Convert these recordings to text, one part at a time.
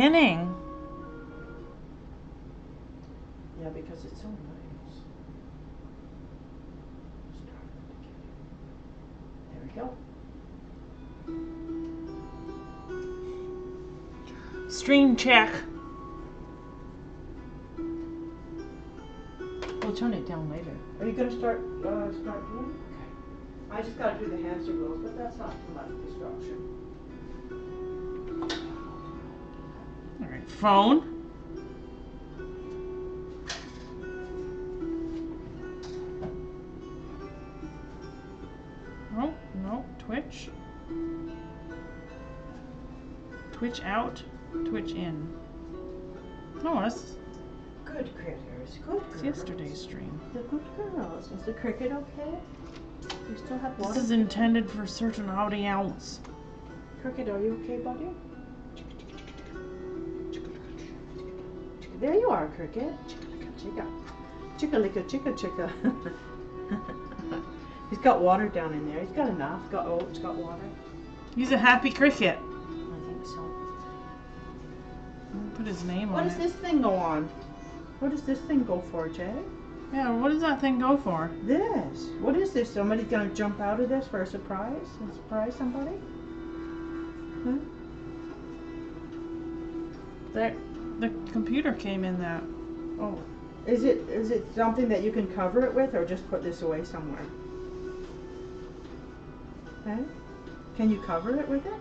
Inning. Yeah, because it's so nice. There we go. Stream check. We'll turn it down later. Are you gonna start doing? Okay. I just gotta do the hamster wheels, but that's not too much disruption. All right, phone. Oh, no, Twitch. Twitch out, Twitch in. Oh, that's Good critters. Good girls. yesterday's stream. The good girls. Is the cricket okay? You still have water? This is intended for certain audience. Cricket, are you okay, buddy? There you are, Cricket. Chicka. Chicka-licka, chicka-chicka. He's got water down in there. He's got enough. It's got water. He's a happy cricket. I think so. Put his name What on does it. this thing go on? What does this thing go for, Jay? Yeah, what does that thing go for? This. What is this? Somebody's gonna jump out of this for a surprise? And surprise somebody? Huh? The computer came in that. Oh. Is it something that you can cover it with, or just put this away somewhere? Okay. Can you cover it with it?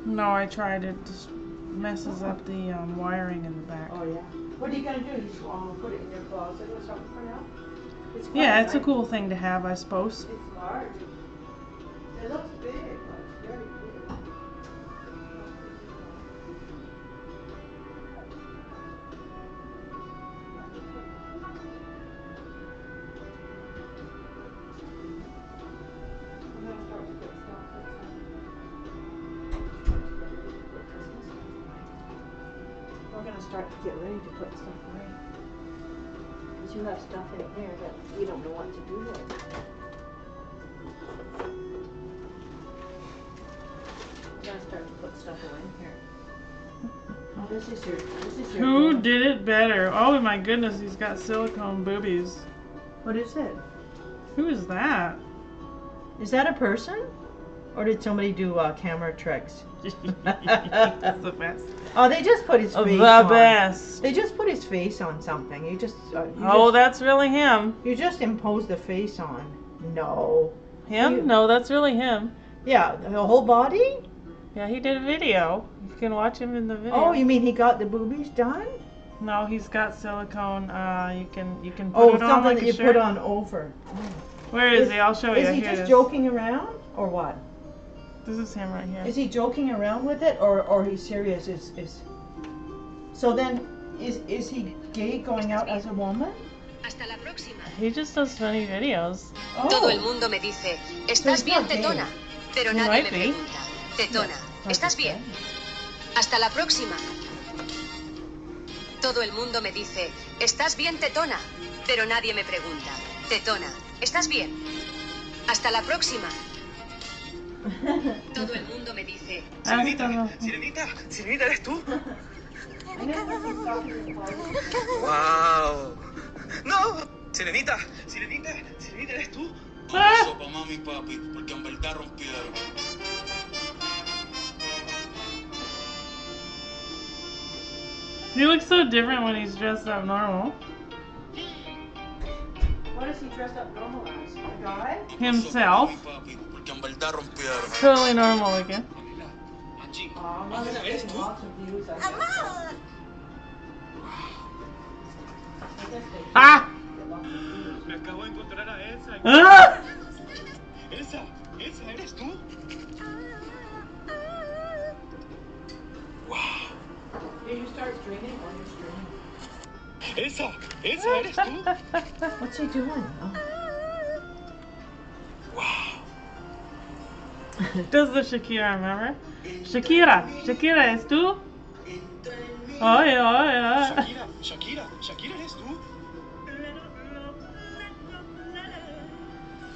No, I tried it. Just messes up the wiring in the back. Oh yeah. What are you gonna do? You just put it in your closet or something for now? It's quite Yeah, it's a nice. cool thing to have, I suppose. It's large. It looks big, but it's very big. We're gonna start to get ready to put stuff away. Because you have stuff in here that you don't know what to do with. We're gonna start to put stuff away in here. Oh, this is your Who phone. did it better? Oh my goodness, he's got silicone boobies. What is it? Who is that? Is that a person? Or did somebody do camera tricks? The best. Oh, they just put his face The on. best. They just put his face on something. That's really him. You just impose the face on. No. Him? You- No, that's really him. Yeah, the whole body? Yeah, he did a video. You can watch him in the video. Oh, you mean he got the boobies done? No, he's got silicone. You can put Oh, it on something like that a you shirt. put on over. Where is he? I'll show you. Is he Here it just is. joking around, or what? This is him right here. Is he joking around with it, or he's serious? So then, is he gay going out as a woman? Hasta la próxima. He just does funny videos. Oh. Todo el mundo me dice, ¿estás bien, tetona? Pero He nadie might me be. pregunta, tetona, Hard ¿estás to bien? say. Hasta la próxima. Todo el mundo me dice, ¿estás bien, tetona? Pero nadie me pregunta, tetona, ¿estás bien? Hasta la próxima. Todo el mundo me dice, Sirenita, Sirenita, ¿eres tú? ¡Wow! ¡No! Sirenita, ¿eres tú? Ah. Sopa, mami y papi, porque en verdad rompieron. He looks so different when he's dressed up normal. What is he dressed up normal as? A guy? Himself. Sopa, mami y papi, porque en verdad rompieron. Totally normal looking. Angie, Oh, I'm gonna ¿eres get tú? lots of views, I guess. I guess they Ah! get lots of views. me acabo de encontrar a Elsa. Ah! Elsa, ¿eres tú? ¡Wow! Did you start streaming or you're streaming? Elsa, ¿eres tú? What's he doing? Oh. ¡Wow! Does the Shakira, remember? Shakira, ¿es tú? Oye, oye. Shakira, ¿eres tú?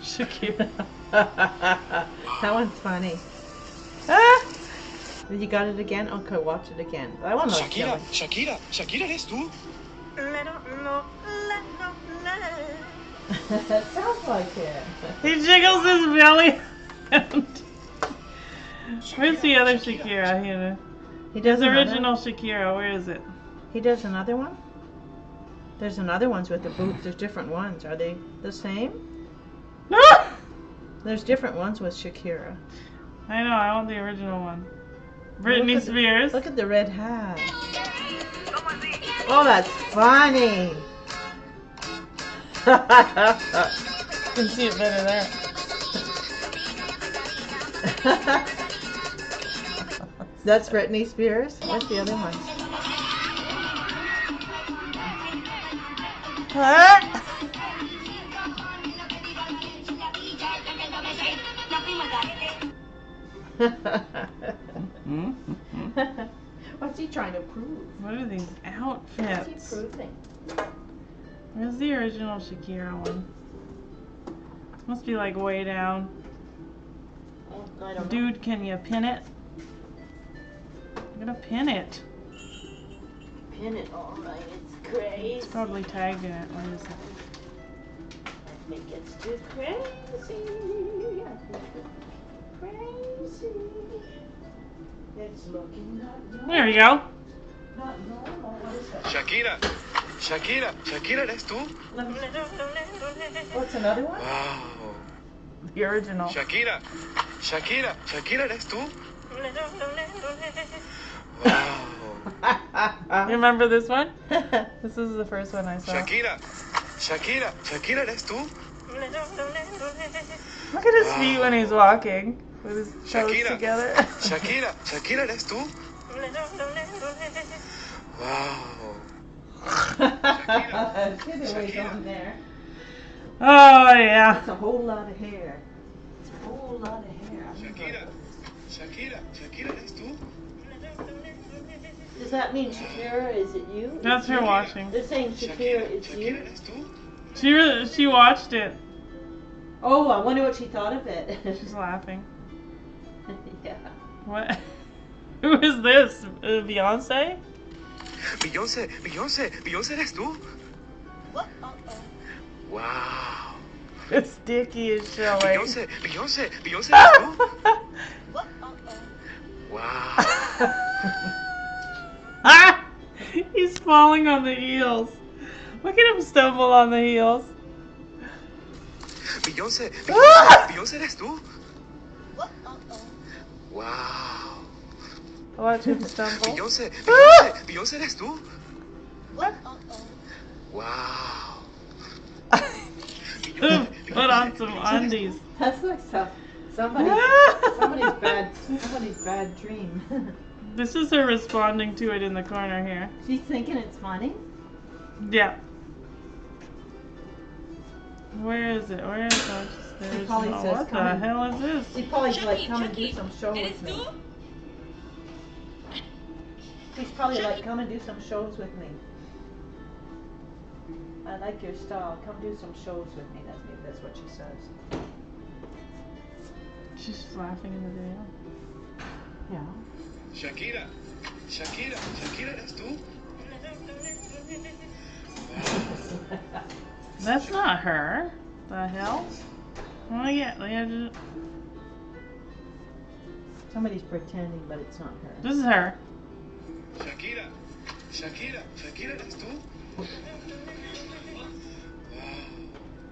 Shakira. That one's funny. Ah! You got it again? Okay, watch it again. I want to know. Shakira, Shakira, Shakira, ¿eres tú? That sounds like it. He jiggles his belly. Where's the other Shakira? Here. He does His another- original Shakira. Where is it? He does another one? There's another ones with the boots. There's different ones. Are they the same? There's different ones with Shakira. I know. I want the original one. Britney Spears. Look at the red hat. Oh, that's funny. You can see it better there. That's Britney Spears. What's the other one? What's he trying to prove? What are these What's outfits? he proving? Where's the original Shakira one? Must be like way down. Oh, I don't know. Dude, can you pin it? I'm gonna pin it. Pin it all right. It's crazy. It's probably tagged in it. What is it? I think it's too crazy. I think it's crazy. It's looking not normal. There we go. Not normal. What is that? Shakira, Shakira, Shakira, ¿eres tú? What's another one? Wow. The original. Shakira, Shakira, Shakira, ¿eres tú? Wow. You remember this one? This is the first one I saw. Shakira, Shakira, Shakira, ¿eres tú? Look at his feet when he's walking. With his toes Shakira. together. Shakira, Shakira, ¿eres tú? Wow. See the way on there. Oh, yeah. It's a whole lot of hair. It's a whole lot of hair. Shakira, Shakira, Shakira, ¿eres tú? Does that mean Shakira? Is it you? That's her watching. They're saying Shakira, it's Shakira, you. ¿eres tú? She watched it. Oh, I wonder what she thought of it. She's laughing. Yeah. What? Who is this? Beyonce? Beyoncé, Beyoncé, Beyoncé, ¿eres tú? Wow. His dicky is showing. Beyoncé, Beyoncé, Beyoncé, ¿eres tú? Wow. Ah! He's falling on the heels. Look at him stumble on the heels. Beyoncé, Ah! Beyoncé, ¿eres tú? Wow. Watch him stumble. Beyoncé, Ah! Beyoncé, Beyoncé, ¿eres tú? Wow. Put on some undies. That's like somebody's bad dream. This is her responding to it in the corner here. She's thinking it's funny. Yeah. Where is it? Where is it? There's probably no- says what the come. hell is this? She'd probably like come and do some show with me. She's probably like come and do some shows with me. I like your style. Come do some shows with me. That's what she says. She's just laughing in the video. Yeah. Shakira, Shakira, Shakira, ¿eres tú? That's not her. The hell? Oh yeah, Somebody's pretending, but it's not her. this is her. Shakira, Shakira, Shakira, ¿eres tú?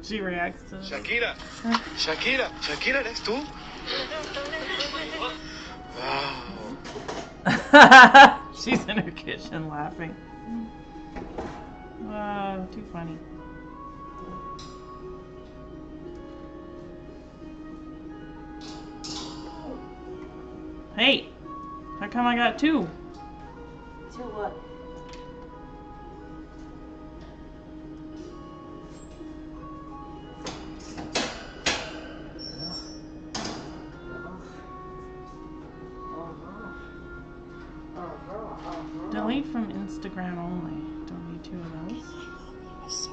She reacts to it. Shakira, Shakira, Shakira, ¿eres tú? Wow. She's in her kitchen laughing. Too funny. Hey, how come I got two? So what? Delete from Instagram only. Don't need two of those.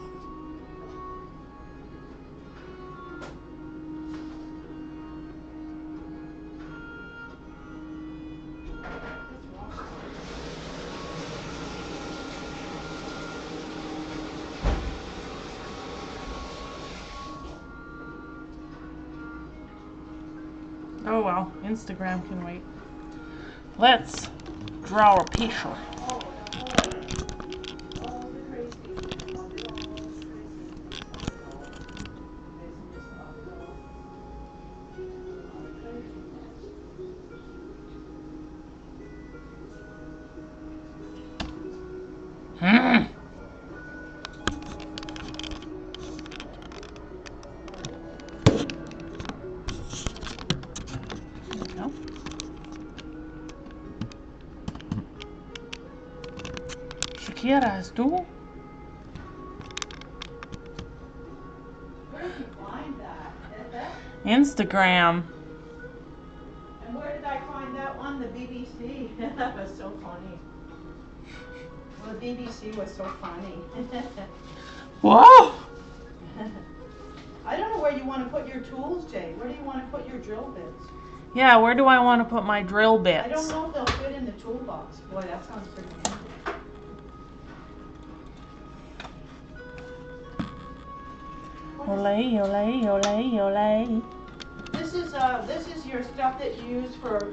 Oh well, Instagram can wait. Let's draw a picture. Hmm. There we go. Shakira, ¿es tú? Where did you find that? Instagram. And where did I find that one? The BBC. That was so funny. Well, the BBC was so funny. Whoa! I don't know where you want to put your tools, Jay. Where do you want to put your drill bits? Yeah, where do I want to put my drill bits? I don't know if they'll fit in the toolbox. Boy, that sounds pretty handy. Olay, olay, olay, olay. This is your stuff that you use for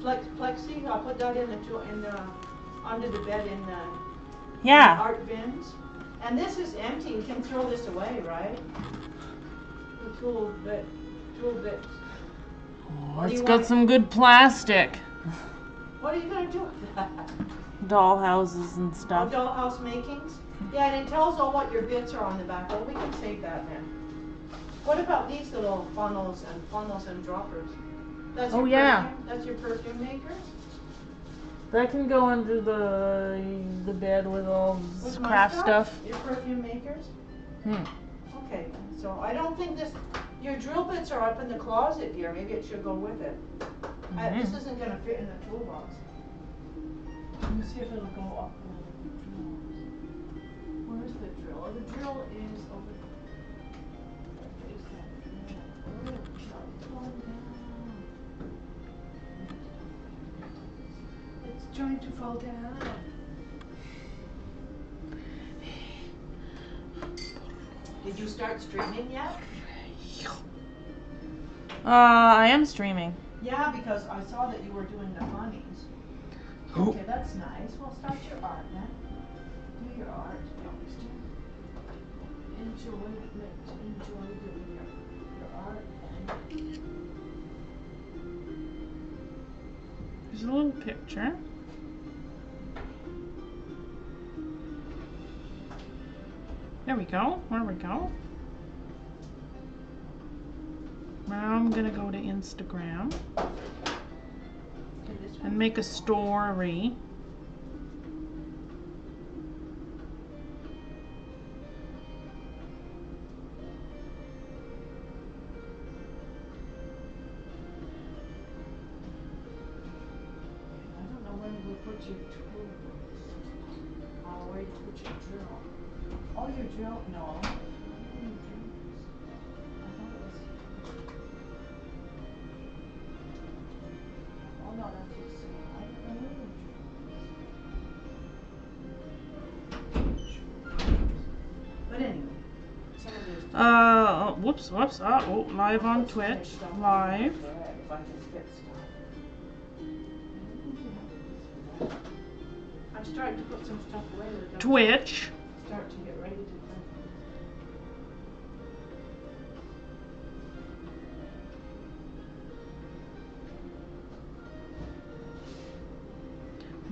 plexi. I'll put that in the under the bed in the Yeah. art bins. And this is empty. You can throw this away, right? The tool bits. Oh, it's got some good plastic. What are you gonna do with that? Doll houses and Oh, stuff. dollhouse makings? Yeah, and it tells all what your bits are on the back. Well, we can save that then. What about these little funnels and droppers? That's Oh, your yeah. perfume, that's your perfume maker? That can go under the bed with all With this my craft stuff. Your perfume makers? Hmm. Okay, then. So I don't think your drill bits are up in the closet here. Maybe it should go with it. This isn't gonna fit in the toolbox. Let me see if it'll go up with the drill. Where's the drill? Oh, the drill is over there. Where's that drill? Oh, it's going down. It's trying to fall down. Did you start streaming yet? I am streaming. Yeah, because I saw that you were doing the funnies. Oh. Okay, that's nice. Well, start your art then. Do your art. Enjoy doing your art. There's a little picture. There we go. There we go. Now I'm gonna go to Instagram and make a story. I don't know where you would put your tools. Where you put your drill. Oh, your drill? No. I thought it was. Oh no, that's your seal. I don't know where your drill is. But anyway. Some of those Whoops. Oh, live on Twitch. Live. if I can fit stuff. I'm starting to put some stuff away that I don't Twitch. start to get ready to play.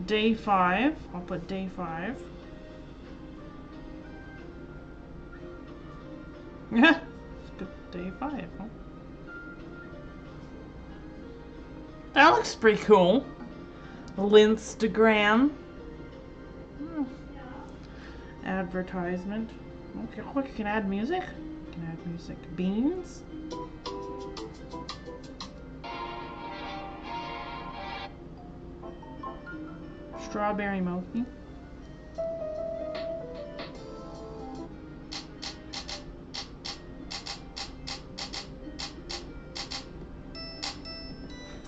Day 5. I'll put day 5. Yeah. Good day 5, huh? That looks pretty cool. Linstagram. Advertisement. Okay, quick, you can add music. You can add music. Beans. Strawberry monkey.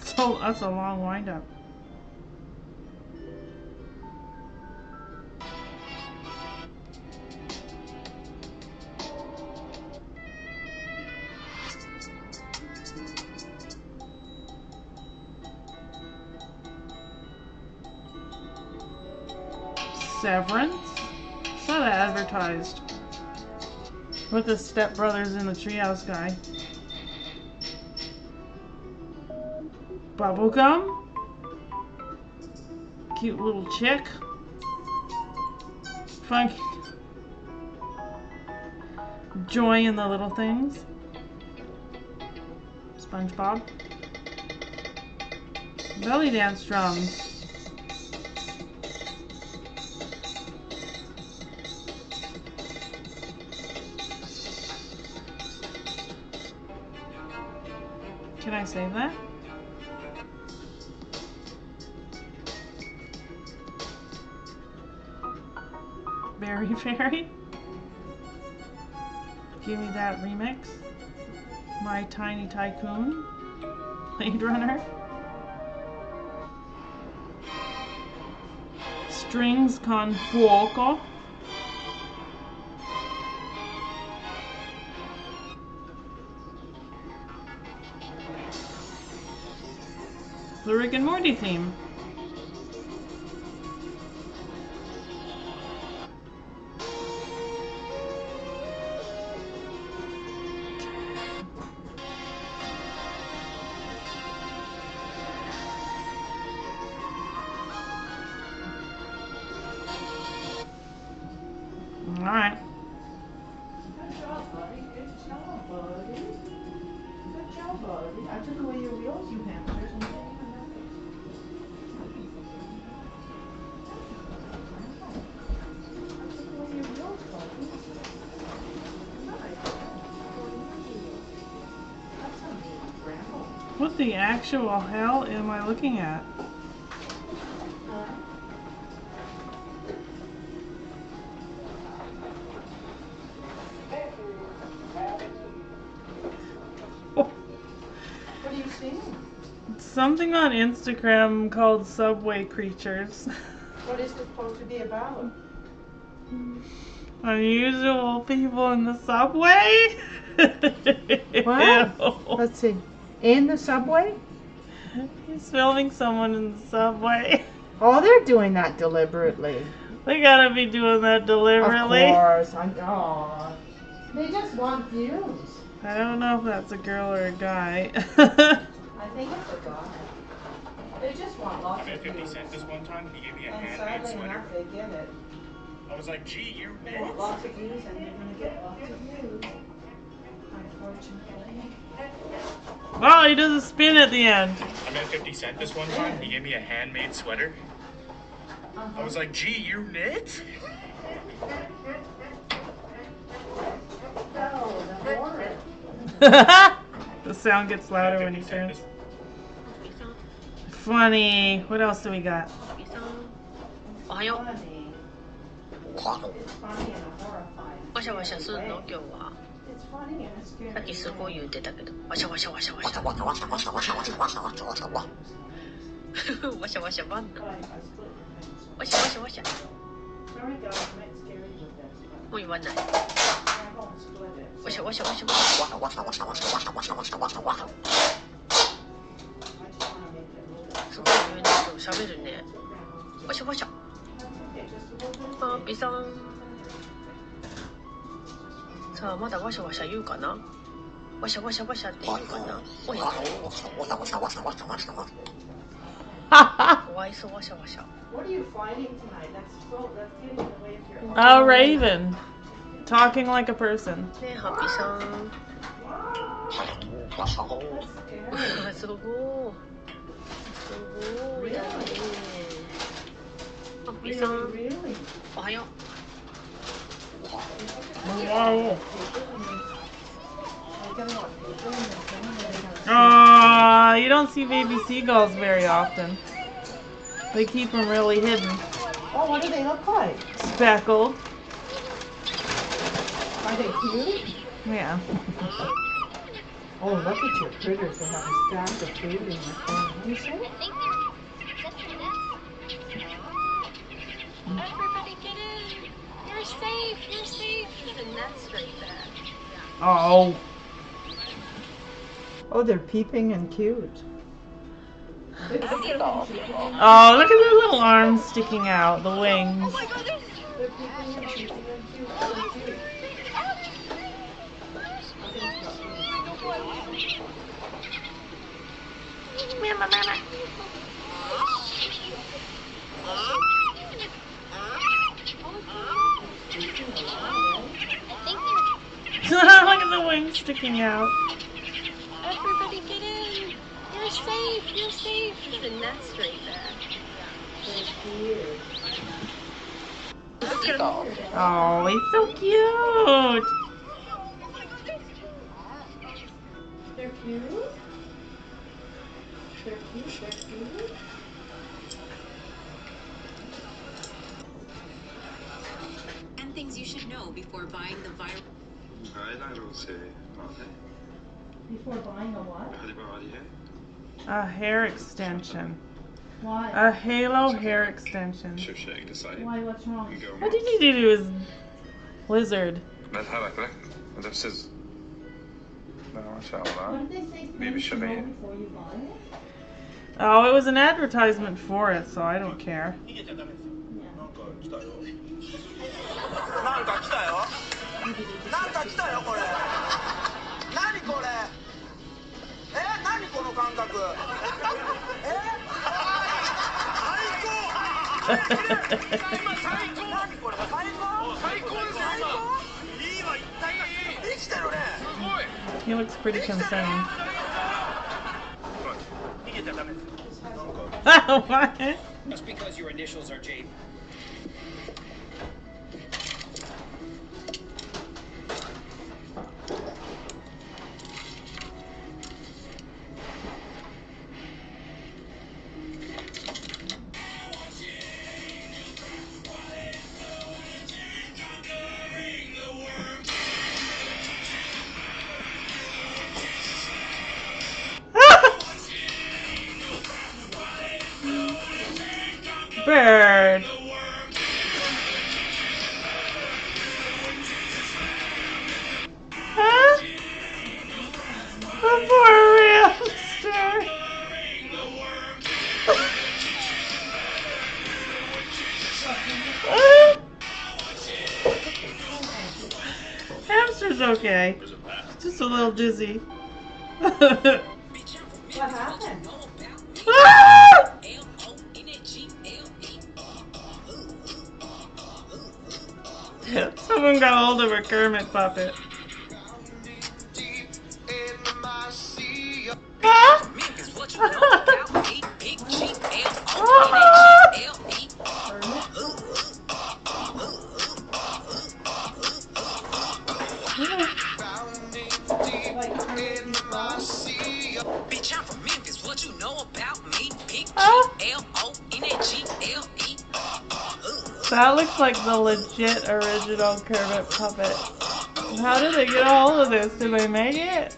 So that's a long wind up. Severance? Saw that advertised. With the stepbrothers and the treehouse guy. Bubblegum? Cute little chick. Fun. Joy in the little things. SpongeBob. Belly dance drums. Can I save that? Berry Fairy? Give me that remix. My Tiny Tycoon. Blade Runner. Strings con fuoco. The Rick and Morty theme. Alright. Good job, buddy. Good job, buddy. Good job, buddy. I took away your wheels, you hamsters, and you didn't even notice. I took away your wheels, buddy. Nice. That's amazing, Grandpa. What the actual hell am I looking at? What are you seeing? Something on Instagram called Subway Creatures. What is it supposed to be about? Unusual people in the subway? What? Ew. Let's see. In the subway? He's filming someone in the subway. Oh, they're doing that deliberately. They gotta be doing that deliberately. Of course. Oh. They just want views. I don't know if that's a girl or a guy. I think it's a guy. They just want lots I of made 50 views. cents this one time. He gave me a And handmade sadly sweater. enough, they get it. I was like, gee, you're They want mixed. lots of views and they're going to get lots of views. Unfortunately. Oh, he does a spin at the end. I made 50 cents this one time. He gave me a handmade sweater. I was like, gee, you knit? Oh, the horror. The sound gets louder when he 50 cent turns. this- Funny. What else do we got? Funny. It's funny and horrifying. わしゃわしゃすんの今日は。 It's funny and it's scary. さっきすごい言ってたけど、わしゃわしゃわしゃわしゃ。わしゃわしゃバンド。 But I split your face. わしゃわしゃわしゃ。 Sorry guys, I might scare you with this, but もう言わない。 I won't split it. わしゃわしゃわしゃ。 I just want to make it look すごい言うねと喋るね。わしゃわしゃ。 okay, just a little bit. パーピさん。さあまだわしゃわしゃ言うかな。わしゃわしゃわしゃって言うかな。おい。かわいそうわしゃわしゃ。 What are you finding tonight? That's getting in the way of your A raven. Talking like a person. ねえハッピーさん。 That's scary. すごい。すごいだね。ハッピーさ Really, ん。 really. おはよう。 Wow. I gotta watch people and then You don't see baby seagulls very often. They keep them really hidden. Oh, what do they look like? Speckled. Are they cute? Yeah. Oh, look at your critters. They have a stack of food in their phone. You see? Everybody get in. You're safe. You're safe. The net's right there. Oh. Oh, they're peeping and cute. Oh, look at their little arms sticking out, the wings. They're peeking and peeking and cute. So cute. I think it's got wings. Look at the wings sticking out. Everybody get in. You're safe. You're safe. There's a nest right there. Oh, he's so cute. They're cute. They're cute. They're cute. And things you should know before buying the viral. Before buying a what? A hair extension. Why? A halo hair extension. Why? What's wrong? What did you do to his lizard? What did they say? Things to know before you buy it? Oh, it was an advertisement for it, so I don't care. Yeah. なんか来たよ。なんか来たよこれ。何これ。何この感覚。最高。何これ最高。最高ですよ。いいわ一体生きてるね。すごい。 He looks pretty concerned. 逃げちゃダメです。 What? Just because your initials are J. Bird. Huh? A poor hamster. Hamster's okay. Just a little dizzy. What happened? Ah! Someone got hold of a Kermit puppet. Ah! Bitch, I'm from Memphis. What you know about me? P-G-L-O-N-G-L-E. That looks like the legit original Kermit puppet. How did they get a hold of this? Did they make it?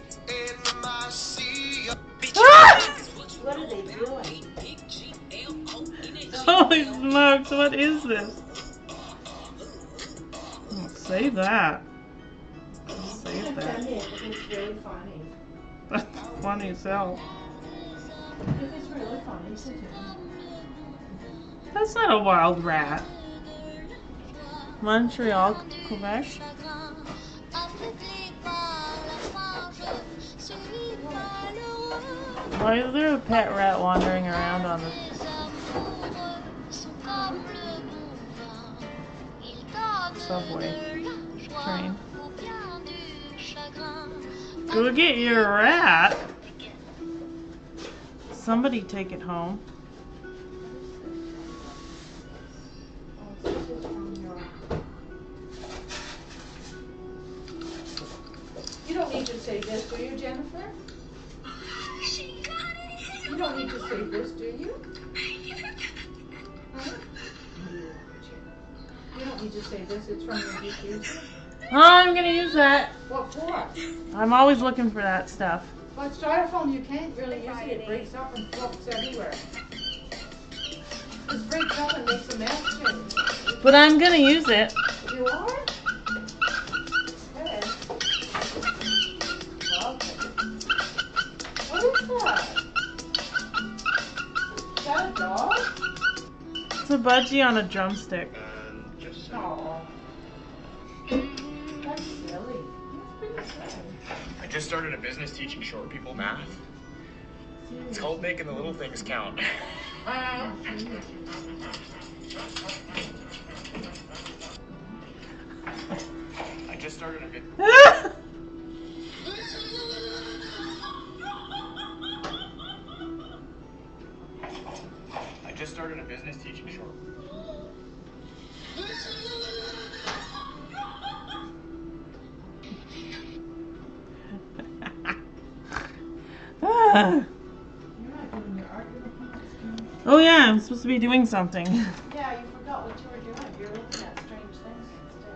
Ah! What are they doing? Holy smokes, what is this? Oh, save that. Save that. It's really funny. That's funny as hell. If it's really funny, send it. That's not a wild rat. Montreal, Quebec. Why is there a pet rat wandering around on the subway train? Go get your rat. Somebody take it home. You don't need to say this, do you, Jennifer? You don't need to say this, do you? Huh? You don't need to say this, it's from your diffuser. Oh, I'm gonna use that. What for? I'm always looking for that stuff. Well, it's styrofoam, you can't really use it, it breaks up and flops everywhere. It breaks up and makes a mess, Jennifer. But I'm gonna use it. You are? Okay. Okay. What is that? It's a budgie on a drumstick. And just Oh. That's silly. That's pretty silly. I just started a business teaching short people math. It's called making the little things count. Uh, I just started a bit. I just started a business teaching short. You're not doing your art. Oh yeah, I'm supposed to be doing something. Yeah, you forgot what you were doing. You're looking at strange things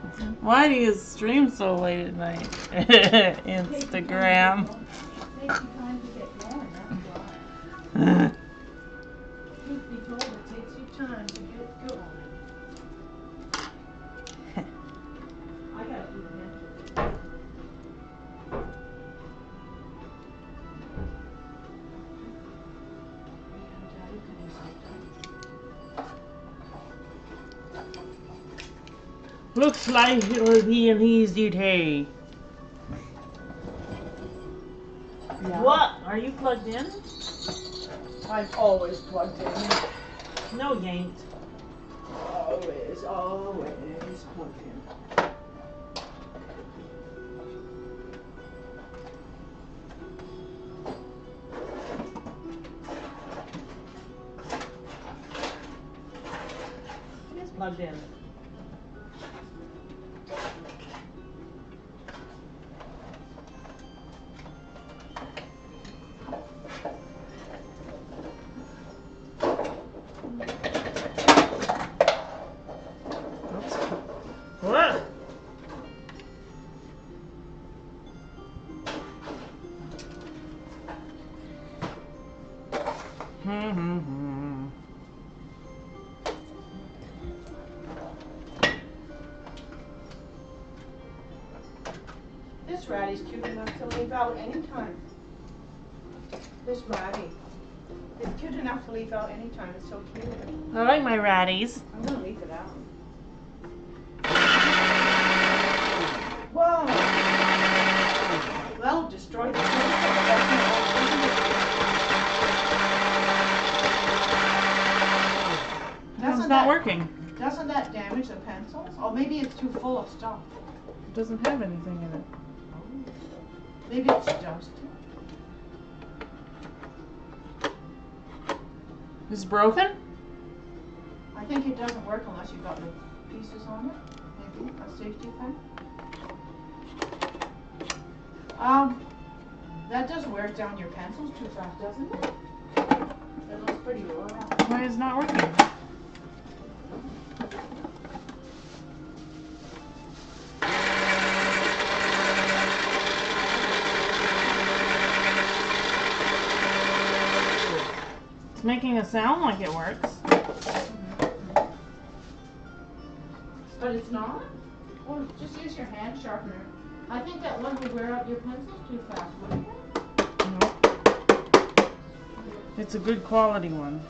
instead. Why do you stream so late at night? Instagram. Takes you time to get going, that's why. Truth be told, it takes you time to get going. I gotta do the mental. Daddy, can you sit down? Looks like it'll be an easy day. Yeah. What? Are you plugged in? I'm always plugged in. No, you ain't. Always plugged in. It is plugged in. Oops. What? This ratty's cute enough to leave out anytime. This ratty. It's cute enough to leave out anytime. It's so cute. I like my ratties. I'm gonna leave it out. Whoa! Well, destroy the It's not working. Doesn't that damage the pencils? Or maybe it's too full of stuff. It doesn't have anything in it. Maybe it's dust. Is it broken? I think it doesn't work unless you've got the pieces on it. Maybe a safety thing. That does wear down your pencils too fast, doesn't it? It looks pretty raw. Why is it not working? It's making a sound like it works. But it's not? Well, just use your hand sharpener. I think that one would wear out your pencils too fast, wouldn't it? No. It's a good quality one.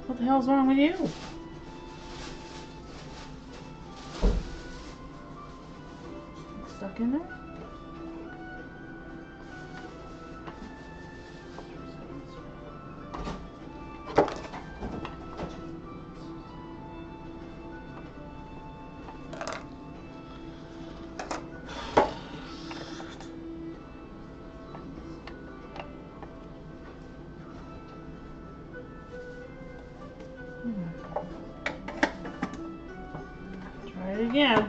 What the hell's wrong with you? Stuck in there? Try it again.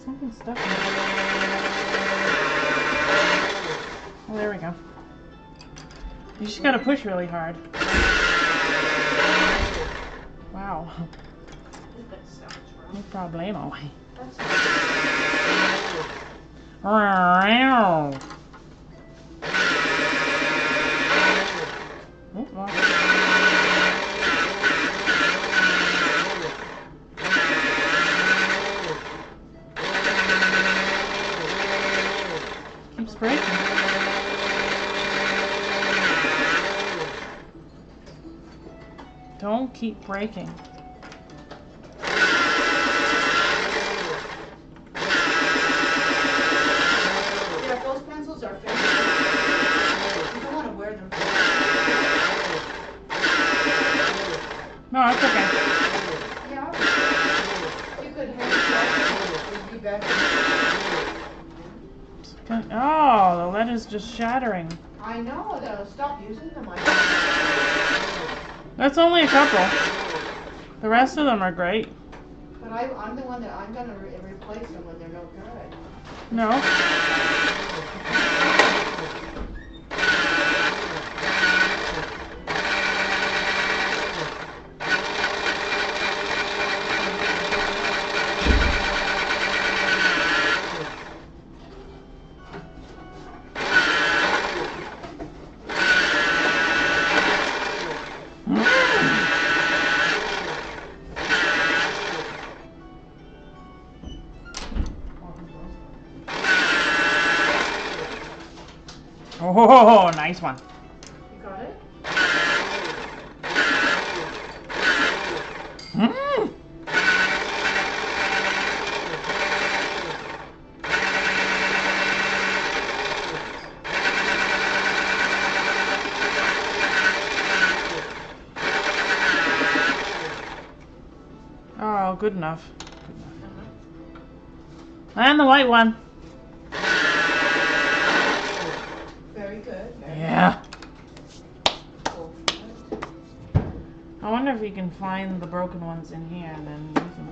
Something's stuck in it. Oh, there we go. You just gotta push really hard. Wow. No problemo. Oh, well. keep breaking. Yeah, those pencils are fake. You don't want to wear them. No, it's okay. Yeah. You could hang it would be better. Oh, the lead is just shattering. I know, though. Stop using them. That's only a couple. The rest of them are great. But I'm the one that I'm going to replace them when they're no good. No. Oh, nice one. You got it? Mm. Oh, good enough. And the white one. Very good. Yeah. I wonder if we can find the broken ones in here and then use them.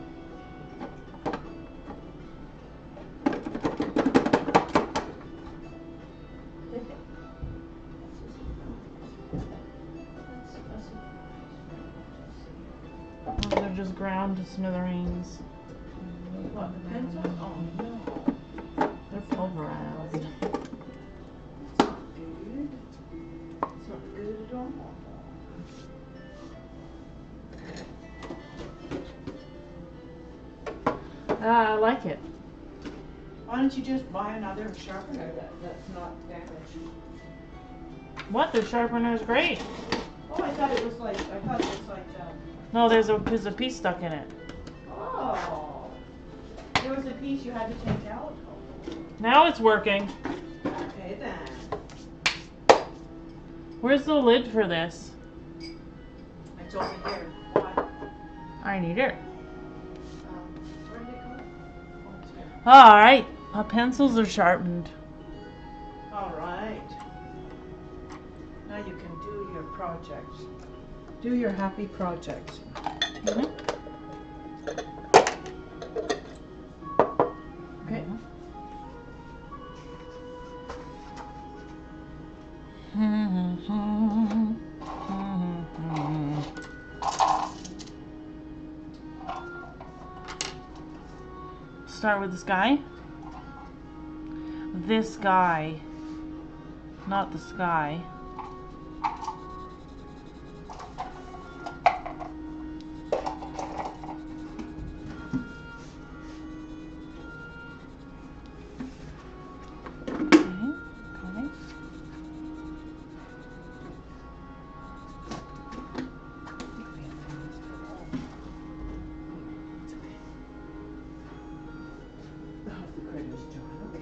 Oh, they're just ground to smithereens. What, the pencil? Oh, no. They're pulverized. It's not good. It's not good at all. I like it. Why don't you just buy another sharpener that's not damaged? What? The sharpener is great. Oh, I thought it was like, No, there's a piece stuck in it. oh. There was a piece you had to take out. Now it's working. Okay then. Where's the lid for this? It's over here. Why? I need it. Where did it go? Oh, it's here. Alright, our pencils are sharpened. All right. Now you can do your projects. Do your happy projects. Mm-hmm. Okay. Start with this guy. This guy, not the sky. Okay.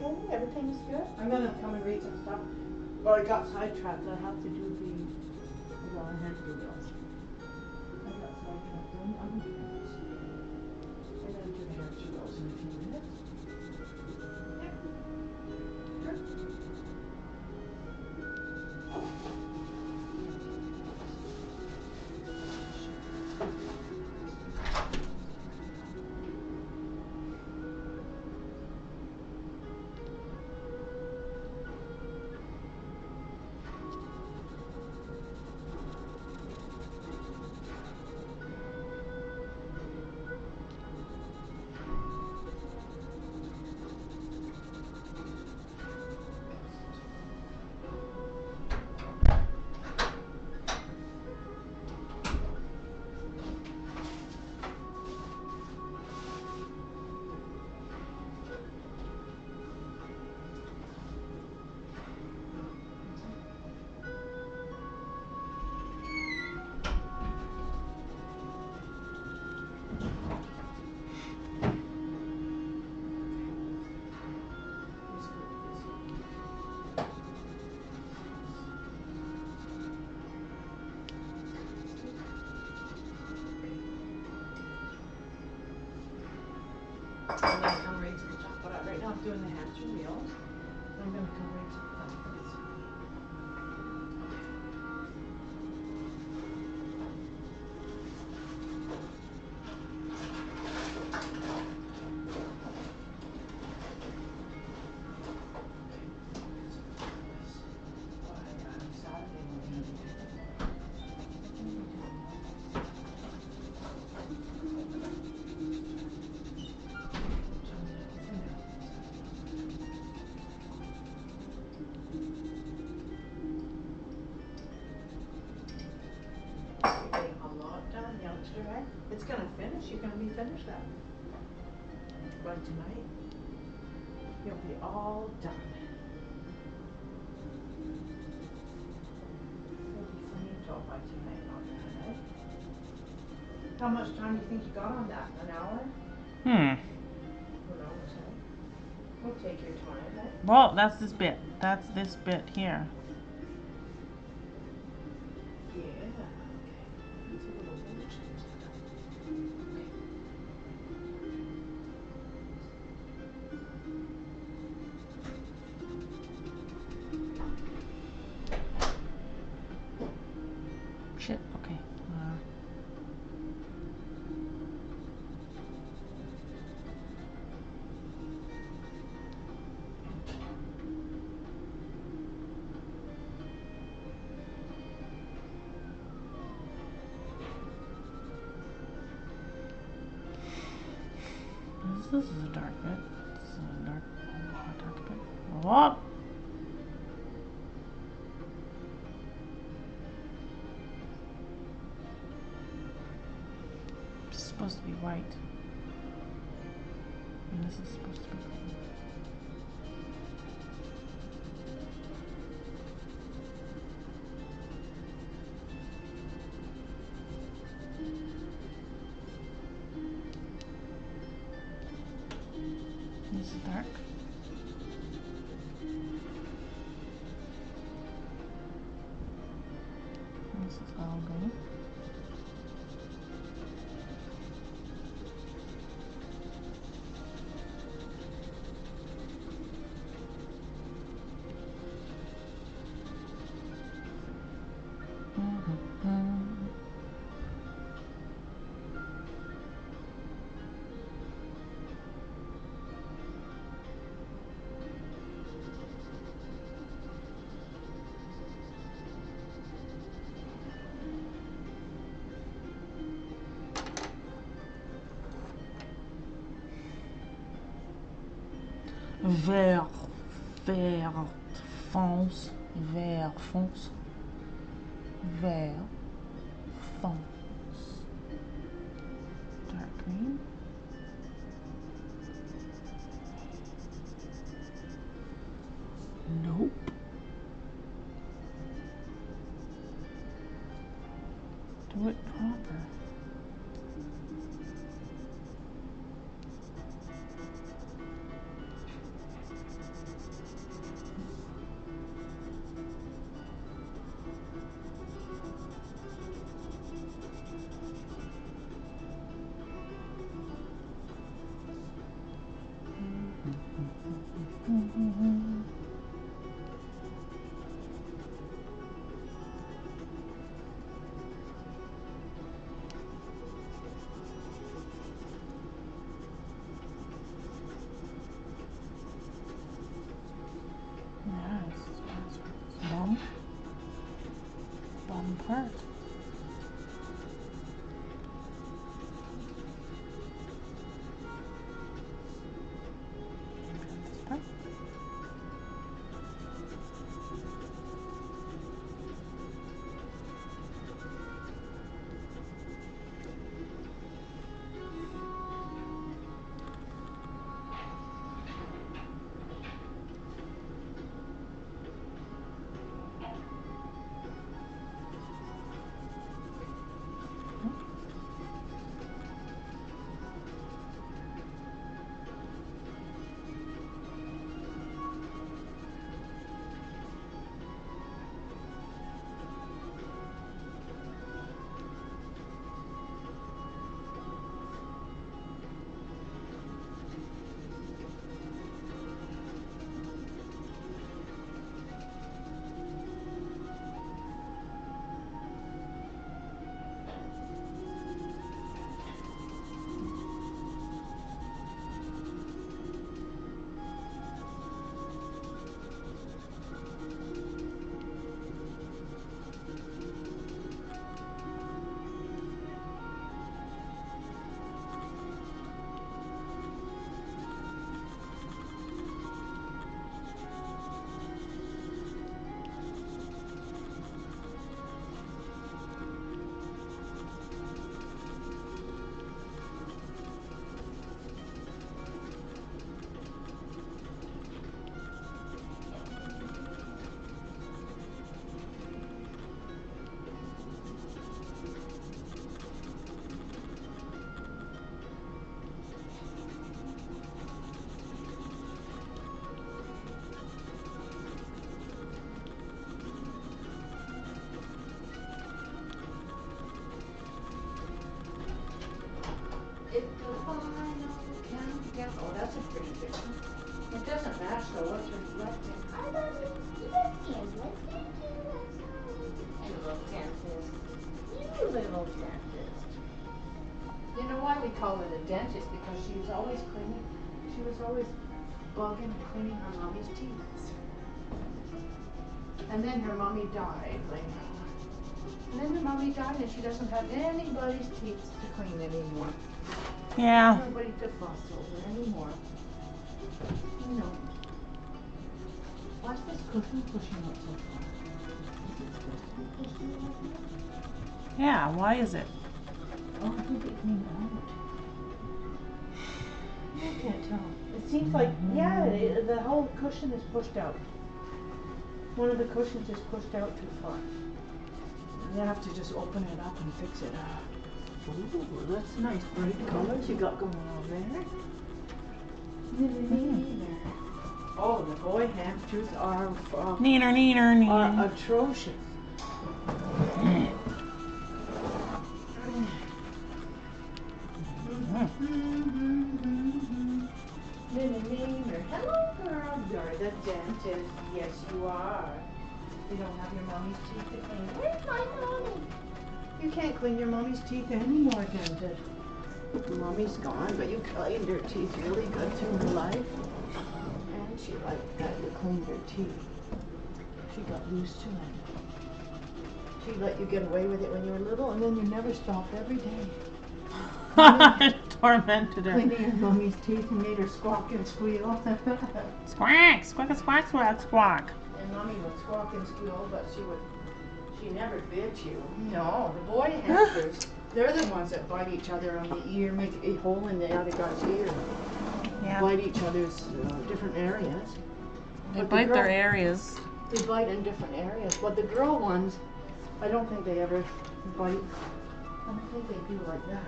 Okay, everything's good. I'm gonna come and read some stuff. Well, I got sidetracked. I have to do the. Well, I had to do those. I got sidetracked. I'm gonna do this. I'm gonna do the hair to those in a few minutes. Yep. Sure. I'm gonna come right to the top, but right now I'm doing the hamster wheel. I'm gonna come right to the top of this. It's gonna finish, you're gonna be finished then. By tonight, you'll be all done. You'll be finito by tonight on that, eh? How much time do you think you got on that? An hour? Who knows, eh? We'll take your time, eh? Well, that's this bit. That's this bit here. Yeah, okay. That's a little village things like that. Okay. Shit, okay. This is a dark bit. This is a dark bit. What? It's supposed to be white. And this is supposed to be green. This is dark. This is all green. Vert, vert, fonce, vert, fonce, vert, fonce, dark green, nope, do it proper. Bottom part. This part. Oh, that's a pretty picture. It doesn't match though, what's reflecting? You know why we call her the dentist? Because she was always cleaning. She was always bugging and cleaning her mommy's teeth. And then her mommy died, like. And then her mommy died and she doesn't have anybody's teeth to clean anymore. Yeah. Nobody to fuss over anymore. You know. Why's this cushion pushing up so far? Is it supposed to be pushing like that? Yeah, why is it? Oh, I think it came out. I can't tell. It seems like, yeah, the whole cushion is pushed out. One of the cushions is pushed out too far. You have to just open it up and fix it. Ooh, that's nice bright colors you got going on there. Oh, the boy hamsters are atrocious. Hello, girl. You're the dentist. Yes, you are. You don't have your mommy's teeth to clean. Where's my mommy? You can't clean your mommy's teeth anymore, dentist. Mommy's gone, but you cleaned her teeth really good through her life. And she liked that you cleaned her teeth. She got used to it. She let you get away with it when you were little, and then you never stopped every day. Tormented her. Cleaning her mommy's teeth and made her squawk and squeal. Squawk, squawk, squawk, squawk, squawk. And mommy would squawk and squeal, but she never bit you. No, the boy hamsters, they're the ones that bite each other on the ear, make a hole in the other guy's ear. Yeah. Bite each other's different areas. They bite their areas. They bite in different areas. But the girl ones, I don't think they ever bite. I don't think they do like that.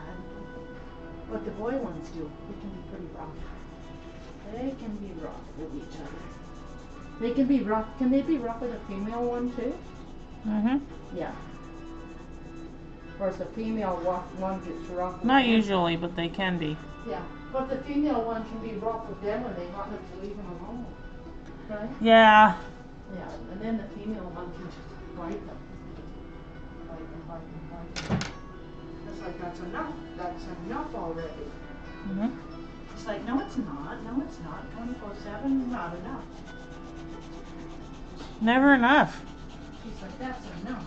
But the boy ones do. They can be pretty rough. They can be rough with each other. They can be rough. Can they be rough with a female one too? Mm-hmm. Yeah. Or if the female one gets rough with Not them. usually, but they can be. Yeah. But the female one can be rough with them when they want them to leave them alone. Right? Yeah. Yeah. And then the female one can just bite them. Bite them, bite them, bite them. It's like, that's enough. That's enough already. Mm-hmm. It's like, no it's not. No it's not. 24/7, not enough. Never enough. She's like, that's enough.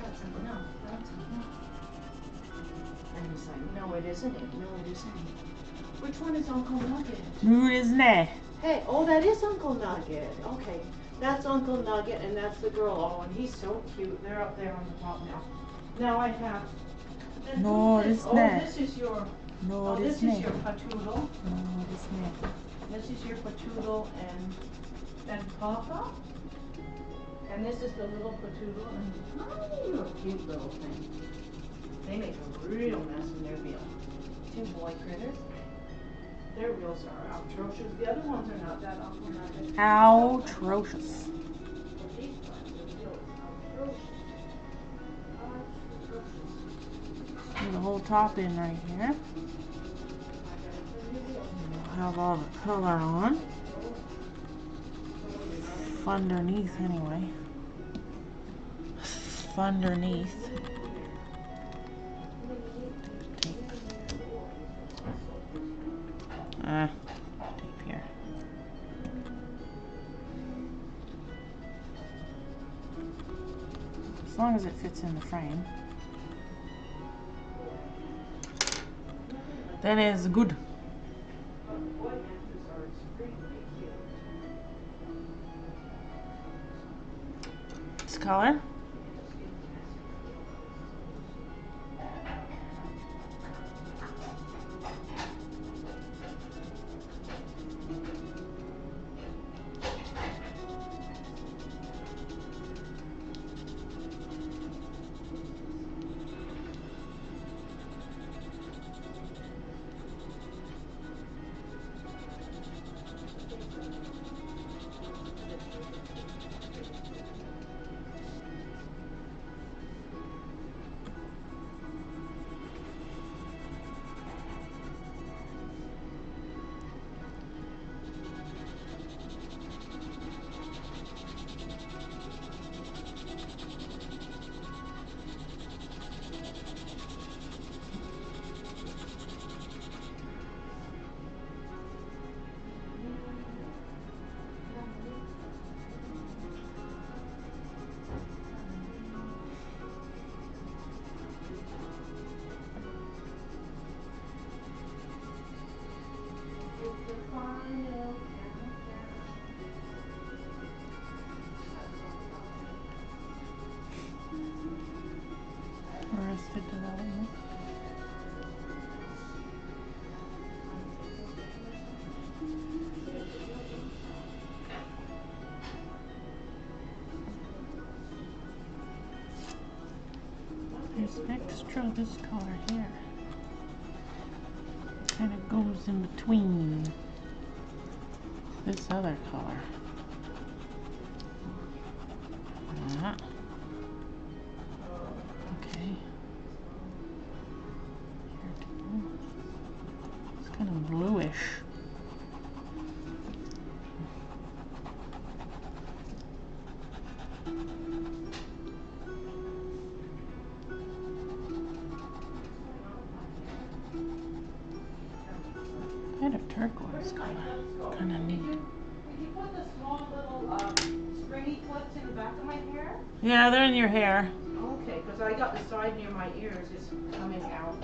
That's enough. That's enough. And he's like, no it isn't. No it isn't. Which one is Uncle Nugget? Who is that? Hey, oh that is Uncle Nugget. Okay. That's Uncle Nugget and that's the girl. Oh, and he's so cute. They're up there on the top now. Now I have. No, it's not. This is your. No, Oh, this it's is not. your patoodle. No, it's not. This is your patoodle and Papa. And this is the little patoodle and tiny little cute little thing. They make a real mess in their meal. Two boy critters. Their wheels are atrocious. The other ones are not that awful. Outracious. But these ones, the wheel is atrocious. Put the whole top in right here. We'll have all the color on. Underneath anyway. Underneath. Tape here. As long as it fits in the frame. That is good. This color. extra this color here. Kind of goes in between this other color. Okay. Here too. It's kind of bluish. Kind of turquoise color. Kind of neat. Did you put the small little springy clips in the back of my hair? Yeah, they're in your hair. Okay, because I got the side near my ears is coming out.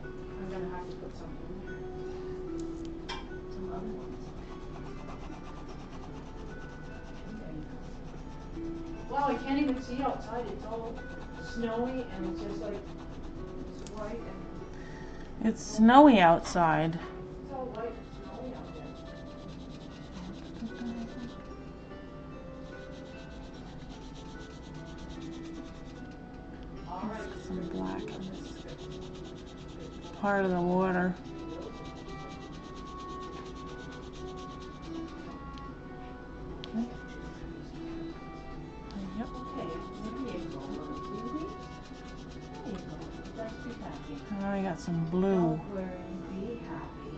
I'm gonna have to put some in there. Some other ones. There you go. Wow, I can't even see outside. It's all snowy and it's just like it's white and It's snowy outside. it's all white and snowy out there. All right. Some black in this part of the water. Yep. Okay, there you go, Rosie. There you go. Let's be happy. Now we got some blue. Be happy.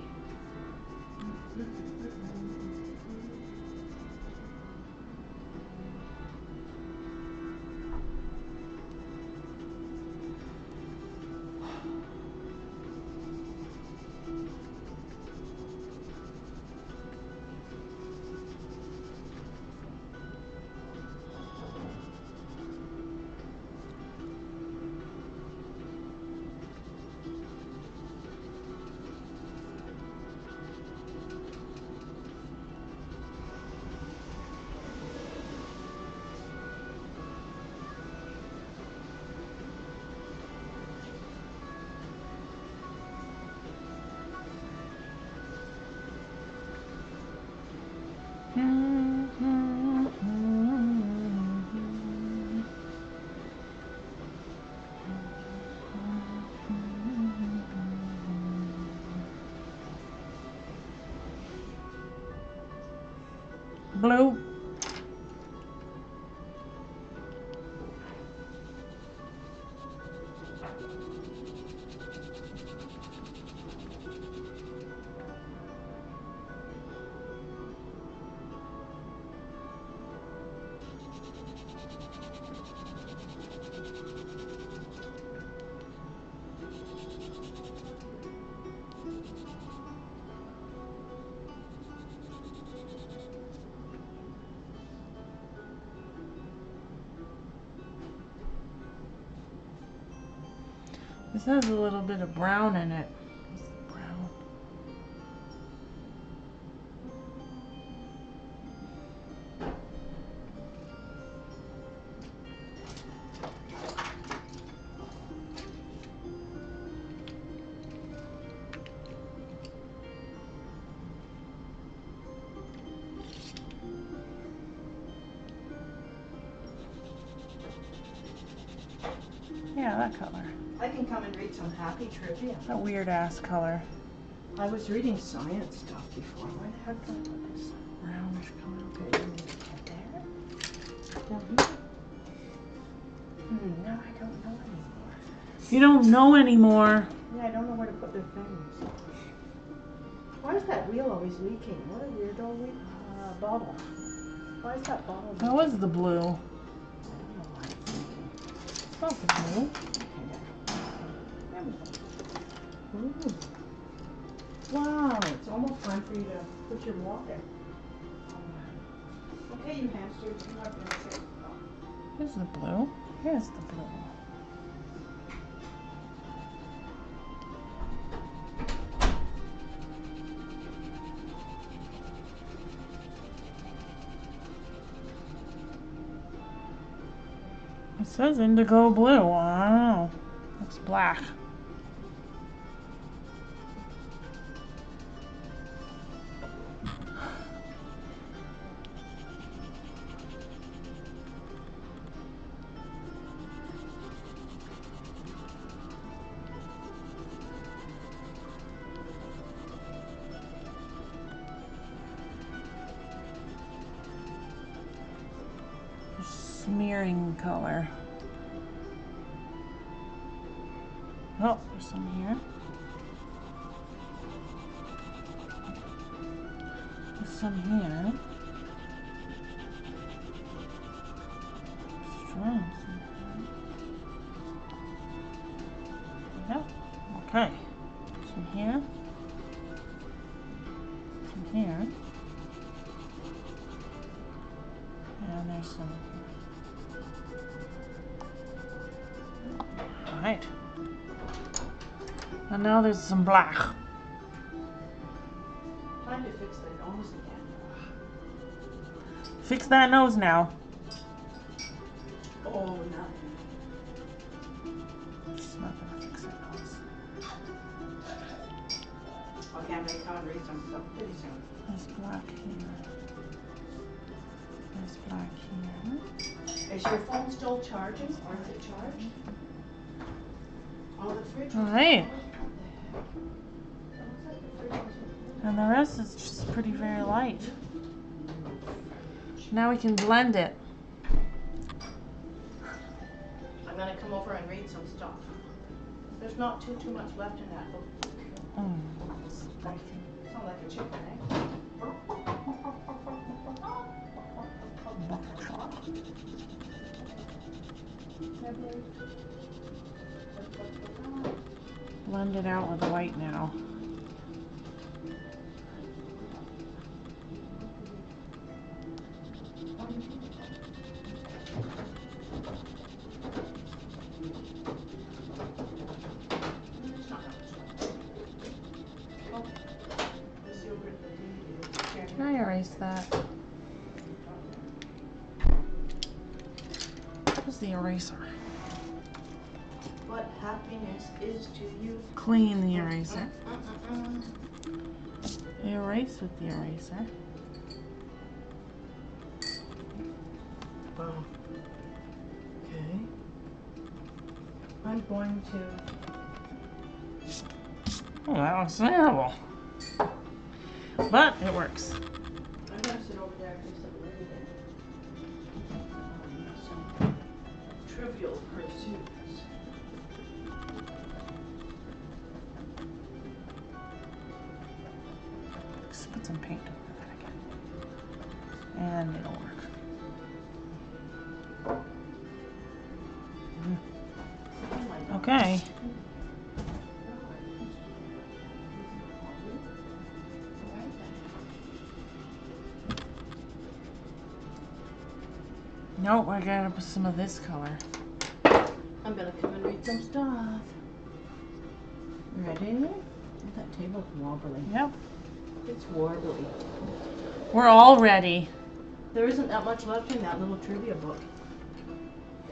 Blue. This has a little bit of brown in it. Brown. Yeah, that color. I can come and read some happy trivia. That weird ass color. I was reading science stuff before. Where the heck did I put this? Brownish color. Okay, you need to get there. Down here. Now I don't know anymore. You don't know anymore. Yeah, I don't know where to put the things. Why is that wheel always leaking? What a weirdo bottle. Why is that bottle leaking? That was the blue. I don't know why it's leaking. It's not the blue. There we go. Ooh. Wow, it's almost time for you to put your water. Okay, you hamsters, you have to say. Here's the blue. Here's the blue. It says indigo blue. I don't know. Looks black. smearing color. Oh, there's some here. There's some here. Strong. Yep. Okay. Some here. Some here. And there's some. Alright. And now there's some black. Time to fix the nose again. Fix that nose now. Oh, no. It's not gonna fix that nose. Okay, I'm gonna read some stuff pretty soon. There's black here. There's black here. Is your phone still charging, or is it charged? Oh, the fridge. Alright. And the rest is just pretty very light. Now we can blend it. I'm gonna come over and read some stuff. There's not too much left in that book. It's not like a chicken, eh? Blend it out with white now. I erased that. Where's the eraser? What happiness is to you. Clean the eraser. Erase with the eraser. Wow. Okay. I'm going to. Oh, that looks terrible. But it works. I'm gonna sit over there and do some reading. Some trivial pursuits. Just put some paint over that again. And it'll work. Okay. Nope, I gotta put some of this color. I'm gonna come and read some stuff. Ready? That table's wobbly. Yep. It's wobbly. We're all ready. There isn't that much left in that little trivia book.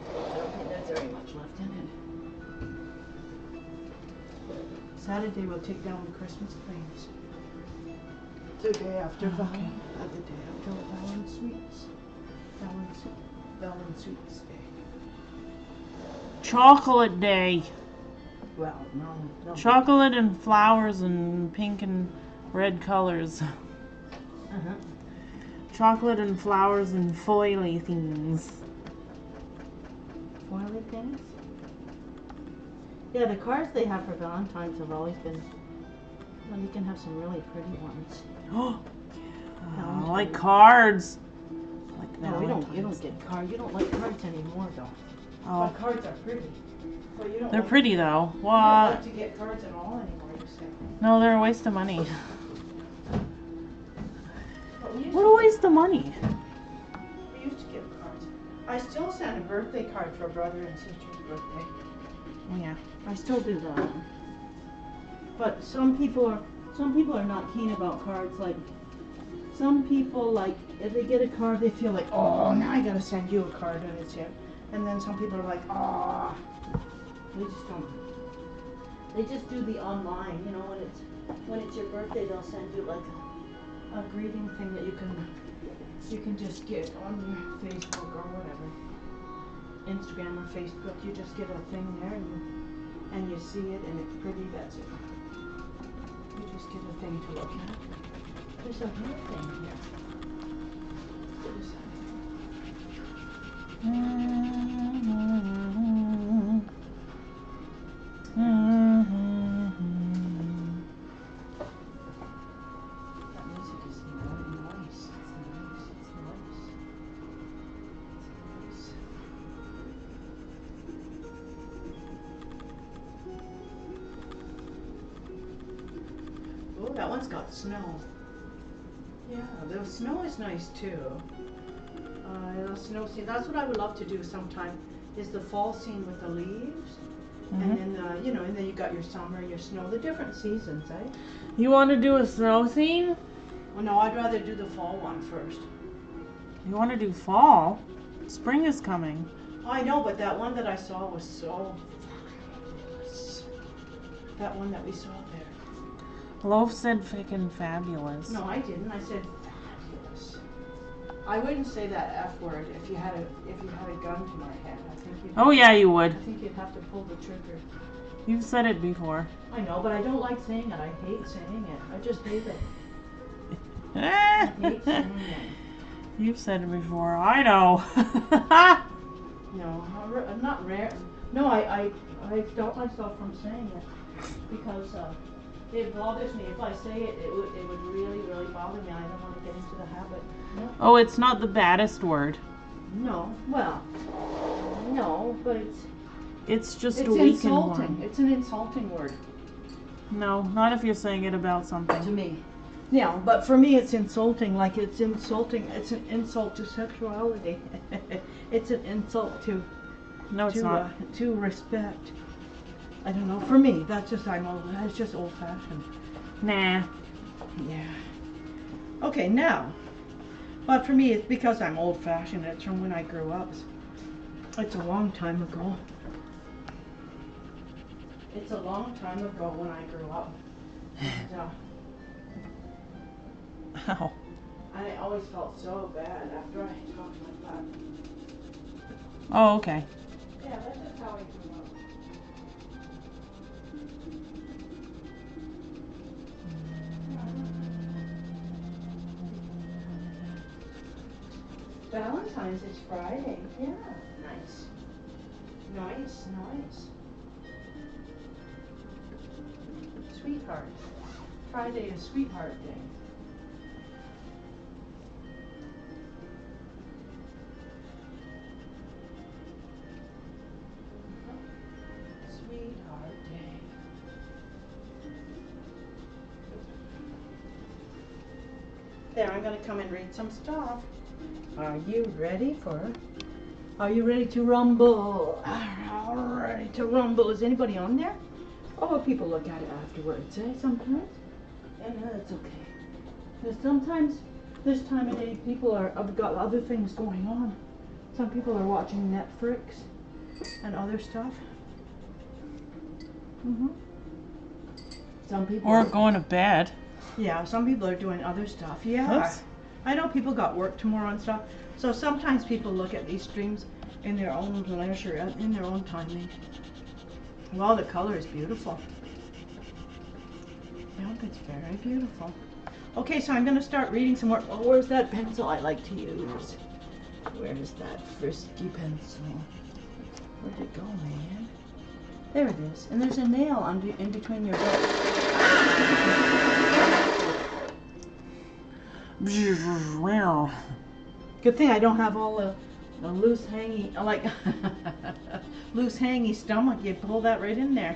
I don't think there's very much left in it. Saturday we'll take down the Christmas planes. The day after Okay. the day after Valen Sweets. Valen Sweets Day. Chocolate day. Well, no. Chocolate and flowers and pink and red colors. Uh-huh. Chocolate and flowers and foily things. Foily things? Yeah, the cards they have for Valentine's have always been. Well, you can have some really pretty ones. Oh, I like cards. Like No, you don't get cards. You don't like cards anymore, though. Oh, But cards are pretty. But you don't they're like, pretty though. You don't What? like to get cards at all anymore, you say. No, they're a waste of money. But we used What to a waste of money. We used to give cards. I still send a birthday card for brother and sister's birthday. Oh, yeah. I still do that. But some people are not keen about cards. Like some people, like if they get a card, they feel like, oh, now I gotta send you a card and it's here. And then some people are like, oh, they just don't. They just do the online, you know, when it's your birthday, they'll send you like a greeting thing that you can just get on your Facebook or whatever, Instagram or Facebook. You just get a thing there and you see it and it's pretty. That's it. You just get a thing to look at. There's a real thing here. What is that? That music is nice. It's nice. It's nice. It's nice. Oh, that one's got snow. Yeah, the snow is nice too. The snow scene. That's what I would love to do sometime. Is the fall scene with the leaves, and then and then you got your summer, your snow, the different seasons, eh? You want to do a snow scene? Well, no, I'd rather do the fall one first. You want to do fall? Spring is coming. I know, but that one that I saw was so fabulous. That one that we saw there. Loaf said frickin' fabulous. No, I didn't. I said fabulous. I wouldn't say that F word if you had a gun to my head. I think you'd. Oh yeah, you would. I think you'd have to pull the trigger. You've said it before. I know, but I don't like saying it. I hate saying it. I just hate it. I hate saying it. You've said it before. I know. No, I'm not rare. No, I stop myself from saying it because it bothers me. If I say it, it would really, really bother me. I don't want to get into the habit. No. Oh, it's not the baddest word. No, well, no, but It's just it's a weakened insulting. one. It's an insulting word No, not if you're saying it about to something. me. Yeah, but for me it's insulting. Like it's insulting. It's an insult to sexuality. It's an insult to No, it's not. to respect. I don't know. For me, that's just It's just old fashioned. Nah. Yeah. Okay, now. But for me, it's because I'm old fashioned. It's from when I grew up. It's a long time ago. It's a long time ago when I grew up. And, Ow. I always felt so bad after I talked like that. Oh, okay. Yeah, that's just how I grew up. Valentine's is Friday. Yeah, nice. Nice, nice. Sweetheart. Friday is Sweetheart Day. Sweetheart Day. There, I'm going to come and read some stuff. Are you ready to rumble? All ready to rumble. Is anybody on there? Oh, people look at it afterwards, eh? Sometimes. And that's okay. Because sometimes this time of day people have got other things going on. Some people are watching Netflix and other stuff. Some people Or are, going to bed. yeah, some people are doing other stuff. Yeah. Oops. I know people got work tomorrow and stuff. So sometimes people look at these streams in their own leisure, in their own timing. Well, the color is beautiful. Yeah, it's very beautiful. Okay, so I'm going to start reading some more. Oh, where's that pencil I like to use? Where's that frisky pencil? Where'd it go, man? There it is. And there's a nail in between your Good thing I don't have all the loose hangy, like loose hangy stomach. You pull that right in there.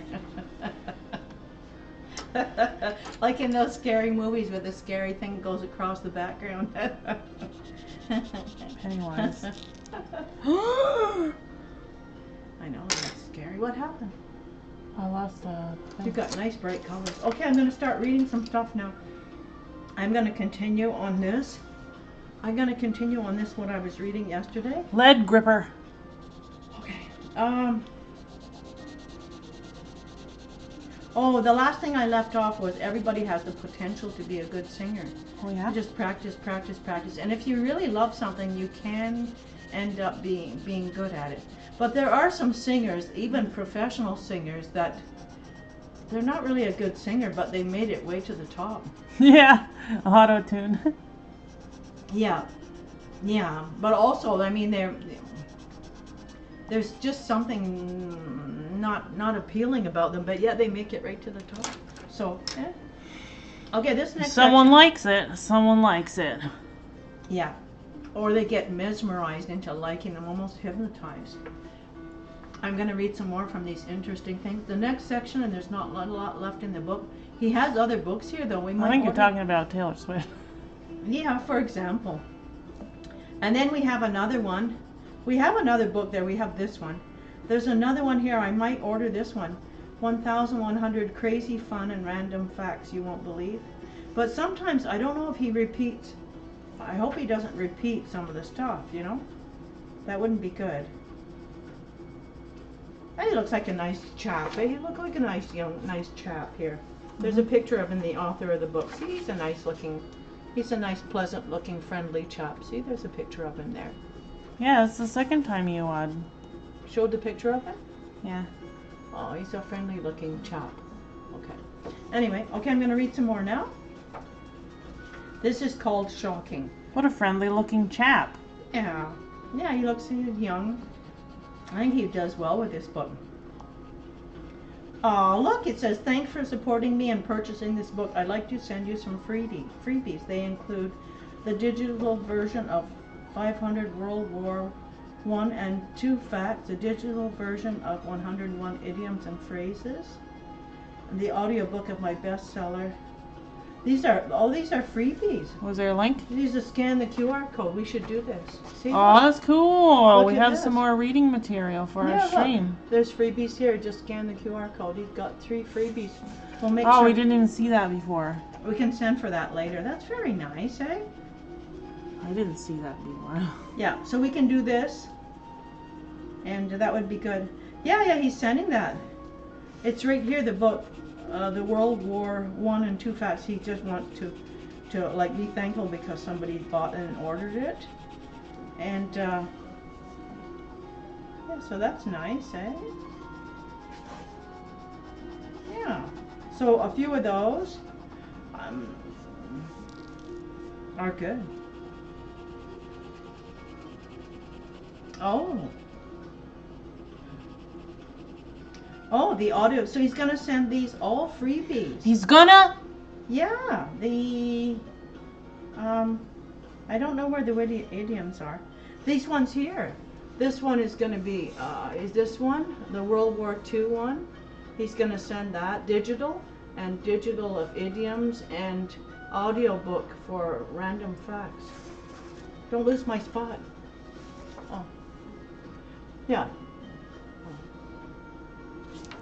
Like in those scary movies where the scary thing goes across the background. Pennywise. I know, that's scary. What happened? I lost You've got nice bright colors. Okay, I'm going to start reading some stuff now. I'm going to continue on this. I'm going to continue on this, what I was reading yesterday. lead gripper. Okay. Oh, the last thing I left off was everybody has the potential to be a good singer. Oh yeah. You just practice, practice, practice. And if you really love something, you can end up being good at it. But there are some singers, even professional singers, that they're not really a good singer, but they made it way to the top. Yeah. Auto tune. Yeah. Yeah. But also, I mean, There's just something not appealing about them, but yet they make it right to the top. So, okay, this next Someone section, likes it. Someone likes it. yeah, or they get mesmerized into liking them, almost hypnotized. I'm going to read some more from these interesting things. The next section, and there's not a lot left in the book. He has other books here, though. We might I think you're order- talking about Taylor Swift. Yeah, for example. And then we have another one. We have another book there. We have this one. There's another one here. I might order this one. 1,100 Crazy Fun and Random Facts You Won't Believe. But sometimes, I don't know if he repeats. I hope he doesn't repeat some of the stuff, you know? That wouldn't be good. He looks like a nice chap. He looks like a nice chap here. There's a picture of him, the author of the book. See, he's a nice, pleasant looking, friendly chap. See, there's a picture of him there. Yeah, it's the second time you Showed the picture of him? Yeah. Oh, he's a friendly looking chap. Okay. Anyway, okay, I'm going to read some more now. This is called Shocking. What a friendly looking chap. Yeah. Yeah, he looks young. I think he does well with this book. Oh, look, it says, thanks for supporting me and purchasing this book. I'd like to send you some freebies. They include the digital version of 500 World War I and II facts, the digital version of 101 idioms and phrases, and the audiobook of my bestseller. These are freebies. Was there a link? These are scan the QR code. We should do this. See? Oh, that's cool. Look We at have this. some more reading material for Yeah, our stream. look, there's freebies here. Just scan the QR code. He's got 3 freebies. We'll make Oh, sure we didn't even see that before. we can send for that later. That's very nice, eh? I didn't see that before. Yeah, so we can do this, and that would be good. Yeah, he's sending that. It's right here, the book, the World War I and II facts. He just wants to like be thankful because somebody bought it and ordered it, and yeah, so that's nice, eh? Yeah. So a few of those are good. Oh, the audio. So he's gonna send these all freebies. He's gonna? Yeah, I don't know where the idioms are. These ones here. This one is gonna be, is this one? The World War II one. He's gonna send that digital of idioms and audiobook for random facts. Don't lose my spot. Oh. Yeah.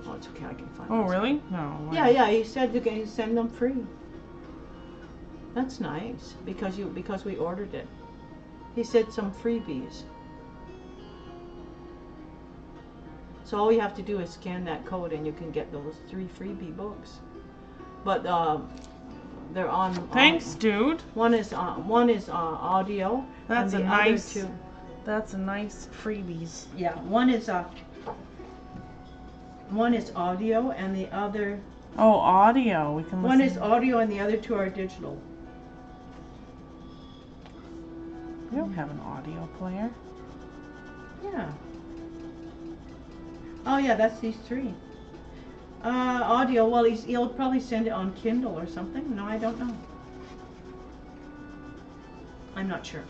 Oh, it's okay, I can find Oh, those. really? No. Yeah, he said you can send them free. That's nice, because we ordered it. He said some freebies. So all you have to do is scan that code and you can get those 3 freebie books. But they're on. Thanks, dude. One is audio. That's and a the other nice. two. That's a nice freebies. Yeah, one is audio and the other. Oh, audio. We can. One listen. is audio and the other 2 are digital. We don't have an audio player. Yeah. Oh yeah, that's these 3. Audio. Well, he'll probably send it on Kindle or something. No, I don't know. I'm not sure.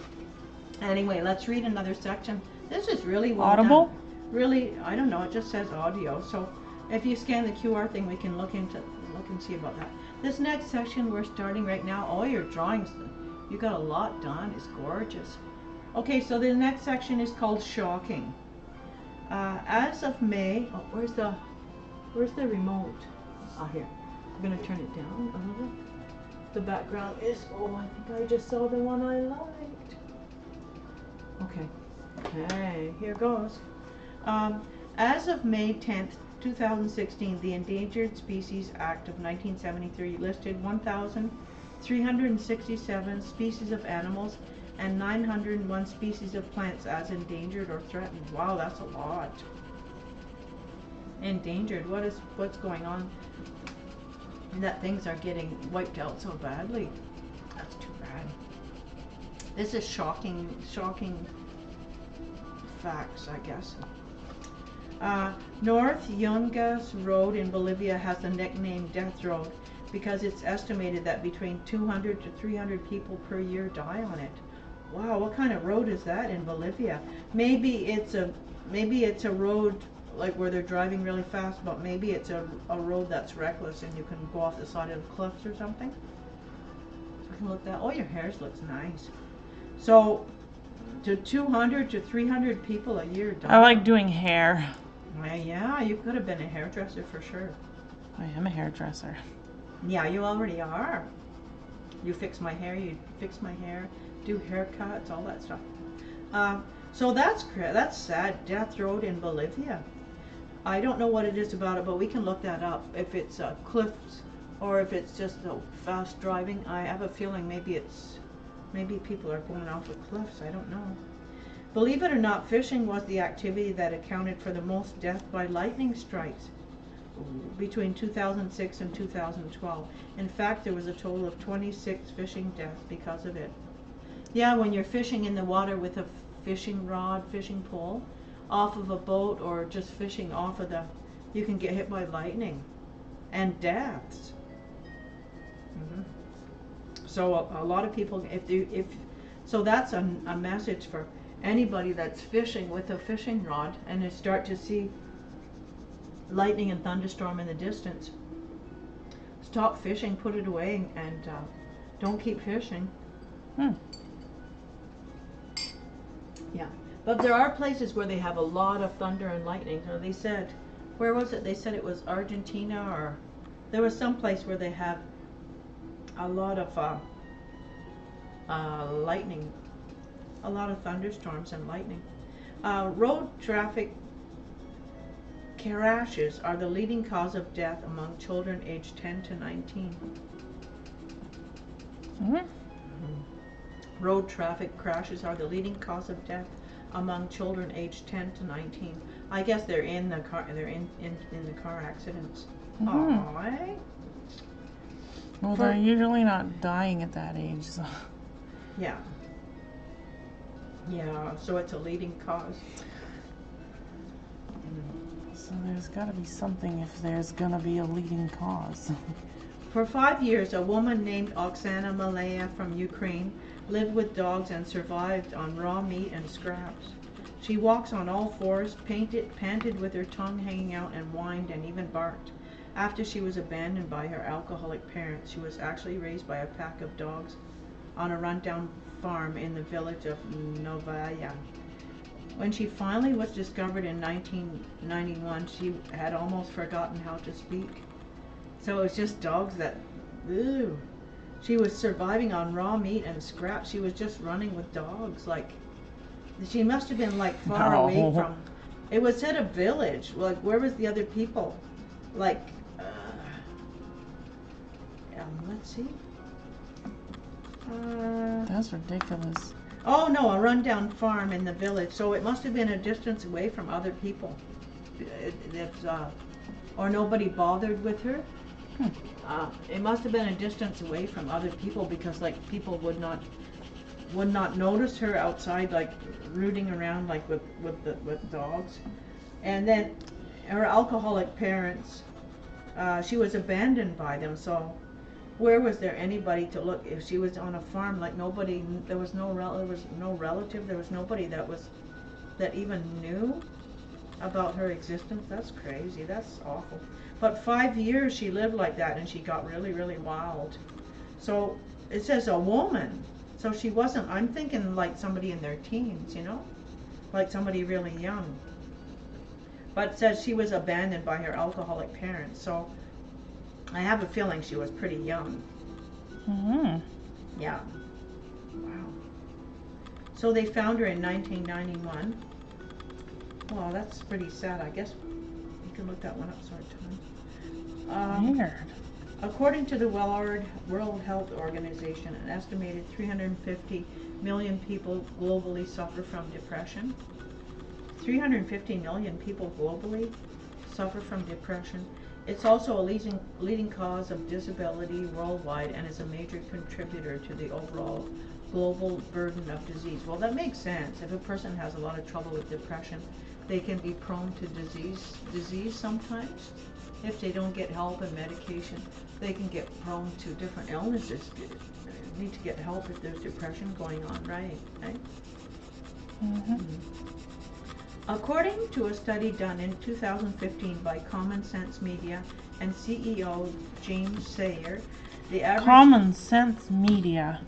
Anyway, let's read another section. This is really well Audible? done. Really, I don't know. It just says audio. So if you scan the QR thing, we can look and see about that. This next section we're starting right now. All your drawings, you got a lot done. It's gorgeous. Okay, so the next section is called Shocking. As of May, oh, where's the remote? Ah, here. I'm gonna turn it down a little. The background is. Oh, I think I just saw the one I liked. Okay. Hey, here goes. As of May 10th, 2016, the Endangered Species Act of 1973 listed 1,367 species of animals and 901 species of plants as endangered or threatened. Wow, that's a lot. Endangered. What's going on? That things are getting wiped out so badly. That's too bad. This is shocking facts, I guess. North Yungas Road in Bolivia has the nickname Death Road because it's estimated that between 200 to 300 people per year die on it. Wow, what kind of road is that in Bolivia? Maybe it's a road like where they're driving really fast, but maybe it's a road that's reckless and you can go off the side of the cliffs or something. I can look that. Oh, your hair looks nice. So, to 200 to 300 people a year die. I like doing hair. Yeah, you could have been a hairdresser for sure. I am a hairdresser. Yeah, you already are. You fix my hair, do haircuts, all that stuff. So that's sad. Death Road in Bolivia. I don't know what it is about it, but we can look that up. If it's cliffs or if it's just fast driving, I have a feeling maybe people are going off the cliffs. I don't know. Believe it or not, fishing was the activity that accounted for the most death by lightning strikes between 2006 and 2012. In fact, there was a total of 26 fishing deaths because of it. Yeah, when you're fishing in the water with a fishing rod, fishing pole, off of a boat or just fishing off of you can get hit by lightning and deaths. So a lot of people, so that's a message for anybody that's fishing with a fishing rod and they start to see lightning and thunderstorm in the distance. Stop fishing, put it away, and don't keep fishing. Yeah, but there are places where they have a lot of thunder and lightning. So they said, where was it? They said it was Argentina, or there was some place where they have a lot of lightning, a lot of thunderstorms and lightning. Road traffic crashes are the leading cause of death among children aged 10 to 19. Road traffic crashes are the leading cause of death among children aged 10 to 19. I guess they're in the car. They're in the car accidents. Aww. Well, they're usually not dying at that age, so. Yeah. Yeah. So it's a leading cause. So there's got to be something if there's gonna be a leading cause. For 5 years, a woman named Oksana Malaya from Ukraine lived with dogs and survived on raw meat and scraps. She walks on all fours, panted with her tongue hanging out, and whined and even barked. After she was abandoned by her alcoholic parents, she was actually raised by a pack of dogs on a rundown farm in the village of Novaya. When she finally was discovered in 1991, she had almost forgotten how to speak. So it was just dogs that, ew. She was surviving on raw meat and scraps. She was just running with dogs. Like, she must have been like far away from, it was at a village. Like, where was the other people? Like, let's see. That's ridiculous. Oh no, a rundown farm in the village. So it must have been a distance away from other people. Or nobody bothered with her. It must have been a distance away from other people because like people would not notice her outside, like rooting around like with dogs. And then her alcoholic parents, she was abandoned by them. So where was there anybody to look? If she was on a farm, like nobody, there was no relative, there was nobody that even knew about her existence. That's crazy. That's awful. But 5 years she lived like that, and she got really, really wild. So it says a woman. So she wasn't, I'm thinking like somebody in their teens, you know, like somebody really young. But it says she was abandoned by her alcoholic parents. So I have a feeling she was pretty young. Yeah. Wow. So they found her in 1991. Well, that's pretty sad. I guess you can look that one up sometime. Weird. According to the World Health Organization, an estimated 350 million people globally suffer from depression. 350 million people globally suffer from depression. It's also a leading cause of disability worldwide and is a major contributor to the overall global burden of disease. Well, that makes sense. If a person has a lot of trouble with depression, they can be prone to disease sometimes. If they don't get help and medication, they can get prone to different illnesses. Need to get help if there's depression going on, right? According to a study done in 2015 by Common Sense Media and CEO James Sayer, the average... Common Sense Media.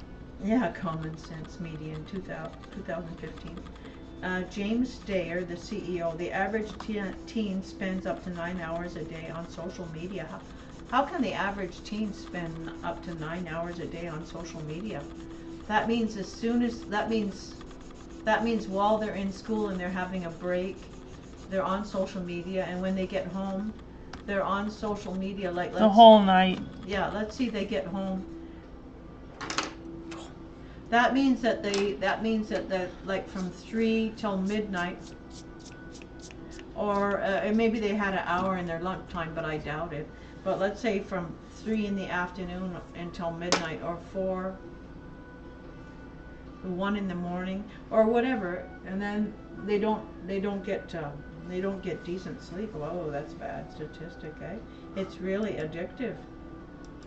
Yeah, Common Sense Media in 2015. James Sayer, the CEO, the average teen spends up to 9 hours a day on social media. How can the average teen spend up to 9 hours a day on social media? That means that means while they're in school and they're having a break, they're on social media, and when they get home, they're on social media like The whole night. Yeah, let's see, they get home. That means that like from 3 till midnight, or maybe they had an hour in their lunchtime, but I doubt it. But let's say from 3 in the afternoon until midnight, or 1 in the morning, or whatever, and then they don't get decent sleep. Whoa, that's a bad statistic, eh? It's really addictive.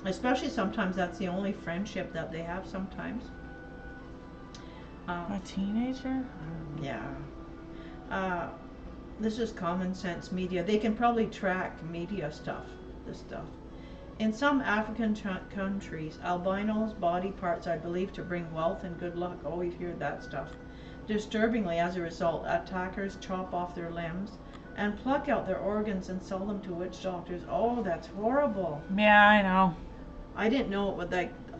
Especially sometimes that's the only friendship that they have sometimes. A teenager? Yeah. This is Common Sense Media. They can probably track media stuff, this stuff. In some African countries, albinos' body parts are believed to bring wealth and good luck. Oh, we've heard that stuff. Disturbingly, as a result, attackers chop off their limbs and pluck out their organs and sell them to witch doctors. Oh, that's horrible. Yeah, I know. I didn't know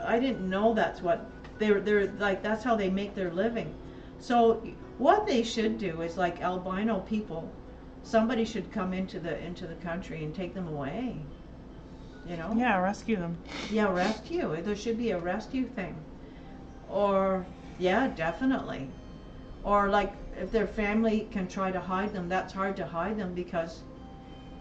I didn't know that's what they're like. That's how they make their living. So what they should do is, like, albino people, somebody should come into the country and take them away. You know? Yeah, rescue them. Yeah, rescue. There should be a rescue thing. Or, yeah, definitely. Or, like, if their family can try to hide them, that's hard to hide them, because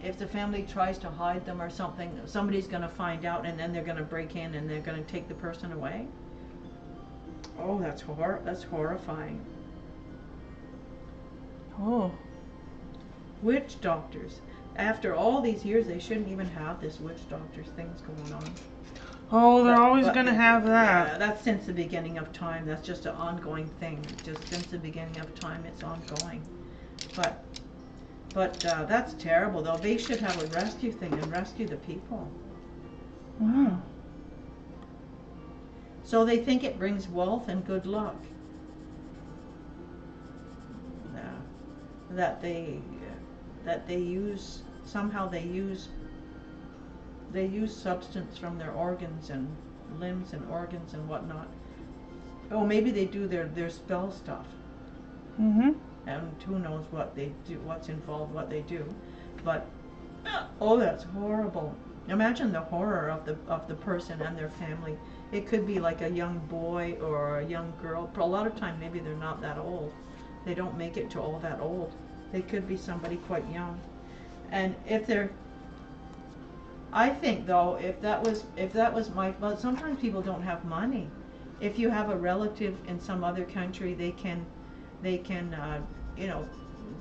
if the family tries to hide them or something, somebody's going to find out, and then they're going to break in and they're going to take the person away. Oh, that's horrifying. Oh. Witch doctors. After all these years, they shouldn't even have this witch doctors things going on. Oh, they're always going to have that. Yeah, that's since the beginning of time. That's just an ongoing thing. Just since the beginning of time, it's ongoing. But that's terrible, though. They should have a rescue thing and rescue the people. Mm. So they think it brings wealth and good luck. Yeah. That they use, somehow they use substance from their organs and limbs and organs and whatnot. Oh, maybe they do their spell stuff. Mm-hmm. And who knows what they do, what's involved, what they do. But oh, that's horrible. Imagine the horror of the person and their family. It could be like a young boy or a young girl. A lot of time, maybe they're not that old. They don't make it to all that old. They could be somebody quite young. And if they're, I think though, if that was my, well, sometimes people don't have money. If you have a relative in some other country, they can you know,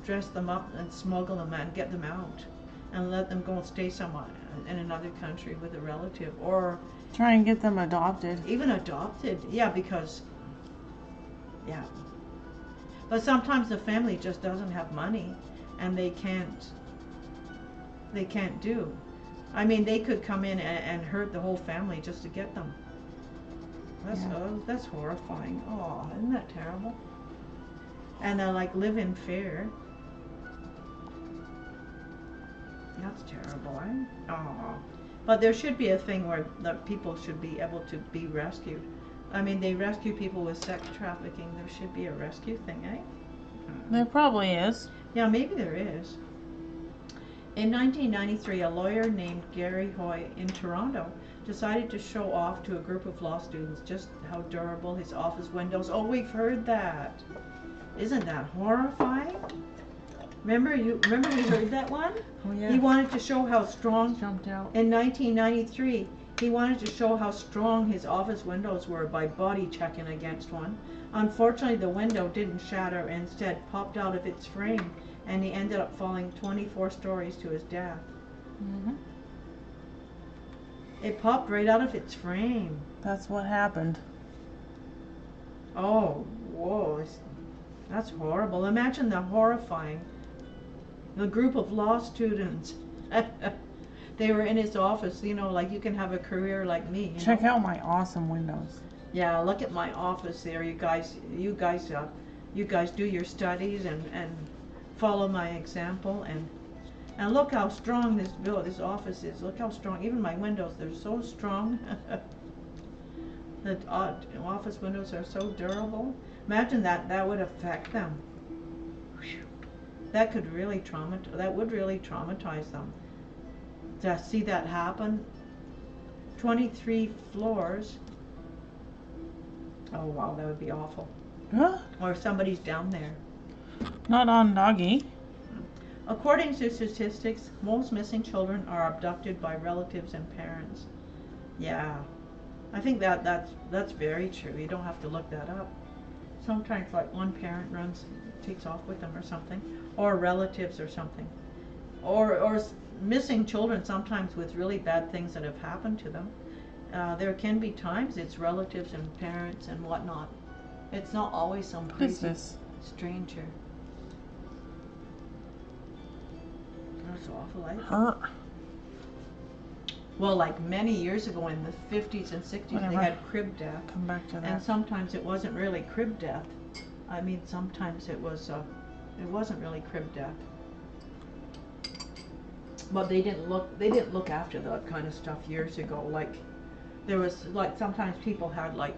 dress them up and smuggle them and get them out and let them go and stay somewhere in another country with a relative, or try and get them adopted. even adopted. Yeah, because, yeah. But sometimes the family just doesn't have money and they can't do. I mean, they could come in and hurt the whole family just to get them. That's horrifying. Oh, isn't that terrible? And they like live in fear. That's terrible, eh? Oh. But there should be a thing where the people should be able to be rescued. I mean, they rescue people with sex trafficking. There should be a rescue thing, eh? There probably is. Yeah, maybe there is. In 1993, a lawyer named Gary Hoy in Toronto decided to show off to a group of law students just how durable his office windows. Oh, we've heard that. Isn't that horrifying? Remember we heard that one? Oh yeah. He wanted to show how strong. Jumped out. In 1993, he wanted to show how strong his office windows were by body checking against one. Unfortunately, the window didn't shatter, and instead popped out of its frame and he ended up falling 24 stories to his death. Mm-hmm. It popped right out of its frame. That's what happened. Oh, whoa, that's horrible. Imagine the horrifying. The group of law students. They were in his office, you know, like you can have a career like me. Check out my awesome windows. Yeah, look at my office there. You guys do your studies and follow my example and look how strong this office is. Look how strong. Even my windows, they're so strong. The office windows are so durable. Imagine that would affect them. Whew. That would really traumatize them. To see that happen. 23 floors. Oh wow, that would be awful. Huh? Or if somebody's down there. Not on doggy. According to statistics, most missing children are abducted by relatives and parents. Yeah, I think that's very true. You don't have to look that up. Sometimes like one parent takes off with them or something, or relatives or something, or missing children sometimes with really bad things that have happened to them. There can be times it's relatives and parents and whatnot. It's not always some What is crazy this? stranger. That's awful, eh? Hurt. Well, like many years ago in the 50s and 60s, Whatever. they had crib death. Come back to And that. sometimes it wasn't really crib death. I mean, sometimes it wasn't really crib death. But they didn't look after that kind of stuff years ago. Like, there was, like, sometimes people had like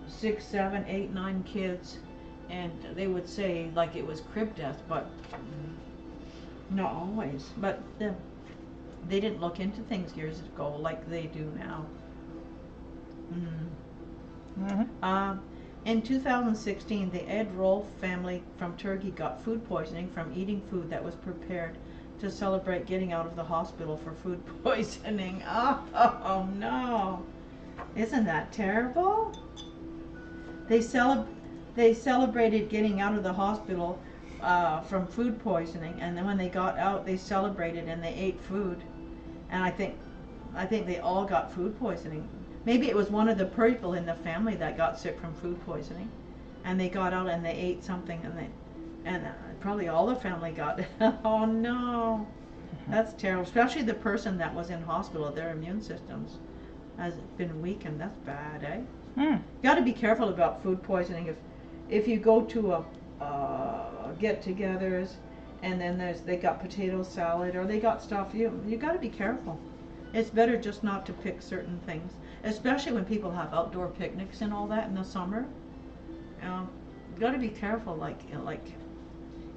6, 7, 8, 9 kids, and they would say like it was crib death, but not always. But they didn't look into things years ago like they do now. Mm-hmm. In 2016, the Ed Rolf family from Turkey got food poisoning from eating food that was prepared to celebrate getting out of the hospital for food poisoning. Oh no! Isn't that terrible? They celebrated getting out of the hospital from food poisoning, and then when they got out, they celebrated and they ate food. And I think they all got food poisoning. Maybe it was one of the people in the family that got sick from food poisoning, and they got out and they ate something, and probably all the family got it. Oh no, that's terrible. Especially the person that was in hospital, their immune systems has been weakened. That's bad, eh? Mm. You got to be careful about food poisoning. If you go to a get-togethers, and then they got potato salad or they got stuff, you got to be careful. It's better just not to pick certain things, especially when people have outdoor picnics and all that in the summer. You got to be careful, like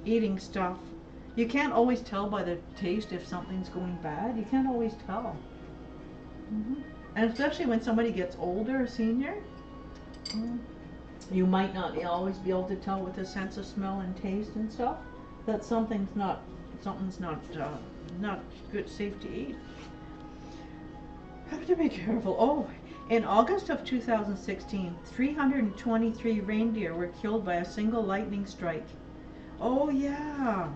eating stuff. You can't always tell by the taste if something's going bad. You can't always tell. And especially when somebody gets older, a senior, you might not always be able to tell with a sense of smell and taste and stuff that something's not good, safe to eat. Have to be careful. Oh, in August of 2016, 323 reindeer were killed by a single lightning strike. Oh yeah,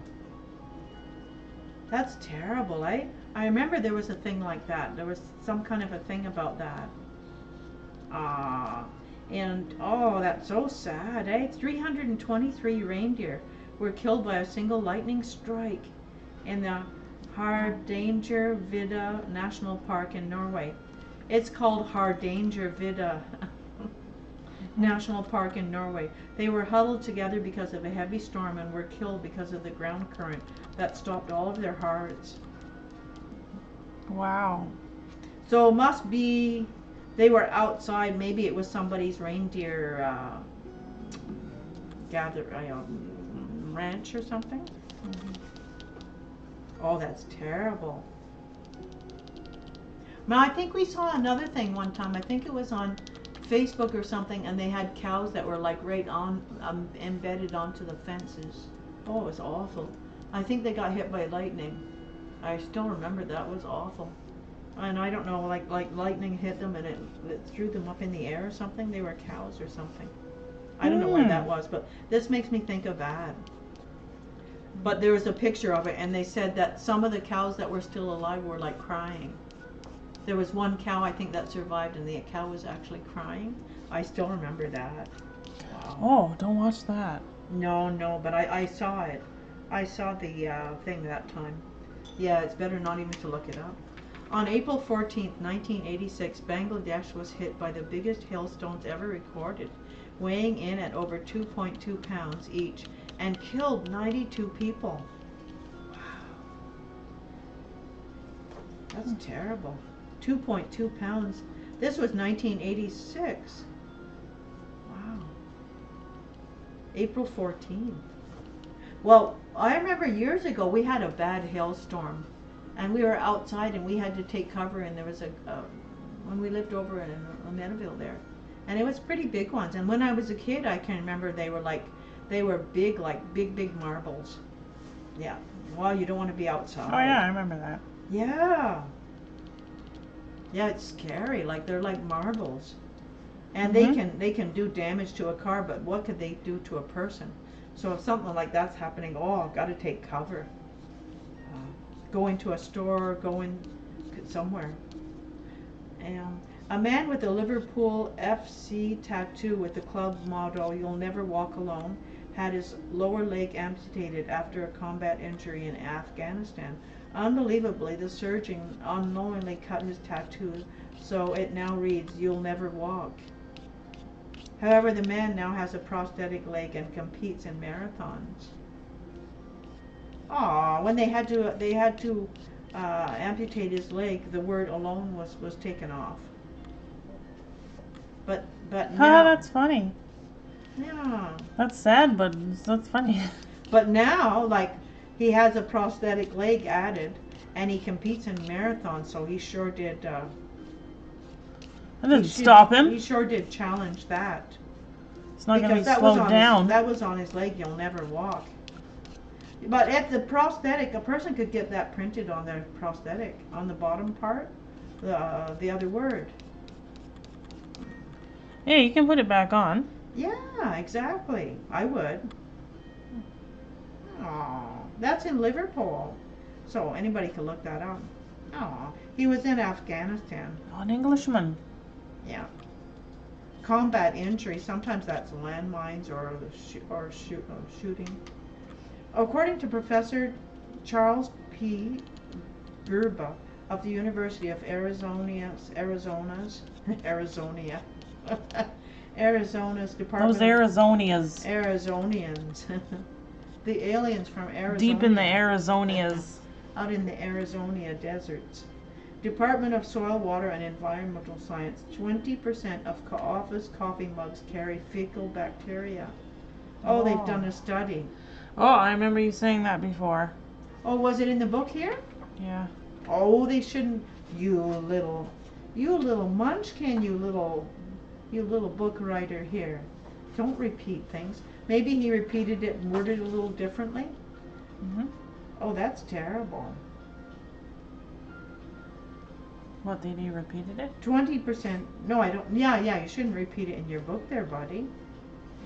that's terrible, eh? I remember there was a thing like that. There was some kind of a thing about that. And oh, that's so sad, eh? 323 reindeer were killed by a single lightning strike in the Hardangervidda National Park in Norway. It's called Hardangervidda National Park in Norway. They were huddled together because of a heavy storm and were killed because of the ground current that stopped all of their hearts. Wow. So it must be they were outside. Maybe it was somebody's reindeer ranch or something. Oh, that's terrible. Now, I think we saw another thing one time. I think it was on Facebook or something, and they had cows that were like right on embedded onto the fences. Oh, it was awful. I think they got hit by lightning. I still remember that was awful. And I don't know, like lightning hit them and it threw them up in the air or something. They were cows or something. I don't know where that was, but this makes me think of that. But there was a picture of it, and they said that some of the cows that were still alive were like crying. There was one cow, I think, that survived, and the cow was actually crying. I still remember that. Wow. Oh, don't watch that. No, but I saw it. I saw the thing that time. Yeah, it's better not even to look it up. On April 14th, 1986, Bangladesh was hit by the biggest hailstones ever recorded, weighing in at over 2.2 pounds each, and killed 92 people. Wow. That's terrible. 2.2 pounds. This was 1986. Wow. April 14th. Well, I remember years ago we had a bad hailstorm, and we were outside and we had to take cover, and there was when we lived over in Amenaville there, and it was pretty big ones. And when I was a kid, I can remember they were big, like big marbles. Yeah. Well, you don't want to be outside. Oh yeah, I remember that. Yeah. Yeah, it's scary. Like they're like marbles, and Mhm. they can do damage to a car, but what could they do to a person? So if something like that's happening, oh, I've got to take cover. Going to a store, going somewhere. And a man with a Liverpool FC tattoo with the club motto "You'll never walk alone" had his lower leg amputated after a combat injury in Afghanistan. Unbelievably, the surgeon unknowingly cut his tattoo, so it now reads "You'll never walk." However, the man now has a prosthetic leg and competes in marathons. Aw, when they had to amputate his leg, the word "alone" was taken off. But now, That's funny. yeah. That's sad, but that's funny. But now, like, he has a prosthetic leg added, and he competes in marathons. So he sure did. That didn't stop him. He sure did challenge that. It's not gonna be that was slowed on down. that was on his leg. "You'll never walk." But at the prosthetic, a person could get that printed on their prosthetic on the bottom part, the other word. Yeah, you can put it back on. Yeah, exactly. I would. Oh, that's in Liverpool. So anybody could look that up. Oh, he was in Afghanistan. Oh, an Englishman. Yeah. Combat injury. Sometimes that's landmines or shooting. According to Professor Charles P. Gerba of the University of Arizona's Department Those Arizonias. Arizonians. The aliens from Arizona. Deep in the Arizonias. Out in the Arizona deserts. Department of Soil, Water, and Environmental Science. 20% of office coffee mugs carry fecal bacteria. Oh, they've done a study. Oh, I remember you saying that before. Oh, was it in the book here? Yeah. Oh, they shouldn't. You little munchkin, you little book writer here. Don't repeat things. Maybe he repeated it and worded it a little differently. Mhm. Oh, that's terrible. What, did he repeated it? 20%. No, I don't. Yeah. You shouldn't repeat it in your book, there, buddy.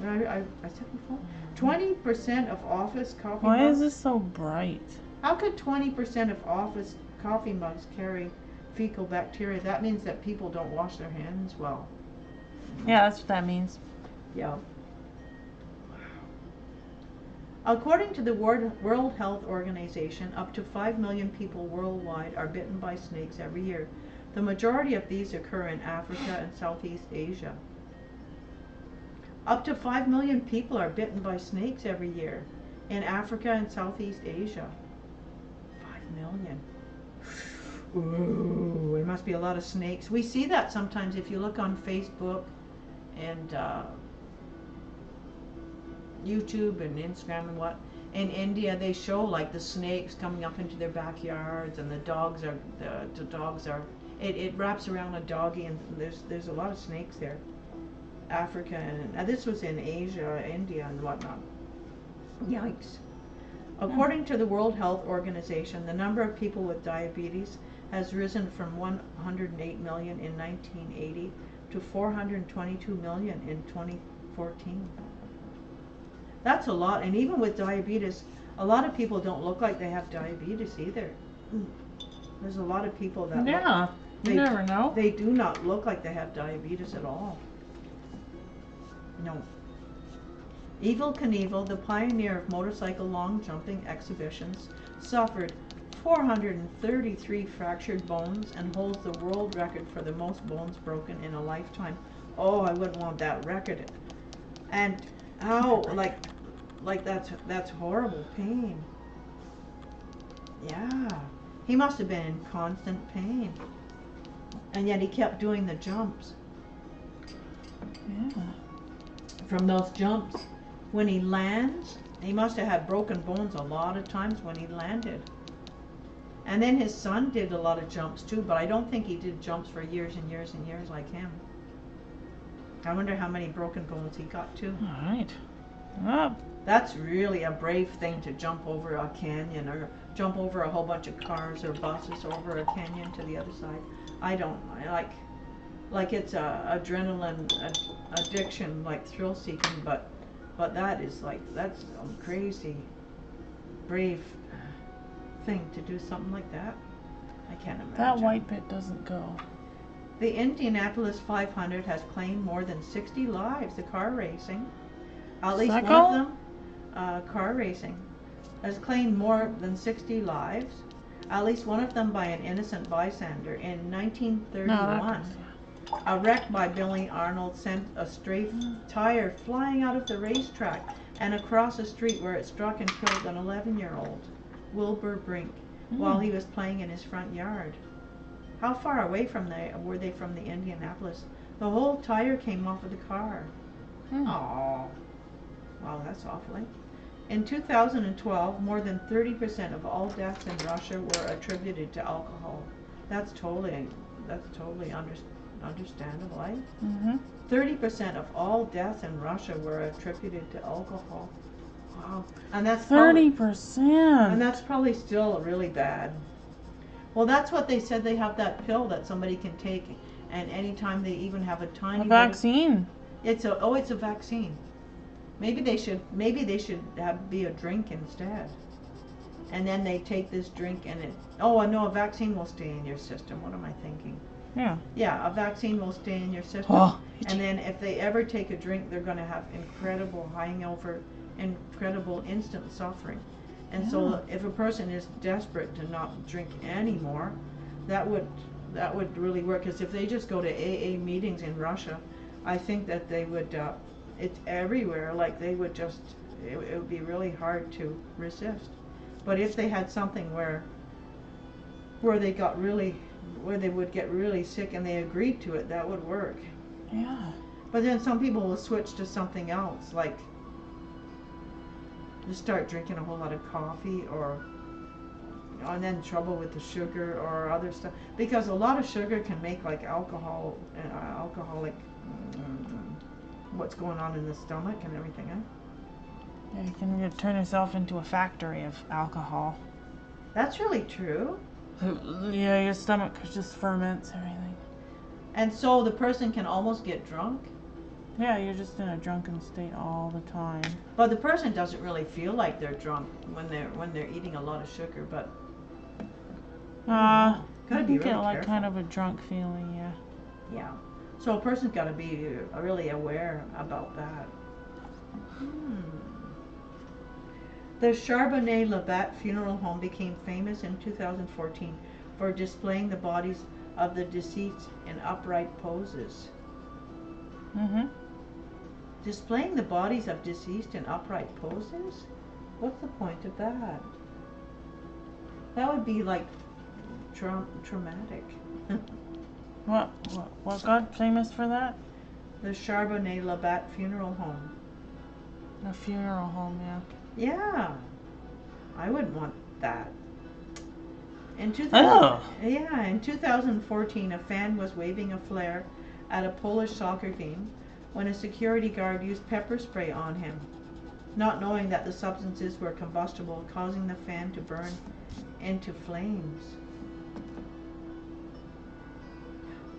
I said before. 20% of office coffee. Why mugs. is this so bright? How could 20% of office coffee mugs carry fecal bacteria? That means that people don't wash their hands well. Yeah, that's what that means. Yeah. According to the World Health Organization, up to 5 million people worldwide are bitten by snakes every year. The majority of these occur in Africa and Southeast Asia. Up to 5 million people are bitten by snakes every year in Africa and Southeast Asia. 5 million. Ooh, there must be a lot of snakes. We see that sometimes if you look on Facebook and YouTube and Instagram and what. In India, they show like the snakes coming up into their backyards, and the dogs are. It wraps around a doggy, and there's a lot of snakes there. Africa and this was in Asia, India, and whatnot. Yikes! According to the World Health Organization, the number of people with diabetes has risen from 108 million in 1980 to 422 million in 2014. That's a lot, and even with diabetes, A lot of people don't look like they have diabetes either. There's a lot of people that Yeah, you they- never know. they do not look like they have diabetes at all. No. Evel Knievel, the pioneer of motorcycle long jumping exhibitions, suffered 433 fractured bones and holds the world record for the most bones broken in a lifetime. Oh, I wouldn't want that record. And how, like that's horrible pain. Yeah. He must have been in constant pain. And yet he kept doing the jumps. Yeah. From those jumps, when he lands, he must have had broken bones a lot of times when he landed. And then his son did a lot of jumps too, but I don't think he did jumps for years and years and years like him. I wonder how many broken bones he got too. All right. Well, That's really a brave thing to jump over a canyon or jump over a whole bunch of cars or buses over a canyon to the other side. I like it's a adrenaline addiction, like thrill seeking, but that is that's a crazy brave thing to do something like that. I can't imagine. that white bit doesn't go. The Indianapolis 500 has claimed more than 60 lives. The car racing, at least one Cycle? of them, car racing, has claimed more than 60 lives. At least one of them by an innocent bystander. In 1931, a wreck by Billy Arnold sent a stray tire flying out of the racetrack and across a street where it struck and killed an 11-year-old, Wilbur Brink, while he was playing in his front yard. How far away were they from the Indianapolis? The whole tire came off of the car. Oh, wow, that's awfully. In 2012, more than 30% of all deaths in Russia were attributed to alcohol. That's totally understandable, eh? 30% of all deaths in Russia were attributed to alcohol. Wow, and that's 30%. and that's probably still really bad. Well, that's what they said. They have that pill that somebody can take, and anytime they even have a tiny A bit of- vaccine. it's a vaccine. Maybe they should be a drink instead. And then they take this drink and no, a vaccine will stay in your system. What am I thinking? Yeah. Yeah, a vaccine will stay in your system. Oh, and then if they ever take a drink, they're going to have incredible hangover, incredible instant suffering. And so if a person is desperate to not drink anymore, that would really work. Because if they just go to AA meetings in Russia, I think that they would, it's everywhere, like they would just, it would be really hard to resist. But if they had something where they would get really sick and they agreed to it, that would work. yeah. But then some people will switch to something else, like just start drinking a whole lot of coffee and then trouble with the sugar or other stuff, because a lot of sugar can make like alcoholic what's going on in the stomach and everything, eh? Yeah, you can turn yourself into a factory of alcohol. That's really true. Yeah, your stomach just ferments everything. And so the person can almost get drunk, Yeah, you're just in a drunken state all the time. but the person doesn't really feel like they're drunk when they're eating a lot of sugar. But gotta you be get really like careful. kind of a drunk feeling, yeah. yeah, so a person's got to be really aware about that. The Charbonnet-Labatt Funeral Home became famous in 2014 for displaying the bodies of the deceased in upright poses. Displaying the bodies of deceased in upright poses? What's the point of that? That would be like traumatic. What got famous for that? The Charbonnet-Labatt Funeral Home. A funeral home, yeah. Yeah, I wouldn't want that. In 2014, a fan was waving a flare at a Polish soccer game when a security guard used pepper spray on him, not knowing that the substances were combustible, causing the fan to burn into flames.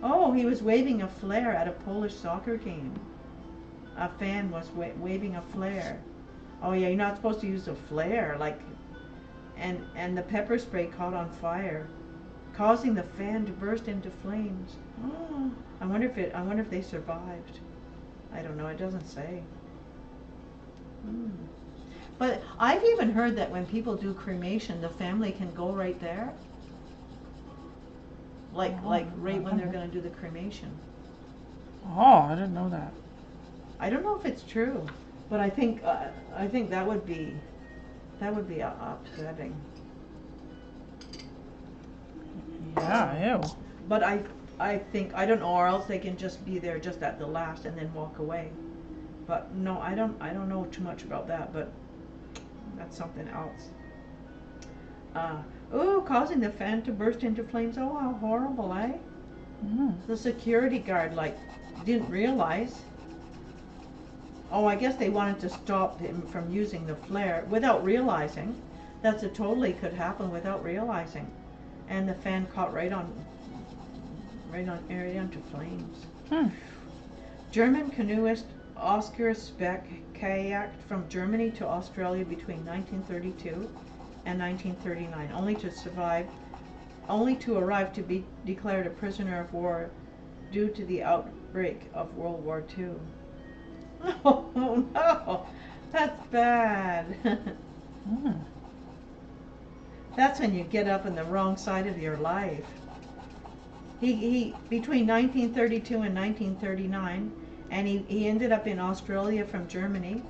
Oh, he was waving a flare at a Polish soccer game. A fan was waving a flare. Oh yeah, you're not supposed to use a flare, like, and the pepper spray caught on fire, causing the fan to burst into flames. Oh, I wonder if they survived. I don't know. It doesn't say. But I've even heard that when people do cremation, the family can go right there, like right when they're gonna do the cremation. Oh, I didn't know that. I don't know if it's true, but I think that would be upsetting. Yeah, ew. But I think, I don't know, or else they can just be there just at the last and then walk away. But no, I don't know too much about that, but that's something else. Causing the fan to burst into flames. Oh, how horrible, eh? The security guard, like, didn't realize. Oh, I guess they wanted to stop him from using the flare without realizing. That's totally could happen without realizing. And the fan caught right onto flames. German canoeist Oscar Speck kayaked from Germany to Australia between 1932 and 1939, only to arrive to be declared a prisoner of war due to the outbreak of World War II. Oh no, that's bad. That's when you get up in the wrong side of your life. He between 1932 and 1939, and he ended up in Australia from Germany,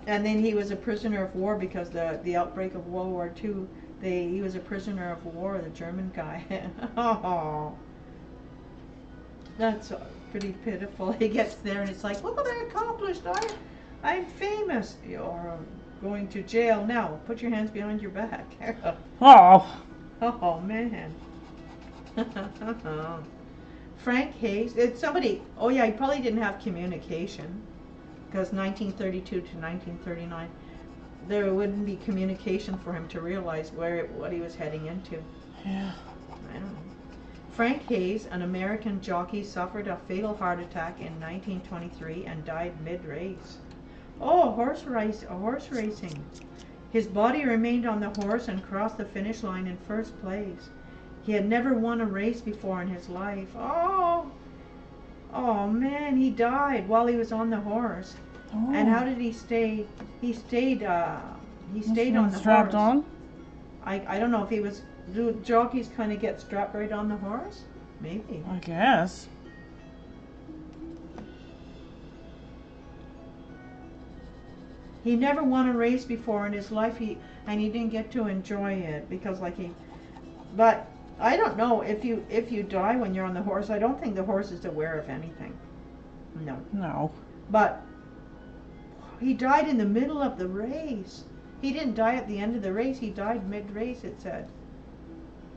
and then he was a prisoner of war because the outbreak of World War II. He was a prisoner of war, the German guy. Oh, that's pretty pitiful. He gets there and it's like, look what I accomplished. I'm famous. You're going to jail now. Put your hands behind your back. Oh man. Frank Hayes. It's somebody. Oh yeah, he probably didn't have communication because 1932 to 1939, there wouldn't be communication for him to realize what he was heading into. Yeah. I don't know. Frank Hayes, an American jockey, suffered a fatal heart attack in 1923 and died mid-race. Oh, horse racing. His body remained on the horse and crossed the finish line in first place. He had never won a race before in his life. Oh man, he died while he was on the horse. Oh. And how did he stay? He stayed on the strapped horse. On? I don't know if he was. Do jockeys kind of get strapped right on the horse? Maybe. I guess. He never won a race before in his life, and he didn't get to enjoy it because but I don't know, if you die when you're on the horse, I don't think the horse is aware of anything. No. But he died in the middle of the race. He didn't die at the end of the race, he died mid-race, it said.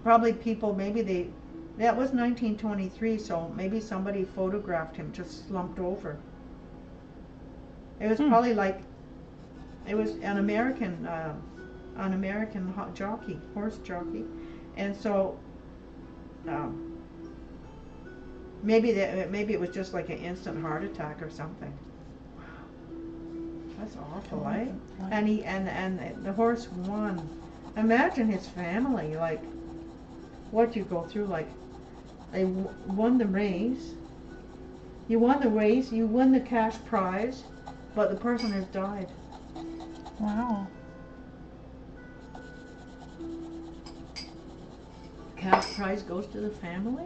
Probably people, that was 1923, so maybe somebody photographed him just slumped over. It was probably like, it was an American horse jockey, and so maybe it was just like an instant heart attack or something. Wow, that's awful, eh? And the horse won. Imagine his family, like what you go through. Like they won the race. You won the race. You won the cash prize, but the person has died. Wow. Cash prize goes to the family?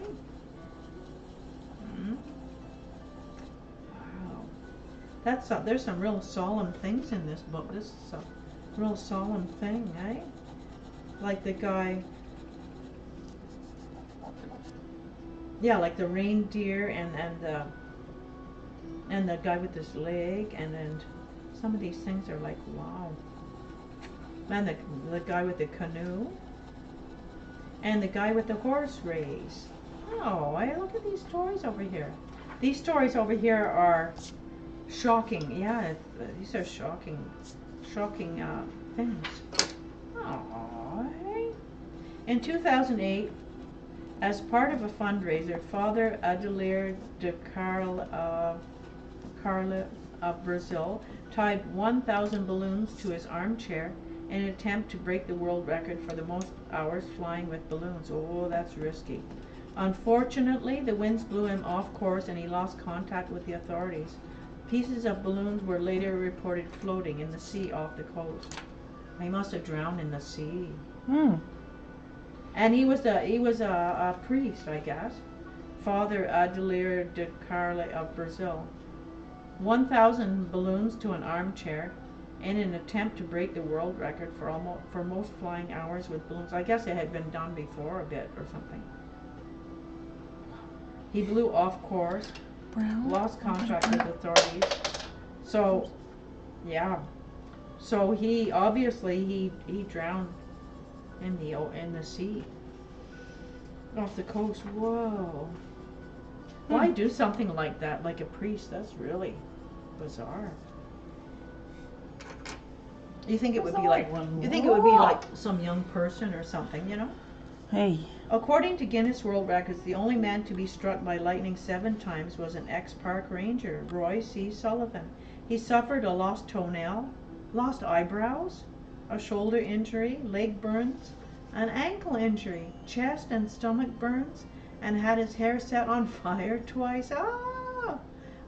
Wow. There's some real solemn things in this book. This is a real solemn thing, eh? Like the guy, yeah, like the reindeer and the guy with his leg, and then some of these things are like, wow. And the guy with the canoe. And the guy with the horse race. Oh, look at these stories over here. These stories over here are shocking. Yeah, these are shocking things. Oh. In 2008, as part of a fundraiser, Father Adelaire de Carle of Brazil tied 1,000 balloons to his armchair in an attempt to break the world record for the most hours flying with balloons. Oh, that's risky. Unfortunately, the winds blew him off course and he lost contact with the authorities. Pieces of balloons were later reported floating in the sea off the coast. He must have drowned in the sea. And he was a priest, I guess. Father Adelir de Carle of Brazil. 1,000 balloons to an armchair in an attempt to break the world record for most flying hours with balloons. I guess it had been done before a bit or something. He blew off course, lost contact with authorities. So, yeah. So he obviously he drowned in the sea off the coast. Whoa. Why do something like that, like a priest? That's really bizarre. You think it would be like some young person or something, you know? Hey. According to Guinness World Records, the only man to be struck by lightning 7 times was an ex-park ranger, Roy C. Sullivan. He suffered a lost toenail, lost eyebrows, a shoulder injury, leg burns, an ankle injury, chest and stomach burns, and had his hair set on fire twice. Ah!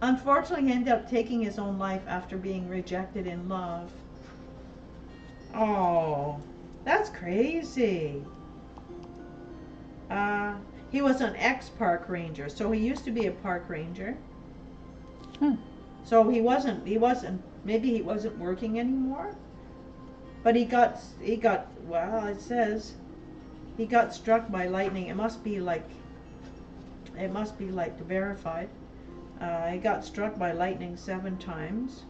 Unfortunately, he ended up taking his own life after being rejected in love. Oh, that's crazy. He was an ex-park ranger, so he used to be a park ranger. So he wasn't, maybe he wasn't working anymore. But he got, well, it says, he got struck by lightning. It must be like verified. He got struck by lightning 7 times.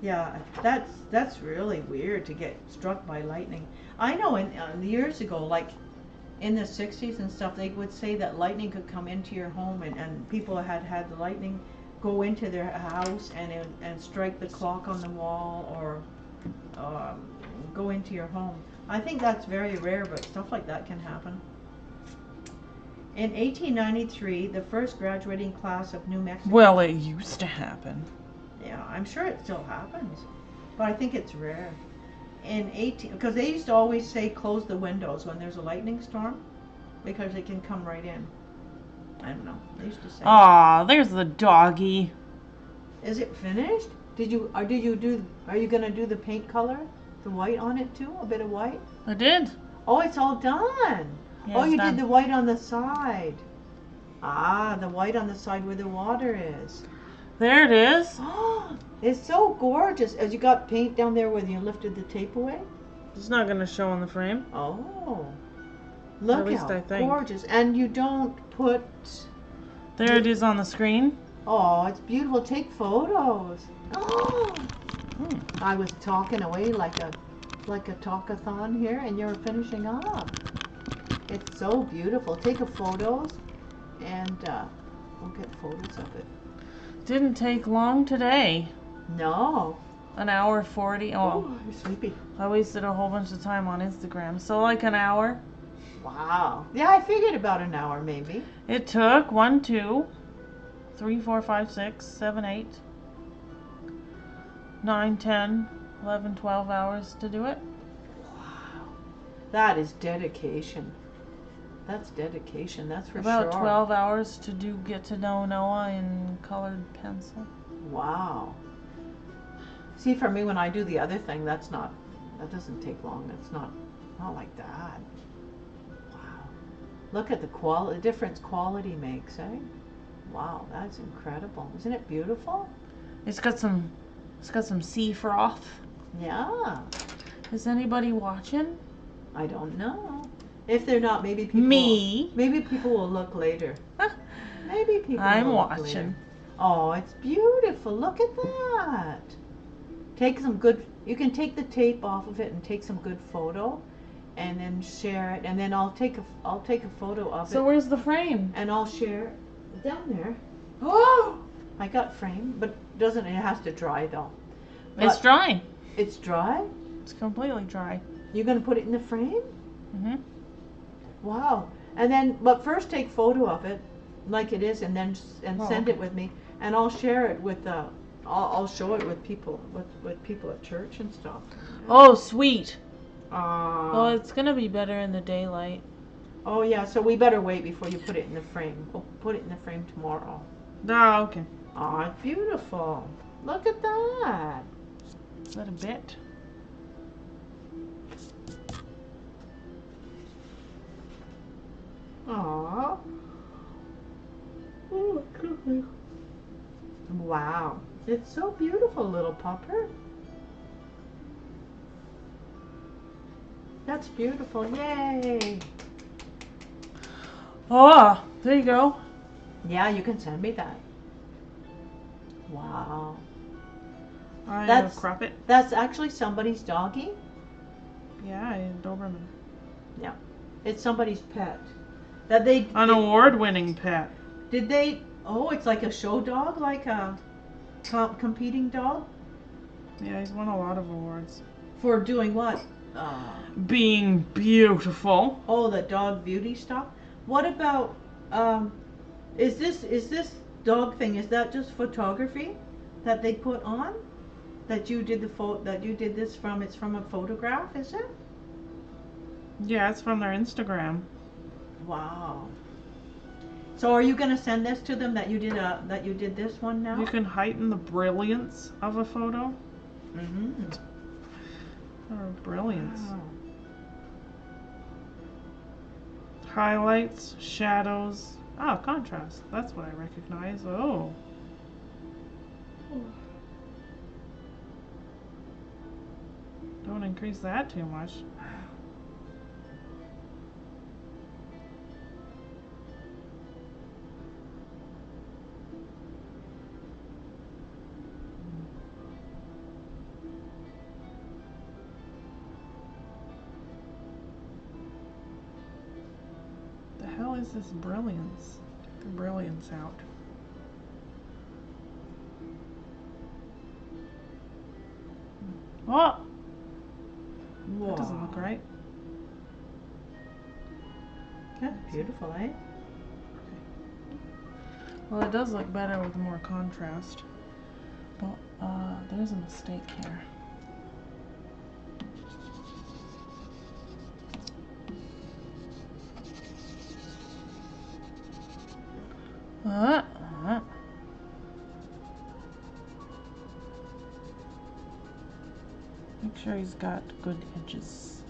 Yeah, that's really weird to get struck by lightning. I know years ago, like in the 60s and stuff, they would say that lightning could come into your home, and people had the lightning go into their house and strike the clock on the wall, or go into your home. I think that's very rare, but stuff like that can happen. In 1893, the first graduating class of New Mexico. Well, it used to happen. Yeah, I'm sure it still happens, but I think it's rare. Because they used to always say close the windows when there's a lightning storm, because it can come right in. I don't know. They used to say. Aw, there's the doggy. Is it finished? Are you gonna do the paint color, the white on it too? A bit of white. I did. Oh, it's all done. Yeah, Oh, you done. did the white on the side. Ah, the white on the side where the water is. There it is. Oh, it's so gorgeous. As you got paint down there where you lifted the tape away? It's not going to show on the frame. Oh. Look At least how I think. gorgeous. And you don't put... There it is on the screen. Oh, it's beautiful. Take photos. Oh. I was talking away like a talkathon here, and you're finishing up. It's so beautiful. Take a photos, and we'll get photos of it. Didn't take long today. No. An hour 40. Oh, you're sleepy. I wasted a whole bunch of time on Instagram. So like an hour. Wow. Yeah, I figured about an hour maybe. It took 1, 2, 3, 4, 5, 6, 7, 8, 9, 10, 11, 12 hours to do it. Wow. That is dedication. That's dedication, that's for About sure. 12 hours to get to know Noah in colored pencil. Wow. See, for me, when I do the other thing, that doesn't take long. It's not like that. Wow. Look at the difference quality makes, eh? Wow, that's incredible. Isn't it beautiful? It's got some sea froth. Yeah. Is anybody watching? I don't know. If they're not, maybe people maybe people will look later. Maybe people I'm will look watching. later. Oh, it's beautiful. Look at that. Take some good, you can take the tape off of it and take some good photo and then share it, and then I'll take a photo of it. So where's the frame? And I'll share it down there. Oh! I got frame, but it has to dry though. It's dry. It's dry? It's completely dry. You're going to put it in the frame? Mm-hmm. Wow. And then, but first take photo of it, like it is, and then send it with me, and I'll share it with I'll show it with people with people at church and stuff. Oh, sweet. Oh, Well, it's gonna be better in the daylight. oh yeah. So we better wait before you put it in the frame. We'll put it in the frame tomorrow. Ah, okay. Oh, it's beautiful. Look at that. Is that a bit? Aww. Oh, goodness. Wow. It's so beautiful, little pupper. That's beautiful. Yay. Oh, there you go. Yeah, you can send me that. Wow. I crop it. That's actually somebody's doggy. Yeah, a Doberman. Yeah. It's somebody's pet. That they An award-winning pet. did they oh, it's like a show dog, like a competing dog? Yeah, he's won a lot of awards. For doing what? Being beautiful. Oh, the dog beauty stuff. What about is this dog thing, is that just photography that they put on? That you did this from, it's from a photograph, is it? Yeah, it's from their Instagram. Wow. So are you gonna send this to them that you did this one now? You can heighten the brilliance of a photo. Mm-hmm. Or brilliance. Wow. Highlights, shadows. Ah, contrast. That's what I recognize. Oh. Don't increase that too much. The hell is this brilliance? Take the brilliance out. Oh! That doesn't look right. That's beautiful, eh? Well, it does look better with more contrast. But there's a mistake here. Make sure he's got good edges.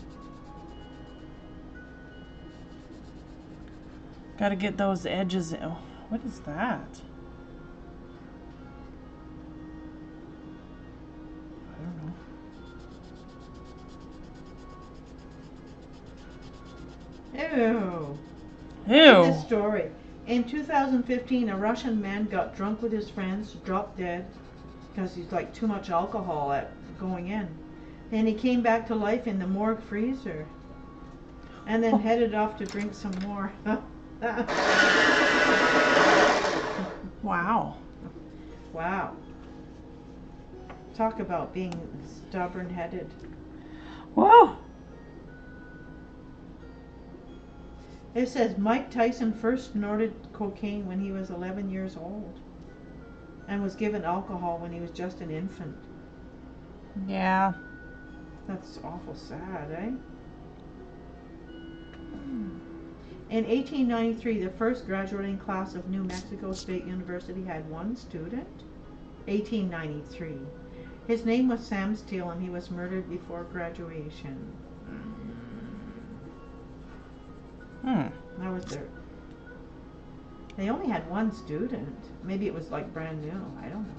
Gotta get those edges. Oh, what is that? I don't know. Ew. Ew. This story. In 2015, a Russian man got drunk with his friends, dropped dead because he's like too much alcohol at going in. Then he came back to life in the morgue freezer, and then headed off to drink some more. Wow. Wow. Talk about being stubborn-headed. Whoa. It says Mike Tyson first snorted cocaine when he was 11 years old and was given alcohol when he was just an infant. Yeah. That's awful sad, eh? In 1893, the first graduating class of New Mexico State University had one student. 1893. His name was Sam Steele, and he was murdered before graduation. That was their... They only had one student. Maybe it was like brand new. I don't know.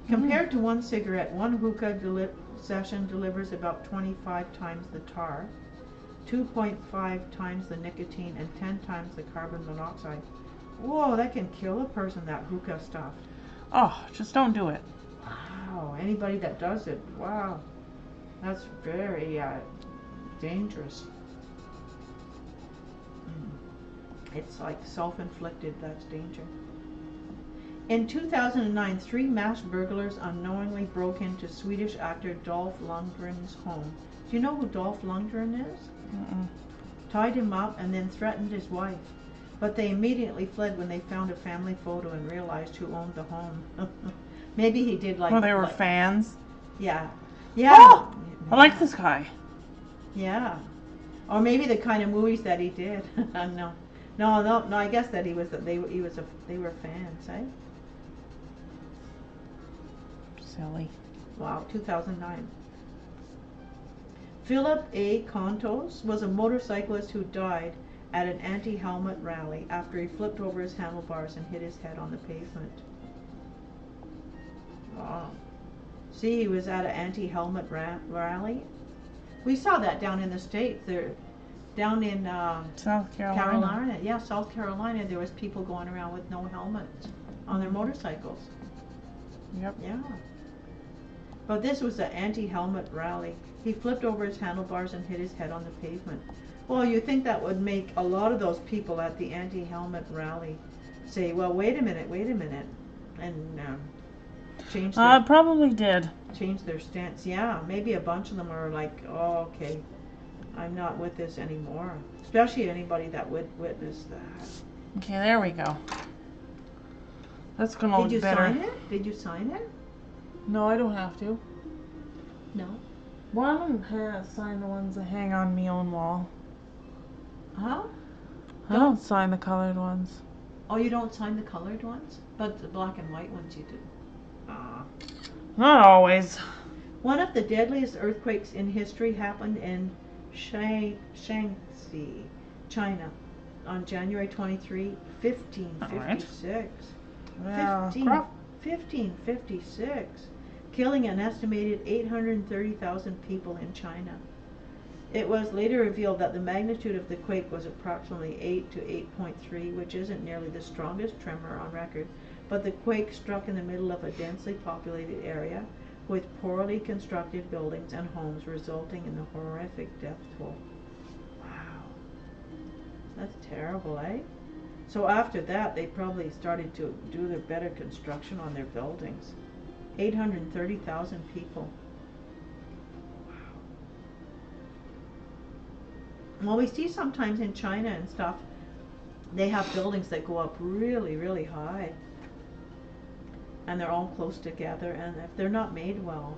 Compared to one cigarette, one hookah session delivers about 25 times the tar, 2.5 times the nicotine, and 10 times the carbon monoxide. Whoa, that can kill a person, that hookah stuff. Oh, just don't do it. Wow, anybody that does it, wow. That's very dangerous. It's like self-inflicted, that's danger. In 2009, 3 mass burglars unknowingly broke into Swedish actor Dolph Lundgren's home. Do you know who Dolph Lundgren is? tied him up, and then threatened his wife. But they immediately fled when they found a family photo and realized who owned the home. Maybe he did like... Oh, they were like, fans. Yeah. Yeah. Oh! I like this guy. Yeah. Or maybe the kind of movies that he did. No, I guess that they were fans, eh? Silly. Wow, 2009. Philip A. Contos was a motorcyclist who died at an anti-helmet rally after he flipped over his handlebars and hit his head on the pavement. Wow. See, he was at an anti-helmet rally. We saw that down in the States. There, down in South Carolina. Yeah, South Carolina, there was people going around with no helmets on their motorcycles. Yep. Yeah. But this was an anti-helmet rally. He flipped over his handlebars and hit his head on the pavement. Well, you think that would make a lot of those people at the anti-helmet rally say, well, wait a minute, and change their, Probably did. change their stance. Yeah, maybe a bunch of them are like, oh, okay, I'm not with this anymore. Especially anybody that would witness that. Okay, there we go. That's gonna look better. Did you sign it? Did you sign it? No, I don't have to. No. Well, I don't sign the ones that hang on my own wall. Huh? I don't sign the colored ones. Oh, you don't sign the colored ones? But the black and white ones you do. Not always. One of the deadliest earthquakes in history happened in Shanxi, China, on January 23, 1556. Yeah, 1556, killing an estimated 830,000 people in China. It was later revealed that the magnitude of the quake was approximately 8 to 8.3, which isn't nearly the strongest tremor on record, but the quake struck in the middle of a densely populated area with poorly constructed buildings and homes, resulting in the horrific death toll. Wow. That's terrible, eh? So after that, they probably started to do their better construction on their buildings. 830,000 people. Well, we see sometimes in China and stuff, they have buildings that go up really, really high. And they're all close together, and if they're not made well.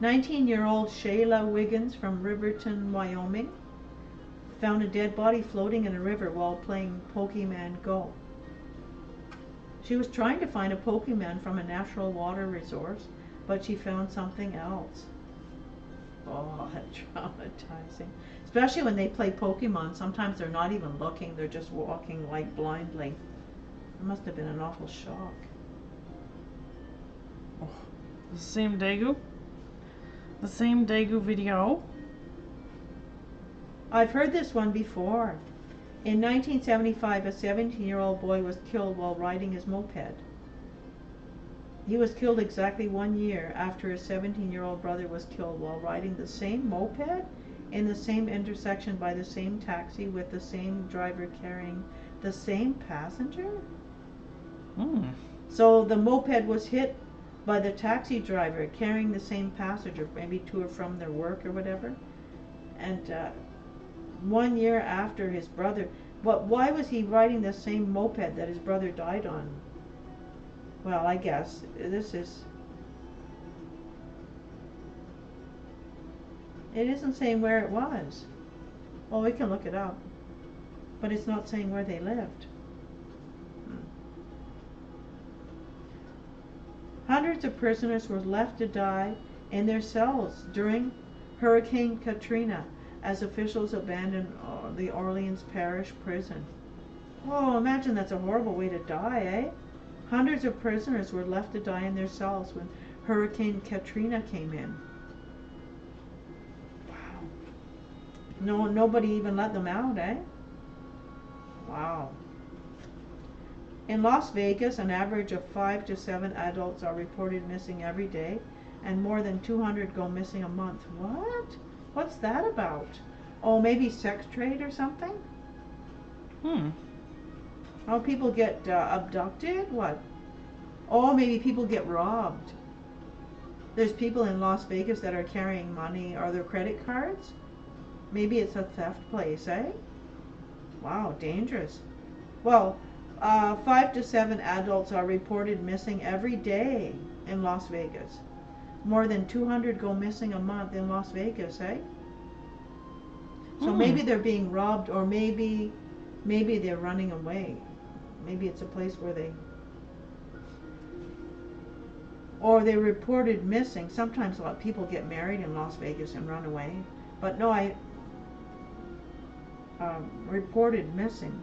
19-year-old Shayla Wiggins from Riverton, Wyoming, found a dead body floating in a river while playing Pokemon Go. She was trying to find a Pokemon from a natural water resource, but she found something else. Oh, that's traumatizing. Especially when they play Pokemon, sometimes they're not even looking, they're just walking like blindly. It must have been an awful shock. Oh, the same Daegu? The same Daegu video? I've heard this one before. In 1975, a 17-year-old boy was killed while riding his moped. He was killed exactly 1 year after his 17-year-old brother was killed while riding the same moped in the same intersection by the same taxi with the same driver carrying the same passenger. So the moped was hit by the taxi driver carrying the same passenger, maybe to or from their work or whatever. And 1 year after his brother, why was he riding the same moped that his brother died on? Well, I guess this is... It isn't saying where it was. Well, we can look it up. But it's not saying where they lived. Hundreds of prisoners were left to die in their cells during Hurricane Katrina as officials abandoned the Orleans Parish prison. Oh, imagine that's a horrible way to die, eh? Hundreds of prisoners were left to die in their cells when Hurricane Katrina came in. Wow. Nobody even let them out, eh? Wow. In Las Vegas, an average of 5 to 7 adults are reported missing every day, and more than 200 go missing a month. What? What's that about? Oh, maybe sex trade or something? Oh, people get abducted? What? Oh, maybe people get robbed. There's people in Las Vegas that are carrying money or their credit cards. Maybe it's a theft place, eh? Wow, dangerous. Well, 5 to 7 adults are reported missing every day in Las Vegas. More than 200 go missing a month in Las Vegas, eh? So maybe they're being robbed, or maybe they're running away. Maybe it's a place where they're reported missing. Sometimes a lot of people get married in Las Vegas and run away. But no, reported missing.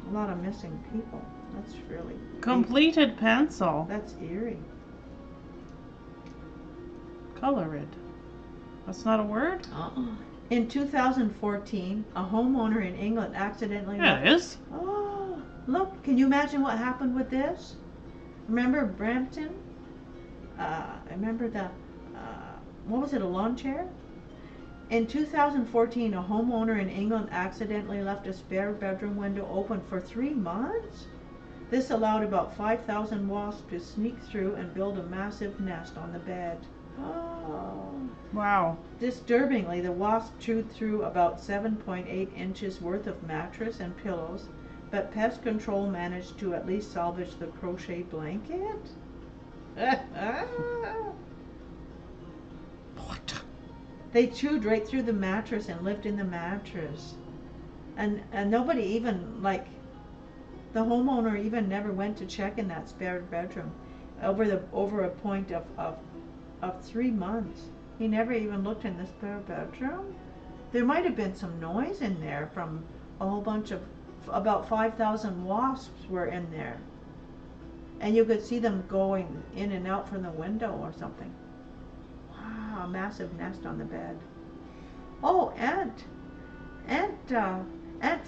A lot of missing people. That's really Completed pencil. That's eerie. Colored. That's not a word? In 2014, a homeowner in England accidentally Yeah, it is. Oh, look, can you imagine what happened with this? Remember Brampton? Remember the, what was it, a lawn chair? In 2014, a homeowner in England accidentally left a spare bedroom window open for 3 months. This allowed about 5,000 wasps to sneak through and build a massive nest on the bed. Oh. Wow. Disturbingly, the wasp chewed through about 7.8 inches worth of mattress and pillows, but pest control managed to at least salvage the crochet blanket. What? They chewed right through the mattress and lived in the mattress. And nobody even, like, the homeowner even never went to check in that spare bedroom over a point of 3 months. He never even looked in the spare bedroom. There might have been some noise in there from a whole bunch of, about 5,000 wasps were in there. And you could see them going in and out from the window or something. Wow, a massive nest on the bed. Oh, Aunt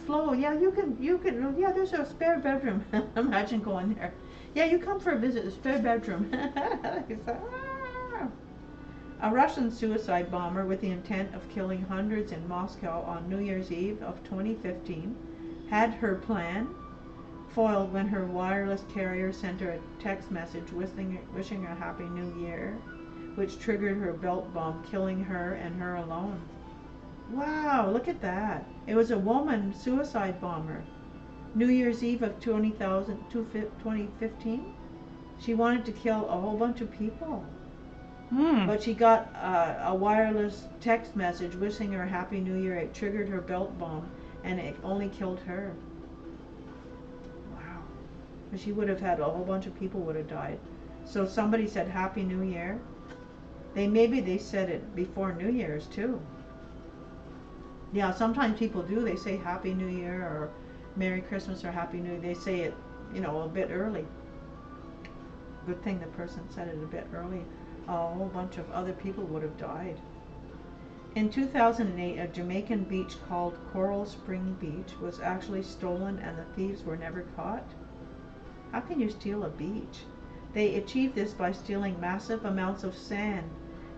Flo, yeah, you can, yeah, there's a spare bedroom. Imagine going there. Yeah, you come for a visit, the spare bedroom. A Russian suicide bomber with the intent of killing hundreds in Moscow on New Year's Eve of 2015 had her plan foiled when her wireless carrier sent her a text message wishing her a Happy New Year, which triggered her belt bomb, killing her and her alone. Wow, look at that. It was a woman suicide bomber. New Year's Eve of 2015. She wanted to kill a whole bunch of people. But she got a wireless text message wishing her a Happy New Year. It triggered her belt bomb, and it only killed her. Wow. But she would have had, a whole bunch of people would have died. So somebody said Happy New Year. Maybe they said it before New Year's too. Yeah, sometimes people do. They say Happy New Year or Merry Christmas or Happy New Year. They say it, a bit early. Good thing the person said it a bit early. A whole bunch of other people would have died. In 2008, a Jamaican beach called Coral Spring Beach was actually stolen and the thieves were never caught. How can you steal a beach? They achieved this by stealing massive amounts of sand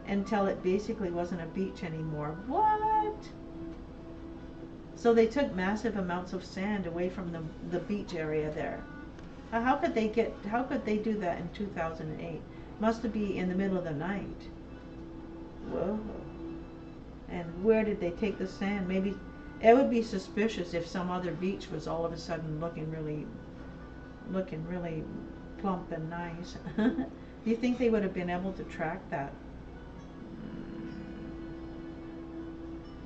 until it basically wasn't a beach anymore. What? So they took massive amounts of sand away from the beach area there. How could they do that in 2008? Must be in the middle of the night. Whoa. And where did they take the sand? Maybe it would be suspicious if some other beach was all of a sudden looking really plump and nice. Do you think they would have been able to track that?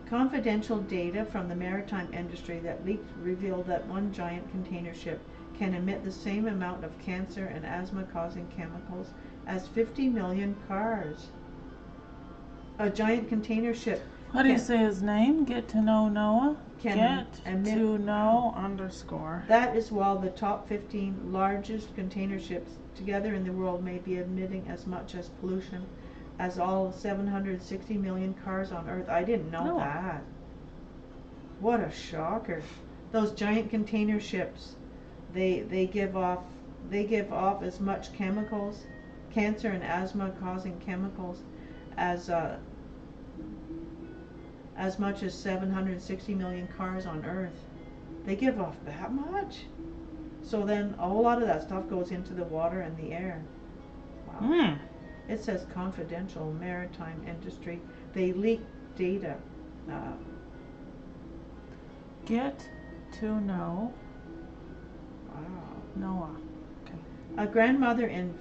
Confidential data from the maritime industry that leaked revealed that one giant container ship can emit the same amount of cancer and asthma-causing chemicals as 50 million cars. A giant container ship. What do you say his name? Get to know Noah? Can Get to know _. That is while the top 15 largest container ships together in the world may be emitting as much as pollution as all 760 million cars on Earth. I didn't know that. What a shocker. Those giant container ships, they give off as much chemicals, cancer and asthma causing chemicals as much as 760 million cars on Earth. They give off that much? So then a whole lot of that stuff goes into the water and the air. Wow. It says confidential maritime industry. They leaked data. Get to know Wow. Noah. Okay. A grandmother in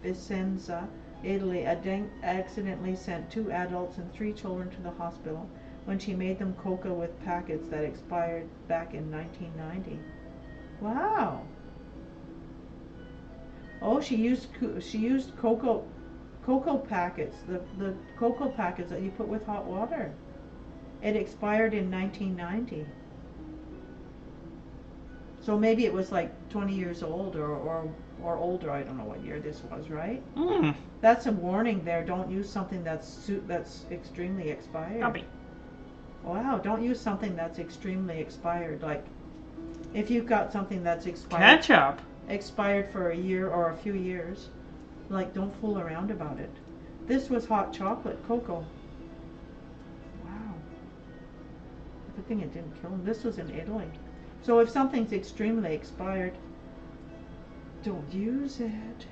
Vicenza, Italy, accidentally sent 2 adults and 3 children to the hospital when she made them cocoa with packets that expired back in 1990. Wow. Oh, she used cocoa packets, the cocoa packets that you put with hot water. It expired in 1990. So maybe it was like 20 years old or older. I don't know what year this was, right? Mm. That's a warning there. Don't use something that's extremely expired. Copy. Wow, don't use something that's extremely expired. Like if you've got something that's expired. Ketchup. Expired for a year or a few years. Like, don't fool around about it. This was hot chocolate, cocoa. Wow. Good thing it didn't kill him. This was in Italy. So if something's extremely expired, don't use it.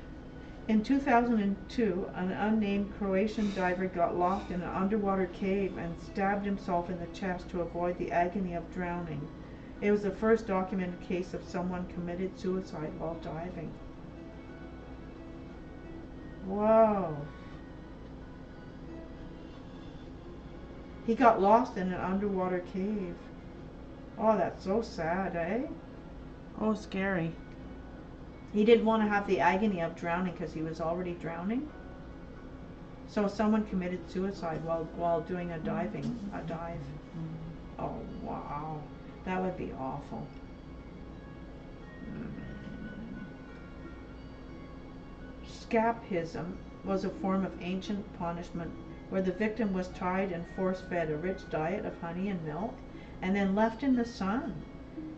In 2002, an unnamed Croatian diver got lost in an underwater cave and stabbed himself in the chest to avoid the agony of drowning. It was the first documented case of someone committed suicide while diving. Whoa. He got lost in an underwater cave. Oh, that's so sad, eh? Oh, scary. He didn't want to have the agony of drowning because he was already drowning. So someone committed suicide while doing a dive. Oh, wow. That would be awful. Scapism was a form of ancient punishment where the victim was tied and force-fed a rich diet of honey and milk and then left in the sun.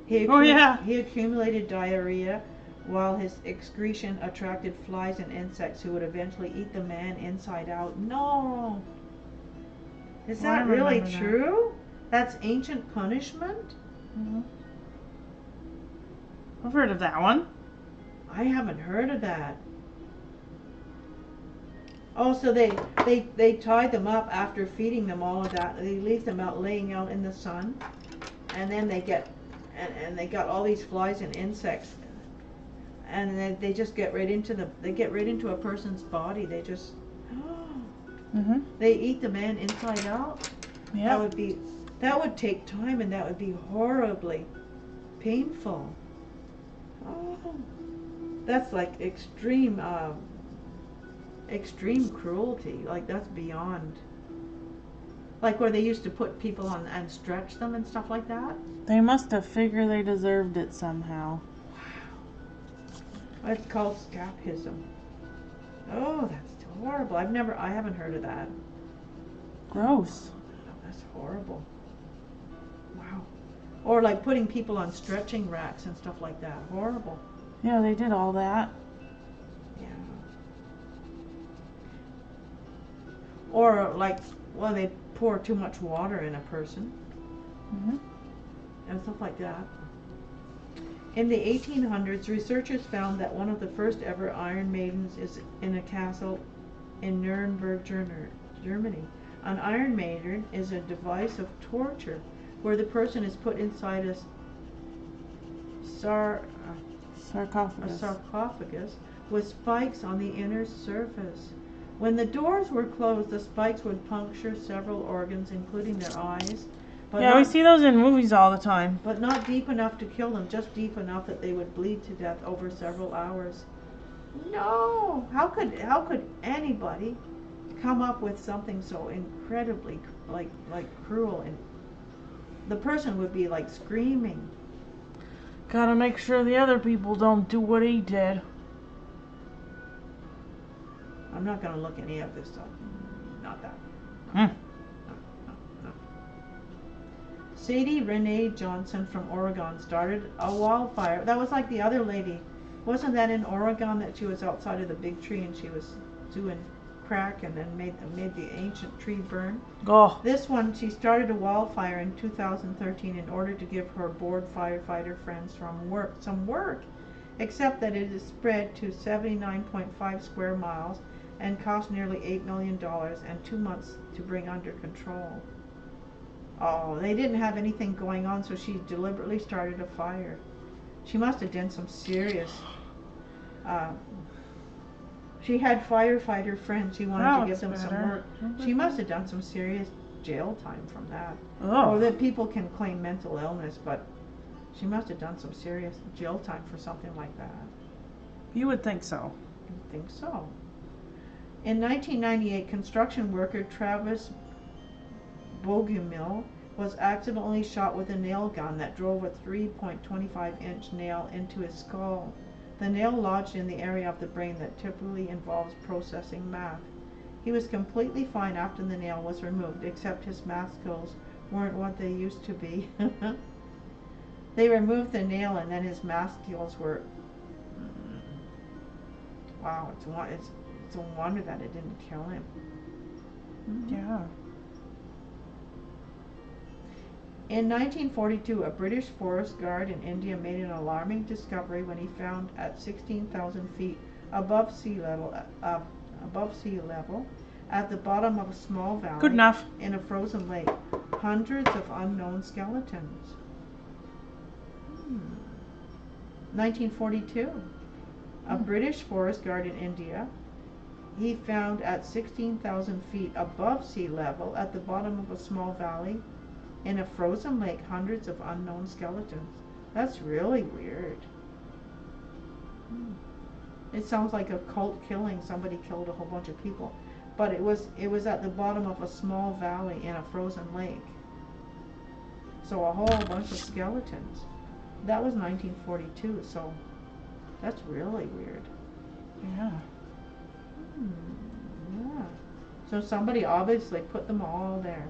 He accumulated diarrhea while his excretion attracted flies and insects who would eventually eat the man inside out. No! Is that really true? That's ancient punishment? Mm-hmm. I've heard of that one. I haven't heard of that. Oh, so they tie them up after feeding them all of that. They leave them out laying out in the sun, and then they get all these flies and insects, and then they just get right into a person's body. They just they eat the man inside out. Yeah. That would take time, and that would be horribly painful. Oh, that's like extreme cruelty. Like that's beyond. Like where they used to put people on and stretch them and stuff like that. They must have figured they deserved it somehow. Wow. It's called scapism. Oh, that's horrible. I haven't heard of that. Gross. Oh, that's horrible. Wow. Or like putting people on stretching racks and stuff like that. Horrible. Yeah, they did all that. Yeah. Or like, well, they pour too much water in a person. Mm-hmm. And stuff like that. In the 1800s, researchers found that one of the first ever Iron Maidens is in a castle in Nuremberg, Germany. An Iron Maiden is a device of torture where the person is put inside a sarcophagus with spikes on the inner surface. When the doors were closed, the spikes would puncture several organs, including their eyes. But we see those in movies all the time. But not deep enough to kill them, just deep enough that they would bleed to death over several hours. No! How could anybody come up with something so incredibly like cruel? And the person would be like screaming. Gotta make sure the other people don't do what he did. I'm not gonna look any of this up. Not that. Hmm. Sadie Renee Johnson from Oregon started a wildfire. That was like the other lady. Wasn't that in Oregon that she was outside of the big tree and she was doing crack and then made the ancient tree burn? Oh. This one, she started a wildfire in 2013 in order to give her bored firefighter friends some work. Except that it is spread to 79.5 square miles and cost nearly $8 million and 2 months to bring under control. Oh, they didn't have anything going on, so she deliberately started a fire. She must have done some serious... she had firefighter friends. She wanted to give them some work. She must have done some serious jail time from that. Or that people can claim mental illness, but she must have done some serious jail time for something like that. You would think so. I think so. In 1998, construction worker Travis Bogumil was accidentally shot with a nail gun that drove a 3.25-inch nail into his skull. The nail lodged in the area of the brain that typically involves processing math. He was completely fine after the nail was removed, except his math skills weren't what they used to be. They removed the nail and then his math skills were... Wow, it's a wonder that it didn't kill him. Yeah. In 1942, a British forest guard in India made an alarming discovery when he found at 16,000 feet above sea level, at the bottom of a small valley Good enough. in a frozen lake, hundreds of unknown skeletons. 1942, a British forest guard in India, he found at 16,000 feet above sea level at the bottom of a small valley in a frozen lake, hundreds of unknown skeletons. That's really weird. It sounds like a cult killing. Somebody killed a whole bunch of people. But it was at the bottom of a small valley in a frozen lake. So a whole bunch of skeletons. That was 1942, so that's really weird. Yeah. Yeah. So somebody obviously put them all there.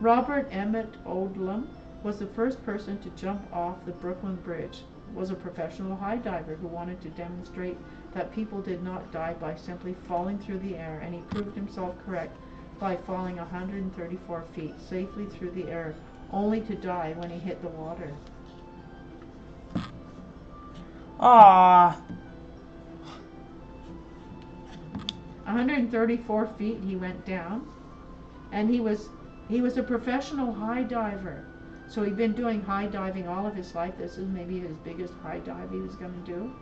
Robert Emmett Odlum was the first person to jump off the Brooklyn Bridge. Was a professional high diver who wanted to demonstrate that people did not die by simply falling through the air, and he proved himself correct by falling 134 feet safely through the air, only to die when he hit the water. Aww. 134 feet he went down, and he was a professional high diver. So he'd been doing high diving all of his life. This is maybe his biggest high dive he was going to do.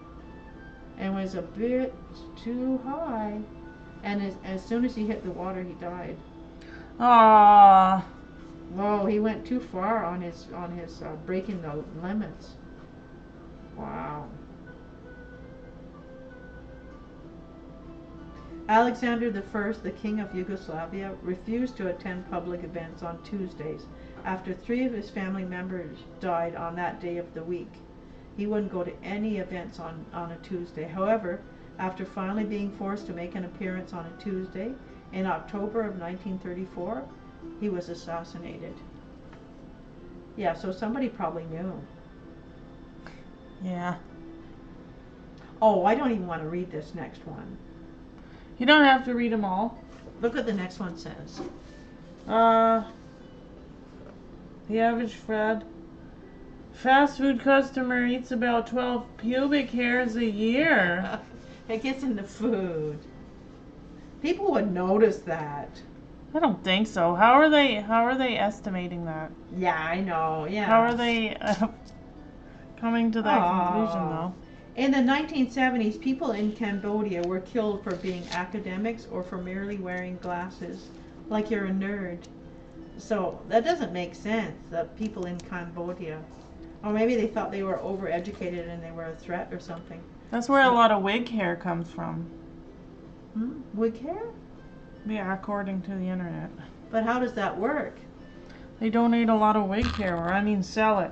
And was a bit too high. And as soon as he hit the water, he died. Aww. Whoa, he went too far on his breaking the limits. Wow. Alexander I, the King of Yugoslavia, refused to attend public events on Tuesdays after 3 of his family members died on that day of the week. He wouldn't go to any events on a Tuesday. However, after finally being forced to make an appearance on a Tuesday, in October of 1934, he was assassinated. Yeah, so somebody probably knew. Yeah. Oh, I don't even want to read this next one. You don't have to read them all. Look what the next one says. The average fast food customer eats about 12 pubic hairs a year. It gets in the food. People would notice that. I don't think so. How are they estimating that? Yeah, I know. Yeah. How are they coming to that conclusion though? In the 1970s, people in Cambodia were killed for being academics or for merely wearing glasses, like you're a nerd. So that doesn't make sense, that people in Cambodia, or maybe they thought they were overeducated and they were a threat or something. That's where a lot of wig hair comes from. Wig hair? Yeah, according to the internet. But how does that work? They donate a lot of wig hair, or I mean sell it.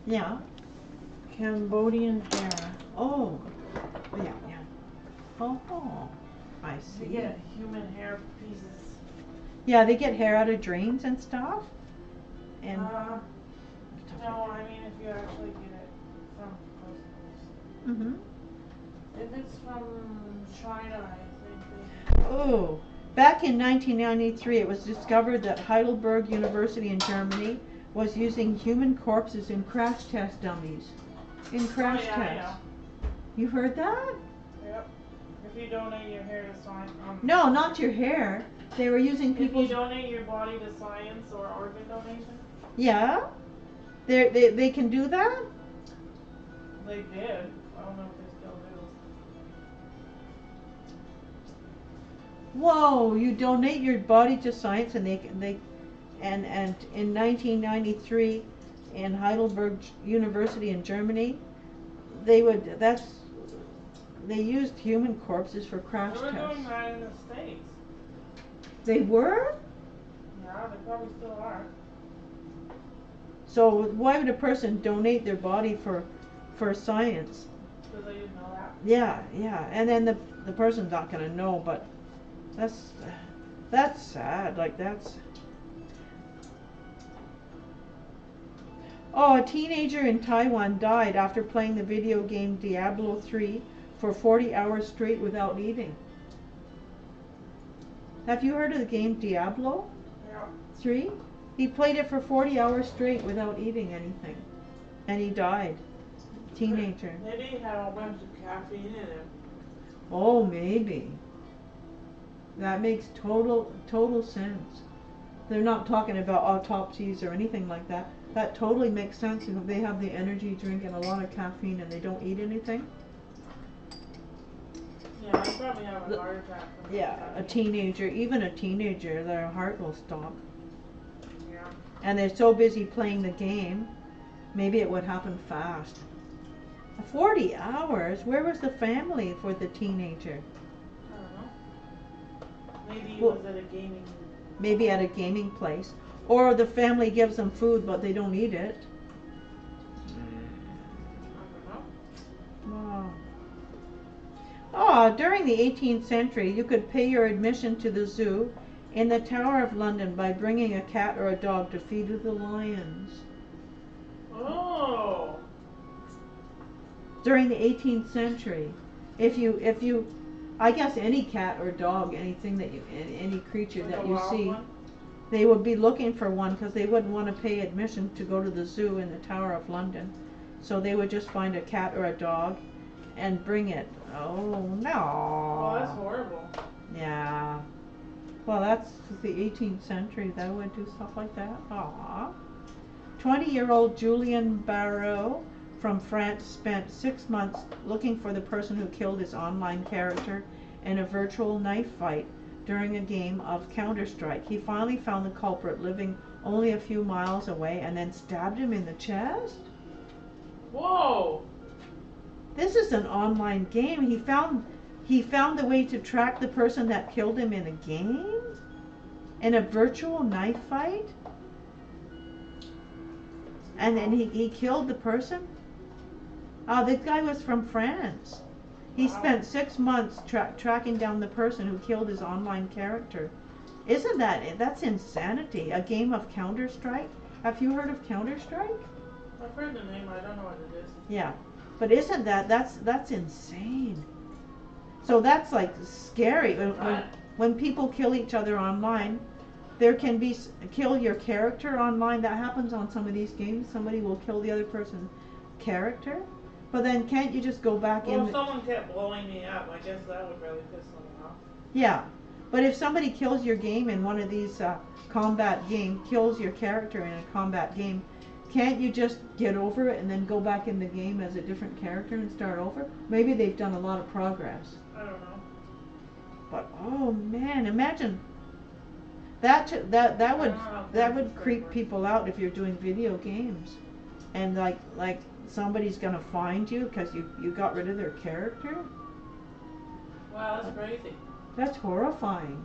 Yeah. Cambodian hair. Oh. Yeah. Oh, I see. Yeah, human hair pieces. Yeah, they get hair out of drains and stuff? And No, I mean if you actually get it from customers. If it's from China, I think Oh, back in 1993, it was discovered that Heidelberg University in Germany was using human corpses in crash test dummies. In crash tests. You heard that? Yep. If you donate your hair to science. No, not your hair. They were using If you people's. donate your body to science or organ donation. Yeah. They can do that. They did. I don't know if they still do. Whoa! You donate your body to science, and and in 1993, in Heidelberg University in Germany, they used human corpses for crash They were tests. doing that in the States. They were? Yeah, they probably still are. So why would a person donate their body for science? Because they didn't know that. Yeah, and then the person's not gonna know, but that's sad. Like that's. Oh, a teenager in Taiwan died after playing the video game Diablo 3 for 40 hours straight without eating. Have you heard of the game Diablo? Yeah. 3? He played it for 40 hours straight without eating anything. And he died. Teenager. Maybe he had a bunch of caffeine in him. Oh, maybe. That makes total sense. They're not talking about autopsies or anything like that. That totally makes sense if they have the energy drink and a lot of caffeine and they don't eat anything. Yeah, he probably have a heart attack. Yeah, a teenager, even a teenager, their heart will stop. Yeah. And they're so busy playing the game, maybe it would happen fast. 40 hours? Where was the family for the teenager? I don't know. Maybe he Well, was at a gaming. maybe at a gaming place. Or the family gives them food but they don't eat it. I don't know. Wow. Oh, during the 18th century, you could pay your admission to the zoo in the Tower of London by bringing a cat or a dog to feed with the lions. Oh. During the 18th century, if you, I guess any cat or dog, anything that any creature Like that a you wild see, one? they would be looking for one because they wouldn't want to pay admission to go to the zoo in the Tower of London. So they would just find a cat or a dog and bring it. Oh, no. Oh, that's horrible. Yeah. Well, that's the 18th century. They would do stuff like that. Aww. 20-year-old Julien Barrault from France spent 6 months looking for the person who killed his online character in a virtual knife fight during a game of Counter-Strike. He finally found the culprit living only a few miles away and then stabbed him in the chest? Whoa. This is an online game. He found the way to track the person that killed him in a game? In a virtual knife fight? And then he killed the person? Oh, this guy was from France. He Wow. spent 6 months tracking down the person who killed his online character. Isn't that's insanity? A game of Counter-Strike? Have you heard of Counter-Strike? I've heard the name, I don't know what it is. Yeah. But isn't that's insane? So that's like scary. When people kill each other online, there can be kill your character online. That happens on some of these games. Somebody will kill the other person's character. But then can't you just go back in? Well, if someone kept blowing me up, I guess that would really piss someone off. Yeah. But if somebody kills your game in one of these combat game, kills your character in a combat game, can't you just get over it and then go back in the game as a different character and start over? Maybe they've done a lot of progress. I don't know. But oh man, imagine that would creep people out if you're doing video games, and like somebody's gonna find you because you got rid of their character. Wow, that's crazy. That's horrifying.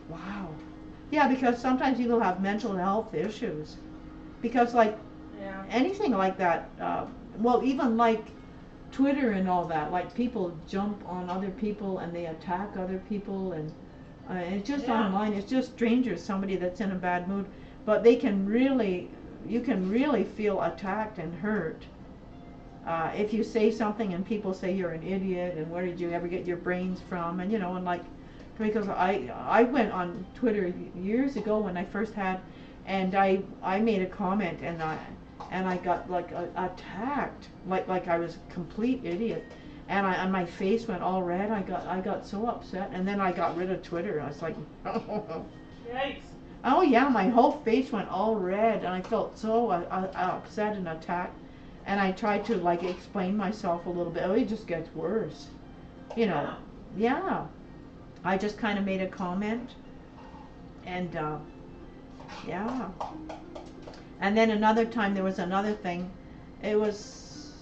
Wow. Yeah, because sometimes people have mental health issues. Because like Yeah. anything like that, well, even like Twitter and all that, like people jump on other people and they attack other people, and it's just Yeah. online. It's just strangers, somebody that's in a bad mood, but you can really feel attacked and hurt if you say something and people say you're an idiot and where did you ever get your brains from, and and like, because I went on Twitter years ago when I first had, and I made a comment, and and I got like attacked, like I was a complete idiot, and my face went all red. I got so upset, and then I got rid of Twitter. I was like, Yikes. oh yeah, my whole face went all red, and I felt so upset and attacked. And I tried to like explain myself a little bit. Oh, it just gets worse, you know. Yeah, I just kind of made a comment, and yeah. And then another time there was another thing. It was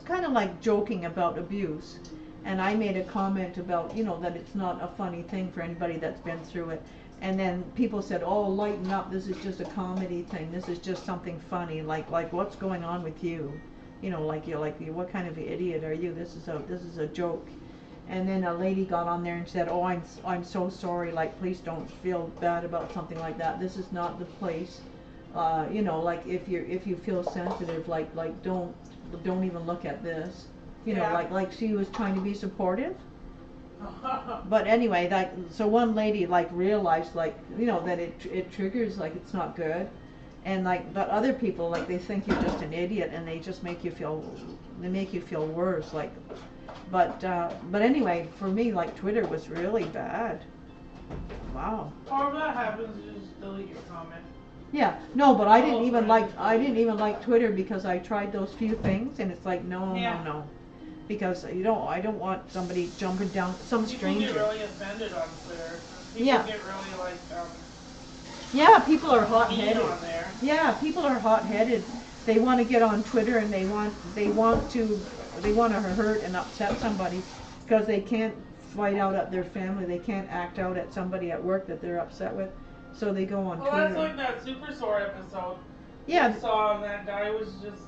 kind of like joking about abuse, and I made a comment about, you know, that it's not a funny thing for anybody that's been through it. And then people said, "Oh, lighten up. This is just a comedy thing. This is just something funny. Like what's going on with you? You know, like what kind of idiot are you? This is a joke." And then a lady got on there and said, "Oh, I'm so sorry. Like, please don't feel bad about something like that. This is not the place. You know, like if you feel sensitive, like don't even look at this. You know, like she was trying to be supportive." But anyway, so one lady like realized, like, you know, that it triggers, like it's not good, and like, but other people, like, they think you're just an idiot and they just make you feel worse, like, but anyway, for me, like, Twitter was really bad. Wow. Or if that happens, you just delete your comment. Yeah, no, but I didn't even like Twitter, because I tried those few things, and it's like no. Because I don't want somebody jumping down, some stranger. People get really offended on Twitter. People get really like yeah, people are hot-headed. on there. Yeah, people are hot-headed. They want to get on Twitter, and they want to hurt and upset somebody, because they can't fight out at their family. They can't act out at somebody at work that they're upset with, so they go on Twitter. Well, that's like that Super Sore episode. Yeah. I saw, and that guy was just.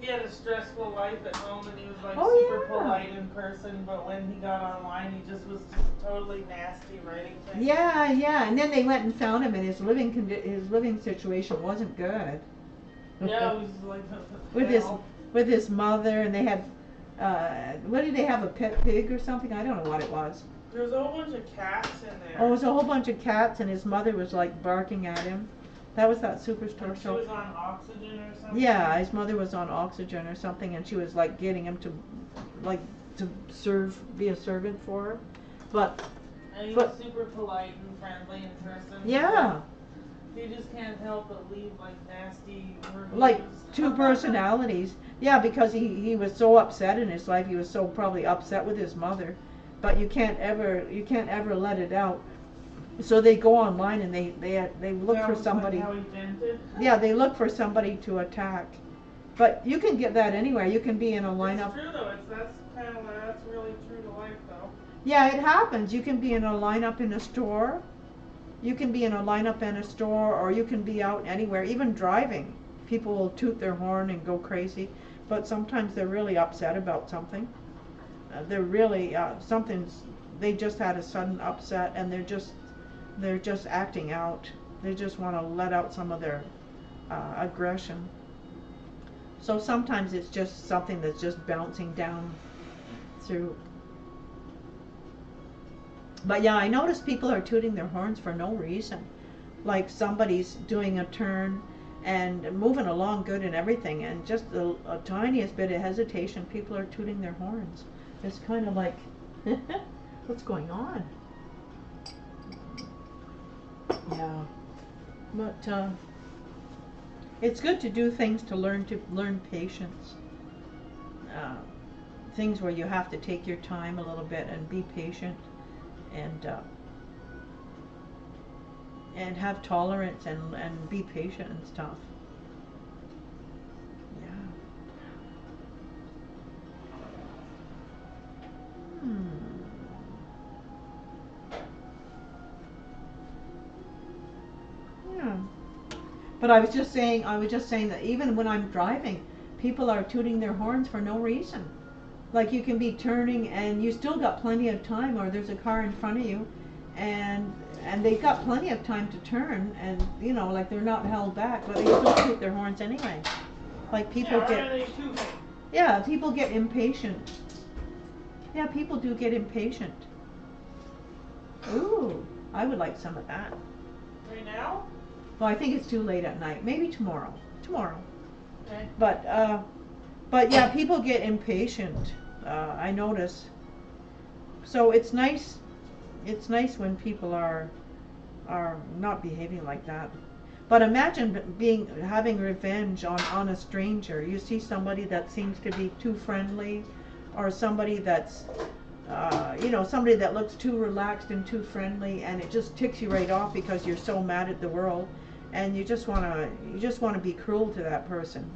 He had a stressful life at home, and he was like super polite in person, but when he got online, he just was just totally nasty writing things. Yeah, and then they went and found him, and his living situation wasn't good. Yeah, it was like with his mother, and they had what did they have, a pet pig or something? I don't know what it was. There was a whole bunch of cats in there. Oh, it was a whole bunch of cats, and his mother was like barking at him. That was that Superstore show. She was on oxygen or something? Yeah, his mother was on oxygen or something, and she was like getting him to be a servant for her. And he was super polite and friendly in person. Yeah. He just can't help but leave like nasty reviews. Like two personalities. Yeah, because he was so upset in his life. He was so probably upset with his mother, but you can't ever let it out. So they go online and they look for somebody. Like how he vented. Yeah, they look for somebody to attack. But you can get that anywhere. You can be in a lineup. It's true though. That's really true to life though. Yeah, it happens. You can be in a lineup in a store. You can be in a lineup in a store, or you can be out anywhere, even driving. People will toot their horn and go crazy, but sometimes they're really upset about something. They're really they just had a sudden upset, and they're just acting out. They just want to let out some of their aggression. So sometimes it's just something that's just bouncing down through. But yeah, I notice people are tooting their horns for no reason. Like somebody's doing a turn and moving along good and everything, and just a tiniest bit of hesitation, people are tooting their horns. It's kind of like, what's going on? Yeah, but it's good to do things to learn patience. Things where you have to take your time a little bit and be patient, and have tolerance and be patient and stuff. Yeah. Yeah. But I was just saying that even when I'm driving, people are tooting their horns for no reason. Like, you can be turning and you still got plenty of time, or there's a car in front of you, and they've got plenty of time to turn, and you know, like, they're not held back, but they still toot their horns anyway. Like, people people get impatient. Yeah, people do get impatient. Ooh, I would like some of that. Right now? Well, I think it's too late at night. Maybe tomorrow. tomorrow. Okay. But yeah, people get impatient. I notice. So it's nice. It's nice when people are not behaving like that. But imagine having revenge on a stranger. You see somebody that seems to be too friendly, or somebody that's somebody that looks too relaxed and too friendly, and it just ticks you right off because you're so mad at the world, and you just wanna be cruel to that person.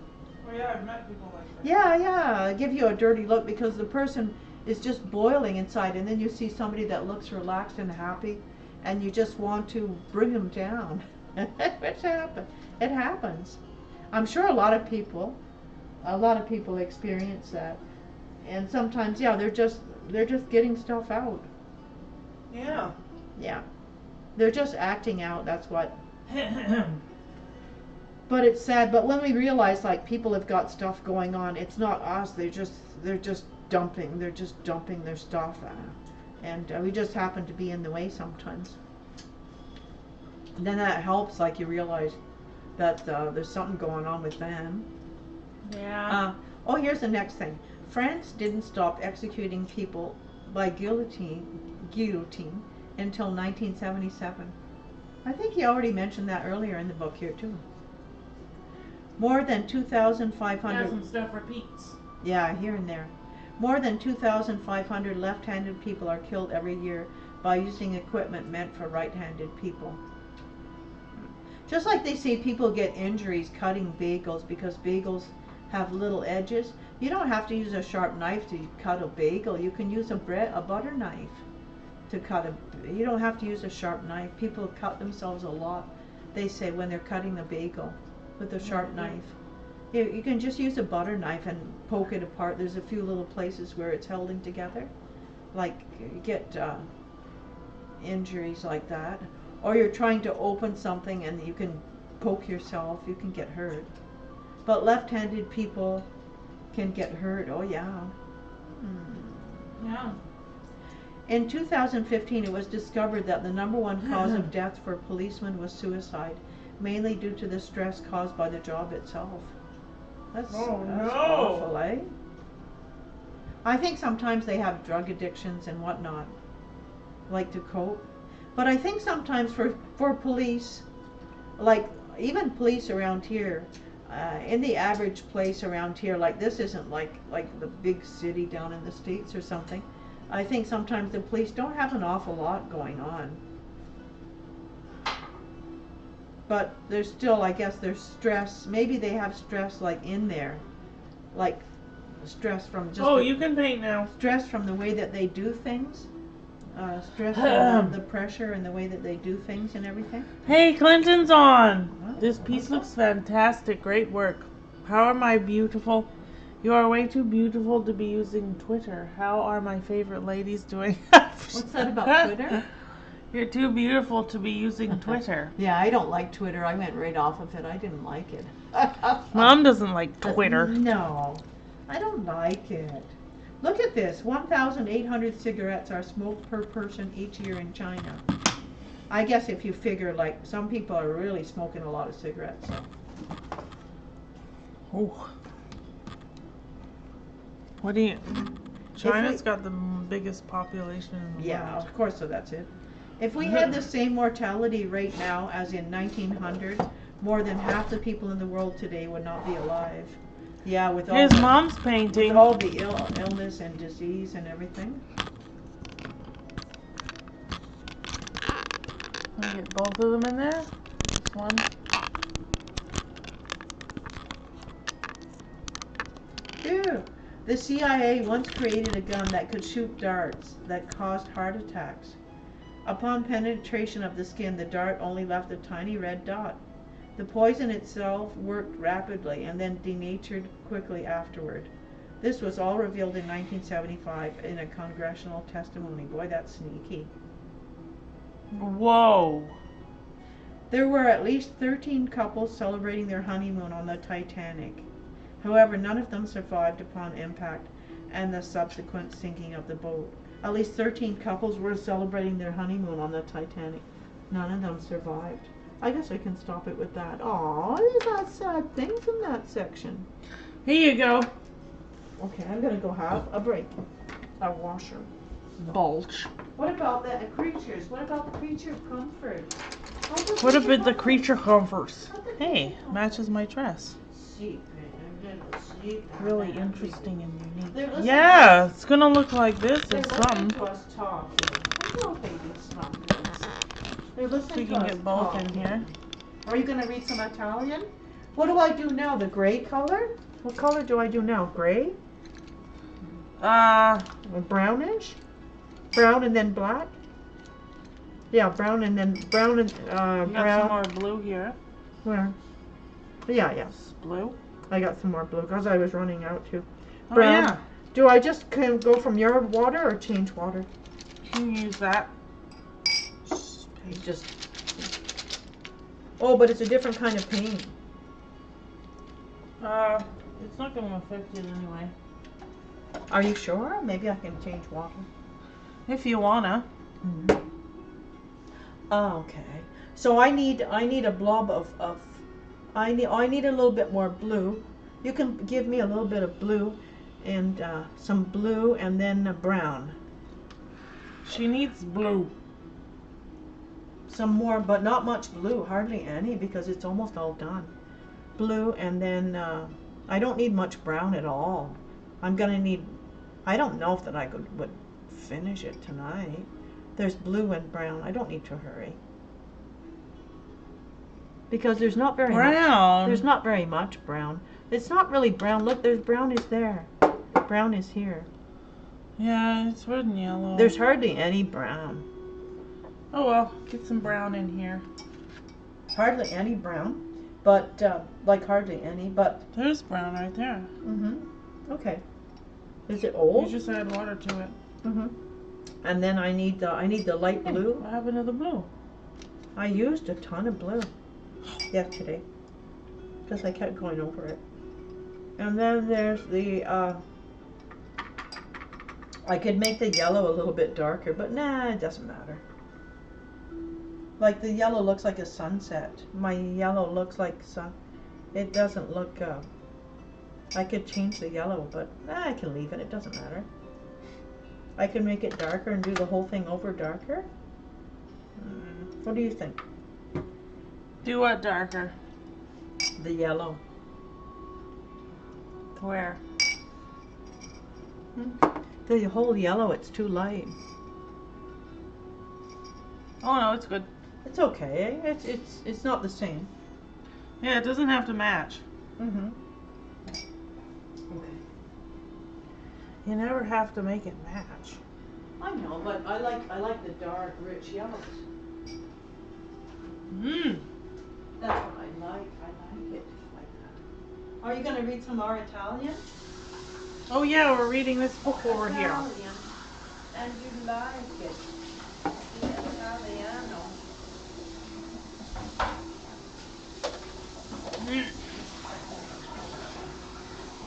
Well, yeah, I've met people like that. Yeah, give you a dirty look because the person is just boiling inside, and then you see somebody that looks relaxed and happy, and you just want to bring them down. It happens. I'm sure a lot of people experience that, and sometimes, yeah, they're just getting stuff out. Yeah. Yeah, they're just acting out. That's what. But it's sad. But when we realize, like, people have got stuff going on, it's not us. They're just dumping. They're just dumping their stuff, and we just happen to be in the way sometimes. And then that helps, like, you realize that there's something going on with them. Yeah. Here's the next thing. France didn't stop executing people by guillotine until 1977. I think he already mentioned that earlier in the book here too. More than 2,500. Yeah, some stuff repeats. Yeah, here and there. More than 2,500 left-handed people are killed every year by using equipment meant for right-handed people. Just like they say people get injuries cutting bagels because bagels have little edges. You don't have to use a sharp knife to cut a bagel. You can use a butter knife to cut you don't have to use a sharp knife. People cut themselves a lot, they say, when they're cutting a bagel with a sharp knife. You can just use a butter knife and poke it apart. There's a few little places where it's holding together. Like, you get injuries like that. Or you're trying to open something and you can poke yourself, you can get hurt. But left-handed people can get hurt, oh yeah. Yeah. In 2015, it was discovered that the #1 cause of death for policemen was suicide, mainly due to the stress caused by the job itself. That's awful, eh? I think sometimes they have drug addictions and whatnot, like to cope. But I think sometimes for police, like even police around here, in the average place around here, like this isn't like the big city down in the States or something. I think sometimes the police don't have an awful lot going on. But there's still, I guess, there's stress. Maybe they have stress like in there, like stress from just you can paint now. Stress from the way that they do things. Stress from the pressure and the way that they do things and everything. Hey, Clinton's on. Oh, This piece looks fantastic. Great work. How am I beautiful? You are way too beautiful to be using Twitter. How are my favorite ladies doing? What's that about Twitter? You're too beautiful to be using Twitter. Yeah, I don't like Twitter. I went right off of it. I didn't like it. Mom doesn't like Twitter. No, I don't like it. Look at this. 1,800 cigarettes are smoked per person each year in China. I guess if you figure, like, some people are really smoking a lot of cigarettes. Oh. What do you... China's got the biggest population in the Yeah, world. of course, so that's it. If we had the same mortality rate now as in 1900, more than half the people in the world today would not be alive. Yeah, with all, Here's Mom's painting. with all the illness and disease and everything. I'll get both of them in there. This one. Ew. The CIA once created a gun that could shoot darts that caused heart attacks. Upon penetration of the skin, the dart only left a tiny red dot. The poison itself worked rapidly and then denatured quickly afterward. This was all revealed in 1975 in a congressional testimony. Boy, that's sneaky. Whoa. There were at least 13 couples celebrating their honeymoon on the Titanic. However, none of them survived upon impact and the subsequent sinking of the boat. At least 13 couples were celebrating their honeymoon on the Titanic. None of them survived. I guess I can stop it with that. Aw, there's not sad things in that section. Here you go. Okay, I'm gonna go have a break. A washer. Bulge. What about the creatures? What about the creature comfort? What about the creature comforts? Hey, matches my dress. Really interesting and unique. Yeah, it's gonna look like this or something. To us talking. I know babies talking. They're listening We to can us get both in talking. here. Are you gonna read some Italian? What do I do now? The gray color? What color do I do now? Gray? Or brownish? Brown and then black? Yeah, brown and then brown and we got brown. some more blue here. Where? Yeah, yes. Blue. I got some more blue because I was running out too. Oh Brown. yeah. Do I just can go from your water or change water? You can use that. Just. Oh, but it's a different kind of paint. It's not gonna affect it anyway. Are you sure? Maybe I can change water. If you wanna. Mm-hmm. Oh, okay. So I need a blob of I need a little bit more blue. You can give me a little bit of blue and some blue and then brown. She needs blue. Some more, but not much blue, hardly any because it's almost all done. Blue and then I don't need much brown at all. I'm gonna need. I don't know if that I would finish it tonight. There's blue and brown. I don't need to hurry. Because there's not very much. There's not very much brown. It's not really brown. Look, there's brown is there. Brown is here. Yeah, it's red and yellow. There's hardly any brown. Oh well, get some brown in here. Hardly any brown, but like hardly any. But there's brown right there. Okay. Is it old? You just add water to it. And then I need the light blue. What happened to the blue? I used a ton of blue yesterday because I kept going over it. And then there's the I could make the yellow a little bit darker, but nah, it doesn't matter. Like the yellow looks like a sunset. My yellow looks like sun. It doesn't look. I could change the yellow, but I can leave it. It doesn't matter. I can make it darker and do the whole thing over darker. What do you think? Do what darker? The yellow. Where? The whole yellow, it's too light. Oh no, it's good. It's okay. It's not the same. Yeah, it doesn't have to match. Okay. You never have to make it match. I know, but I like the dark, rich yellows. That's what I like. I like it like that. Are you gonna read some more Italian? Oh yeah, we're reading this book over here. Italian. And you like it. The Italiano.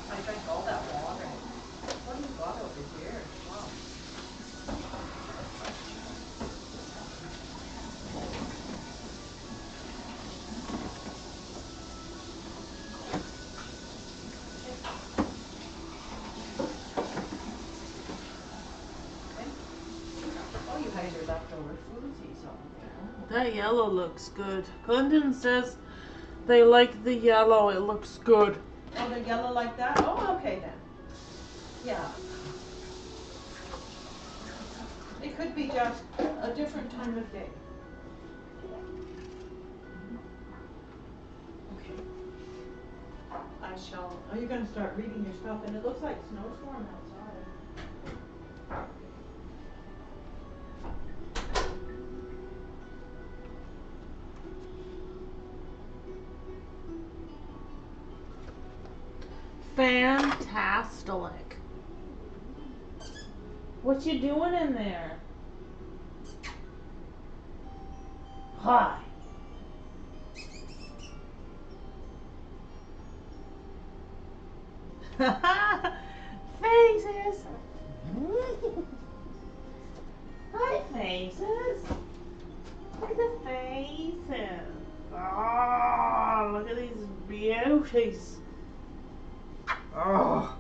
I drank all that water. What do you got over here? Wow. Oh, you had your leftover foodsies on there. That yellow looks good. Clinton says they like the yellow. It looks good. Oh, the yellow like that? Oh, okay then. Yeah. It could be just a different time of day. Okay. I shall. Are you going to start reading your stuff? And it looks like snowstorm outside. Fantastic. What you doing in there? Hi. Faces. Hi, faces. Look at the faces. look at these beauties. Oh.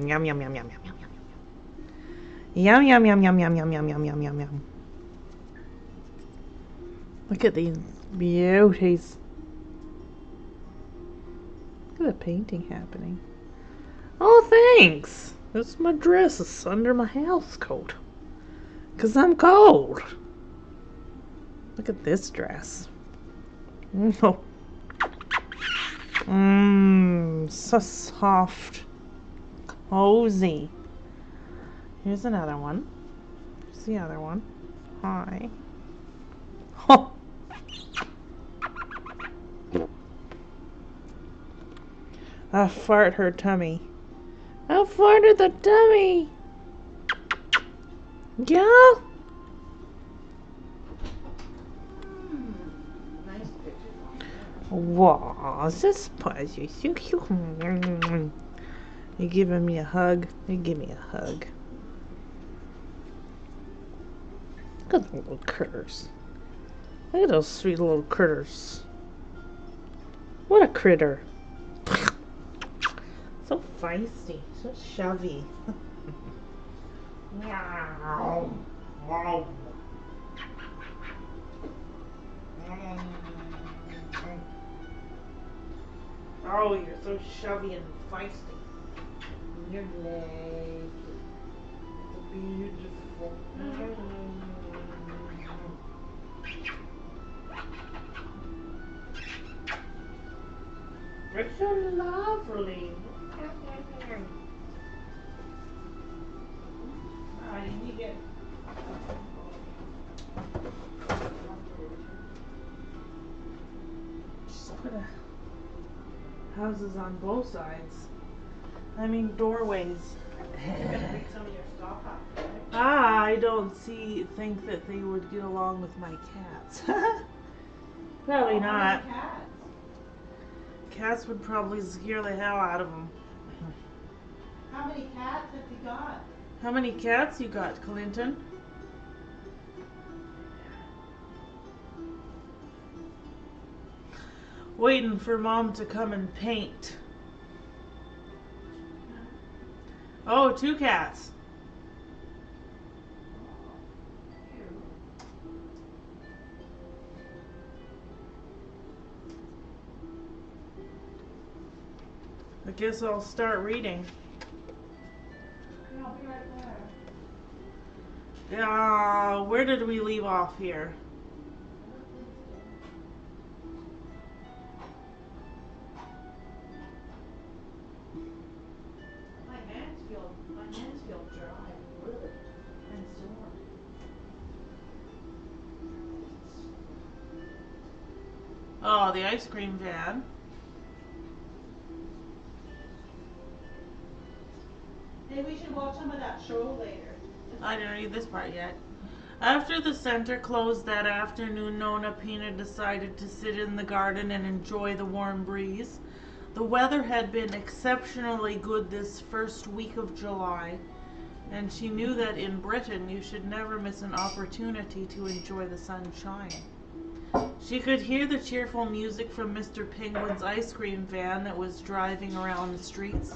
Yum yum yum yum yum yum yum yum yum yum yum yum yum yum yum yum yum. Look at these beauties. Look at the painting happening. Oh, thanks. That's my dress. It's under my house coat. 'Cause I'm cold. Look at this dress. Oh. So soft. Cozy. Here's another one. Here's the other one. Hi. Oh. I fart her tummy. I farted the tummy. Yeah. Nice picture. Wow, this pause is so cute. You giving me a hug? You give me a hug. Look at the little critters. Look at those sweet little critters. What a critter. So feisty, so shovey. Meow. Wow. Oh, you're so shovey and feisty. You're like beautiful. It's so lovely. You need to get just put houses on both sides. I mean doorways. You're gonna pick some of your stuff up, right? I don't think that they would get along with my cats. Probably not. Cats. Cats would probably scare the hell out of them. How many cats have you got? How many cats you got, Clinton? Waiting for Mom to come and paint. Oh, 2 cats. I guess I'll start reading. I'll be right there. Where did we leave off here? My hands feel dry and sore. Oh, the ice cream van. Maybe we should watch some of that show later. I didn't read this part yet. After the center closed that afternoon, Nona Pina decided to sit in the garden and enjoy the warm breeze. The weather had been exceptionally good this first week of July, and she knew that in Britain you should never miss an opportunity to enjoy the sunshine. She could hear the cheerful music from Mr. Penguin's ice cream van that was driving around the streets.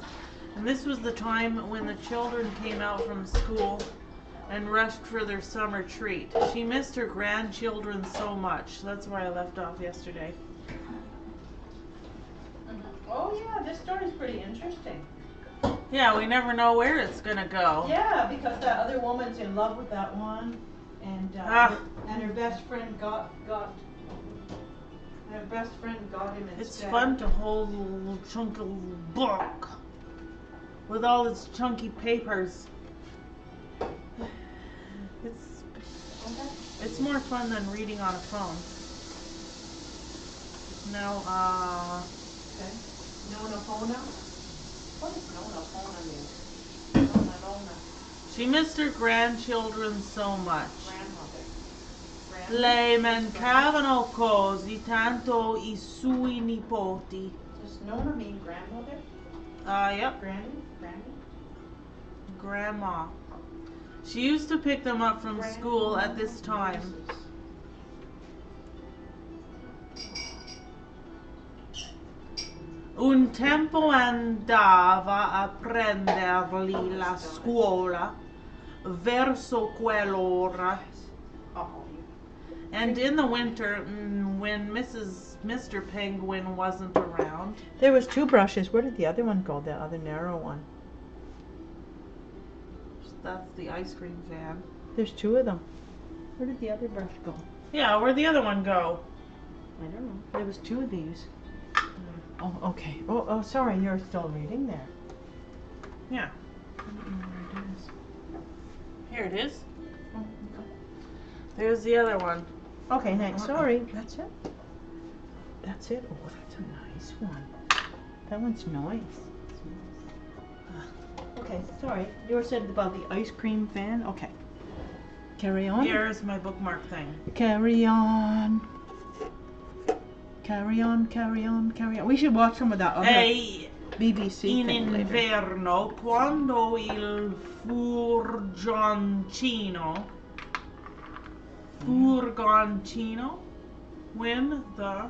And this was the time when the children came out from school and rushed for their summer treat. She missed her grandchildren so much. That's where I left off yesterday. Oh yeah, this story's pretty interesting. Yeah, we never know where it's gonna go. Yeah, because that other woman's in love with that one, and her best friend got him instead. It's fun to hold a little chunky book with all its chunky papers. It's more fun than reading on a phone. No, Okay. Nona Pona? What does Nona Pona mean? Nona. she missed her grandchildren so much. Grandmother. Lei mancavano così tanto I suoi nipoti. Does Nona mean grandmother? Yep, Granny? Grandma. She used to pick them up from school at this time. Un tempo andava a prenderli la scuola verso quell'ora. Uh-oh. And in the winter, when Mr. Penguin wasn't around, There was 2 brushes. Where did the other one go? The other narrow one. that's the ice cream van. There's 2 of them. Where did the other brush go? Yeah, where'd the other one go? I don't know. There was 2 of these. Oh, okay. Oh, sorry. You're still reading there. Yeah. I don't know where it is. Here it is. Oh, okay. There's the other one. Okay, next. Sorry. That's it. That's it. Oh, that's a nice one. That one's nice. Okay, sorry. You were said about the ice cream van. Okay. Carry on. Here's my bookmark thing. Carry on. Carry on, carry on, carry on. We should watch some of that other BBC In thing later. inverno, quando il furgoncino, when the,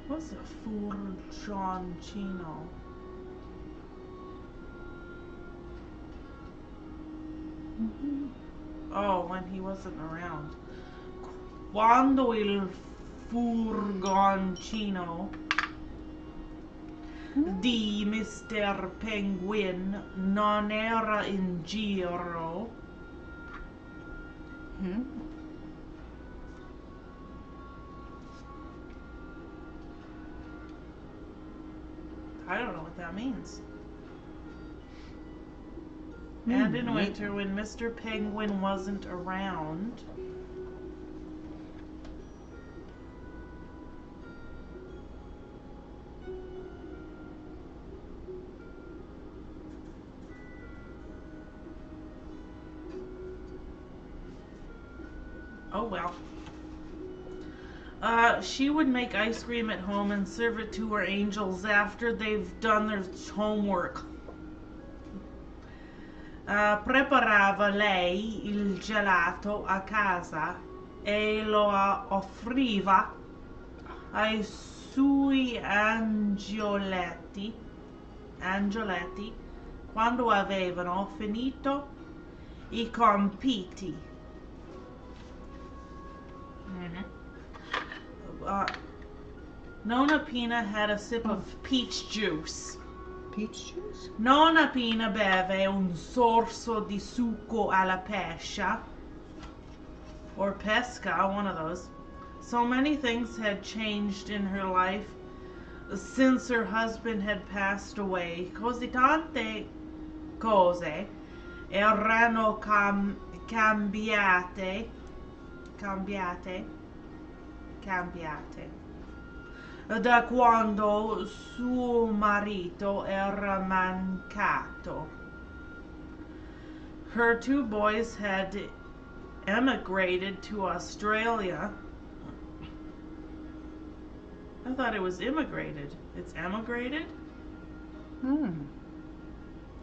what's a furgoncino? Oh, when he wasn't around. Quando il furgoncino di Mr. Penguin non era in giro. I don't know what that means. And in winter, when Mr. Penguin wasn't around. Oh well. She would make ice cream at home and serve it to her angels after they've done their homework. Preparava lei il gelato a casa e lo offriva ai suoi angioletti quando avevano finito I compiti. Nonna Pina had a sip of peach juice. Peach juice? Nonna Pina beve un sorso di succo alla pesca. Or pesca, one of those. So many things had changed in her life since her husband had passed away. Così tante cose erano cambiate da quando suo marito era mancato. Her 2 boys had emigrated to Australia. I thought it was immigrated. It's emigrated?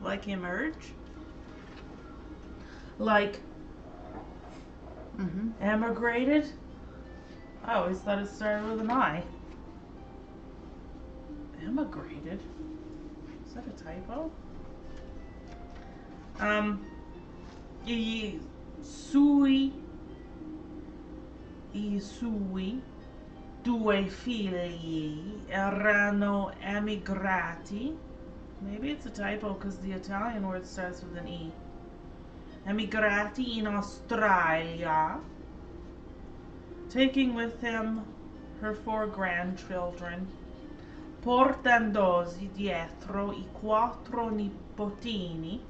Like emerge? Like emigrated? I always thought it started with an I. Emigrated? Is that a typo? I suoi 2 figli erano emigrati. Maybe it's a typo because the Italian word starts with an E. Emigrati in Australia, taking with him her 4 grandchildren, portandosi dietro I 4 nipotini.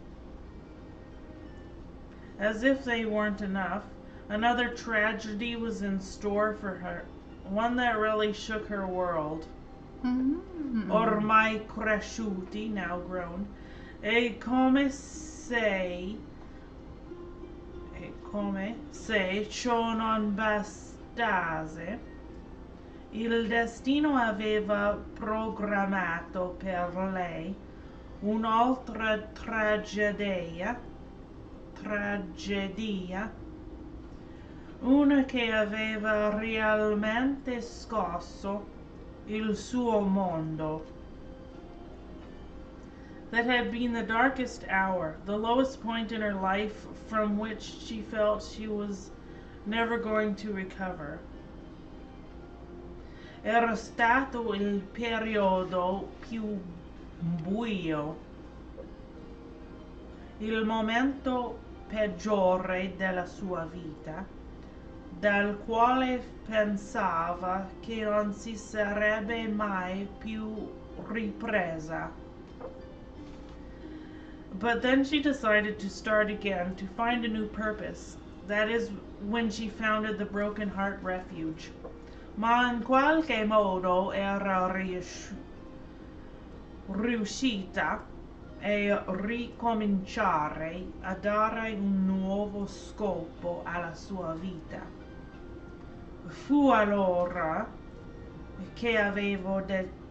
As if they weren't enough, another tragedy was in store for her, one that really shook her world. Ormai cresciuti, now grown, e come se ciò non bastasse, il destino aveva programmato per lei un'altra tragedia, una che aveva realmente scosso il suo mondo. That had been the darkest hour, the lowest point in her life from which she felt she was never going to recover. Era stato il periodo più buio, il momento peggiore della sua vita, dal quale pensava che non si sarebbe mai più ripresa. But then she decided to start again, to find a new purpose. That is when she founded the Broken Heart Refuge. Ma in qualche modo era riuscita a ricominciare a dare un nuovo scopo alla sua vita. Fu allora che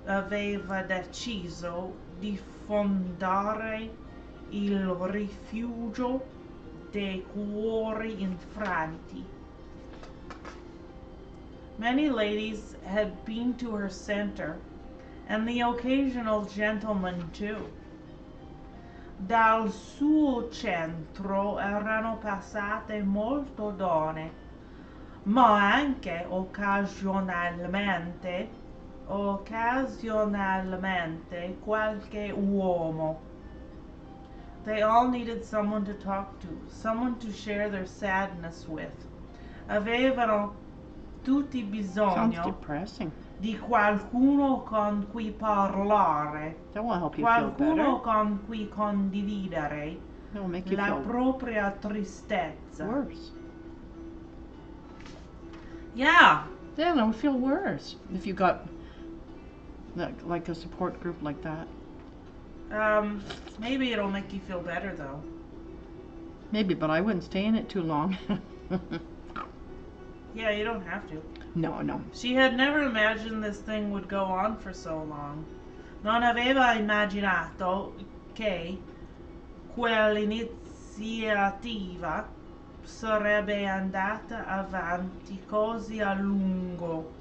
aveva deciso di fondare il rifugio dei cuori infranti. Many ladies had been to her center, and the occasional gentleman too. Dal suo centro erano passate molte donne, ma anche occasionalmente qualche uomo. They all needed someone to talk to, someone to share their sadness with. Avevano tutti Sounds bisogno depressing. di qualcuno con cui parlare, That will help you feel qualcuno better. con cui condividere That will make you la feel propria tristezza. worse. Yeah. Yeah, that would feel worse if you got like a support group like that. Maybe it'll make you feel better though. Maybe, but I wouldn't stay in it too long. Yeah, you don't have to. No. She had never imagined this thing would go on for so long. Non aveva immaginato che quell'iniziativa sarebbe andata avanti così a lungo.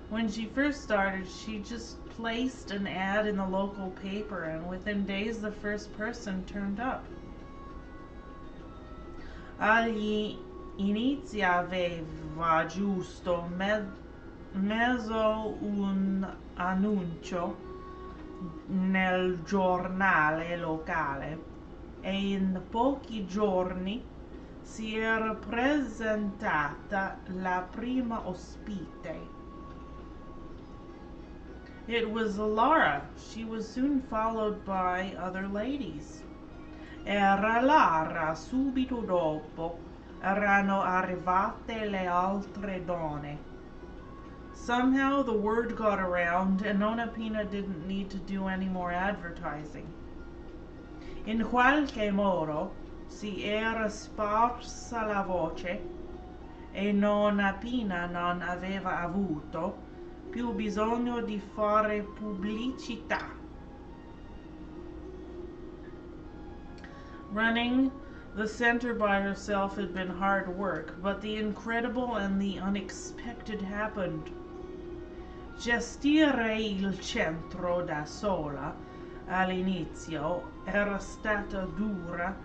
When she first started, she just placed an ad in the local paper, and within days the first person turned up. Agli inizi aveva giusto messo un annuncio nel giornale locale e in pochi giorni si era presentata la prima ospite. It was Lara. She was soon followed by other ladies. Era Lara, subito dopo erano arrivate le altre donne. Somehow the word got around and Nonna Pina didn't need to do any more advertising. In qualche modo si era sparsa la voce e Nonna Pina non aveva avuto più bisogno di fare pubblicità. Running the center by herself had been hard work, but the incredible and the unexpected happened. Gestire il centro da sola all'inizio era stata dura,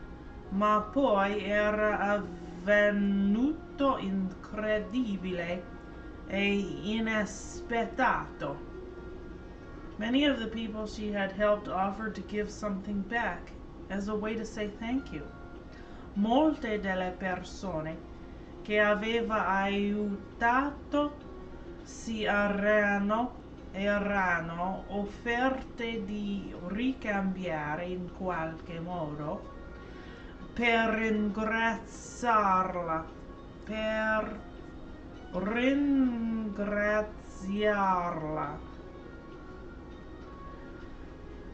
ma poi era avvenuto incredibile e inaspettato. Many of the people she had helped offered to give something back as a way to say thank you. Molte delle persone che aveva aiutato si erano offerte di ricambiare in qualche modo per ringraziarla.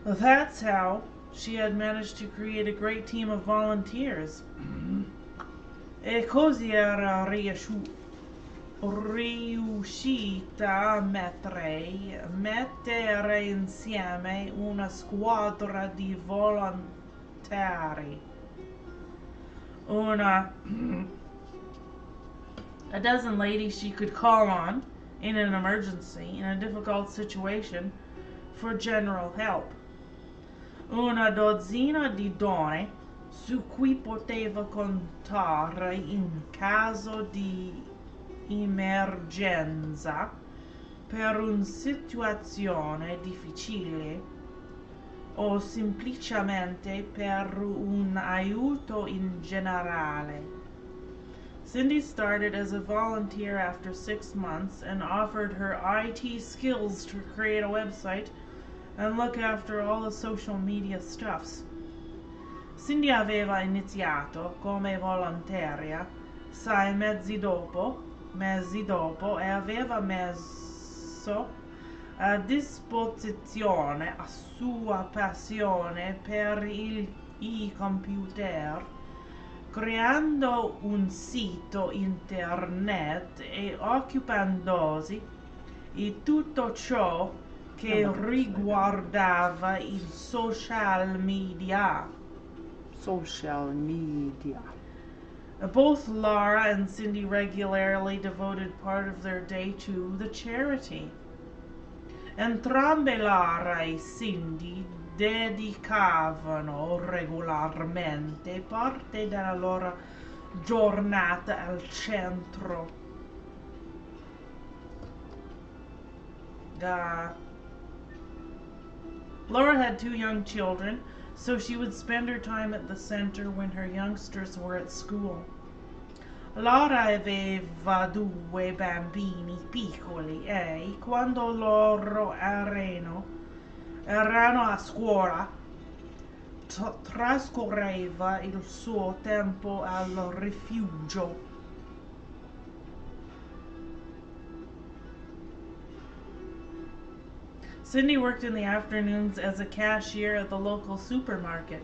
That's how she had managed to create a great team of volunteers. E così era riuscita a mettere insieme una squadra di volontari. A dozen ladies she could call on in an emergency, in a difficult situation, for general help. Una dozzina di donne su cui poteva contare in caso di emergenza per una situazione difficile o semplicemente per un aiuto in generale. Cindy started as a volunteer after 6 months and offered her IT skills to create a website and look after all the social media stuffs. Cindy aveva iniziato come volontaria 6 mesi dopo e aveva messo a disposizione la sua passione per i computer, creando un sito internet e occupandosi di tutto ciò che riguardava il social media. Social media. Both Laura and Cindy regularly devoted part of their day to the charity. Entrambe Laura e Cindy dedicavano regolarmente parte della loro giornata al centro. Laura had 2 young children, so she would spend her time at the center when her youngsters were at school. Laura aveva 2 bambini piccoli e, quando loro erano a scuola, trascorreva il suo tempo al rifugio. Cindy worked in the afternoons as a cashier at the local supermarket.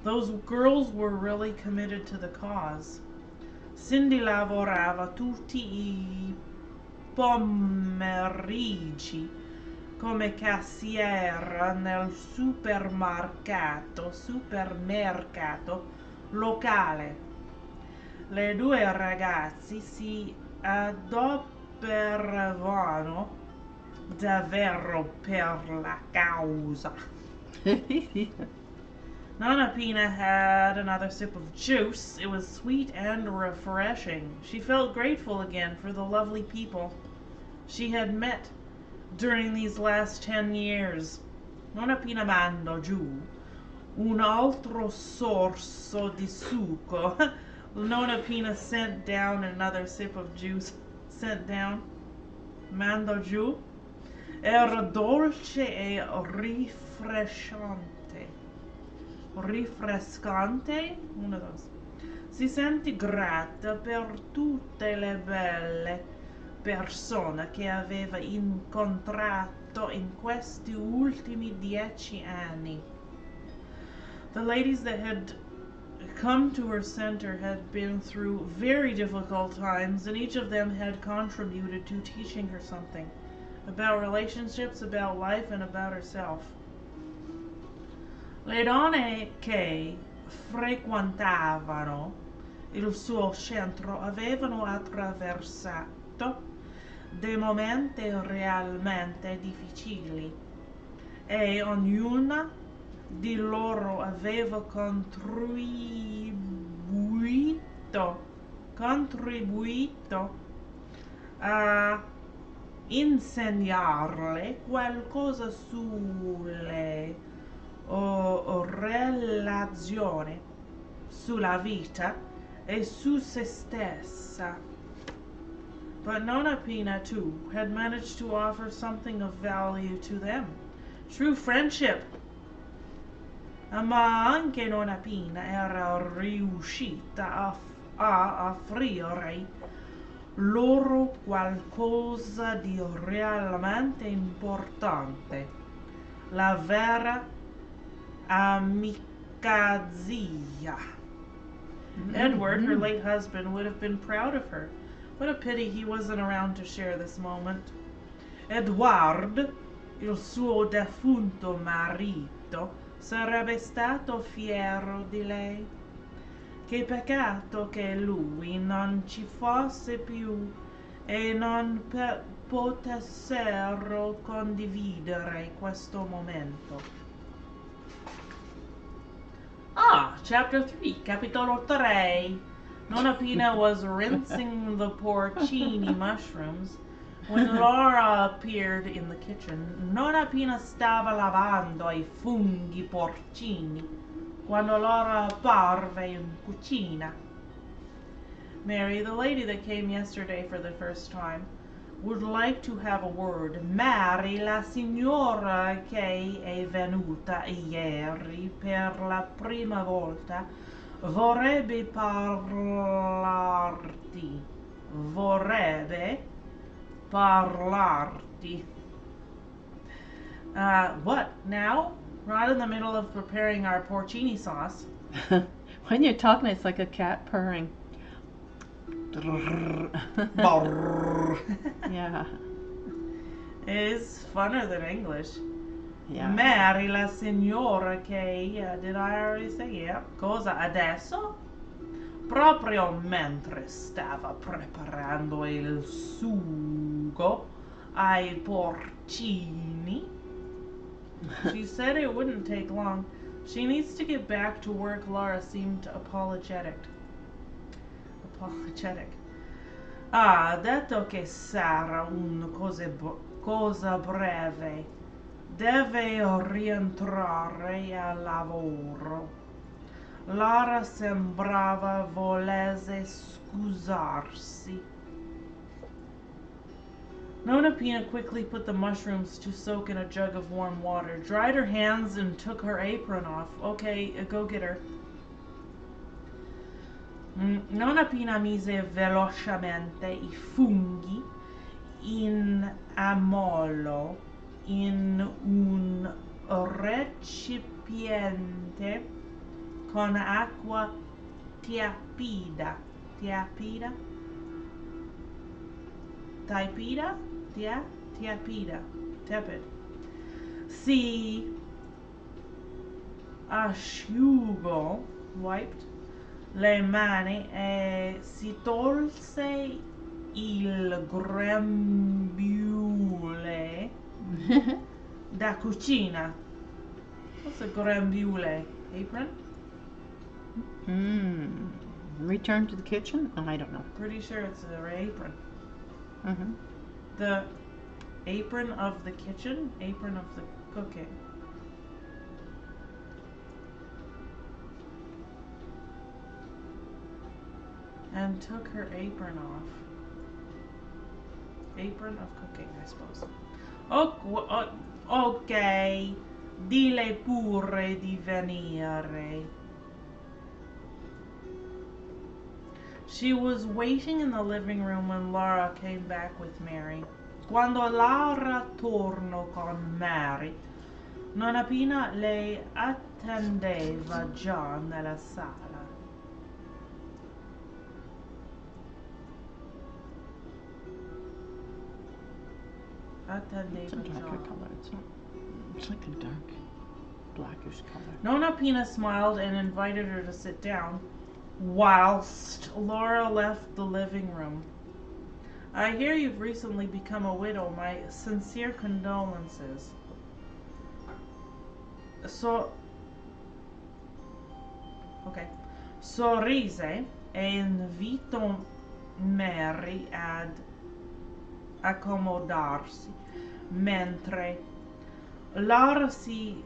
Those girls were really committed to the cause. Cindy lavorava tutti i pomeriggi come cassiera nel supermercato locale. Le 2 ragazze si adoperavano davvero per la causa. Nonna Pina had another sip of juice. It was sweet and refreshing. She felt grateful again for the lovely people she had met during these last 10 years. Nonna Pina mandò giù un altro sorso di succo. Nonna Pina sent down another sip of juice. Sent down. Mandò giù. Era dolce e rinfrescante, uno of those. Si sente grata per tutte le belle persone che aveva incontrato in questi ultimi 10 anni. The ladies that had come to her center had been through very difficult times, and each of them had contributed to teaching her something about relationships, about life, and about herself. Le donne che frequentavano il suo centro avevano attraversato dei momenti realmente difficili e ognuna di loro aveva contribuito a insegnarle qualcosa sulle relazioni, sulla vita e su se stessa. But Nonna Pina, too, had managed to offer something of value to them. True friendship. Ma anche Nonna Pina era riuscita a offrire loro qualcosa di realmente importante. La vera amicizia. Edward, her late husband, would have been proud of her. What a pity he wasn't around to share this moment. Edward, il suo defunto marito, sarebbe stato fiero di lei. Che peccato che lui non ci fosse più e non potessero condividere questo momento. Chapter 3, Capitolo 3. Nonna Pina was rinsing the porcini mushrooms when Laura appeared in the kitchen. Nonna Pina stava lavando I funghi porcini quando Laura apparve in cucina. Mary, the lady that came yesterday for the first time, would like to have a word. Mary, la signora che è venuta ieri per la prima volta, vorrebbe parlarti. Vorrebbe parlarti. What now? Right in the middle of preparing our porcini sauce. When you're talking, it's like a cat purring. Yeah. It's funner than English. Yeah. Mary, la signora che, did I already say? Yeah. Cosa adesso? Proprio mentre stava preparando il sugo ai porcini. She said it wouldn't take long. She needs to get back to work. Laura seemed apologetic. Detto che sarà una cosa breve, deve rientrare al lavoro. Lara sembrava volesse scusarsi. Nonna Pina quickly put the mushrooms to soak in a jug of warm water, dried her hands, and took her apron off. Okay, go get her. Nonna Pina mise velocemente I funghi in ammollo in un recipiente con acqua tiepida. Tiepida? Tepid. Si asciugò, wiped, le mani e si tolse il grembiule da cucina. What's a grembiule? Apron? Return to the kitchen? I don't know. Pretty sure it's an apron. Mm-hmm. The apron of the kitchen, apron of the cooking. And took her apron off. Apron of cooking, I suppose. Ok, dile pure di venire. She was waiting in the living room when Laura came back with Mary. Quando Laura tornò con Mary, Nonna Pina le attendeva già nella sala. It's a darker color. It's like a dark blackish color. Nonna Pina smiled and invited her to sit down, whilst Laura left the living room. I hear you've recently become a widow. My sincere condolences. Sorrise e invitò Mary ad accomodarsi mentre Laura si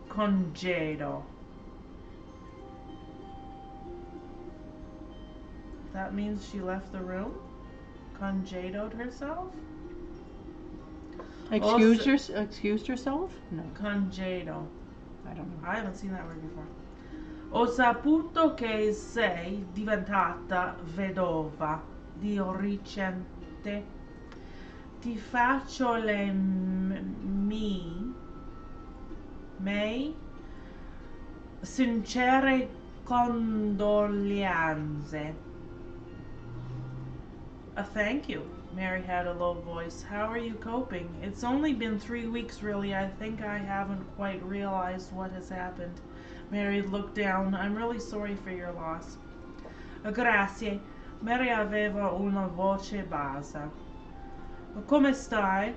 congedò. That means she left the room? Congedoed herself? Excused herself? No. Congedo. I don't know. I haven't seen that word before. Ho saputo che sei diventata vedova di recente. Ti faccio le mie sincere condoglianze. Thank you. Mary had a low voice. How are you coping? It's only been 3 weeks, really. I think I haven't quite realized what has happened. Mary looked down. I'm really sorry for your loss. Grazie. Mary aveva una voce bassa. Come stai?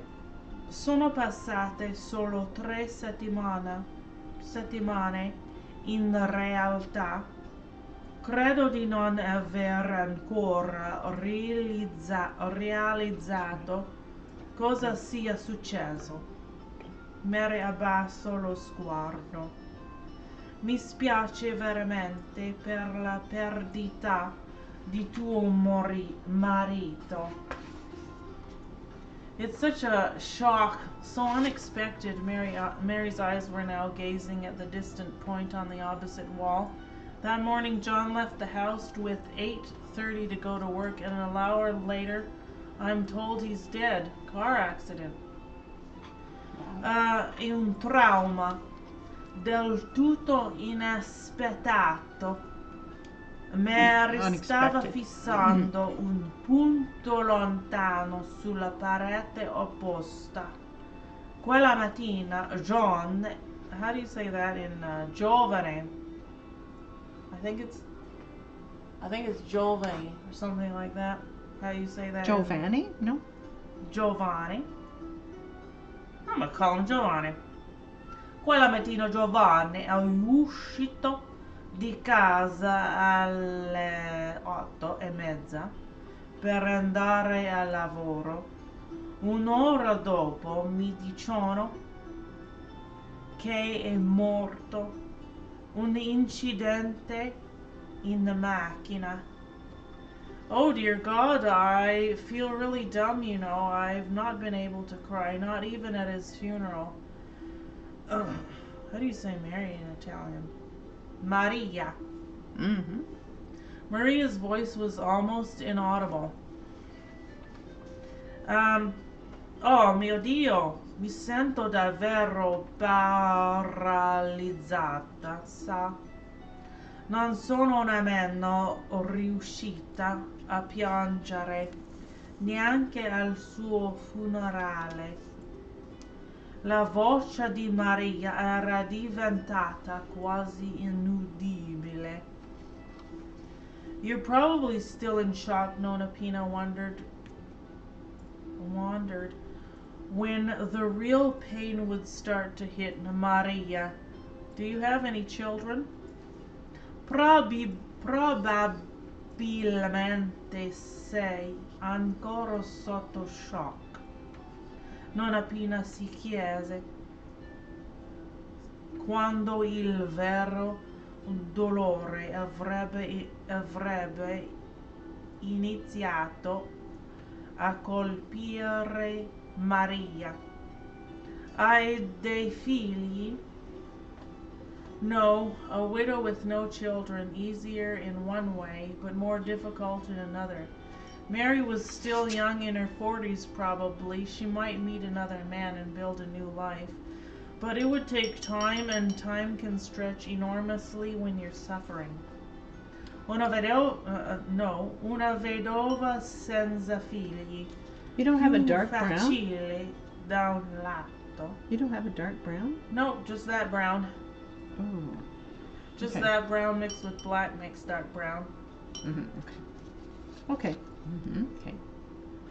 Sono passate solo 3 settimane in realtà. Credo di non aver ancora realizzato cosa sia successo. Mary abbassò lo sguardo. Mi spiace veramente per la perdita di tuo marito. It's such a shock, so unexpected. Mary's eyes were now gazing at the distant point on the opposite wall. That morning, John left the house with 8:30 to go to work, and an hour later, I'm told he's dead. Car accident. È un trauma del tutto inaspettato. Mary stava Unexpected. fissando un punto lontano sulla parete opposta. Quella mattina John, how do you say that in giovane? I think it's Giovani or something like that. How do you say that? Giovanni? No? Giovanni. I'm gonna call him Giovanni. Quella mattina Giovanni è uscito di casa alle 8:30 per andare al lavoro. Un'ora dopo mi dicono che è morto. Un incidente in macchina. Oh dear God, I feel really dumb, you know. I've not been able to cry, not even at his funeral. Ugh. How do you say Mary in Italian? Maria. Mm-hmm. Maria's voice was almost inaudible. Oh mio Dio, mi sento davvero paralizzata, sa? Non sono nemmeno riuscita a piangere, neanche al suo funerale. La voce di Maria era diventata quasi inudibile. You're probably still in shock, Nonna Pina wandered when the real pain would start to hit Maria. Do you have any children? Probabilmente sei ancora sotto shock. Nonna Pina si chiese quando il vero dolore avrebbe iniziato a colpire Maria. Hai dei figli? No, a widow with no children, easier in one way, but more difficult in another. Mary was still young, in her 40s probably. She might meet another man and build a new life. But it would take time, and time can stretch enormously when you're suffering. Una vedova senza figli. You don't have a Più dark brown? facile da un lato. You don't have a dark brown? No, just that brown. Oh. Just Okay. that brown mixed with black makes dark brown. Mm-hmm. Okay. Okay. Mm-hmm. Okay.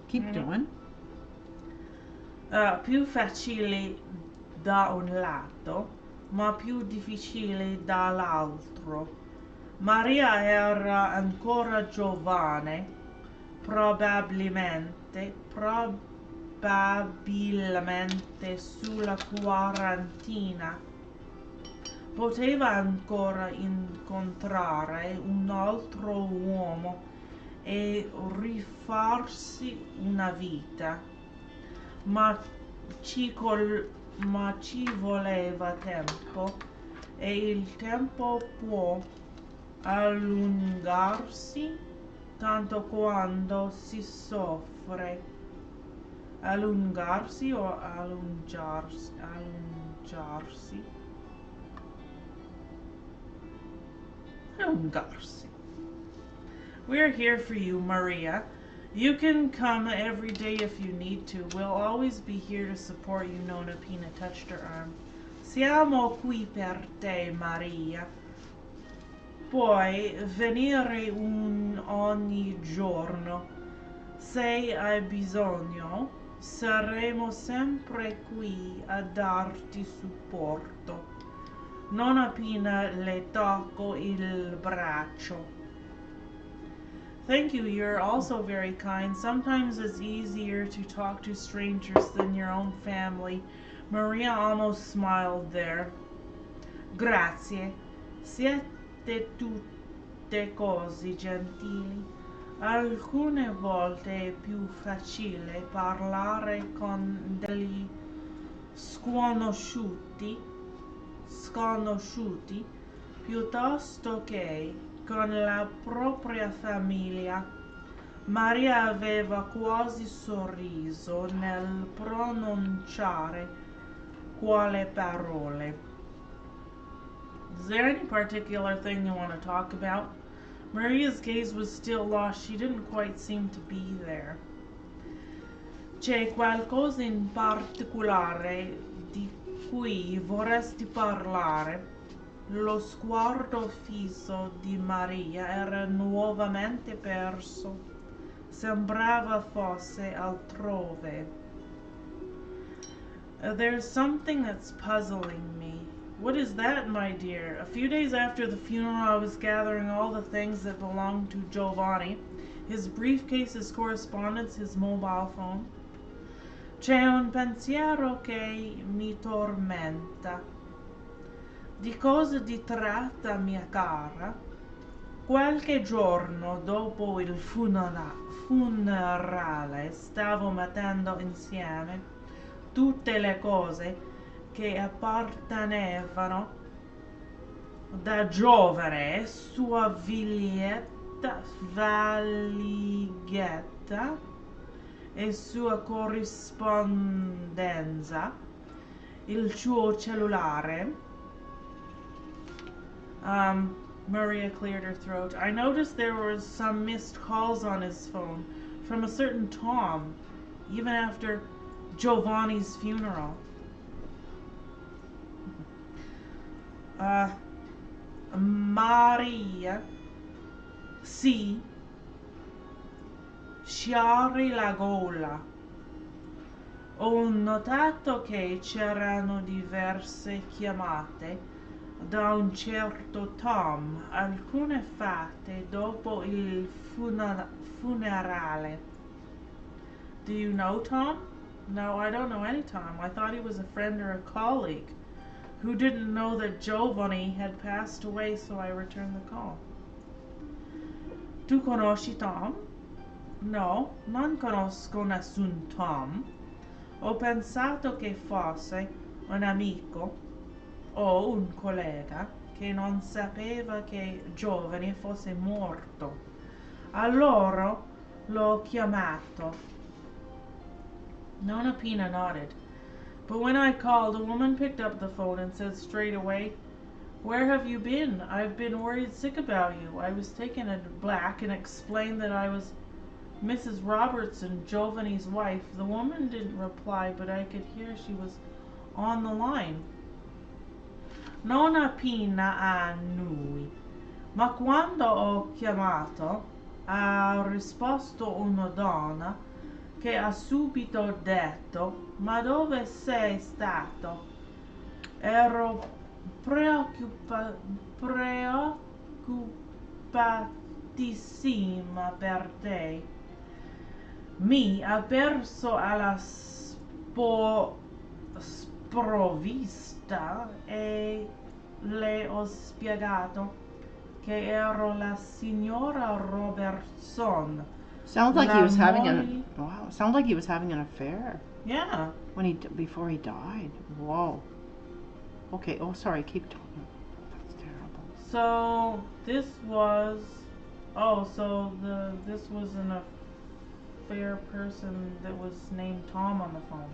Keep going. Più facile da un lato, ma più difficile dall'altro. Maria era ancora giovane, probabilmente sulla quarantina. Poteva ancora incontrare un altro uomo e rifarsi una vita, ma ci voleva tempo, e il tempo può allungarsi tanto quando si soffre. Allungarsi o allungarsi? Allungarsi. We're here for you, Maria. You can come every day if you need to. We'll always be here to support you, Nonna Pina touched her arm. Siamo qui per te, Maria. Puoi venire ogni giorno. Se hai bisogno, Saremo sempre qui a darti supporto. Non appena le tocco il braccio. Thank you, you're also very kind. Sometimes it's easier to talk to strangers than your own family. Maria almost smiled there. Grazie. Siete tutte così gentili. Alcune volte è più facile parlare con degli sconosciuti piuttosto che con la propria famiglia. Maria aveva quasi sorriso nel pronunciare quelle parole. Is there any particular thing you want to talk about? Maria's gaze was still lost. She didn't quite seem to be there. C'è qualcosa in particolare di cui vorresti parlare? Lo sguardo fisso di Maria era nuovamente perso. Sembrava fosse altrove. There's something that's puzzling me. What is that, my dear? A few days after the funeral, I was gathering all the things that belonged to Giovanni. His briefcase, his correspondence, his mobile phone. C'è un pensiero che mi tormenta. Di cosa ti tratta, mia cara? Qualche giorno dopo il funerale stavo mettendo insieme tutte le cose che appartenevano da giovane, sua valigetta e sua corrispondenza, il suo cellulare. Maria cleared her throat. I noticed there were some missed calls on his phone from a certain Tom, even after Giovanni's funeral. Maria, sì, sciarri la gola. Ho notato che c'erano diverse chiamate da un certo Tom, alcune fatte dopo il funerale. Do you know Tom? No, I don't know any Tom. I thought he was a friend or a colleague who didn't know that Giovanni had passed away, so I returned the call. Tu conosci Tom? No, non conosco nessun Tom. Ho pensato che fosse un amico o un collega che non sapeva che Giovanni fosse morto. Allora l'ho chiamato. Nonna Pina nodded. But when I called, a woman picked up the phone and said straight away, "Where have you been? I've been worried sick about you." I was taken aback and explained that I was Mrs. Robertson, Giovanni's wife. The woman didn't reply, but I could hear she was on the line. Nonna Pina annui. Ma quando ho chiamato, ha risposto una donna che ha subito detto: "Ma dove sei stato? Ero preoccupatissima per te." Mi ha perso alla sprovvista e le ho spiegato che ero la signora Robertson. Sounds like he La was having moglie- sounds like he was having an affair Yeah. before he died. Whoa. Okay. Oh, sorry. Keep talking. That's terrible. So this was this was an affair person that was named Tom on the phone.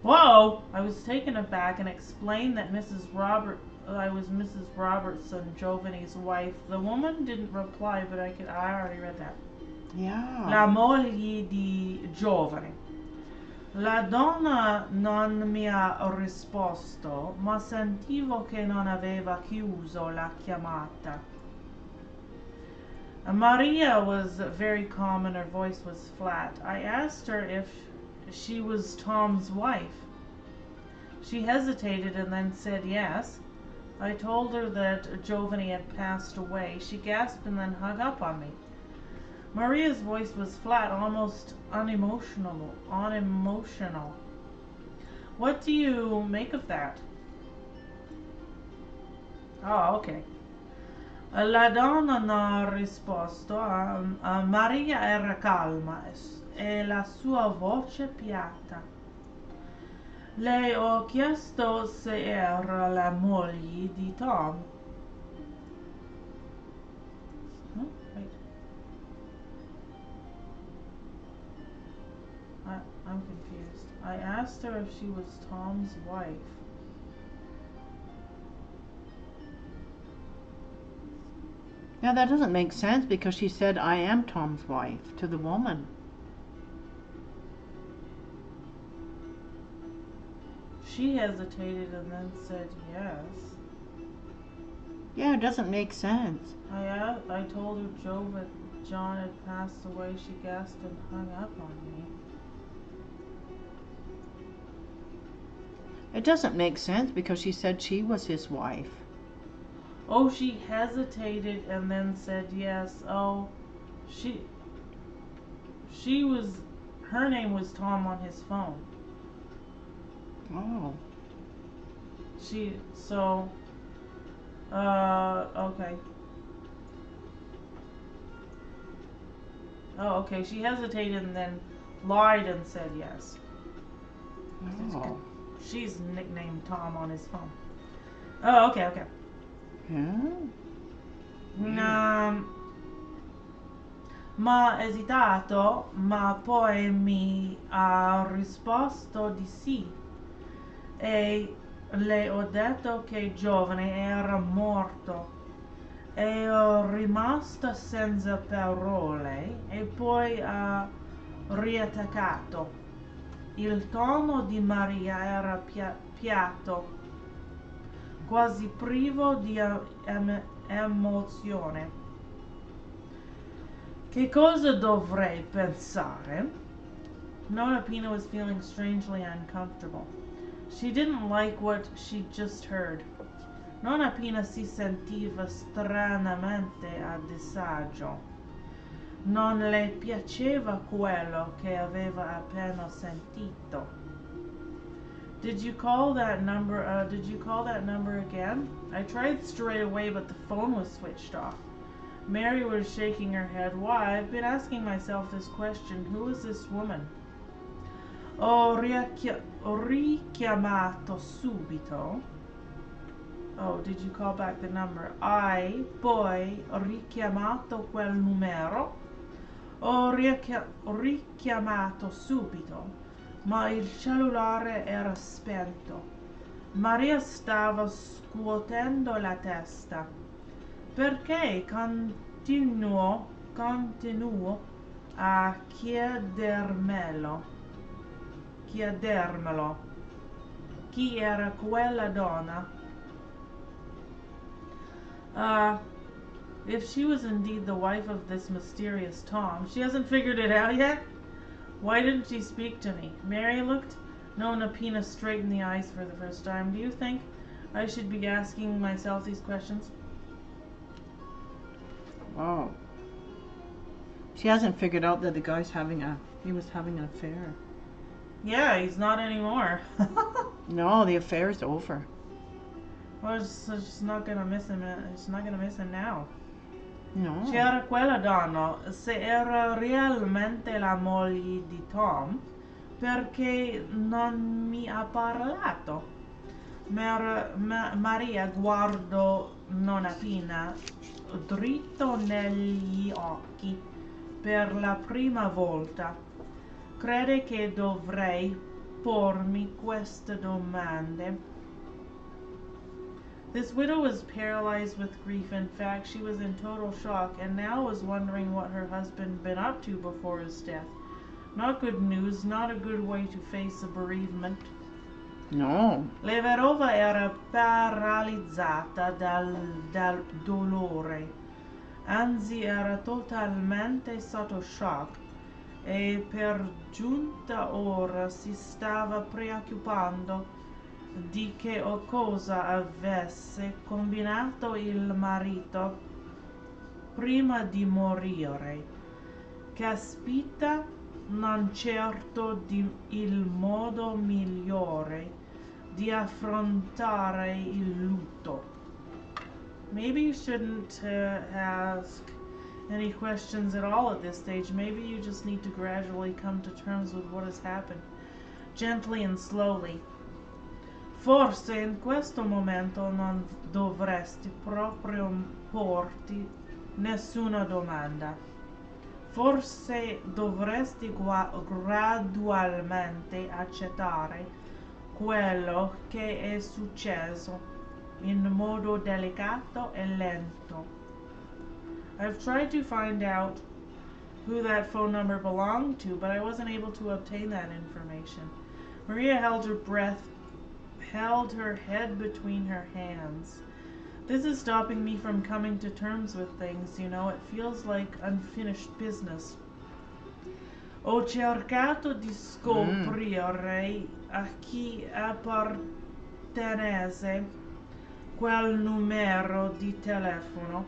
Whoa! I was taken aback and explained that I was Mrs. Robertson, Giovanni's wife. The woman didn't reply, but I already read that. Yeah. La moglie di Giovanni. La donna non mi ha risposto, ma sentivo che non aveva chiuso la chiamata. Maria was very calm and her voice was flat. I asked her if she was Tom's wife. She hesitated and then said yes. I told her that Giovanni had passed away. She gasped and then hung up on me. Maria's voice was flat, almost unemotional. What do you make of that? Oh, okay. La donna non ha risposto. Maria era calma e la sua voce piatta. Le ho chiesto se era la moglie di Tom. Huh? Wait. I'm confused. I asked her if she was Tom's wife. Now that doesn't make sense because she said, I am Tom's wife to the woman. She hesitated and then said yes. Yeah, it doesn't make sense. I told her John had passed away. She gasped and hung up on me. It doesn't make sense because she said she was his wife. Oh, she hesitated and then said yes. Oh, her name was Tom on his phone. Oh. Okay. Oh, okay. She hesitated and then lied and said yes. Oh. She's nicknamed Tom on his phone. Oh, okay. Yeah. Ma esitato, ma poi mi ha risposto di sì. E le ho detto che Giovanni era morto. E ero rimasta senza parole e poi ha riattaccato. Il tono di Maria era piatto, quasi privo di emozione. Che cosa dovrei pensare? Nonna Pina was feeling strangely uncomfortable. She didn't like what she'd just heard. Nonna Pina si sentiva stranamente a disagio. Non le piaceva quello che aveva appena sentito. Did you call that number again? I tried straight away, but the phone was switched off. Mary was shaking her head. Why? I've been asking myself this question. Who is this woman? Ho richiamato subito. Oh, did you call back the number? Hai poi richiamato quel numero? Ho richiamato subito, ma il cellulare era spento. Maria stava scuotendo la testa. Perché continuo a chiedermelo. Chi era quella donna? If she was indeed the wife of this mysterious Tom, she hasn't figured it out yet? Why didn't she speak to me? Mary looked Nonna Pina straight in the eyes for the first time. Do you think I should be asking myself these questions? Oh. She hasn't figured out that the guy's he was having an affair. Yeah, he's not anymore. No, the affair's over. Well, she's not gonna miss him. She's not gonna miss him now. No. C'era quella donna, se era realmente la moglie di Tom, perché non mi ha parlato. Maria guardò Nonna Pina dritto negli occhi per la prima volta. Crede che dovrei pormi queste domande? This widow was paralyzed with grief. In fact, she was in total shock and now was wondering what her husband had been up to before his death. Not good news, not a good way to face a bereavement. No. La vedova era paralizzata dal dolore. anzi era totalmente sotto shock e per giunta ora si stava preoccupando di che o cosa avesse combinato il marito prima di morire. Caspita, non certo il modo migliore di affrontare il lutto. Maybe you shouldn't ask any questions at all at this stage. Maybe you just need to gradually come to terms with what has happened, gently and slowly. Forse in questo momento non dovresti proprio porti nessuna domanda. Forse dovresti gradualmente accettare quello che è successo in modo delicato e lento. I've tried to find out who that phone number belonged to, but I wasn't able to obtain that information. Maria held her breath, held her head between her hands. This is stopping me from coming to terms with things, you know. It feels like unfinished business. Ho cercato di scoprire a chi appartenesse quel numero di telefono,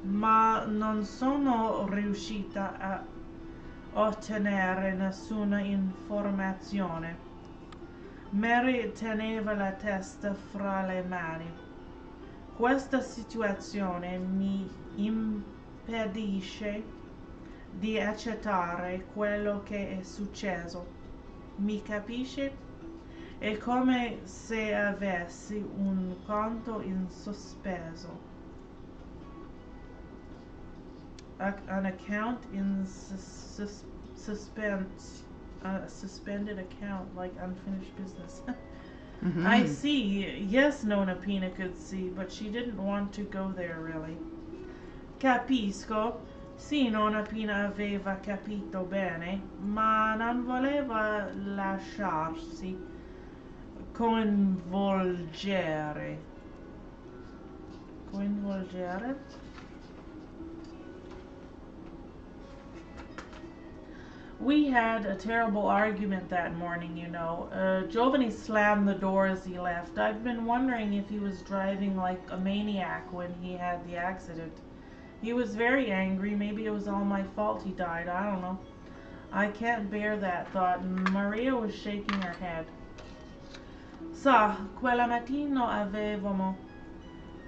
ma non sono riuscita a ottenere nessuna informazione. Mary teneva la testa fra le mani. Questa situazione mi impedisce di accettare quello che è successo. Mi capisce? È come se avessi un conto in sospeso. An account in suspense. A suspended account, like unfinished business. I see. Yes, Nonna Pina could see, but she didn't want to go there, really. Capisco. Sì, Nonna Pina aveva capito bene, ma non voleva lasciarsi coinvolgere. Coinvolgere? We had a terrible argument that morning, you know. Giovanni slammed the door as he left. I've been wondering if he was driving like a maniac when he had the accident. He was very angry. Maybe it was all my fault he died. I don't know. I can't bear that thought. And Maria was shaking her head. Sa, quella mattina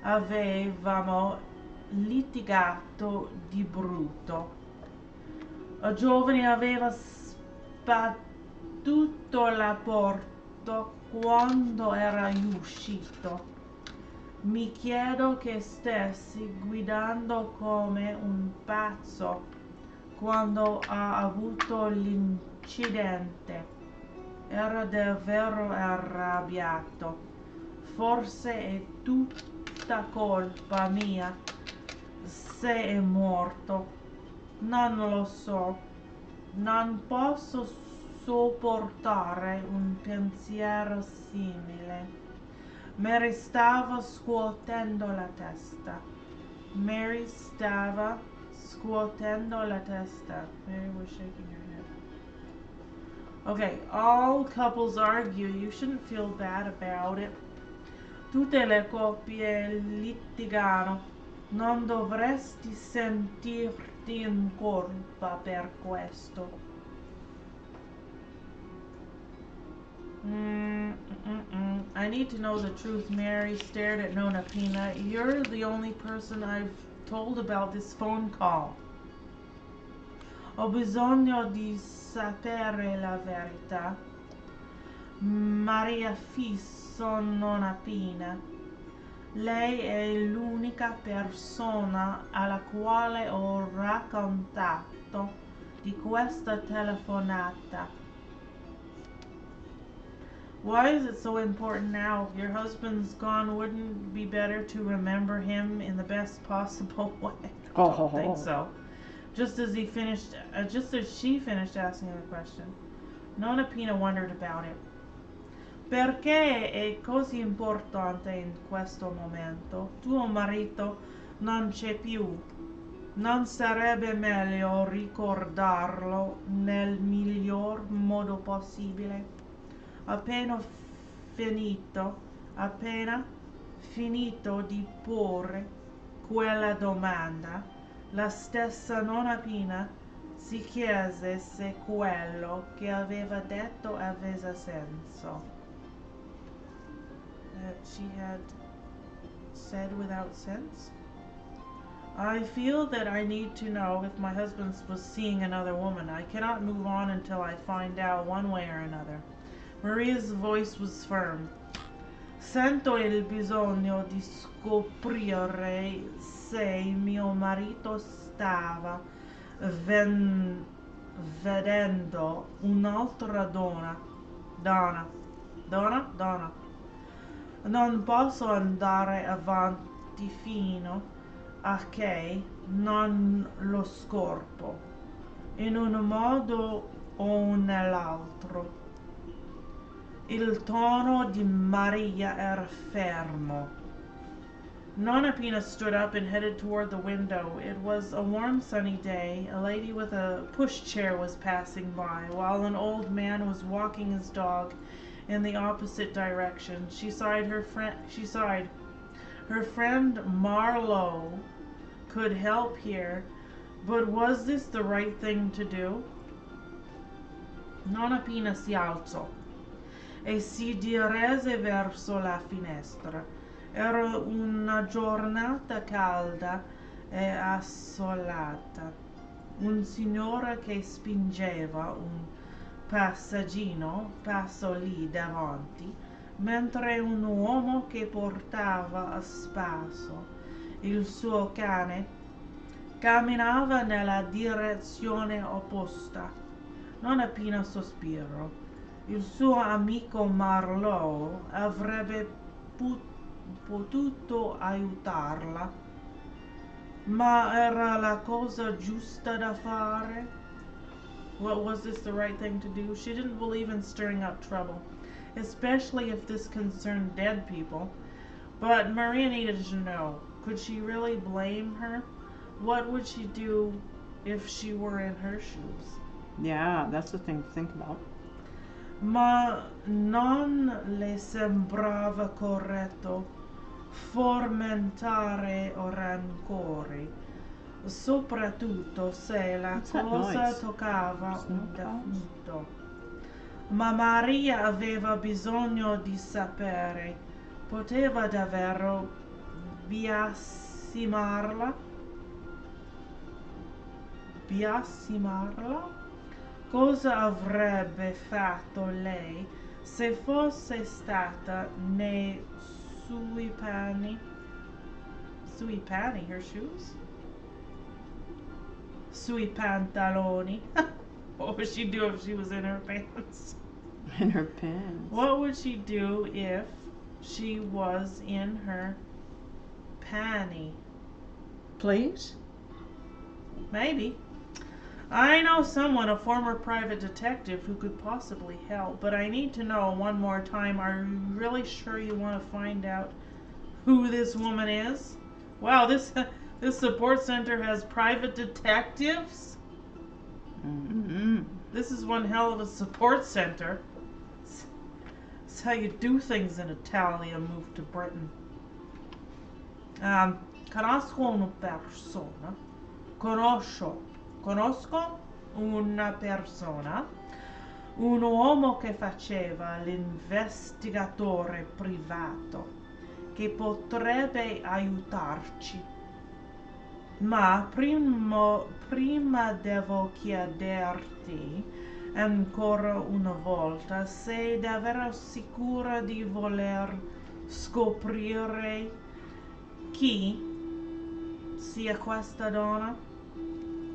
avevamo litigato di brutto. Giovanni aveva sbattuto la porta quando era uscito. Mi chiedo che stessi guidando come un pazzo quando ha avuto l'incidente. Era davvero arrabbiato. Forse è tutta colpa mia se è morto. Non lo so. Non posso sopportare un pensiero simile. Mary stava scuotendo la testa. Mary stava scuotendo la testa. Mary was shaking her head. Okay, all couples argue. You shouldn't feel bad about it. Tutte le coppie litigano. Non dovresti sentirti in colpa per questo. I need to know the truth. Mary stared at Nonna Pina. You're the only person I've told about this phone call. Ho bisogno di sapere la verità. Maria fisso Nonna Pina. Lei è l'unica persona alla quale ho raccontato di questa telefonata. Why is it so important now? Your husband's gone. Wouldn't it be better to remember him in the best possible way? I don't think so. Just as she finished asking the question, Nonna Pina wondered about it. Perché è così importante in questo momento? Tuo marito non c'è più. Non sarebbe meglio ricordarlo nel miglior modo possibile? Appena finito, appena finito di porre quella domanda, la stessa nonna Pina si chiese se quello che aveva detto avesse senso. That she had said without sense? I feel that I need to know if my husband was seeing another woman. I cannot move on until I find out one way or another. Maria's voice was firm. Sento il bisogno di scoprire se mio marito stava vedendo un'altra donna. Donna. Non posso andare avanti fino a che non lo scopro, in un modo o nell'altro. Il tono di Maria era fermo. Nonna Pina stood up and headed toward the window. It was a warm, sunny day. A lady with a pushchair was passing by, while an old man was walking his dog in the opposite direction. She sighed. Her friend Marlowe could help here, but was this the right thing to do? Nonna Pina si alzò e si diresse verso la finestra. Era una giornata calda e assolata. Un signore che spingeva un passeggino passò lì davanti, mentre un uomo che portava a spasso il suo cane camminava nella direzione opposta. Nonna Pina sospirò. Il suo amico Marlowe avrebbe potuto aiutarla, ma era la cosa giusta da fare? Was this the right thing to do? She didn't believe in stirring up trouble, especially if this concerned dead people. But Maria needed to know. Could she really blame her? What would she do if she were in her shoes? Yeah, that's the thing to think about. Ma non le sembrava corretto fomentare rancore, soprattutto se la cosa toccava un defunto. Ma Maria aveva bisogno di sapere. Poteva davvero biasimarla? Cosa avrebbe fatto lei se fosse stata nei suoi panni? Sui panni, her shoes? Sui pantaloni. What would she do if she was in her pants? In her pants. What would she do if she was in her panty? Please? Maybe. I know someone, a former private detective, who could possibly help, but I need to know one more time. Are you really sure you want to find out who this woman is? Wow, this support center has private detectives? Mm-hmm. This is one hell of a support center. It's how you do things in Italia, moved to Britain. Conosco una persona. Conosco una persona, un uomo che faceva l'investigatore privato, che potrebbe aiutarci. Ma prima devo chiederti ancora una volta, sei davvero sicura di voler scoprire chi sia questa donna?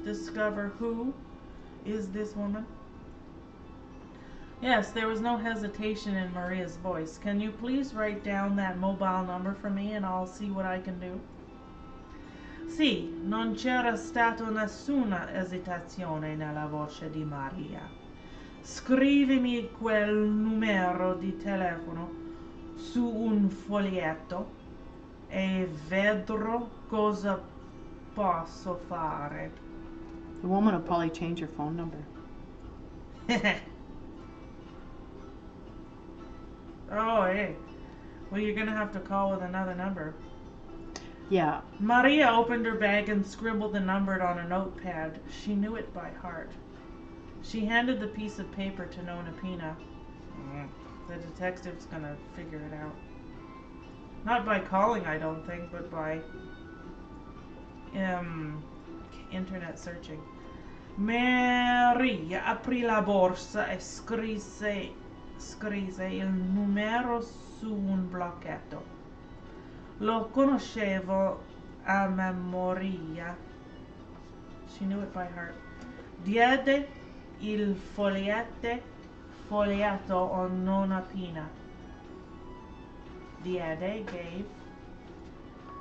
Discover who is this woman? Yes, there was no hesitation in Maria's voice. Can you please write down that mobile number for me and I'll see what I can do? Sì, non c'era stata nessuna esitazione nella voce di Maria. Scrivimi quel numero di telefono su un foglietto e vedrò cosa posso fare? The woman will probably change her phone number. Oh, hey. Well, you're gonna have to call with another number. Yeah. Maria opened her bag and scribbled the number on a notepad. She knew it by heart. She handed the piece of paper to Nona Pina. The detective's gonna figure it out. Not by calling, I don't think, but by internet searching. Maria aprì la borsa e scrisse il numero su un blocchetto. Lo conoscevo a memoria. She knew it by heart. Diede il foglietto a Nonna Pina. Diede, gave.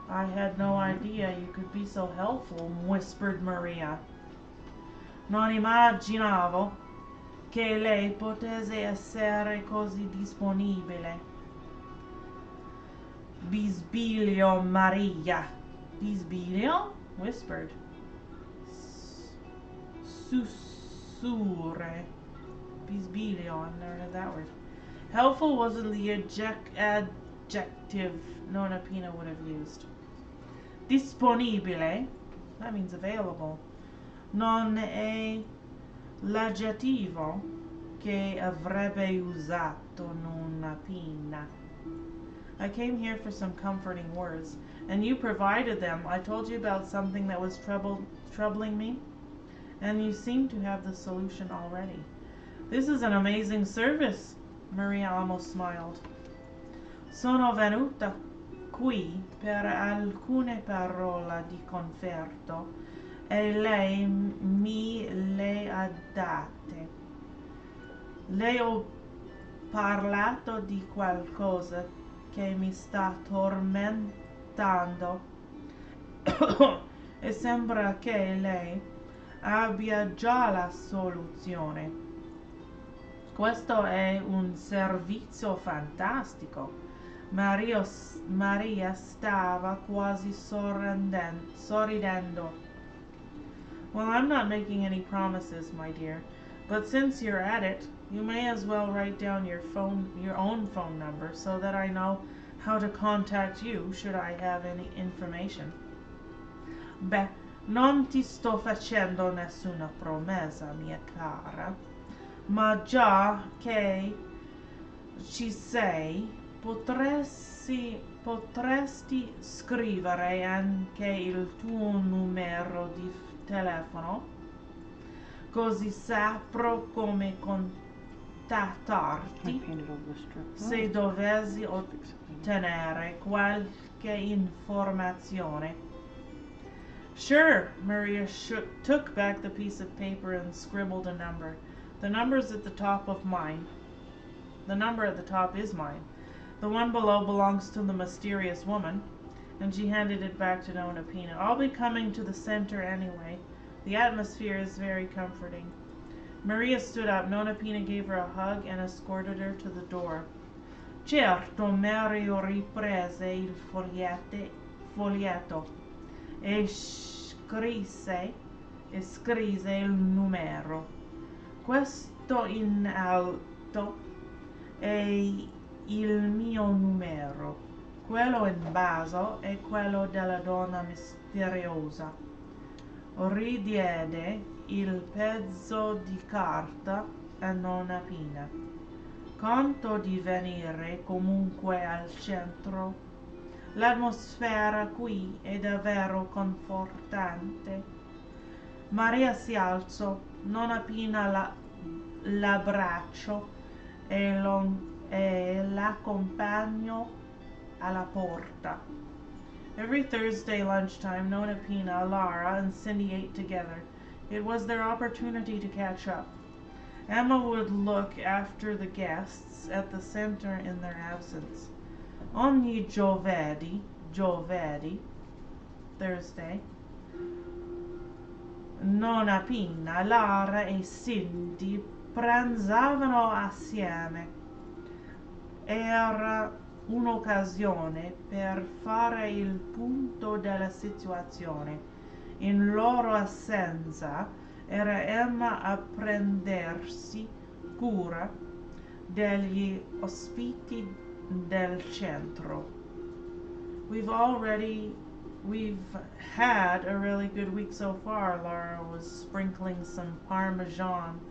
I had no idea you could be so helpful, whispered Maria. Non immaginavo che lei potesse essere così disponibile. Bisbiglio Maria. Bisbiglio? Whispered. Sussurre. Bisbiglio, I've never heard that word. Helpful wasn't the adjective Nonna Pina would have used. Disponibile, that means available. Non è l'aggettivo che avrebbe usato Nonna Pina. I came here for some comforting words, and you provided them. I told you about something that was troubling me, and you seem to have the solution already. This is an amazing service, Maria almost smiled. Sono venuta qui per alcune parole di conforto e lei mi le ha date. Le ho parlato di qualcosa che mi sta tormentando e sembra che lei abbia già la soluzione. Questo è un servizio fantastico. Maria stava quasi sorridendo. Well, I'm not making any promises, my dear, but since you're at it, you may as well write down your own phone number so that I know how to contact you should I have any information. Beh, non ti sto facendo nessuna promessa, mia cara, ma già che ci sei, potresti scrivere anche il tuo numero di telefono, così saprò come contattarti se dovessi ottenere qualche informazione. Sure, Maria took back the piece of paper and scribbled a number. The number's at the top of mine. The number at the top is mine. The one below belongs to the mysterious woman, and she handed it back to Nonna Pina. I'll be coming to the center anyway. The atmosphere is very comforting. Maria stood up. Nonna Pina gave her a hug and escorted her to the door. Certo, Mario riprese il foglietto e scrisse il numero. Questo in alto è il mio numero, quello in basso è quello della donna misteriosa. Ridiede il pezzo di carta a Nonna Pina. Conto di venire comunque al centro. L'atmosfera qui è davvero confortante. Maria si alzò. Nonna Pina l'abbracciò e l'accompagnò alla porta. Every Thursday lunchtime, Nonna Pina, Lara, and Cindy ate together. It was their opportunity to catch up. Emma would look after the guests at the center in their absence. Ogni giovedì, Thursday, Nonna Pina, Lara e Cindy pranzavano assieme. Era un'occasione per fare il punto della situazione In loro assenza era Emma a prendersi cura degli ospiti del centro. We've had a really good week so far. Laura was sprinkling some Parmesan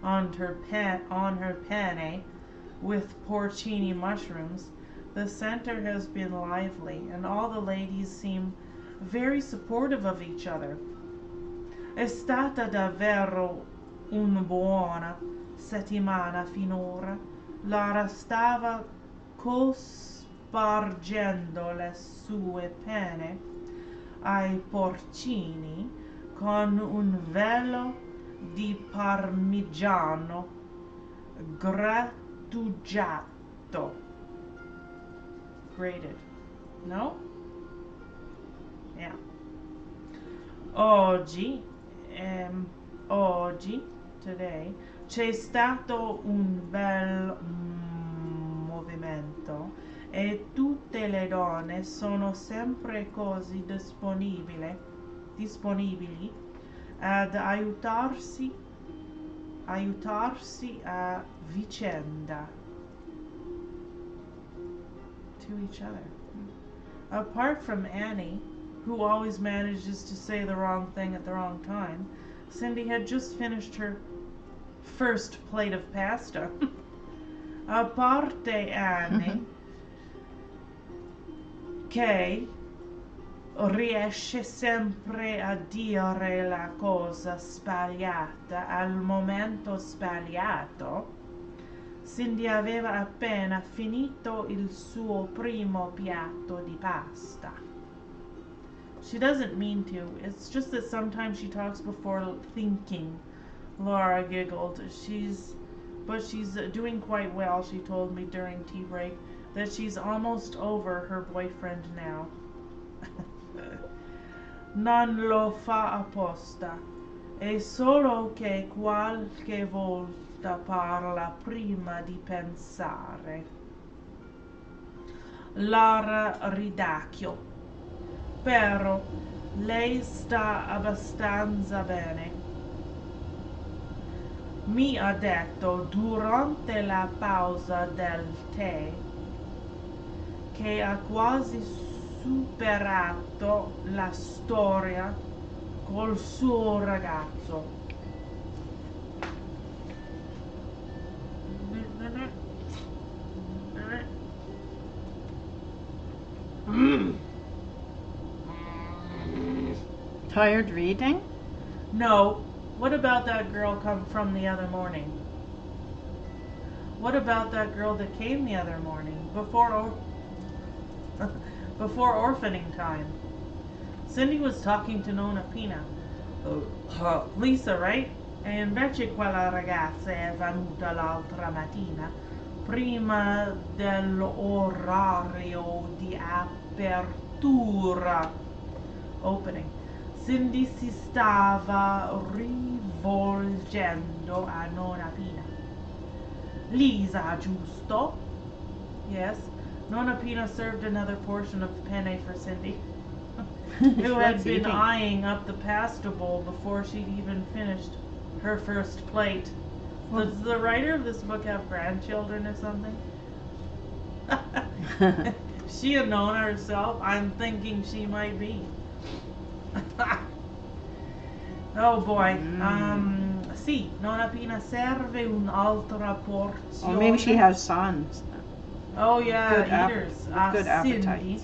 on her penne with porcini mushrooms. The center has been lively, and all the ladies seem very supportive of each other. È stata davvero una buona settimana finora. Lara stava cospargendo le sue penne ai porcini con un velo di parmigiano grattugiato. Grated. No? Yeah. Oggi, today, c'è stato un bel movimento e tutte le donne sono sempre così disponibili ad aiutarsi a vicenda. To each other. Apart from Annie, who always manages to say the wrong thing at the wrong time, Cindy had just finished her first plate of pasta. A parte Annie, che riesce sempre a dire la cosa sbagliata al momento sbagliato, Cindy aveva appena finito il suo primo piatto di pasta. She doesn't mean to. It's just that sometimes she talks before thinking. Laura giggled. She's doing quite well, she told me during tea break, that she's almost over her boyfriend now. Non lo fa apposta. È solo che qualche volta parla prima di pensare. Lara ridacchio. Però lei sta abbastanza bene. Mi ha detto durante la pausa del tè che ha quasi superato la storia col suo ragazzo. Tired reading? No. What about that girl come from the other morning? What about that girl that came the other morning before orphaning time? Cindy was talking to Nonna Pina. Lisa, right? E invece quella ragazza è venuta l'altra mattina, prima dell'orario di apertura. Opening. Cindy si stava rivolgendo a Nonna Pina. Lisa, giusto? Yes. Nonna Pina served another portion of penne for Cindy, who had been eyeing up the pasta bowl before she'd even finished her first plate. Does the writer of this book have grandchildren or something? She a Nonna herself? I'm thinking she might be. Oh boy. Sì, Nonna Pina serve un'altra porzione. Or maybe she has sons. Oh yeah, Good eaters. good Cindy, appetite.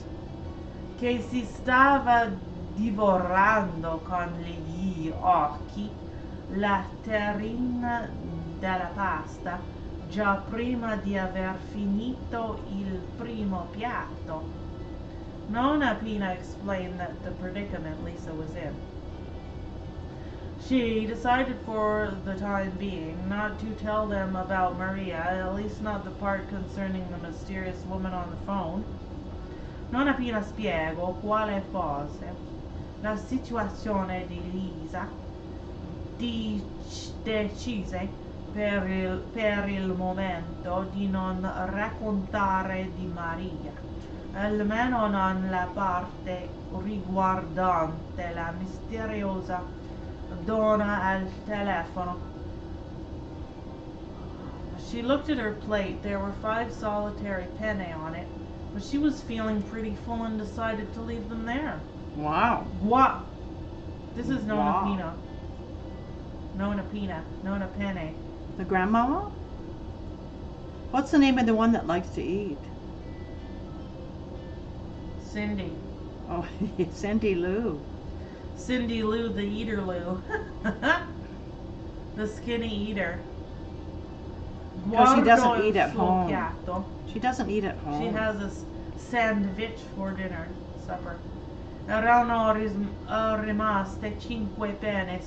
che si stava divorando con gli occhi la terrina della pasta già prima di aver finito il primo piatto. Nonna Pina explained that the predicament Lisa was in. She decided for the time being not to tell them about Maria, at least not the part concerning the mysterious woman on the phone. Nonna Pina spiegò quale fosse la situazione di Lisa. Decise per il momento di non raccontare di Maria. almeno non la parte riguardante la misteriosa donna al telefono. She looked at her plate. There were 5 solitary penne on it, but she was feeling pretty full and decided to leave them there. Wow. Gua. This is Nona Wow. Pina. Nona Pina. Nona Penne. The grandmama? What's the name of the one that likes to eat? Cindy. Oh, Cindy Lou. Cindy Lou, the eater Lou. The skinny eater. No, she doesn't Guardo eat il at suo home. piatto. She doesn't eat at home. She has a sandwich for dinner, supper. Erano rimaste 5 penne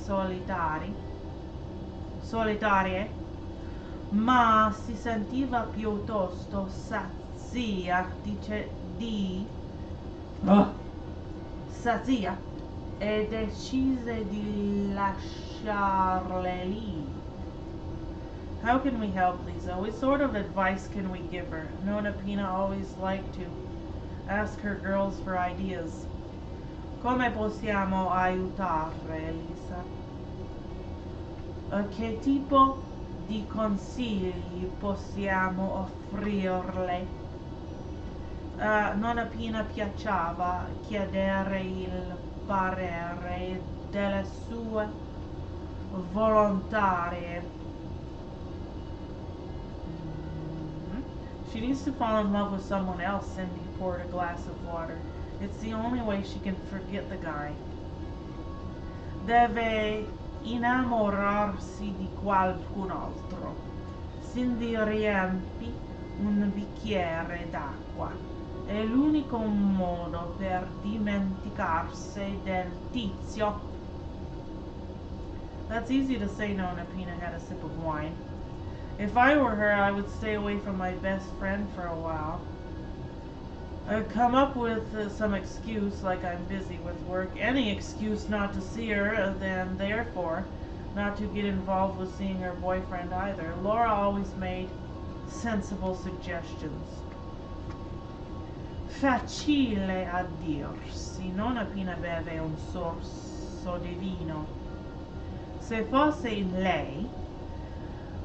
solitarie, ma si sentiva piuttosto sazia e decise di lasciarle lì. How can we help, Lisa? What sort of advice can we give her? Nona Pina always liked to ask her girls for ideas. Come possiamo aiutarle, Lisa? Che tipo di consigli possiamo offrirle? Nonna Pina piaceva chiedere il parere delle sue volontarie. She needs to fall in love with someone else. Cindy poured a glass of water. It's the only way she can forget the guy. Deve innamorarsi di qualcun altro. Cindy riempì un bicchiere d'acqua. È l'unico modo per dimenticarsi del tizio. That's easy to say. Nona Pina had a sip of wine. If I were her, I would stay away from my best friend for a while. I'd come up with some excuse, like I'm busy with work, any excuse not to see her, then therefore not to get involved with seeing her boyfriend either. Laura always made sensible suggestions. Facile a dirsi. Nonna Pina beve un sorso di vino. Se fosse lei,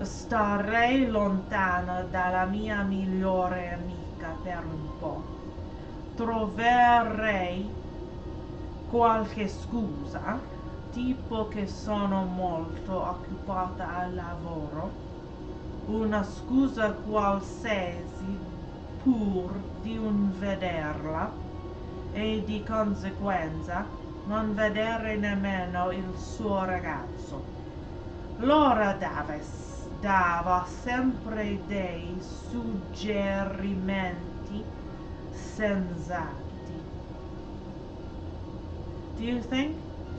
starei lontana dalla mia migliore amica per un po'. Troverei qualche scusa, tipo che sono molto occupata al lavoro, una scusa qualsiasi pur di non vederla e di conseguenza non vedere nemmeno il suo ragazzo. Laura dava sempre dei suggerimenti sensati. Do you think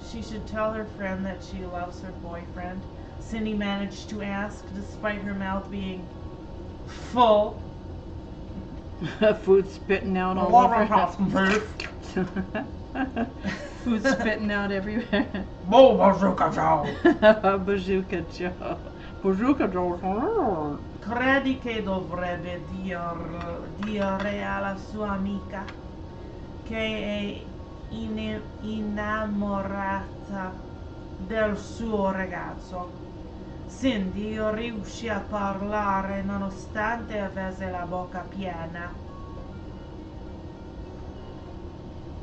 she should tell her friend that she loves her boyfriend? Cindy managed to ask, despite her mouth being full. Food spitting out all over. Food spitting out everywhere. Bazooka Joe. Bazooka Joe. Bazooka Joe. Credi che dovrebbe dire alla sua amica che è innamorata del suo ragazzo? Cindy riuscì a parlare nonostante avesse la bocca piena.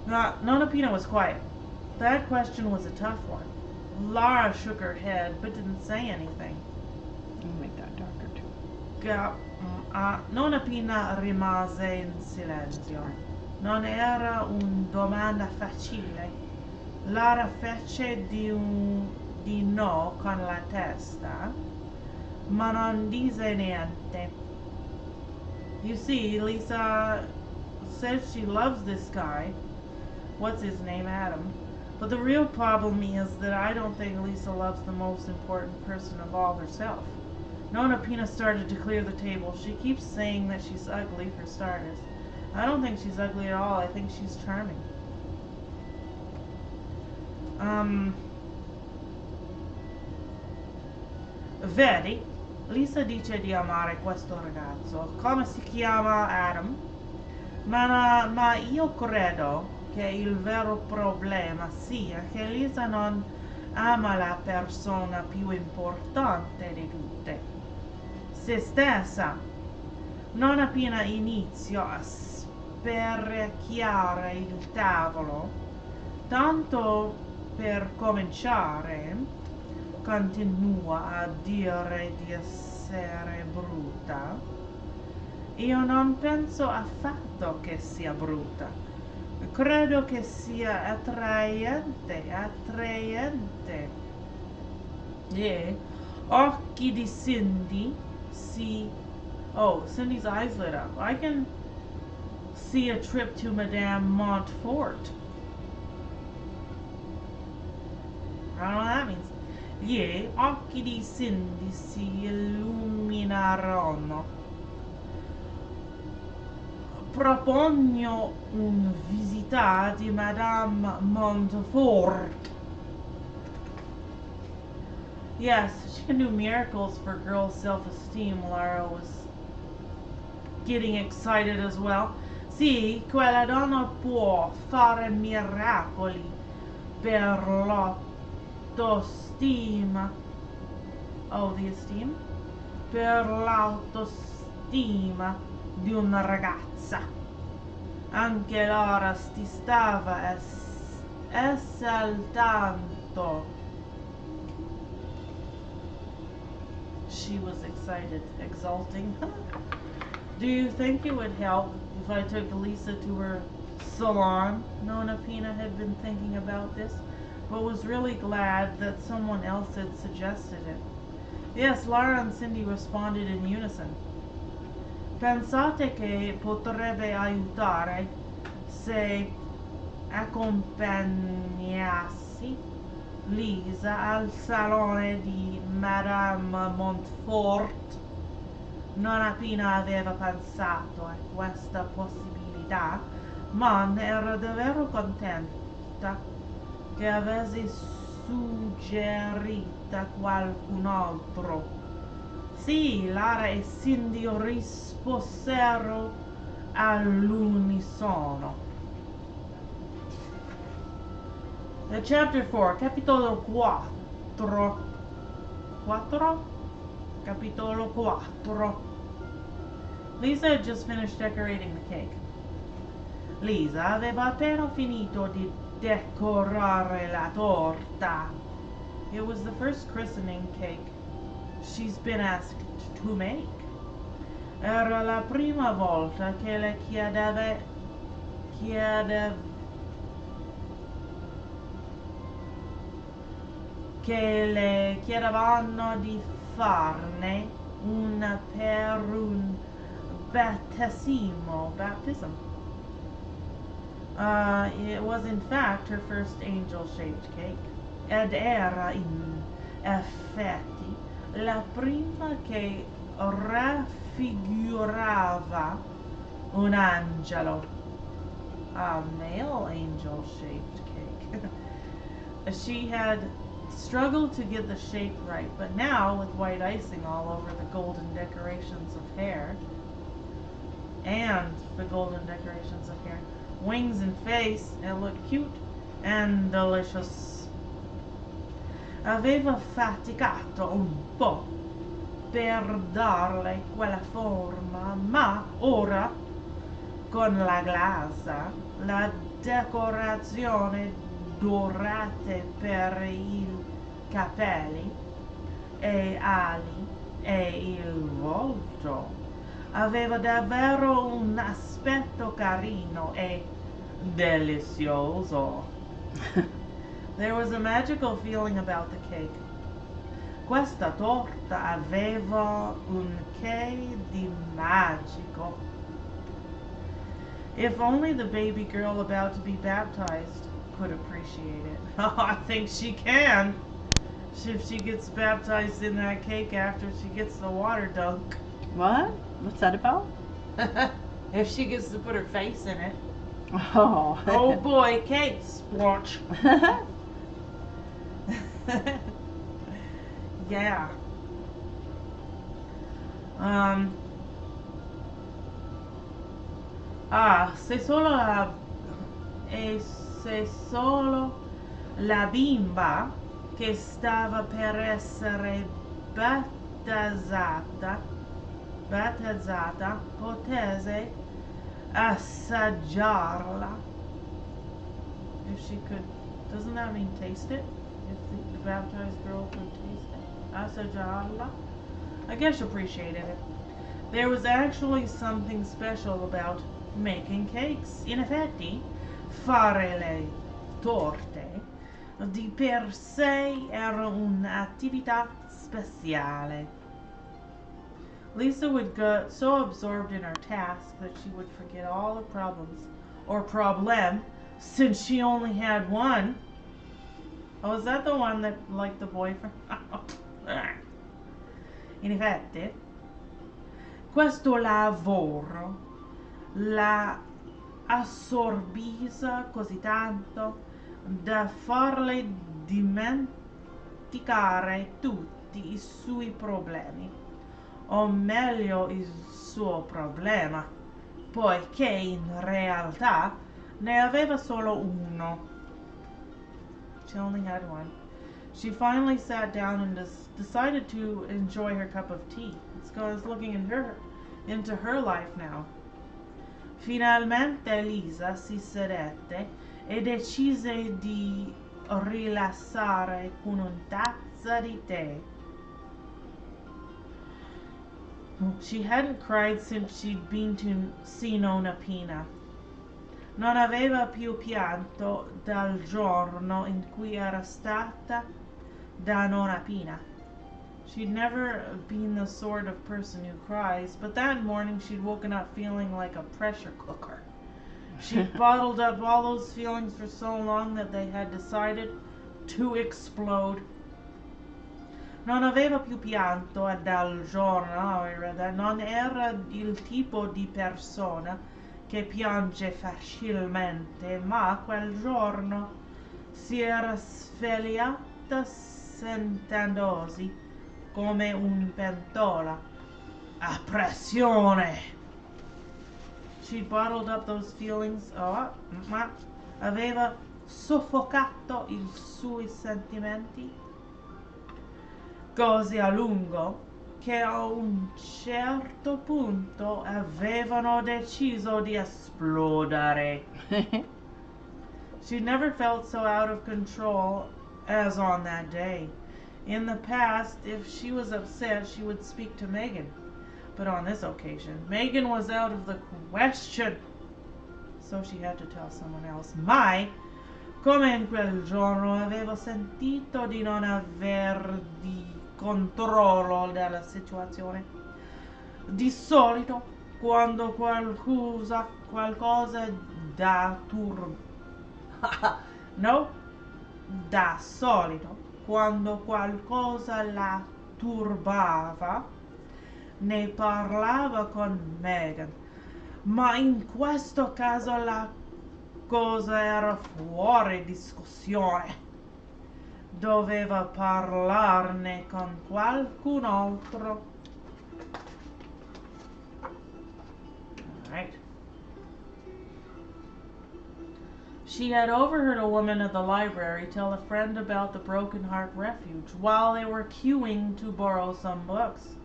Nonna Pina was quiet. That question was a tough one. Laura shook her head but didn't say anything. I'll make that darker too. Nonna Pina rimase in silenzio. Non era una domanda facile. Lara fece di no con la testa, ma non disse niente. You see, Lisa says she loves this guy. What's his name? Adam. But the real problem is that I don't think Lisa loves the most important person of all, herself. Nonna Pina started to clear the table. She keeps saying that she's ugly, for starters. I don't think she's ugly at all. I think she's charming. Vedi, Lisa dice di amare questo ragazzo. Come si chiama? Adam. Ma io credo che il vero problema sia che Lisa non ama la persona più importante di tutte, se stessa. Non appena inizio a sperchiare il tavolo, tanto per cominciare, continua a dire di essere brutta. Io non penso affatto che sia brutta. Credo che sia attraente. E occhi di Cindy si... Oh, Cindy's eyes lit up. I can see a trip to Madame Montfort. I don't know what that means. Gli occhi di Cindy si illuminarono. Propongo un visita di Madame Montfort. Yes, she can do miracles for girls' self-esteem. Lara was getting excited as well. Sì, quella donna può fare miracoli per l'autostima. Oh, the esteem? Per l'autostima di una ragazza. Anche Laura si stava esaltando. She was excited, exulting. Do you think it would help if I took Lisa to her salon? Nona Pina had been thinking about this, but was really glad that someone else had suggested it. Yes, Lara and Cindy responded in unison. Pensate che potrebbe aiutare se accompagnassi Lisa al salone di Madame Montfort? Non appena aveva pensato a questa possibilità, ma era davvero contenta che avessi suggerita qualcun altro. Sì, Lara e Cindy risposero all'unisono. Chapter 4, capitolo 4. 4? Capitolo 4. Lisa had just finished decorating the cake. Lisa aveva appena finito di decorare la torta. It was the first christening cake she's been asked to make. Era la prima volta che le chiedevano di farne una per un baptism. It was in fact her first angel-shaped cake, ed era in effetti la prima che raffigurava un angelo. A male angel-shaped cake. She had struggled to get the shape right, but now, with white icing all over the golden decorations of hair, wings and face, it looked cute and delicious. Aveva faticato un po' per darle quella forma, ma ora, con la glassa, la decorazione dorate per i capelli e ali e il volto, aveva davvero un aspetto carino e delizioso. There was a magical feeling about the cake. Questa torta aveva un che di magico. If only the baby girl about to be baptized could appreciate it. Oh, I think she can. If she gets baptized in that cake after she gets the water dunk. What? What's that about? If she gets to put her face in it. Oh. Oh boy, cake splotch. Yeah. Ah, se solo la bimba che stava per essere battezzata potesse assaggiarla. If she could, doesn't that mean taste it? If the baptized girl could taste it, assaggiarla. I guess she appreciated it. There was actually something special about making cakes. In effetti, fare le torte di per sé era un'attività speciale. Lisa would get so absorbed in her task that she would forget all the problems, or problem, since she only had one. Oh, is that the one that liked the boyfriend? In effetti, questo lavoro la assorbisa così tanto da farle dimenticare tutti i suoi problemi, o meglio il suo problema, poiché in realtà ne aveva solo uno. She only had one. She finally sat down and decided to enjoy her cup of tea. I was looking into her life now. Finalmente Lisa si sedette e decise di rilassare con una tazza di tè. She hadn't cried since she'd been to see Nonna Pina. Non aveva più pianto dal giorno in cui era stata da Nonna Pina. She'd never been the sort of person who cries, but that morning she'd woken up feeling like a pressure cooker. She'd bottled up all those feelings for so long that they had decided to explode. Non aveva più pianto dal giorno, non era il tipo di persona che piange facilmente, ma quel giorno si era svegliata sentendosi come un pentola a pressione. She bottled up those feelings, ma aveva soffocato i suoi sentimenti così a lungo che a un certo punto avevano deciso di esplodere. She never felt so out of control as on that day. In the past, if she was upset, she would speak to Megan. But on this occasion, Megan was out of the question. So she had to tell someone else. Mai, come in quel giorno, avevo sentito di non aver di controllo della situazione. Di solito, quando qualcosa da da solito, quando qualcosa la turbava, ne parlava con Megan, ma in questo caso la cosa era fuori discussione. Doveva parlarne con qualcun altro. Alright. She had overheard a woman at the library tell a friend about the Broken Heart Refuge while they were queuing to borrow some books.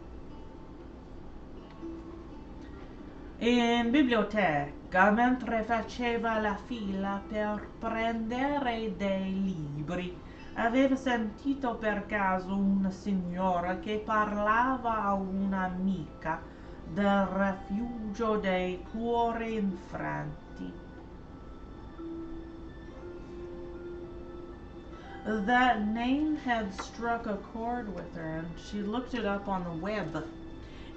In biblioteca, mentre faceva la fila per prendere dei libri, aveva sentito per caso una signora che parlava a un'amica del rifugio dei cuori infranti. That name had struck a chord with her, and she looked it up on the web.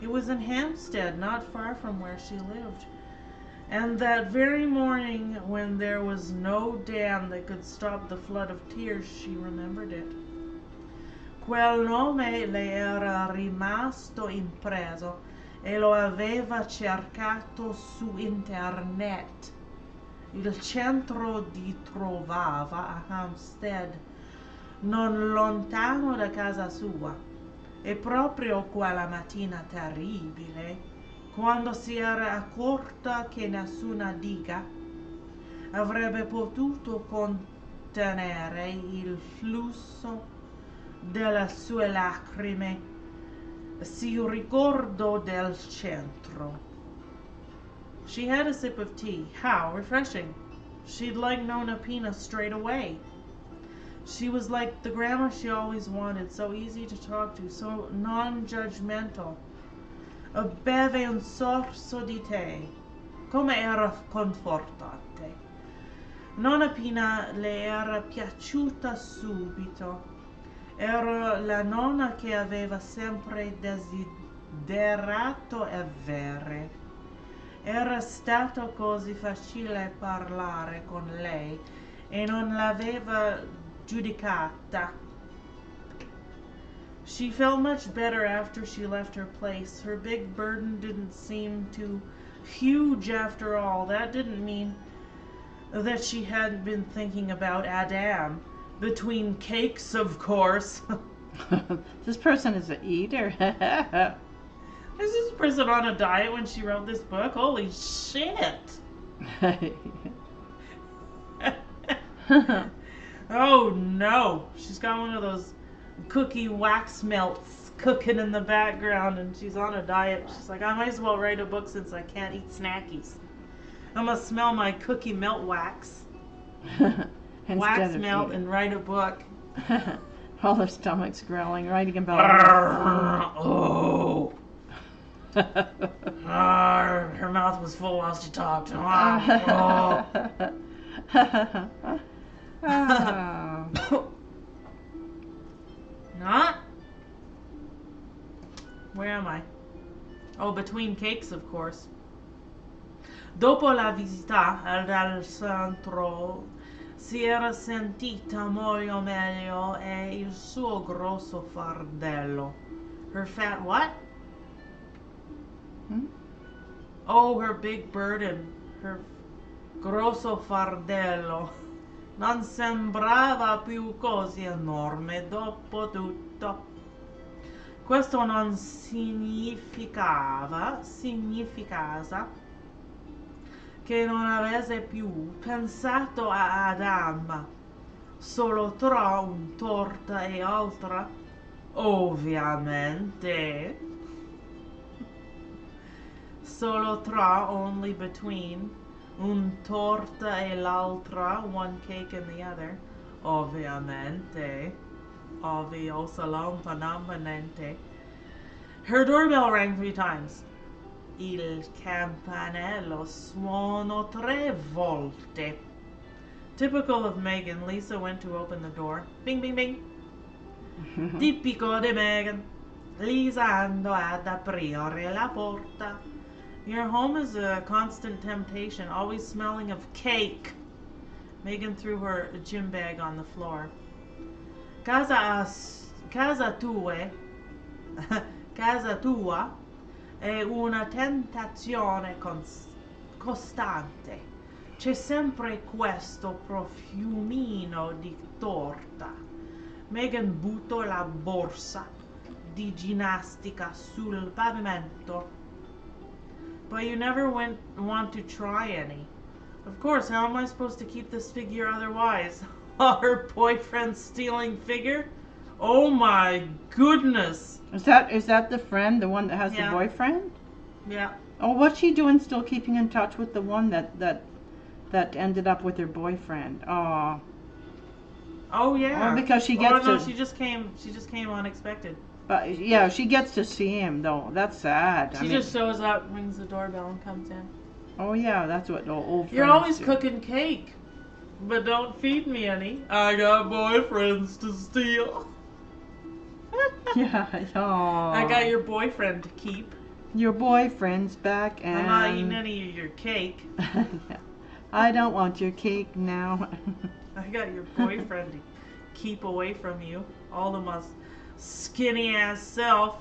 It was in Hampstead, not far from where she lived. And that very morning, when there was no dam that could stop the flood of tears, she remembered it. Quel nome le era rimasto impresso e lo aveva cercato su internet. Il centro di trovava a Hampstead, non lontano da casa sua. E proprio quella mattina terribile, Quando si era accorta che nessuna diga avrebbe potuto contenere il flusso delle sue lacrime, si ricordò del centro. She had a sip of tea. How refreshing. She'd like Nonna Pina straight away. She was like the grandma she always wanted, so easy to talk to, so non-judgmental. Beve un sorso di tè. Come era confortante. Nonna Pina le era piaciuta subito. Era la nonna che aveva sempre desiderato avere. Era stato così facile parlare con lei e non l'aveva giudicata. She felt much better after she left her place. Her big burden didn't seem too huge after all. That didn't mean that she hadn't been thinking about Adam. Between cakes, of course. This person is an eater. Is this person on a diet when she wrote this book? Holy shit! Oh no! She's got one of those cookie wax melts cooking in the background and she's on a diet. She's like, I might as well write a book since I can't eat snackies. I'm gonna smell my cookie melt wax. Wax melt and write a book. All their stomachs growling, writing about oh. Her mouth was full while she talked. Not? Where am I? Oh, between cakes, of course. Dopo la visita al centro si era sentita molto meglio e il suo grosso fardello. Her fat what? Oh, her big burden. Her grosso fardello. Non sembrava più così enorme dopo tutto. Questo non significava che non avesse più pensato a Adam solo tra un torta e altra, ovviamente. Solo tra, only between, un torta e l'altra, one cake and the other, ovviamente, ovviosamente. Her doorbell rang 3 times. Il campanello suonò 3 volte. Typical of Megan, Lisa went to open the door. Bing, bing, bing. Tipico di Megan. Lisa andò ad aprire la porta. Your home is a constant temptation, always smelling of cake. Megan threw her gym bag on the floor. Casa tua è una tentazione costante. C'è sempre questo profumino di torta. Megan buttò la borsa di ginnastica sul pavimento. But you never want to try any. Of course, how am I supposed to keep this figure otherwise? Her boyfriend's stealing figure? Oh my goodness. Is that the friend, the one that has the boyfriend? Yeah. Oh, what's she doing still keeping in touch with the one that ended up with her boyfriend? Oh. Oh yeah. Or because she gets she just came unexpected. Yeah, she gets to see him though. That's sad. She just shows up, rings the doorbell, and comes in. Oh yeah, that's what old friends You're always do. cooking cake, but don't feed me any. I got boyfriends to steal. Yeah. Oh. I got your boyfriend to keep. Your boyfriend's back and I'm not eating any of your cake. I don't want your cake now. I got your boyfriend to keep away from you. All of my skinny ass self.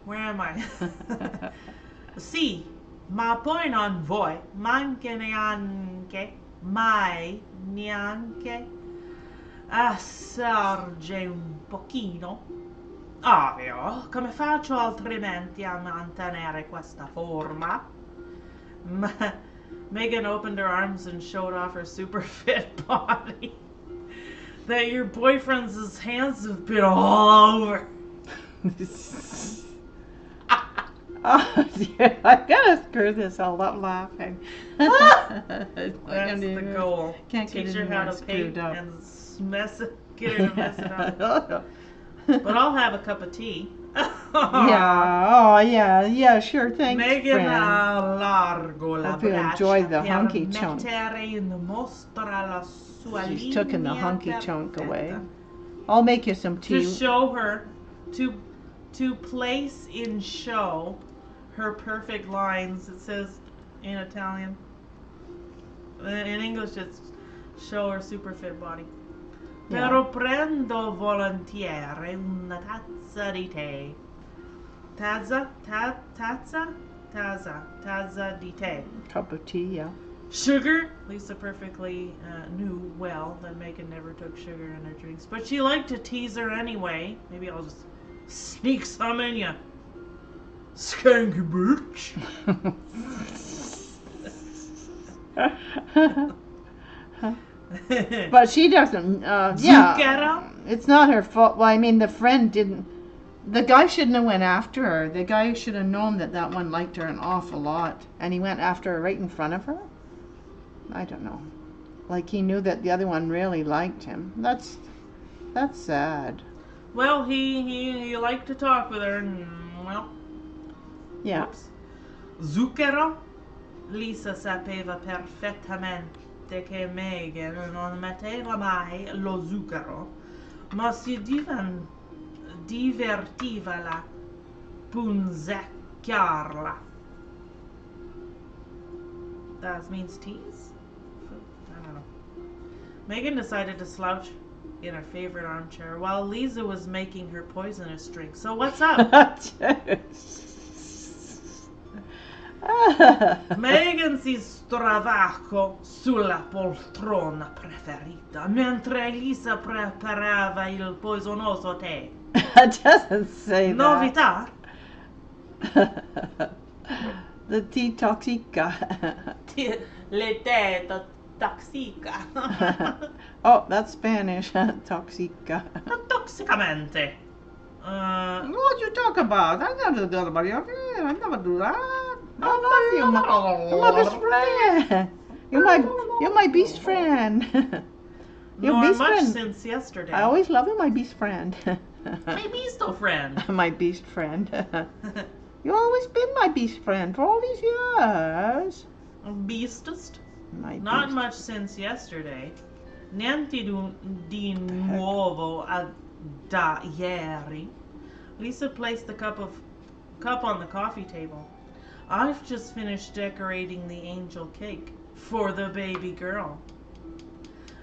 Where am I? Sì, ma poi non vuoi mai neanche assaggiare un pochino. Ovvio, come faccio altrimenti a mantenere questa forma? Megan opened her arms and showed off her super fit body. That your boyfriend's hands have been all over. Oh, dear. I gotta screw this all up laughing. That's the goal. Can't Teach get her it how to paint and get her to mess it up. But I'll have a cup of tea. Yeah, sure, thanks, Megan friend. allargò la Hope you braccia enjoyed the per hunky chunk. mettere in mostra la sua She's taking the linea hunky chunk perfetta. away. I'll make you some To tea. show her, to place in show her perfect lines. It says in Italian. In English, it's show her super fit body. Yeah. Però prendo volentieri una tazza di tè. Tazza di tè. Cup of tea, yeah. Sugar. Lisa perfectly knew well that Megan never took sugar in her drinks, but she liked to tease her anyway. Maybe I'll just sneak some in ya. Skanky bitch. But she doesn't, yeah. Zucchero? It's not her fault. Well, I mean, the friend didn't. The guy shouldn't have went after her. The guy should have known that that one liked her an awful lot, and he went after her right in front of her. I don't know. Like he knew that the other one really liked him. That's sad. Well, he liked to talk with her, and well. Yeah. Oops. Zucchero? Lisa sapeva perfettamente che Megan non metteva mai lo zucchero, ma si divertiva a punzecchiarla. That means tease? I don't know. Megan decided to slouch in her favorite armchair while Lisa was making her poisonous drink. So what's up? Megan si stravacò sulla poltrona preferita mentre Lisa preparava il poisonoso tè. It doesn't say that. Novità? The tea toxica. Le tè toxica. Oh, that's Spanish. Toxica. Toxicamente. What you talk about? I never do about your friend. I never do that. I love you, my best friend. You're my best friend. Your Nor best much friend. since yesterday. I always love you, my best friend. My beastal friend. My best friend. You always been my best friend for all these years. Beastest? My Not beast. much since yesterday. Niente di nuovo da ieri. Lisa placed the cup on the coffee table. I've just finished decorating the angel cake for the baby girl.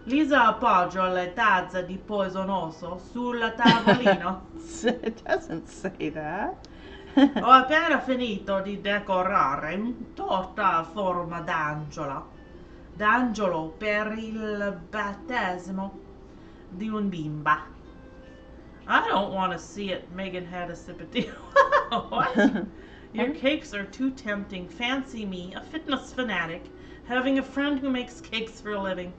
Lisa appoggiò le tazze di poisonoso sulla tavolino. It doesn't say that. Ho appena finito di decorare un torta a forma d'angelo per il battesimo di un bimba. I don't want to see it. Megan had a sip of tea. What? Your cakes are too tempting. Fancy me, a fitness fanatic, having a friend who makes cakes for a living.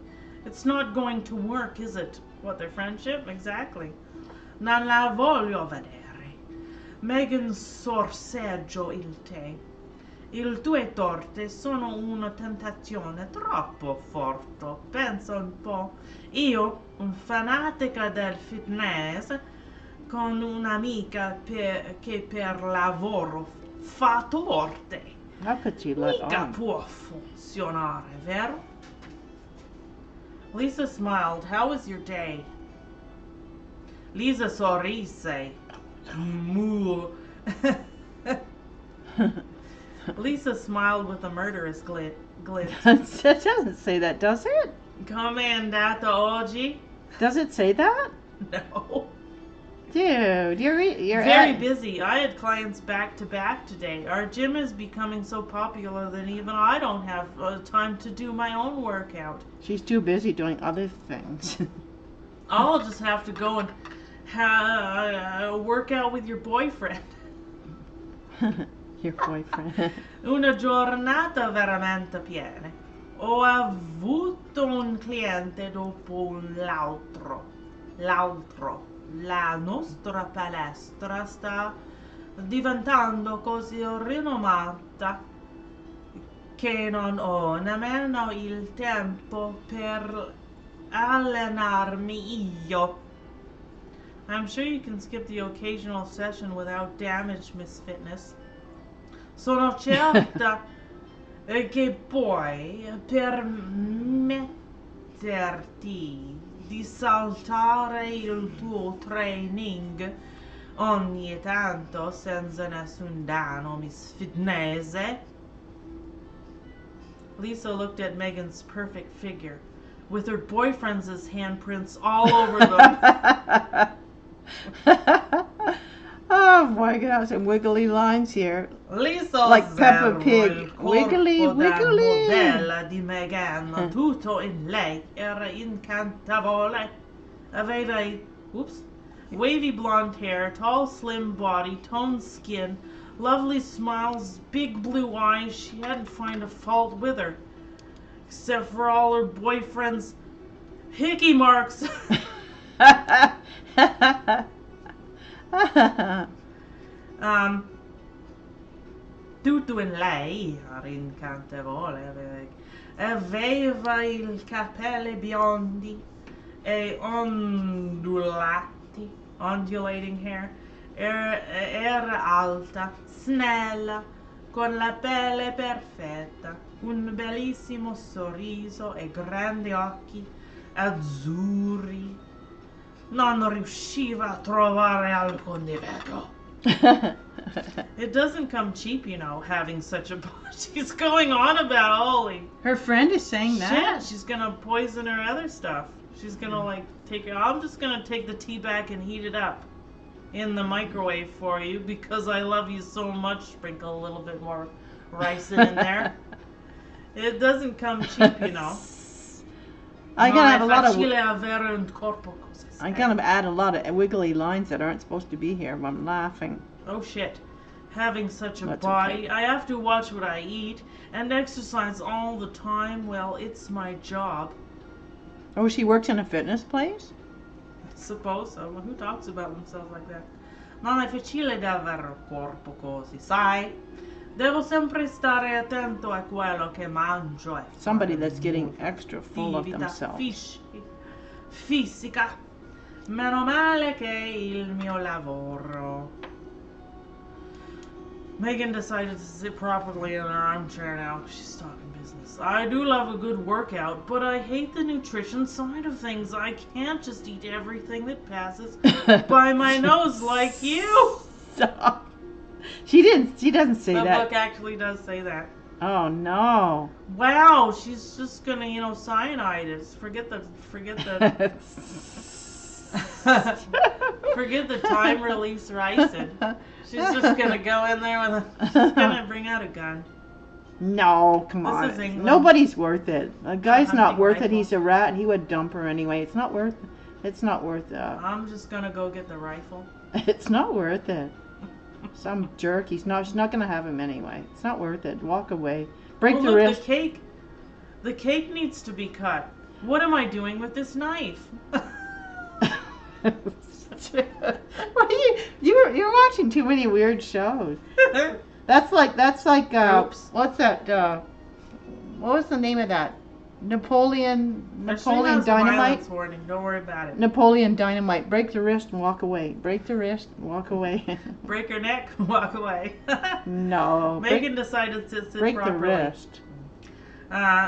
It's not going to work, is it? What, their friendship? Exactly. Non la voglio vedere. Megan sorseggiò il tè. Le tue torte sono una tentazione troppo forte. Pensa un po'. Io, un fanatica del fitness, con un'amica che per lavoro fa torte. How could you let Mica on? può funzionare, vero? Lisa smiled. How was your day? Lisa sorrise. Moo. Lisa smiled with a murderous glint. It doesn't say that, does it? Come andata oggi? Does it say that? No. Dude, you're Very busy. I had clients back to back today. Our gym is becoming so popular that even I don't have time to do my own workout. She's too busy doing other things. I'll just have to go and work out with your boyfriend. Your boyfriend. Una giornata veramente piena. Ho avuto un cliente dopo l'altro. La nostra palestra sta diventando così rinomata che non ho nemmeno il tempo per allenarmi io. I'm sure you can skip the occasional session without damage, Miss Fitness. Sono certa che puoi permetterti di saltare il tuo training ogni tanto senza nessun danno, Miss Fitness. Lisa looked at Megan's perfect figure, with her boyfriend's handprints all over them. Oh boy, get out some wiggly lines here. Lisa Like Peppa osservò Pig. il corpo Wiggly, del wiggly. modella di Megan. Tutto in lei era incantevole. Aveva wavy blonde hair, tall slim body, toned skin, lovely smiles, big blue eyes. She hadn't found a fault with her, except for all her boyfriend's hickey marks. Tutto in lei era incantevole. Aveva i capelli biondi e ondulati, undulating hair. Era alta, snella, con la pelle perfetta, un bellissimo sorriso e grandi occhi azzurri. Non riusciva a trovare alcun difetto. It doesn't come cheap, you know, having such a body. She's going on about Ollie. Her friend is saying that? Shit, she's gonna poison her other stuff. She's gonna like take it. I'm just gonna take the tea back and heat it up in the microwave for you because I love you so much. Sprinkle a little bit more rice in there. It doesn't come cheap, you know. I gotta have a lot of. I I gotta add a lot of wiggly lines that aren't supposed to be here. But I'm laughing. Oh shit. Having such a That's body, okay. I have to watch what I eat and exercise all the time. Well, it's my job. Oh, she works in a fitness place? I suppose so. Who talks about themselves like that? Non è facile da avere un corpo così, sai? Devo sempre stare attento a quello che mangio. E Somebody that's getting extra full of attività themselves. fisica. Meno male che è il mio lavoro. Megan decided to sit properly in her armchair now. She's talking business. I do love a good workout, but I hate the nutrition side of things. I can't just eat everything that passes by my nose like you. Stop. She doesn't say The that. book actually does say that. Oh no. Wow, she's just gonna, cyanide it. Forget the forget the time release ricin. She's just gonna go in there she's gonna bring out a gun. No, come This on. is England. Nobody's worth it. A guy's not hunting worth it. rifle. He's a rat. He would dump her anyway. It's not worth. It's not worth. I'm just gonna go get the rifle. It's not worth it. Some jerk. She's not gonna have him anyway. It's not worth it. Walk away. Break Oh, the look, wrist. the cake needs to be cut. What am I doing with this knife? What are you're watching too many weird shows. That's like Oops. what's that what was the name of that? Napoleon She has a Dynamite? violence warning. Don't worry about it. Napoleon Dynamite. Break the wrist and walk away. Break the wrist and walk away. Break her neck, walk away. No. Megan decided to sit break the properly. wrist.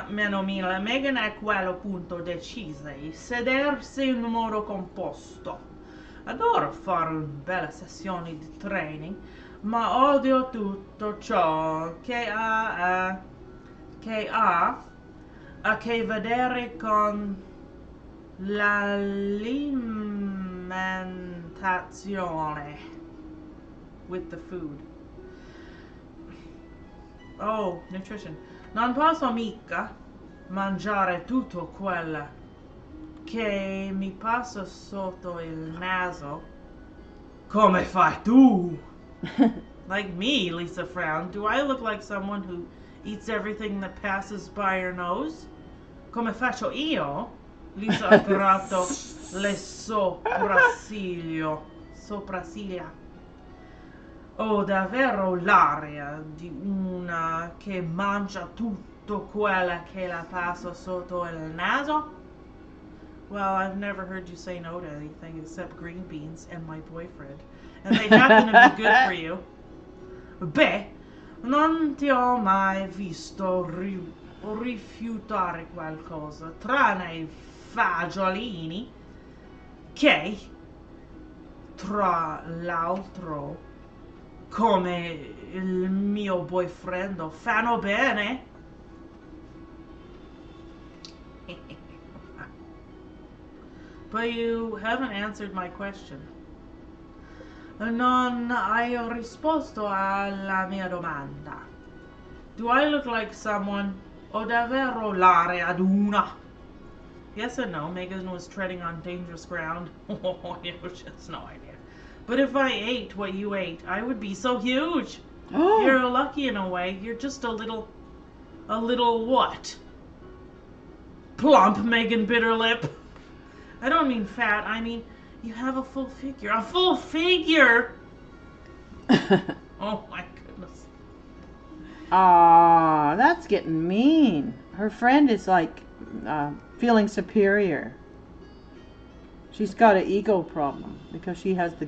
Meno mille, Megan a quello punto decise di sedersi in modo composto. Adoro fare belle sessioni di training, ma odio tutto ciò che ha a che vedere con l'alimentazione. With the food. Oh, nutrition. Non posso mica mangiare tutto quello che mi passa sotto il naso Come fai tu? Like me, Lisa frowned. Do I look like someone who eats everything that passes by her nose? Come faccio io? Lisa ha gratto le sopracciglia. Ho davvero l'aria di una che mangia tutto quella che la passa sotto il naso? Well, I've never heard you say no to anything except green beans and my boyfriend. And they happen to be good for you. Beh, non ti ho mai visto rifiutare qualcosa, tranne i fagiolini, che, tra l'altro, come il mio boyfriend, fanno bene. But you haven't answered my question. Non hai risposto alla mia domanda. Do I look like someone? Ho davvero l'aria di una? Yes and no. Megan was treading on dangerous ground. Oh, she has no idea. But if I ate what you ate, I would be so huge. You're lucky in a way. You're just a little what? Plump, Megan bit her lip. I don't mean fat. I mean, you have a full figure. A full figure? Oh my goodness. Aw, that's getting mean. Her friend is like feeling superior. She's got an ego problem because she has the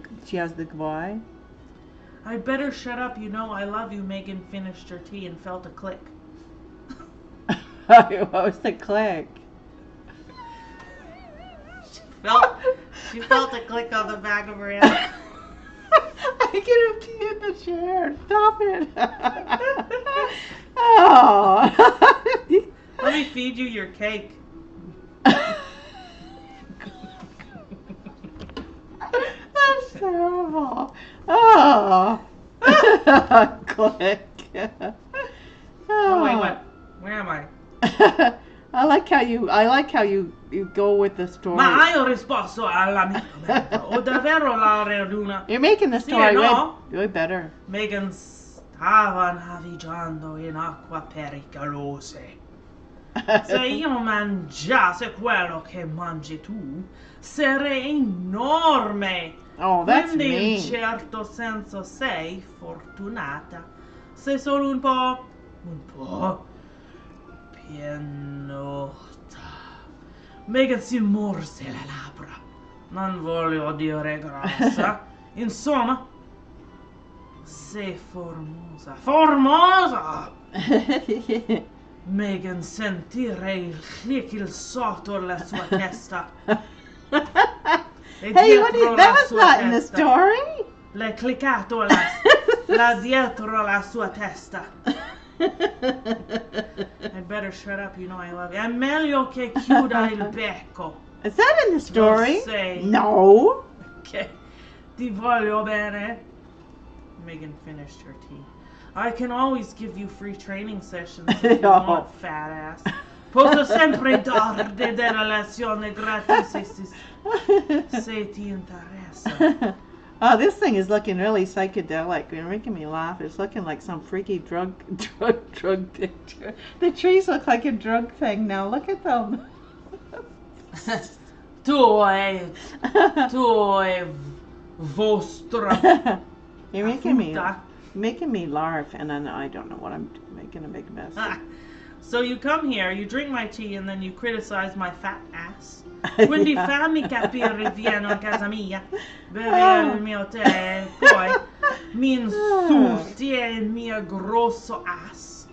guy. I'd better shut up. You know I love you. Megan finished her tea and felt a click. What was the click? She felt a click on the back of her head. I get him tea in the chair. Stop it. Oh. Let me feed you your cake. That's terrible. Oh. Click. Oh wait, what? Where am I? I like how you go with the story. Ma io ho risposto alla mia domanda. Ho davvero l'aria di una... You're making the story no? way better. Megan stava navigando in acqua pericolose. Se io mangiassi quello che mangi tu, sarei enorme. Oh, that's Quindi mean. in certo senso sei fortunata. Sei solo un po' pienotta. Megan si morse le labbra. Non voglio dire grassa. Insomma, sei formosa. Formosa! Megan sentire il click sotto la sua testa. Hey, that was not in the story. L'hai cliccato la dietro la sua testa. I'd better shut up, you know I love you. È meglio che chiuda il becco. Is that in the story? Lo sei. No. Okay. Ti voglio bene. Megan finished her tea. I can always give you free training sessions if you want, fat ass. Posso sempre darti delle lezioni gratis se ti interessa. Oh, this thing is looking really psychedelic. You're making me laugh. It's looking like some freaky drug picture. The trees look like a drug thing now. Look at them. Tu è vostra. You're making me laugh, and then I don't know what I'm making a big mess. So you come here, you drink my tea, and then you criticize my fat ass. Quindi fammi capire, vieni a casa mia, bevi il mio tè, poi mi insulti il mio grosso ass.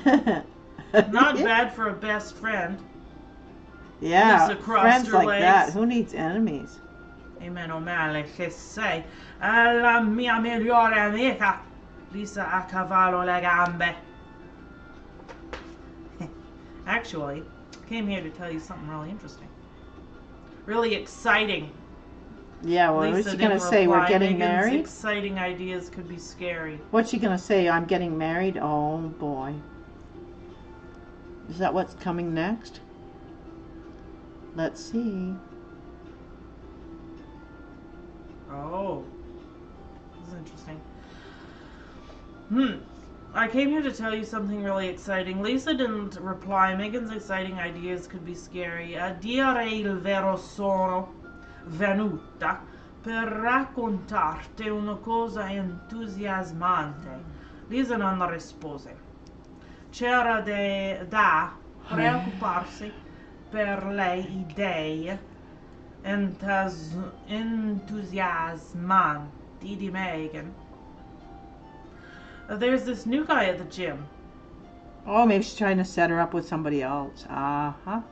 Not bad for a best friend. Yeah, Lisa crossed friends her like legs. that. Who needs enemies? E meno male che sei la mia migliore amica. Lisa a cavallo le gambe. Actually, I came here to tell you something really interesting. Really exciting. Yeah, well, Lisa what's she gonna didn't say? We're reply. getting Megan's married? exciting ideas could be scary. What's she gonna say? I'm getting married? Oh boy. Is that what's coming next? Let's see. Oh. This is interesting. I came here to tell you something really exciting. Lisa didn't reply. Megan's exciting ideas could be scary. A dire il vero sono venuta per raccontarti una cosa entusiasmante. Lisa non rispose. C'era da preoccuparsi per le idee entusiasmanti di Megan. There's this new guy at the gym. Oh, maybe she's trying to set her up with somebody else.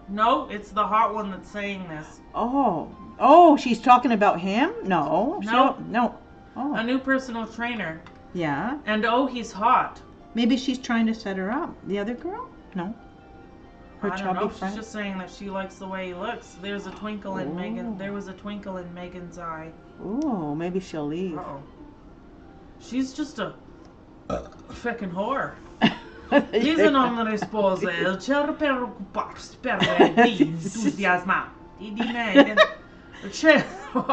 No, it's the hot one that's saying this. Oh, she's talking about him? No. No. Oh. A new personal trainer. Yeah. And oh, he's hot. Maybe she's trying to set her up. The other girl? No. Her I don't chubby know. friend? She's just saying that she likes the way he looks. There's a twinkle in Megan. There was a twinkle in Megan's eye. Ooh, maybe she'll leave. Uh-oh. She's just a feckin' whore. Lisa non rispose. C'era preoccuparsi per gli entusiasmanti di Megan. C'era un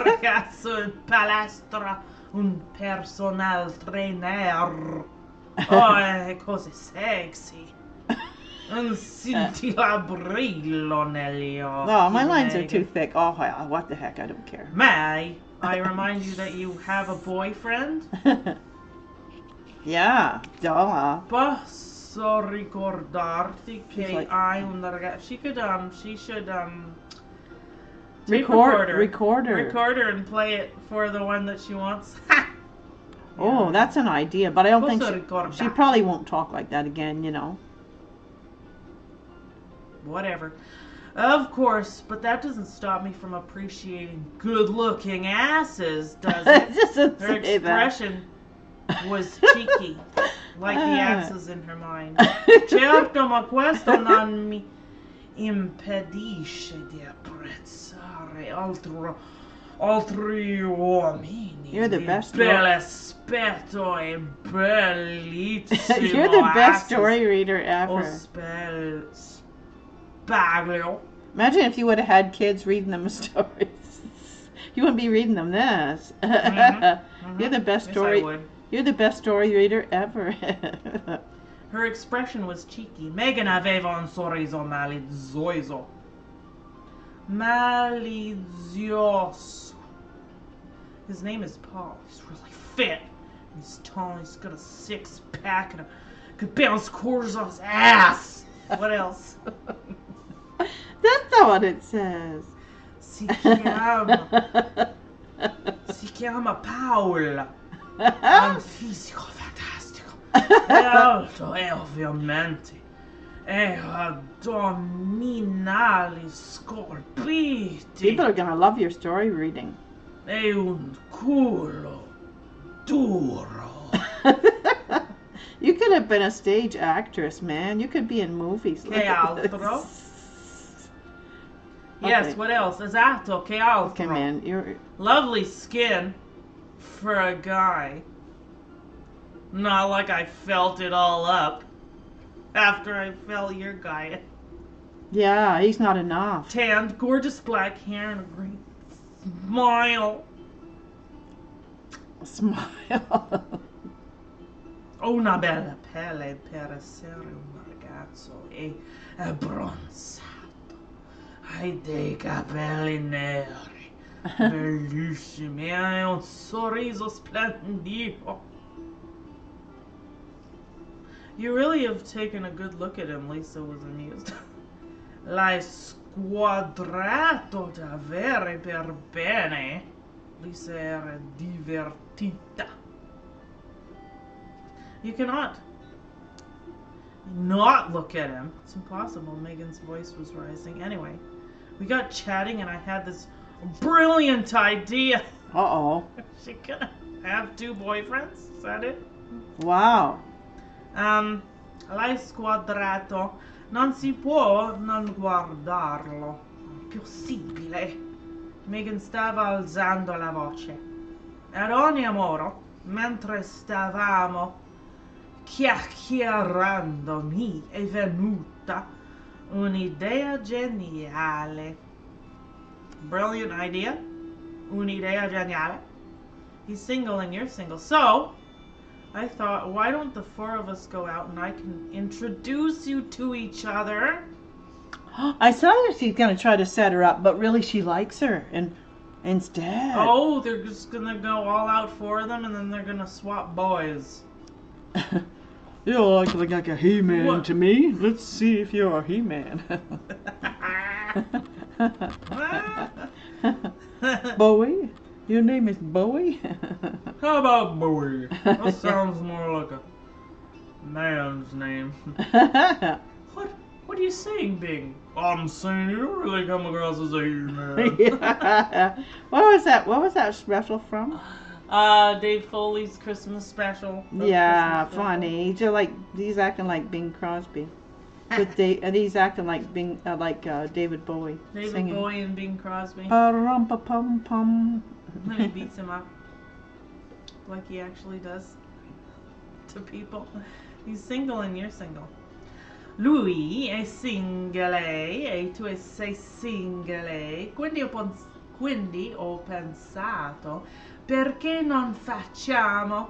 ragazzo in palestra, un personal trainer. Oh, cose sexy. Un scintilla brillo negli occhi. No, my lines are too thick. Oh, well, what the heck? I don't care. May I remind you that you have a boyfriend? Yeah, duh. Posso ricordarti che like- hai un ragazzo. She should tape Record her. record her and play it for the one that she wants. Oh, that's an idea, but I don't think Posso ricordarti. she probably won't talk like that again, you know. Whatever. Of course, but that doesn't stop me from appreciating good-looking asses, does it? Doesn't Her say that. expression was cheeky, like the axes in her mind. Certo, ma questo non mi impedisce di apprezzare altri uomini. You're the di best bell'aspetto e bellissimo. You're the best asses. story reader O ever. spaglio. Imagine if you would have had kids reading them stories. You wouldn't be reading them this. You're the best Yes, story. I would. You're the best story reader ever. Her expression was cheeky. Megan aveva un sorriso malizioso. Malizioso. His name is Paul. He's really fit. He's tall. He's got a six-pack and could bounce quarters off his ass. What else? That's not what it says. Si chiama Paul. Ha un fisico fantastico. È alto e ovviamente è addominali scolpiti. People are gonna love your story reading. È un culo duro. You could have been a stage actress, man. You could be in movies. Che altro? Yes, Okay. what else? Esatto, che altro? Okay, man. You're Lovely skin for a guy. Not like I felt it all up after I felt your guy. yeah. He's not enough. Tanned, gorgeous black hair and a great smile. Smile. Una bella pelle per essere un ragazzo e abbronzato. Hai dei capelli neri, bellissimi, hai un sorriso splendido. You really have taken a good look at him, Lisa was amused. L'hai squadrato davvero per bene. Lisa era divertita. You cannot not look at him. It's impossible. Megan's voice was rising. Anyway, we got chatting and I had this brilliant idea. Uh-oh. She gonna have two boyfriends? Is that it? Wow. L'hai squadrato. Non si può non guardarlo. Impossibile. Megan stava alzando la voce. Ad ogni modo, mentre stavamo chiacchierando, mi è venuta un'idea geniale. Brilliant idea. Un'idea geniale. He's single and you're single. So, I thought, why don't the four of us go out and I can introduce you to each other? I saw that she's gonna try to set her up, but really she likes her, and instead. Oh, they're just gonna go all out for them and then they're gonna swap boys. You look like a He-Man What? to me. Let's see if you're a He-Man. Bowie? Your name is Bowie? How about Bowie? That sounds more like a man's name. What are you saying, Bing? I'm saying you don't really come across as a He-Man. Yeah. What was that? What was that special from? Dave Foley's Christmas special. Yeah, Christmas funny. He's acting like Bing Crosby. And he's acting like David Bowie. David singing. Bowie and Bing Crosby. Pa-rum-pa-pum-pum. Then he beats him up. Like he actually does to people. He's single and you're single. Lui è singole e tu sei singole. Quindi ho pensato, perché non facciamo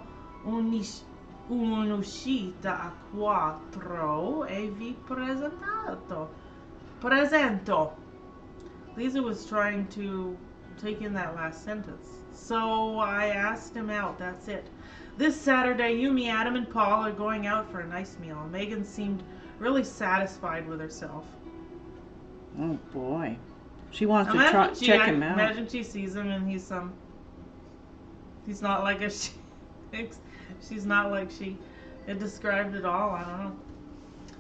un'uscita a quattro e vi presento. Lisa was trying to take in that last sentence. So I asked him out, that's it. This Saturday, you, me, Adam, and Paul are going out for a nice meal. Megan seemed really satisfied with herself. Oh boy. She wants to check him out. Imagine she sees him and he's not like she's not like she had described it all, I don't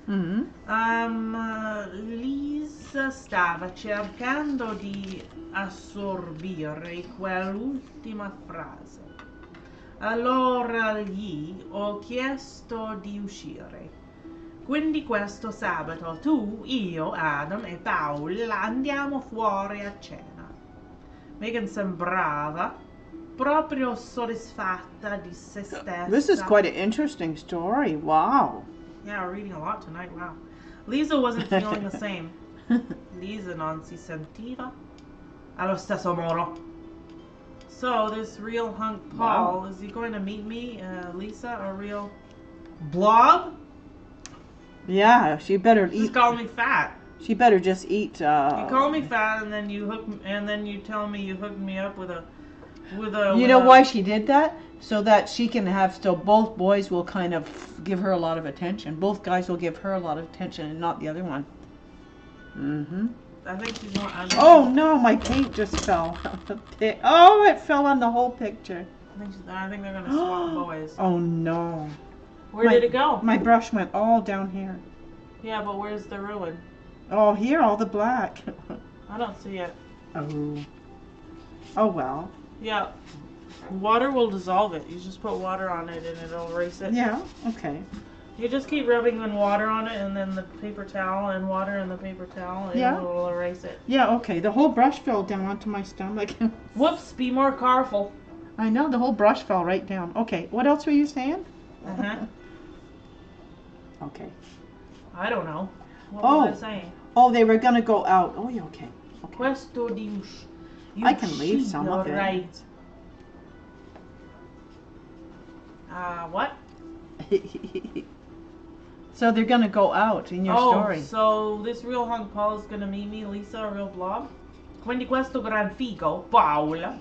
know. Lisa stava cercando di assorbire quell'ultima frase. Allora gli ho chiesto di uscire. Quindi questo sabato tu, io, Adam e Paola andiamo fuori a cena. Megan sembrava proprio soddisfatta di se stessa. This is quite an interesting story. Wow. Yeah, we're reading a lot tonight, wow. Lisa wasn't feeling the same. Lisa non si sentiva allo stesso modo. So this real hunk Paul, is he going to meet me, Lisa, a real blob? Yeah, she better Just eat. call me fat. She better just eat. You call me fat, and then you tell me you hooked me up with a. You know why she did that? So that she can both boys will kind of give her a lot of attention. Both guys will give her a lot of attention, and not the other one. I think she's more. Oh no, my paint just fell. Oh, it fell on the whole picture. I think they're gonna swap boys. Oh no. Where did it go? My brush went all down here. Yeah, but where's the ruin? Oh, here, all the black. I don't see it. Oh. Oh well. Yeah. Water will dissolve it. You just put water on it and it'll erase it. Yeah, okay. You just keep rubbing in water on it and then the paper towel and water and the paper towel and it will erase it. Yeah, okay. The whole brush fell down onto my stomach. Whoops, be more careful. I know, the whole brush fell right down. Okay, what else were you saying? Okay. I don't know. What was I saying? Oh, they were going to go out. Oh, yeah, okay. Questo di I can leave some of it. Right. What? So they're going to go out in your story. So this real hunk Paul is going to meet me, Lisa, a real blob? Quindi questo gran figo, Paola,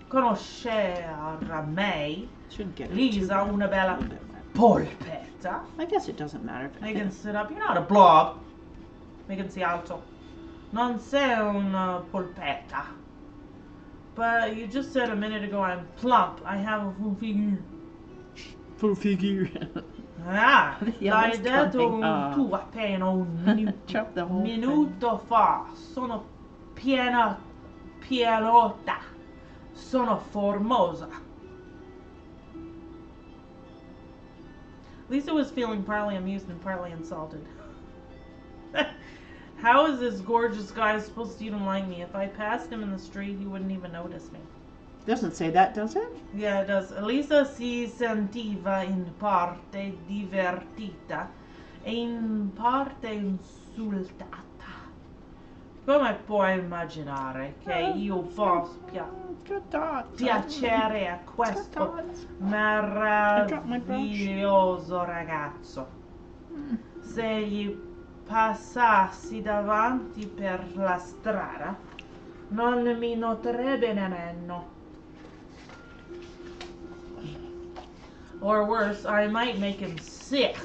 conoscerà me, Lisa, una bella polpetta. I guess it doesn't matter. Megan, sit up. You're not a blob. Megan, si alto. Non sei una polpetta. But you just said a minute ago I'm plump. I have a full figure. Full figure. Ah, Yeah, l'hai that's detto coming. tu appena un minuto, Chop the whole minuto fa. Sono pienotta. Sono formosa. Lisa was feeling partly amused and partly insulted. How is this gorgeous guy supposed to even like me? If I passed him in the street, he wouldn't even notice me. Doesn't say that, does it? Yeah, it does. Lisa si sentiva in parte divertita e in parte insultata. Come puoi immaginare che io possa Good thoughts. piacere a Good questo thoughts. meraviglioso ragazzo? Se gli passassi davanti per la strada, non mi noterebbe nemmeno. Or worse, I might make him sick.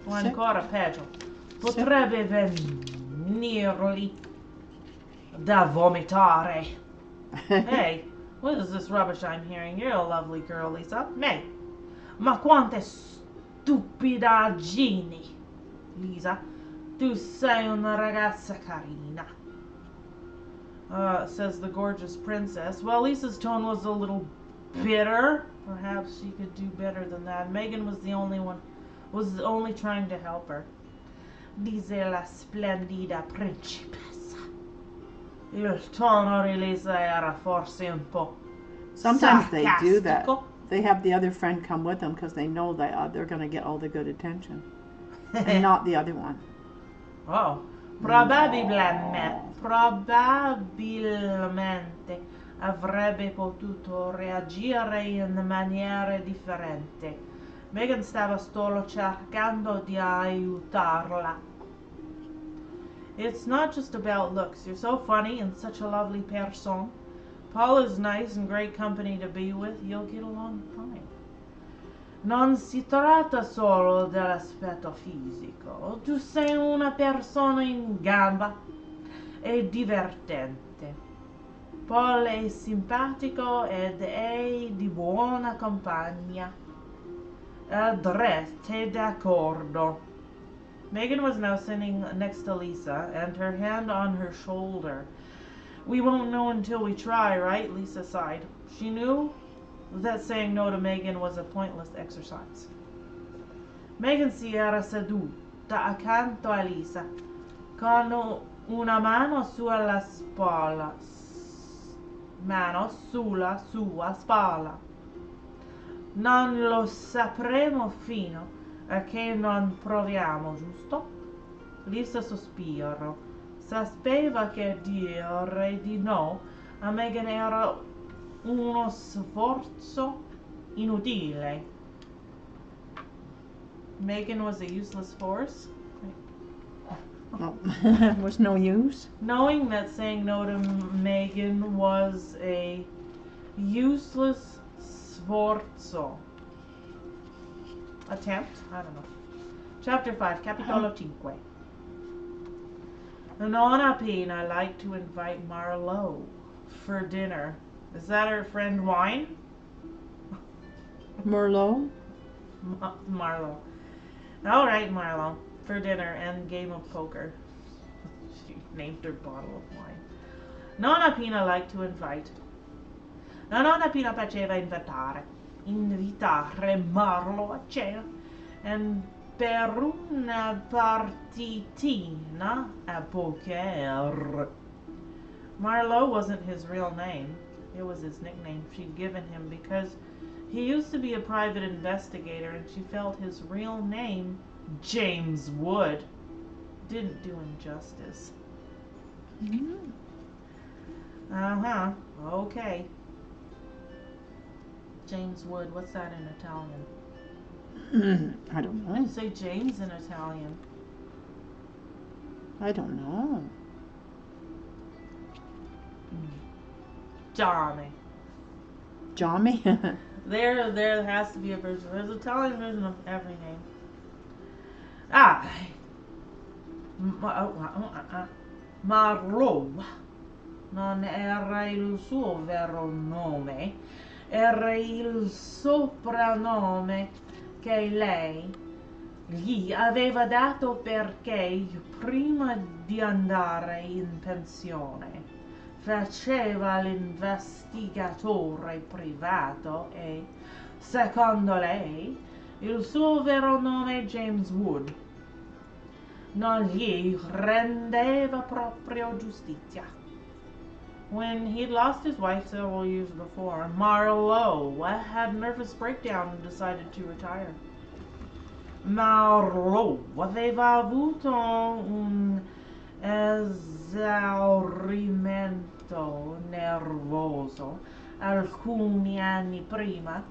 O Sick? ancora peggio, potrebbe venirgli da vomitare. Hey, what is this rubbish I'm hearing? You're a lovely girl, Lisa. May. Ma quante stupidaggini, Lisa. Tu sei una ragazza carina. Says the gorgeous princess. Well, Lisa's tone was a little bitter. Perhaps she could do better than that. Megan was only trying to help her. Dice la splendida principessa. Il tono di Lisa era forse un po' Sometimes they do that. sarcastico. They have the other friend come with them because they know that they're going to get all the good attention. And not the other one. Oh, probabilmente avrebbe potuto reagire in maniere differenti. Megan stava solo cercando di aiutarla. It's not just about looks. You're so funny and such a lovely person. Paul is nice and great company to be with. You'll get along fine. Non si tratta solo dell'aspetto fisico. Tu sei una persona in gamba e divertente. Paul è simpatico ed è di buona compagnia. Andrete d'accordo. Megan was now sitting next to Lisa and her hand on her shoulder. We won't know until we try, right? Lisa sighed. She knew that saying no to Megan was a pointless exercise. Megan si era seduta accanto a Lisa, con una mano sulla sua spalla. Non lo sapremo fino a che non proviamo, giusto? Lisa sospirò. Sapeva che dire di no a Megan era uno sforzo inutile. Megan was a useless force. Oh, was no use. Knowing that saying no to Megan was a useless sforzo. Attempt? I don't know. Chapter 5, Capitolo 5. Nonna Pina liked to invite Marlowe for dinner. Is that her friend Wine? Merlot? Marlowe. Alright, Marlowe. For dinner and game of poker. She named her bottle of wine. Nonna Pina liked to invite. La nonna Pina faceva invitare Marlowe a cena and per una partitina a poker. Marlowe wasn't his real name. It was his nickname she'd given him because he used to be a private investigator and she felt his real name, James Wood, didn't do him justice. Okay. James Wood, what's that in Italian? I don't How do you know. say James in Italian? I don't know. Johnny. Johnny? There has to be a version. There's an Italian version of every name. Marlowe non era il suo vero nome, era il soprannome che lei gli aveva dato perché prima di andare in pensione faceva l'investigatore privato e, secondo lei, il suo vero nome James Wood non gli rendeva proprio giustizia. When he'd lost his wife several years before, Marlowe had a nervous breakdown and decided to retire. Marlowe aveva avuto un esaurimento nervoso alcuni anni prima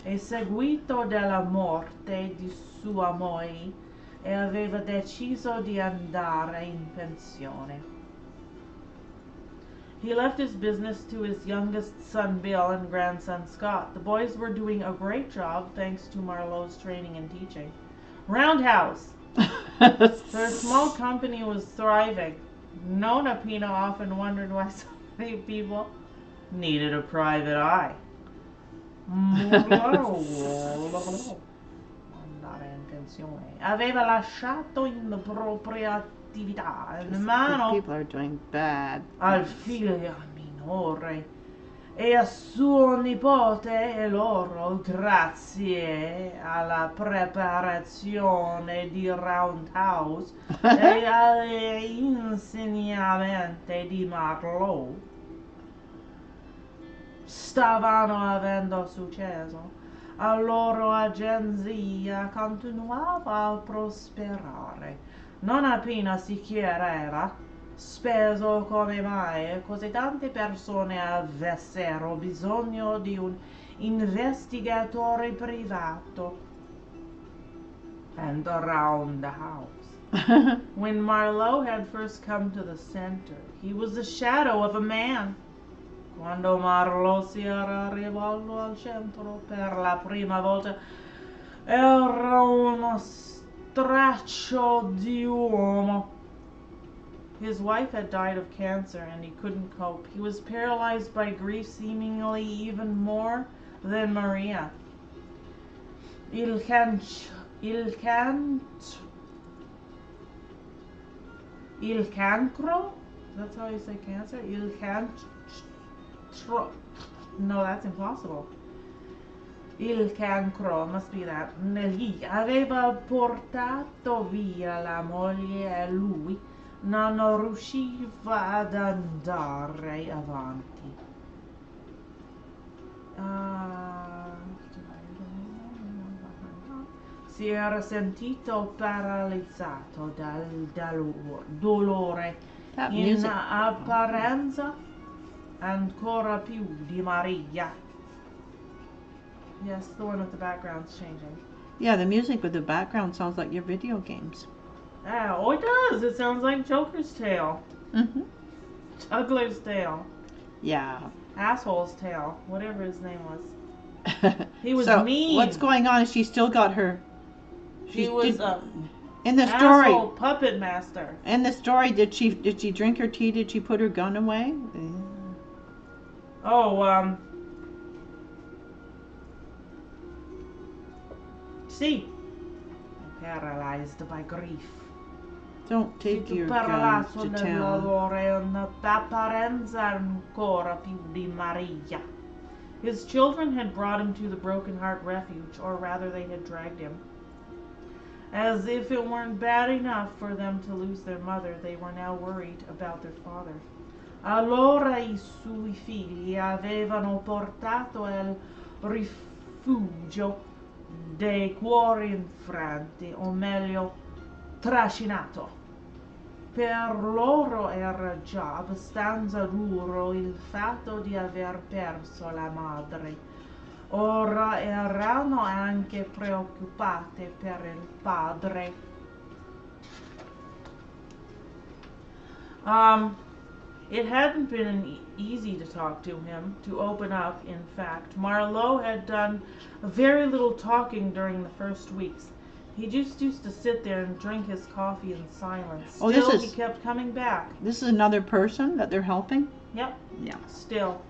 e seguito dalla morte di sua moglie e aveva deciso di andare in pensione. He left his business to his youngest son Bill and grandson Scott. The boys were doing a great job thanks to Marlowe's training and teaching. Roundhouse! Their small company was thriving. Nona Pina often wondered why so many people needed a private eye. Andare in pensione. Aveva lasciato in propria attività in mano People are doing bad. al figlio minore e a suo nipote e loro, grazie alla preparazione di Roundhouse e agli insegnamenti di Marlowe, stavano avendo successo. La loro agenzia continuava a prosperare. Non appena si chiareva speso come mai così tante persone avessero bisogno di un investigatore privato. And around the house. When Marlowe had first come to the center, he was the shadow of a man. Quando Marlowe si era rivolto al centro per la prima volta, era uno straccio di uomo. His wife had died of cancer and he couldn't cope. He was paralyzed by grief seemingly even more than Maria. Il cancro? That's how you say cancer? No, that's impossible. Il cancro, must be that. Gli aveva portato via la moglie e lui non riusciva ad andare avanti. Si era sentito paralizzato dal dolore, That in music. apparenza ancora più di Maria. Yes, the one with the background's changing. Yeah, the music with the background sounds like your video games. Oh, it does. It sounds like Joker's tail. Mm-hmm. Juggler's tail. Yeah. Asshole's tail. Whatever his name was. He was so mean. What's going on is she still got her. He was in the story. asshole puppet master. In the story, did she drink her tea? Did she put her gun away? Oh, see, paralyzed by grief. Don't take your guns Parlato to del town. dolore un'apparenza ancora più di Maria. His children had brought him to the Broken Heart Refuge, or rather they had dragged him. As if it weren't bad enough for them to lose their mother, they were now worried about their father. Allora I suoi figli avevano portato al rifugio dei cuori infranti, o meglio, trascinato. Per loro era già abbastanza duro il fatto di aver perso la madre. Ora erano anche preoccupate per il padre. It hadn't been easy to talk to him, to open up, in fact. Marlowe had done very little talking during the first weeks. He just used to sit there and drink his coffee in silence. Still, he kept coming back. This is another person that they're helping? Yep. Yeah. Still.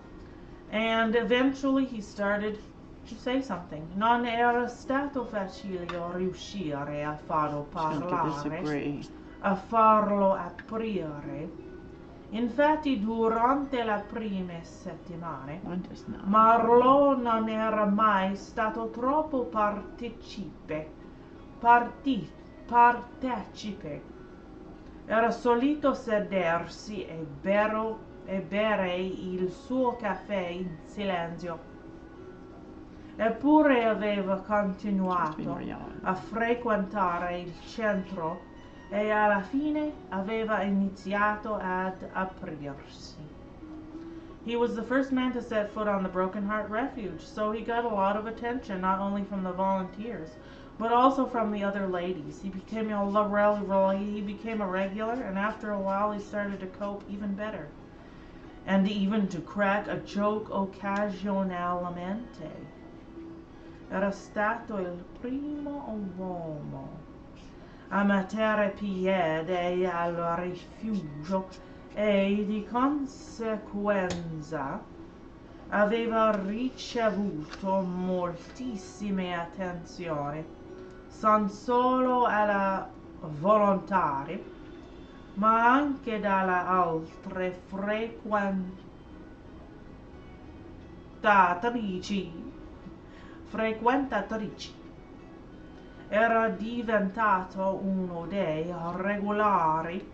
And eventually he started to say something. Non era stato facile riuscire a farlo parlare, a farlo aprire. Infatti durante le prime settimane Marlowe non era mai stato troppo partecipe. Era solito sedersi e bere il suo caffè in silenzio. Eppure aveva continuato a frequentare il centro e alla fine aveva iniziato ad aprirsi. He was the first man to set foot on the Broken Heart Refuge, so he got a lot of attention not only from the volunteers, but also from the other ladies. He became a regular, and after a while he started to cope even better, and even to crack a joke occasionalmente. Era stato il primo uomo a mettere piede al rifugio e di conseguenza aveva ricevuto moltissime attenzioni, non solo alla volontari, ma anche dalle altre frequentatrici. Era diventato uno dei regolari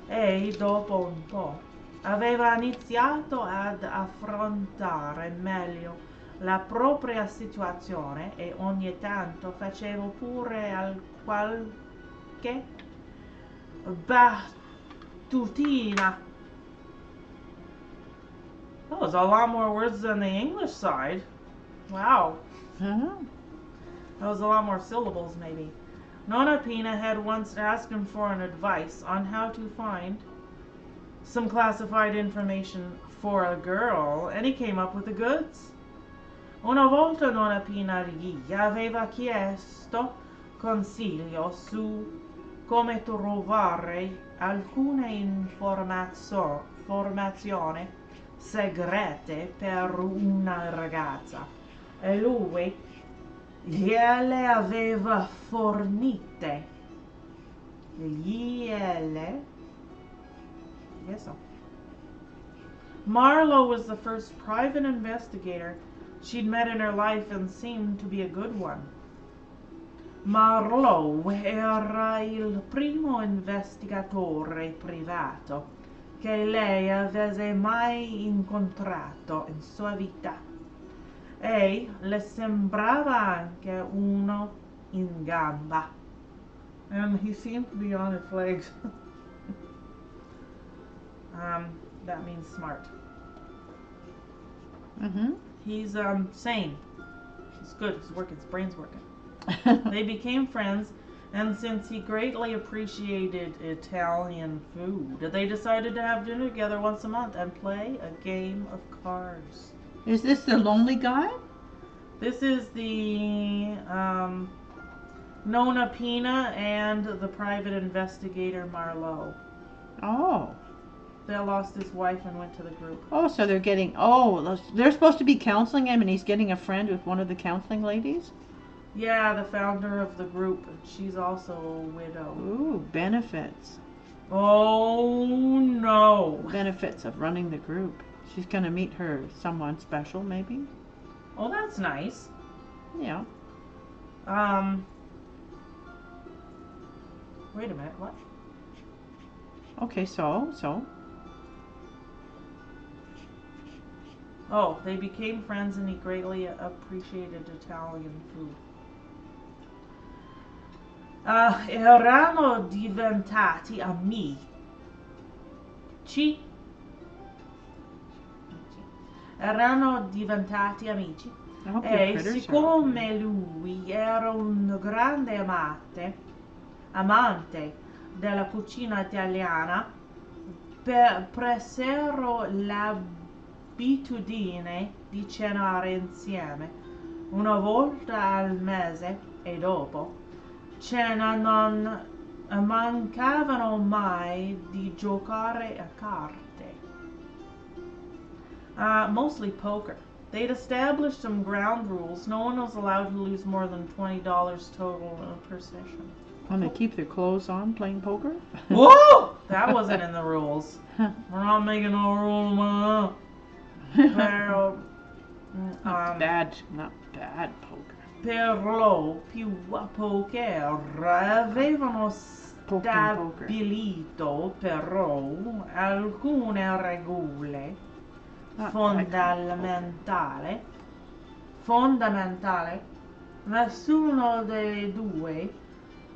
e dopo un po' aveva iniziato ad affrontare meglio la propria situazione e ogni tanto faceva pure qualche battutina. That was a lot more words than the English side. Wow. That was a lot more syllables, maybe. Nonna Pina had once asked him for an advice on how to find some classified information for a girl, and he came up with the goods. Una volta Nonna Pina gli aveva chiesto consiglio su come trovare alcune informazioni segrete per una ragazza, e lui gliele aveva fornite. Yes. Marlowe was the first private investigator she'd met in her life and seemed to be a good one. Marlowe era il primo investigatore privato che lei avesse mai incontrato in sua vita e le sembrava anche uno in gamba. And he seemed to be on his legs. That means smart. He's sane. He's good. He's working. His brain's working. They became friends, and since he greatly appreciated Italian food, they decided to have dinner together once a month and play a game of cards. Is this the lonely guy? This is the Nonna Pina and the private investigator Marlowe. Oh. That lost his wife and went to the group. Oh, so they're supposed to be counseling him, and he's getting a friend with one of the counseling ladies? Yeah, the founder of the group. She's also a widow. Ooh, benefits. Oh, no. Benefits of running the group. She's going to meet someone special, maybe? Oh, that's nice. Yeah. Wait a minute, what? Okay, so? Oh, they became friends and he greatly appreciated Italian food. Erano diventati amici. E siccome lui era un grande amante della cucina italiana, presero l'abitudine di cenare insieme una volta al mese, e dopo cena non mancavano mai di giocare a carte. Mostly poker. They'd established some ground rules. No one was allowed to lose more than $20 total per session. And they keep their clothes on playing poker? Whoa! That wasn't in the rules. We're not making no rules. Pero, not bad poker. Per lo più poker avevano stabilito però alcune regole fondamentali. Nessuno dei due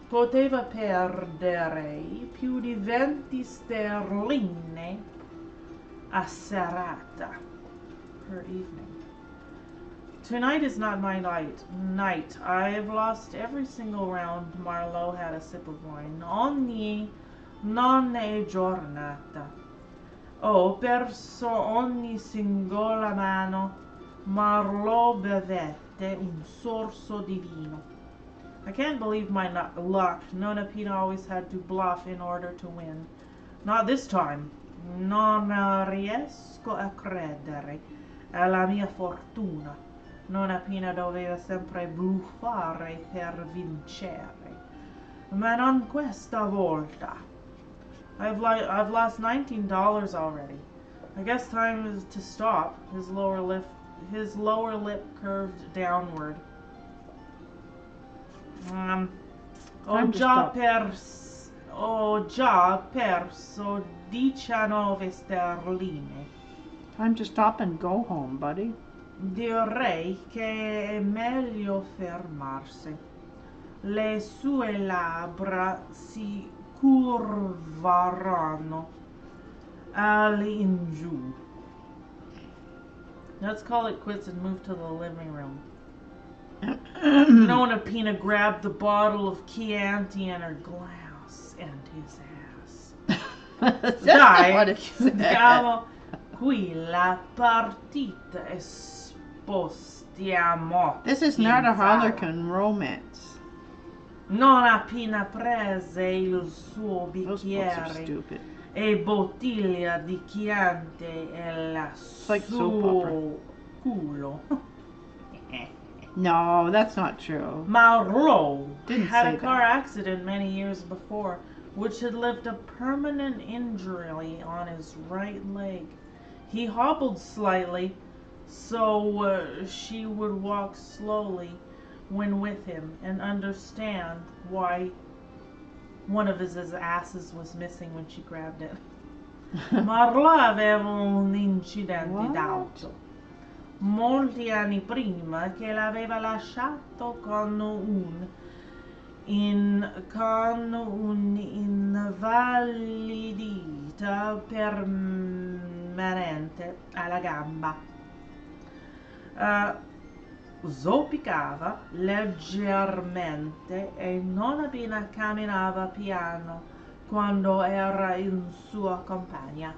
poteva perdere più di 20 sterline a serata per evening. Tonight is not my night. I've lost every single round Marlowe had a sip of wine. Ogni non è giornata. Ho perso ogni singola mano. Marlowe bevette un sorso di vino. I can't believe my luck. Nonna Pina always had to bluff in order to win. Not this time. Non riesco a credere alla mia fortuna. Nonna Pina doveva sempre bluffare per vincere. Ma non questa volta. I've lost $19 already. I guess time is to stop. His lower lip curved downward. Ho già perso 19 sterline. Time to stop and go home, buddy. Direi che è meglio fermarsi. Le sue labbra si curvarono all'ingiù. Let's call it quits and move to the living room. Nonna Pina grabbed the bottle of Chianti in her glass and his ass. Dai, siamo qui, la partita è spostiamo. This is not a Harlequin romance. Nonna Pina prese il suo Those books are bicchiere stupid. e bottiglia di Chianti e la like soap opera. suo culo. No, that's not true. Marlowe Didn't had say a car that. accident many years before, which had left a permanent injury on his right leg. He hobbled slightly, so she would walk slowly when with him and understand why one of his asses was missing when she grabbed it. Marlowe aveva un incidente What? d'auto molti anni prima che l'aveva lasciato con un'invalidità permanente alla gamba. Zoppicava leggermente e Nonna Pina camminava piano quando era in sua compagnia.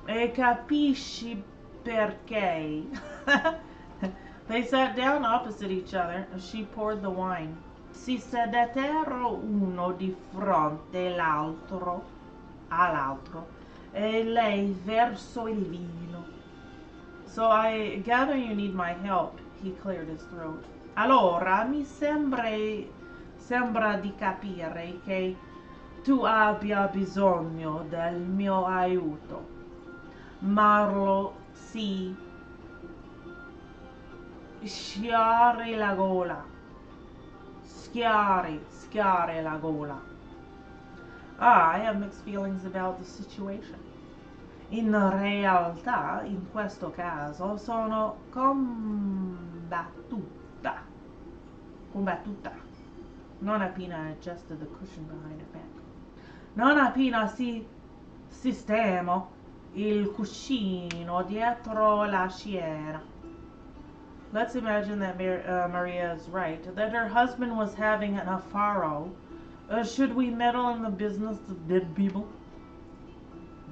E capisci perché? They sat down opposite each other and she poured the wine. Si sedettero uno di fronte all'altro e lei versò il vino. So I gather you need my help. He cleared his throat. Allora mi sembra di capire che tu abbia bisogno del mio aiuto. Marlowe si schiarì la gola. Schiare la gola. I have mixed feelings about the situation. In realtà, in questo caso, sono combattuta. Nonna Pina adjusted the cushion behind her back. Nonna Pina sistemò il cuscino dietro la schiena. Let's imagine that Maria is right, that her husband was having an affaro. Should we meddle in the business of dead people?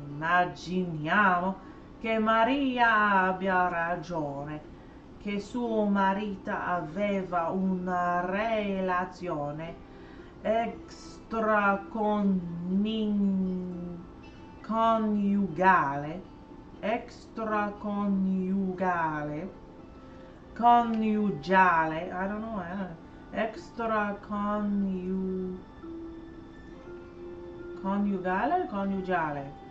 Immaginiamo che Maria abbia ragione, che suo marito aveva una relazione extraconiugale, I don't know, extraconiugale.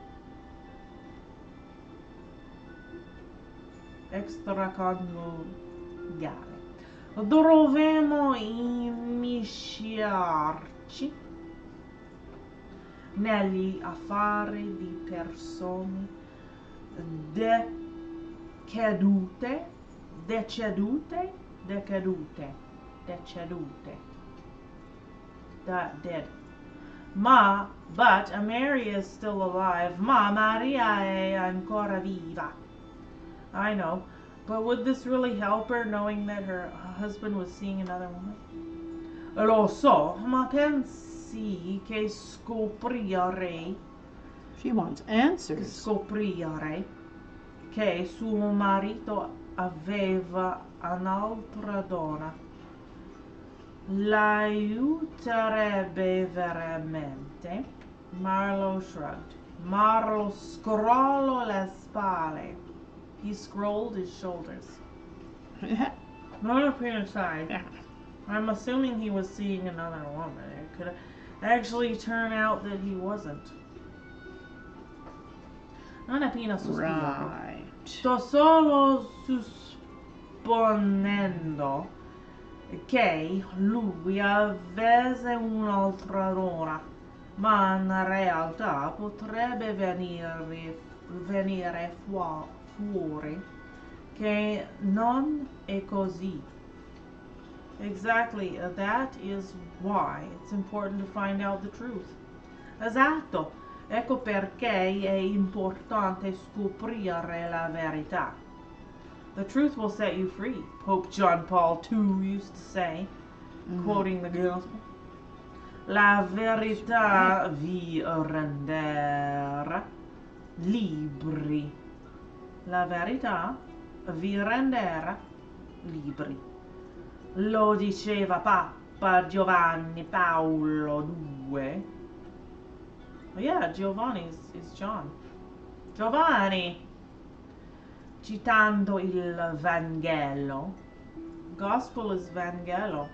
Dovremmo immisciarci negli affari di persone decedute decedute. Dead. But Mary is still alive. Maria è ancora viva. I know. But would this really help her, knowing that her husband was seeing another woman? Lo so, ma pensi che scoprire She wants answers. scoprire che suo marito aveva un'altra donna l'aiuterebbe veramente? Marlowe shrugged. Marlowe scrollò le spalle. He scrolled his shoulders. Nona Pena sighed. I'm assuming he was seeing another woman. It could actually turn out that he wasn't. Nonna Pena sospirò. Right. Sto solo supponendo che lui avesse un'altra donna, ma in realtà potrebbe venire fuori che non è così. Exactly, that is why it's important to find out the truth. Esatto, ecco perché è importante scoprire la verità. The truth will set you free, Pope John Paul II used to say, quoting the gospel. La verità vi renderà libri. La verità vi renderà libri. Lo diceva Papa Giovanni Paolo II. Oh yeah, Giovanni is John. Giovanni! Citando il Vangelo. Gospel is Vangelo.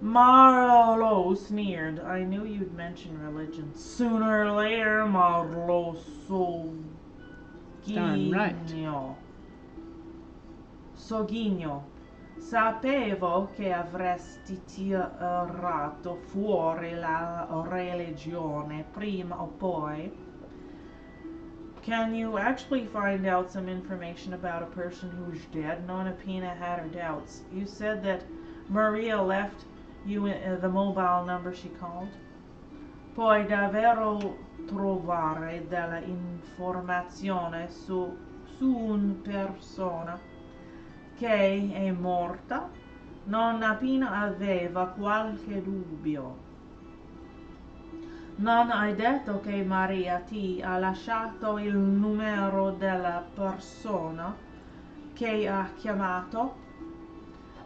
Marlowe sneered. I knew you'd mention religion. Sooner or later, Marlowe Darn right. Soghigno. Sapevo che avresti tirato fuori la religione prima o poi. Can you actually find out some information about a person who's dead? Nonna Pina had her doubts. You said that Maria left you the mobile number she called. Puoi davvero trovare della informazione su una persona che è morta? Nonna Pina aveva qualche dubbio. Non hai detto che Maria ti ha lasciato il numero della persona che ha chiamato?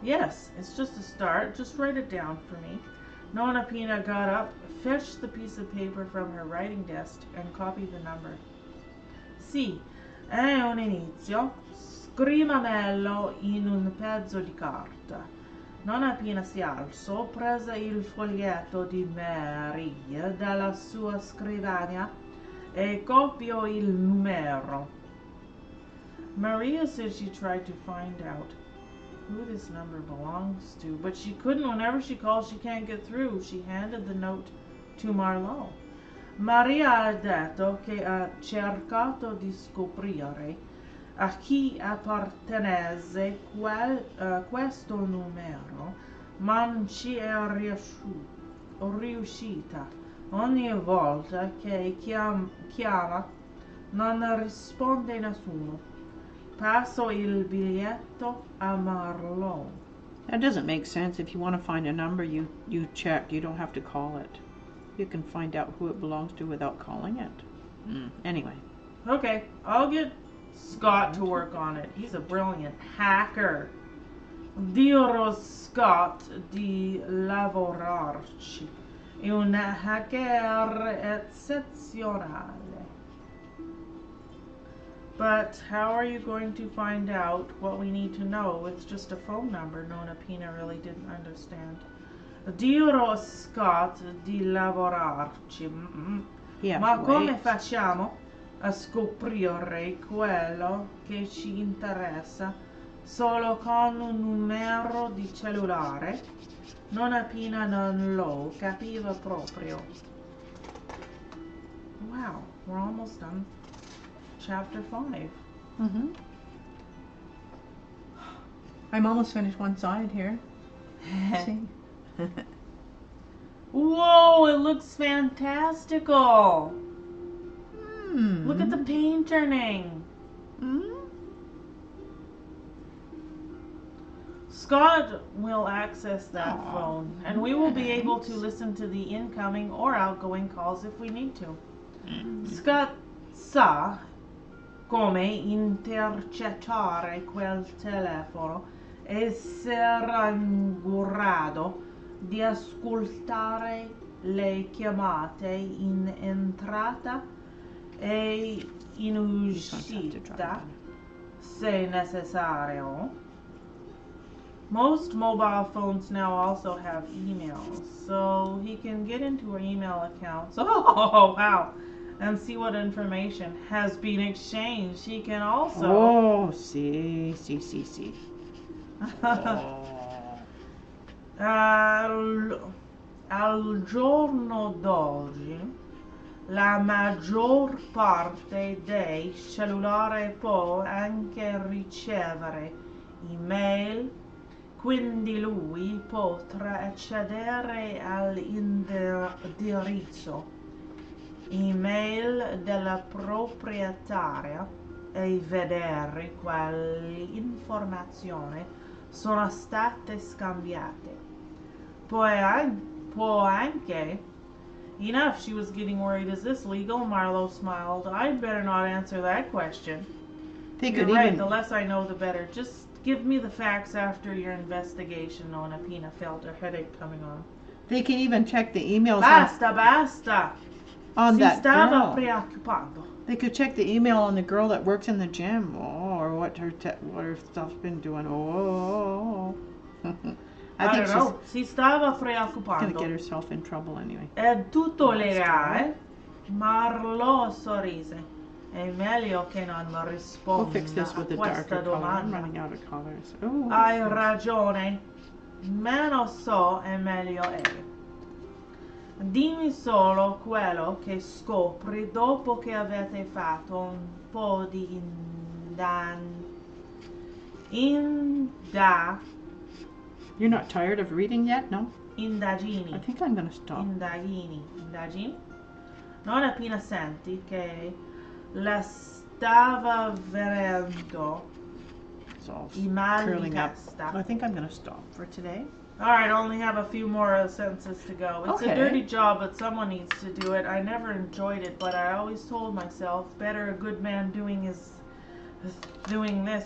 Yes, it's just a start. Just write it down for me. Nonna Pina got up, fetched the piece of paper from her writing desk, and copied the number. Sì, è un inizio. Scrivamelo in un pezzo di carta. Nonna Pina si alzò, prese il foglietto di Maria dalla sua scrivania e copiò il numero. Maria said she tried to find out who this number belongs to, but she couldn't. Whenever she calls, she can't get through. She handed the note to Marlowe. Maria ha detto che ha cercato di scoprire a chi appartenesse questo numero, ma non ci è riuscita. Ogni volta che chiama non risponde nessuno. Passo il biglietto a Marlowe. That doesn't make sense. If you want to find a number, you check. You don't have to call it. You can find out who it belongs to without calling it. Anyway. Okay, I'll get Scott to work on it. He's a brilliant hacker. Dirò Scott di lavorarci. È un hacker eccezionale. But how are you going to find out what we need to know? It's just a phone number. Nonna Pina really didn't understand. Dirò Scott di lavorarci. Ma come facciamo a scoprire quello che ci interessa solo con un numero di cellulare? Nonna Pina non lo capiva proprio. Wow, we're almost done. Chapter 5. I'm almost finished one side here. See? Whoa, it looks fantastical. Hmm. Look at the paint turning. Hmm? Scott will access that Aw, phone, and we will be able to thanks. listen to the incoming or outgoing calls if we need to. Scott sa come intercettare quel telefono e sarà in grado di ascoltare le chiamate in entrata e in uscita se necessario. Most mobile phones now also have emails, so he can get into our email accounts. Oh, wow. And see what information has been exchanged. He can also. Oh, see. Al giorno d'oggi, la maggior parte dei cellulari può anche ricevere email, quindi lui potrà accedere all'indirizzo email della proprietaria e vedere quali informazioni sono state scambiate. Può anche. Enough, she was getting worried. Is this legal? Marlowe smiled. I'd better not answer that question. They You're could right, even the less I know the better. Just give me the facts after your investigation. Nona Pina felt a headache coming on. they can even check the emails Basta. on Si that stava girl. preoccupando. They could check the email on the girl that works in the gym, or what her stuff's been doing. Oh. I think don't know. Si stava she's gonna get preoccupando. herself in trouble anyway. È tutto legale? Marlowe sorrise. È meglio che non We'll risponda fix this with a a questa darker color. I'm domanda. running out of colors. Oh, Hai ragione. Meno so e meglio è. Dimmi solo quello che scopri dopo che avete fatto un po' di You're not tired of reading yet? No? I indagini. think I'm gonna stop. Indagini? Non appena senti che la stava venendo It's all I mal di curling up. testa. I think I'm gonna stop for today. Alright, I only have a few more sentences to go. It's Okay. a dirty job, but someone needs to do it. I never enjoyed it, but I always told myself, better a good man doing this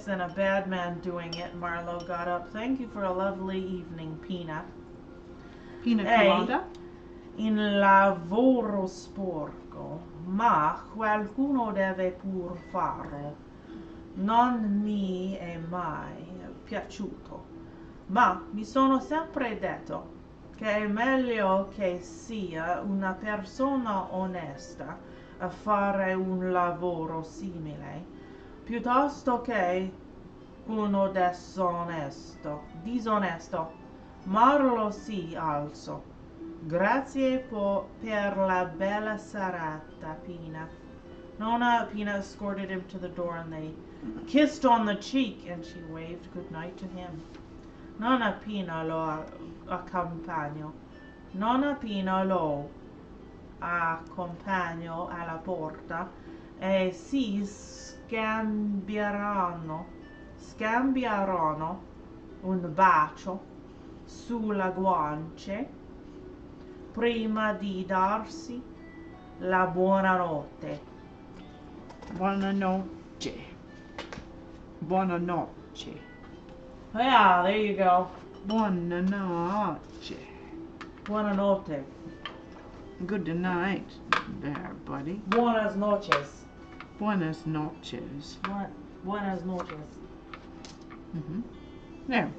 than a bad man doing it. Marlowe got up. Thank you for a lovely evening, Pina. Pina Hey. colada? In lavoro sporco, ma qualcuno deve pur farlo. Non mi è mai piaciuto, ma mi sono sempre detto che è meglio che sia una persona onesta a fare un lavoro simile, piuttosto che uno disonesto. Marlo si alzò. Grazie per la bella serata, Pina. Nona Pina escorted him to the door and they kissed on the cheek and she waved good night to him. Nonna Pina lo accompagnò. Alla porta e si scambiarono un bacio sulla guance prima di darsi la buonanotte. Buonanotte. Buonanotte. Yeah, there you go. Buonanotte. Buonanotte. Good night there, buddy. Buenas noches. Buenas noches. Buenas noches. There.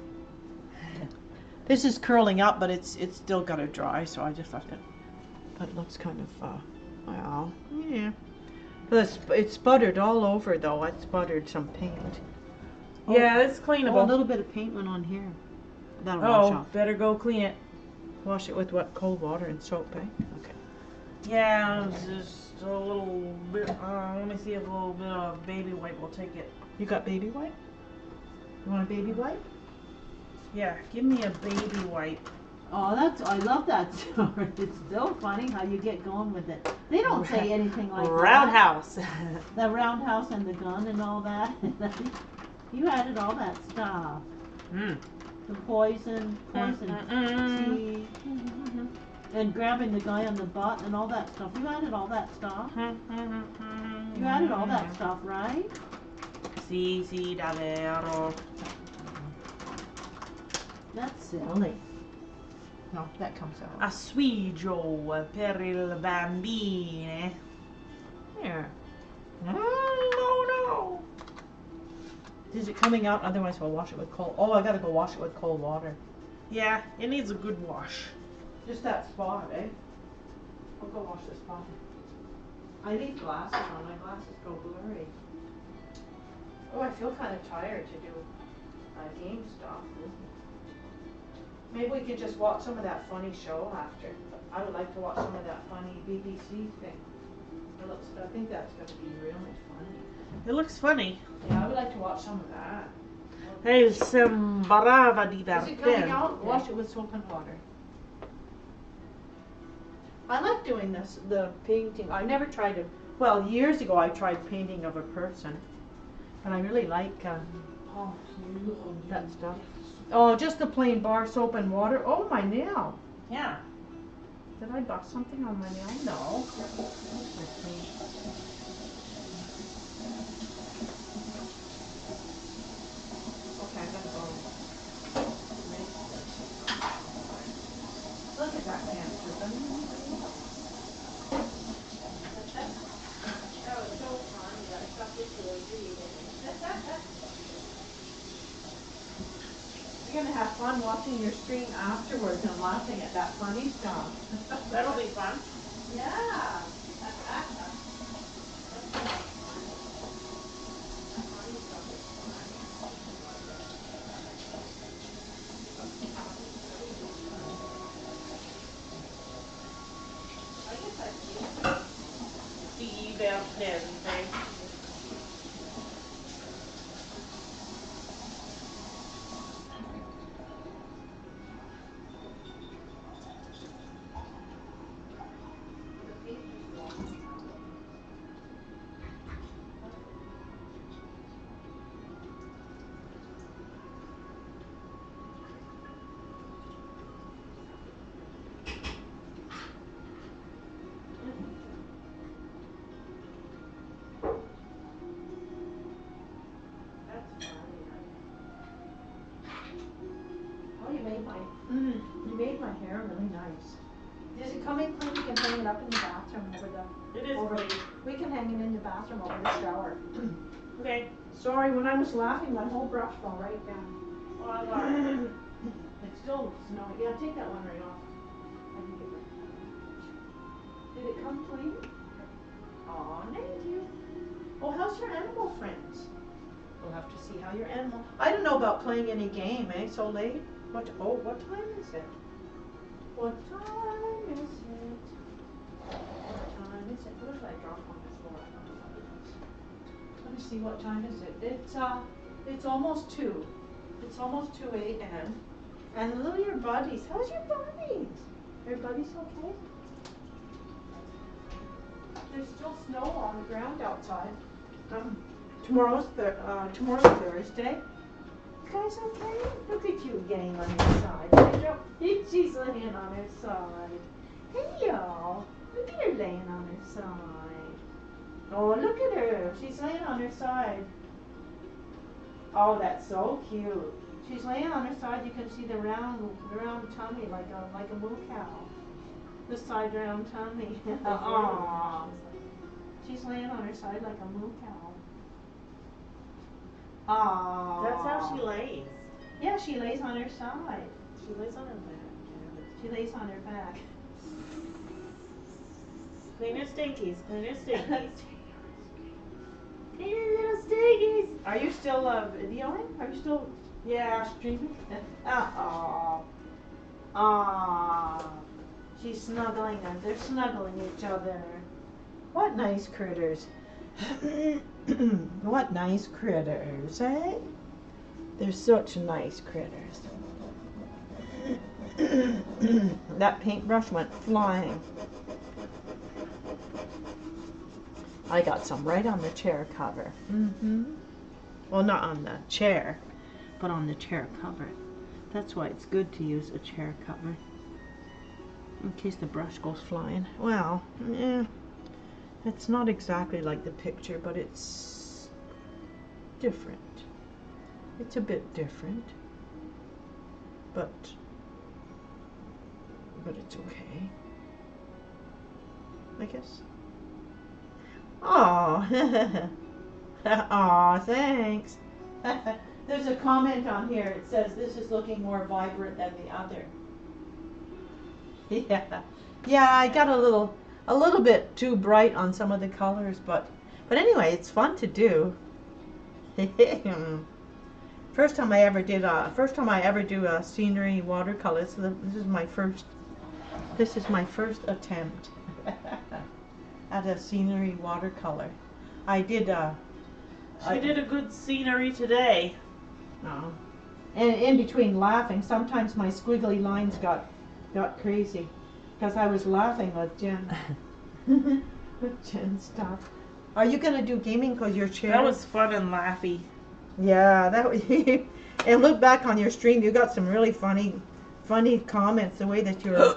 This is curling up, but it's still got to dry, so I just left it. But it looks kind of, well, yeah. But it's sputtered all over, though. I sputtered some paint. Yeah, it's Oh, a cleanable. little bit of paint went on here. That'll wash Oh, off. better go clean it. Wash it with what? Cold water and soap, eh? Okay. Yeah, it's just a little bit. Let me see if a little bit of baby wipe will take it. You got baby wipe? You want a baby wipe? Yeah, give me a baby wipe. Oh, I love that story. It's so funny how you get going with it. They don't say anything like that. Roundhouse. The roundhouse and the gun and all that. You added all that stuff. The poison tea, and grabbing the guy on the butt and all that stuff. You added all that stuff. You added all that stuff, right? Sí, sí, davvero. That's silly. No, that comes out. Assuigio per il bambine. Here. No. Is it coming out? Otherwise we'll wash it with cold. Oh, I gotta go wash it with cold water. Yeah, it needs a good wash. Just that spot, eh? I'll go wash the spot. I need glasses on. My glasses go blurry. Oh, I feel kind of tired to do game stuff. Maybe we could just watch some of that funny show after. I would like to watch some of that funny BBC thing. I think that's going to be really funny. It looks funny. Yeah, I would like to watch some of that. Sembrava Is it coming out? divertente. Wash it with soap and water. I like doing this, the painting. I never tried to, well, years ago I tried painting of a person. And I really like that stuff. Oh, just the plain bar soap and water. Oh, my nail. Yeah. Did I bust something on my nail? No. Okay, I'm gonna go. Look at that hamster. That was so funny. That stuff is really good. You're gonna have fun watching your stream afterwards and laughing at that funny stuff. That'll be fun. Yeah. Divertente. Oh, you made my hair really nice. Is it coming clean? We can hang it up in the bathroom over the. It is clean. We can hang it in the bathroom over the shower. Okay. Sorry, when I was laughing, my whole brush fell right down. Oh, I love it. It's still snowing. Yeah, take that one right off. I can give it. Did it come clean? Oh, thank you. Oh, how's your animal friends? We'll have to see how your animal. I don't know about playing any game, eh? So late. What time is it? What time is it? What time is it? What did I drop on the floor? I don't know. Let me see, what time is it? It's almost 2. It's almost 2 a.m. And look at your buddies. How's your buddies? Are your buddies okay? There's still snow on the ground outside. Tomorrow's Thursday. You guys okay? Look at you laying on your side. She's laying on her side. Hello. Look at her laying on her side. Oh, look at her. She's laying on her side. Oh, that's so cute. She's laying on her side. You can see the round tummy like a moo cow. The side round tummy. Aww. She's laying on her side like a moo cow. Aww. That's how she lays. Yeah, she lays on her side. She lays on her back. She lays on her back. Clean your stinkies. Clean your stinkies. Clean your little stinkies. Are you still videoing? Are you still streaming? Aww. Aww. She's snuggling them. They're snuggling each other. What nice critters. What nice critters, eh? They're such nice critters. That paintbrush went flying. I got some right on the chair cover. Well, not on the chair, but on the chair cover. That's why it's good to use a chair cover. In case the brush goes flying. Well, it's not exactly like the picture, but it's different. It's a bit different. But it's okay, I guess. Oh, aw, thanks. There's a comment on here. It says this is looking more vibrant than the other. Yeah, I got a little bit too bright on some of the colors, but anyway, it's fun to do. First time I ever do a scenery watercolor. So this is my first attempt at a scenery watercolor. I did She did a good scenery today. Oh. And in between laughing, sometimes my squiggly lines got crazy because I was laughing with Jen. With Jen's stuff. Are you gonna do gaming because your chair? That was fun and laughy. Yeah, that was. And look back on your stream, you got some really funny comments. The way that you're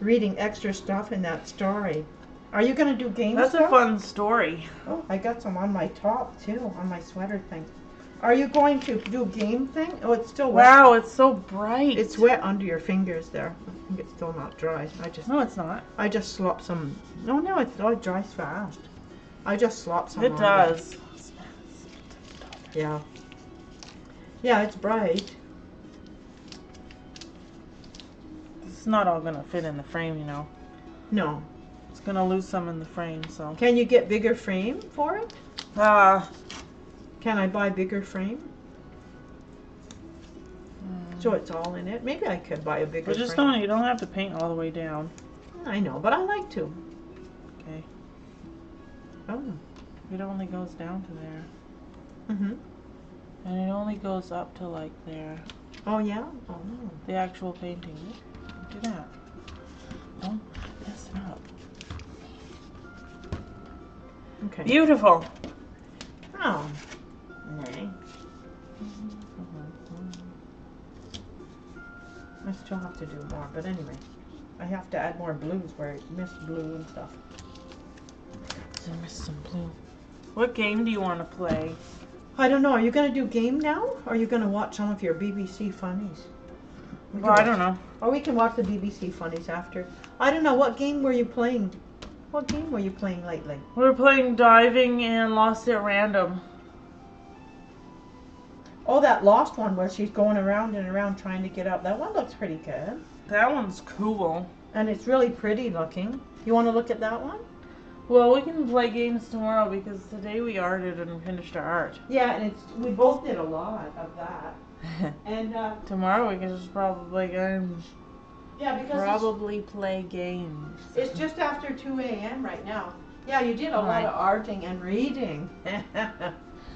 reading extra stuff in that story. Are you gonna do games? That's stuff? a fun story. Oh, I got some on my top too, on my sweater thing. Are you going to do game thing? Oh, it's still wet. Wow, it's so bright. It's wet under your fingers there. I think it's still not dry. No, it's not. I just slopped some. No, it dries fast. I just slopped some. It does. Yeah. Yeah, it's bright. It's not all gonna fit in the frame, you know. No. It's gonna lose some in the frame, so. Can you get bigger frame for it? Can I buy bigger frame? So it's all in it. Maybe I could buy a bigger But just frame. you don't have to paint all the way down. I know, but I like to. Okay. Oh. It only goes down to there. Mhm. And it only goes up to like there. Oh yeah. Oh. The actual painting. Do that. Don't mess it up. Okay. Beautiful. Oh. Nay. I still have to do more, but anyway. I have to add more blues where I missed blue and stuff. I missed some blue. What game do you want to play? I don't know. Are you going to do game now? Or are you going to watch some of your BBC funnies? Well, I don't know. Or we can watch the BBC funnies after. I don't know. What game were you playing? What game were you playing lately? We were playing diving and lost at random. Oh, that lost one where she's going around and around trying to get up. That one looks pretty good. That one's cool. And it's really pretty looking. You want to look at that one? Well, we can play games tomorrow because today we arted and finished our art. Yeah, and we both did a lot of that. And tomorrow we can just probably because play games. It's just after 2 a.m. right now. Yeah, you did a lot of arting and reading.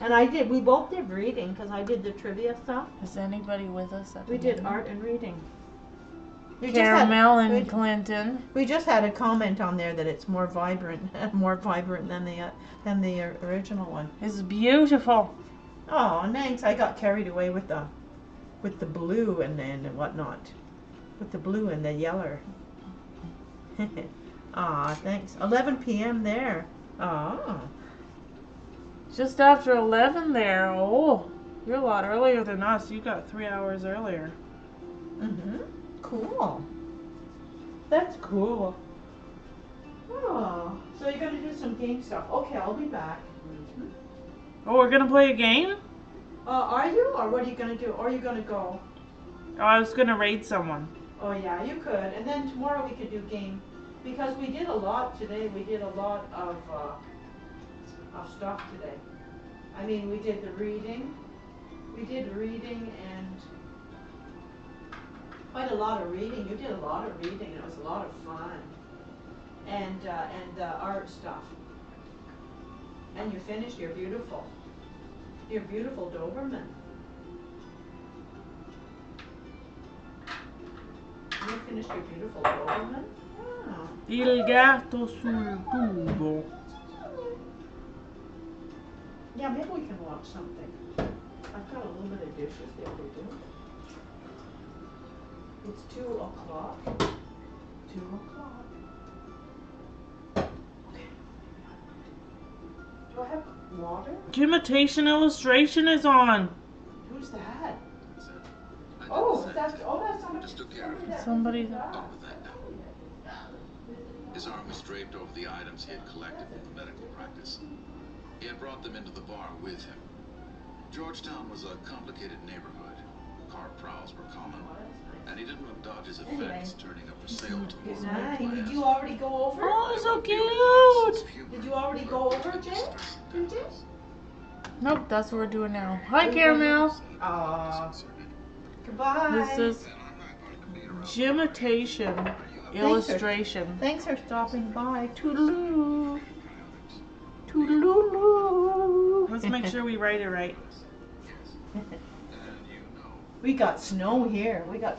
And we both did reading because I did the trivia stuff. Is anybody with us at We did art and reading. Caramel and Clinton. We just had a comment on there that it's more vibrant than the original one. It's beautiful. Oh, thanks. I got carried away with the blue and whatnot, with the blue and the yellow. Aw, thanks. 11 p.m. there. Ah. Just after 11 there. Oh, you're a lot earlier than us. You got 3 hours earlier. Mhm. Cool. That's cool. Oh, so you're gonna do some game stuff. Okay, I'll be back. Oh, we're gonna play a game? Are you? Or what are you gonna do? Or are you gonna go? Oh, I was gonna raid someone. Oh yeah, you could. And then tomorrow we could do game. Because we did a lot today. We did a lot of stuff today. I mean, we did the reading. We did reading and quite a lot of reading. You did a lot of reading. It was a lot of fun. And art stuff. And you finished your beautiful Doberman. You finished your beautiful doberman? Oh. Il gatto sul tubo. Yeah, maybe we can watch something. I've got a little bit of dishes there to do. It's 2 o'clock. 2 o'clock. Okay. Do I have water? Imitation illustration is on. Who's that? Oh, that's somebody. Just took care of it. Somebody. Done with that now. His arm was draped over the items he had collected from the medical practice. He had brought them into the bar with him. Georgetown was a complicated neighborhood. Car prowls were common, and he didn't want Dodge's effects turning up for sale Good tomorrow. night. Did you already go over? Oh, so cute. Did you already go over, Jay? Did you? Nope, that's what we're doing now. Hi, Caramel. Aww. Goodbye. This is Gimitation illustration. Thanks for stopping by. Toodaloo. Toodaloo. Let's make sure we write it right. We got snow here. We got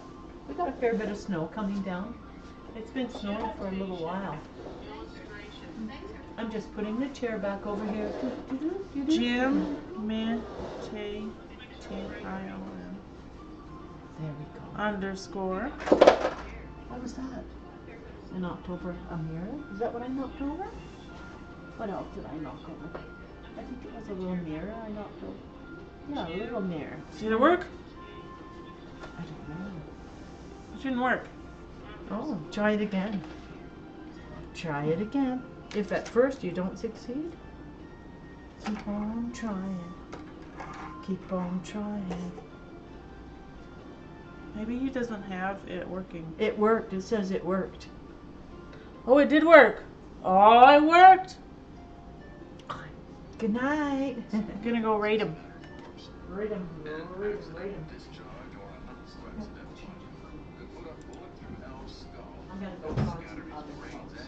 a fair bit of snow coming down. It's been snowing for a little while. I'm just putting the chair back over here. Gimitation. There we go. Underscore. What was that? I knocked over a mirror? Is that what I knocked over? What else did I knock over? I think it was a little mirror I knocked over. Yeah, a little mirror. Did it work? I don't know. It didn't work. Oh, try it again. Try it again. If at first you don't succeed, keep on trying. Keep on trying. Maybe he doesn't have it working. It worked. It says it worked. Oh, it did work. Oh, it worked. Good night. I'm gonna go rate him. Rate him. Rate him. I'm gonna go find some other clothes.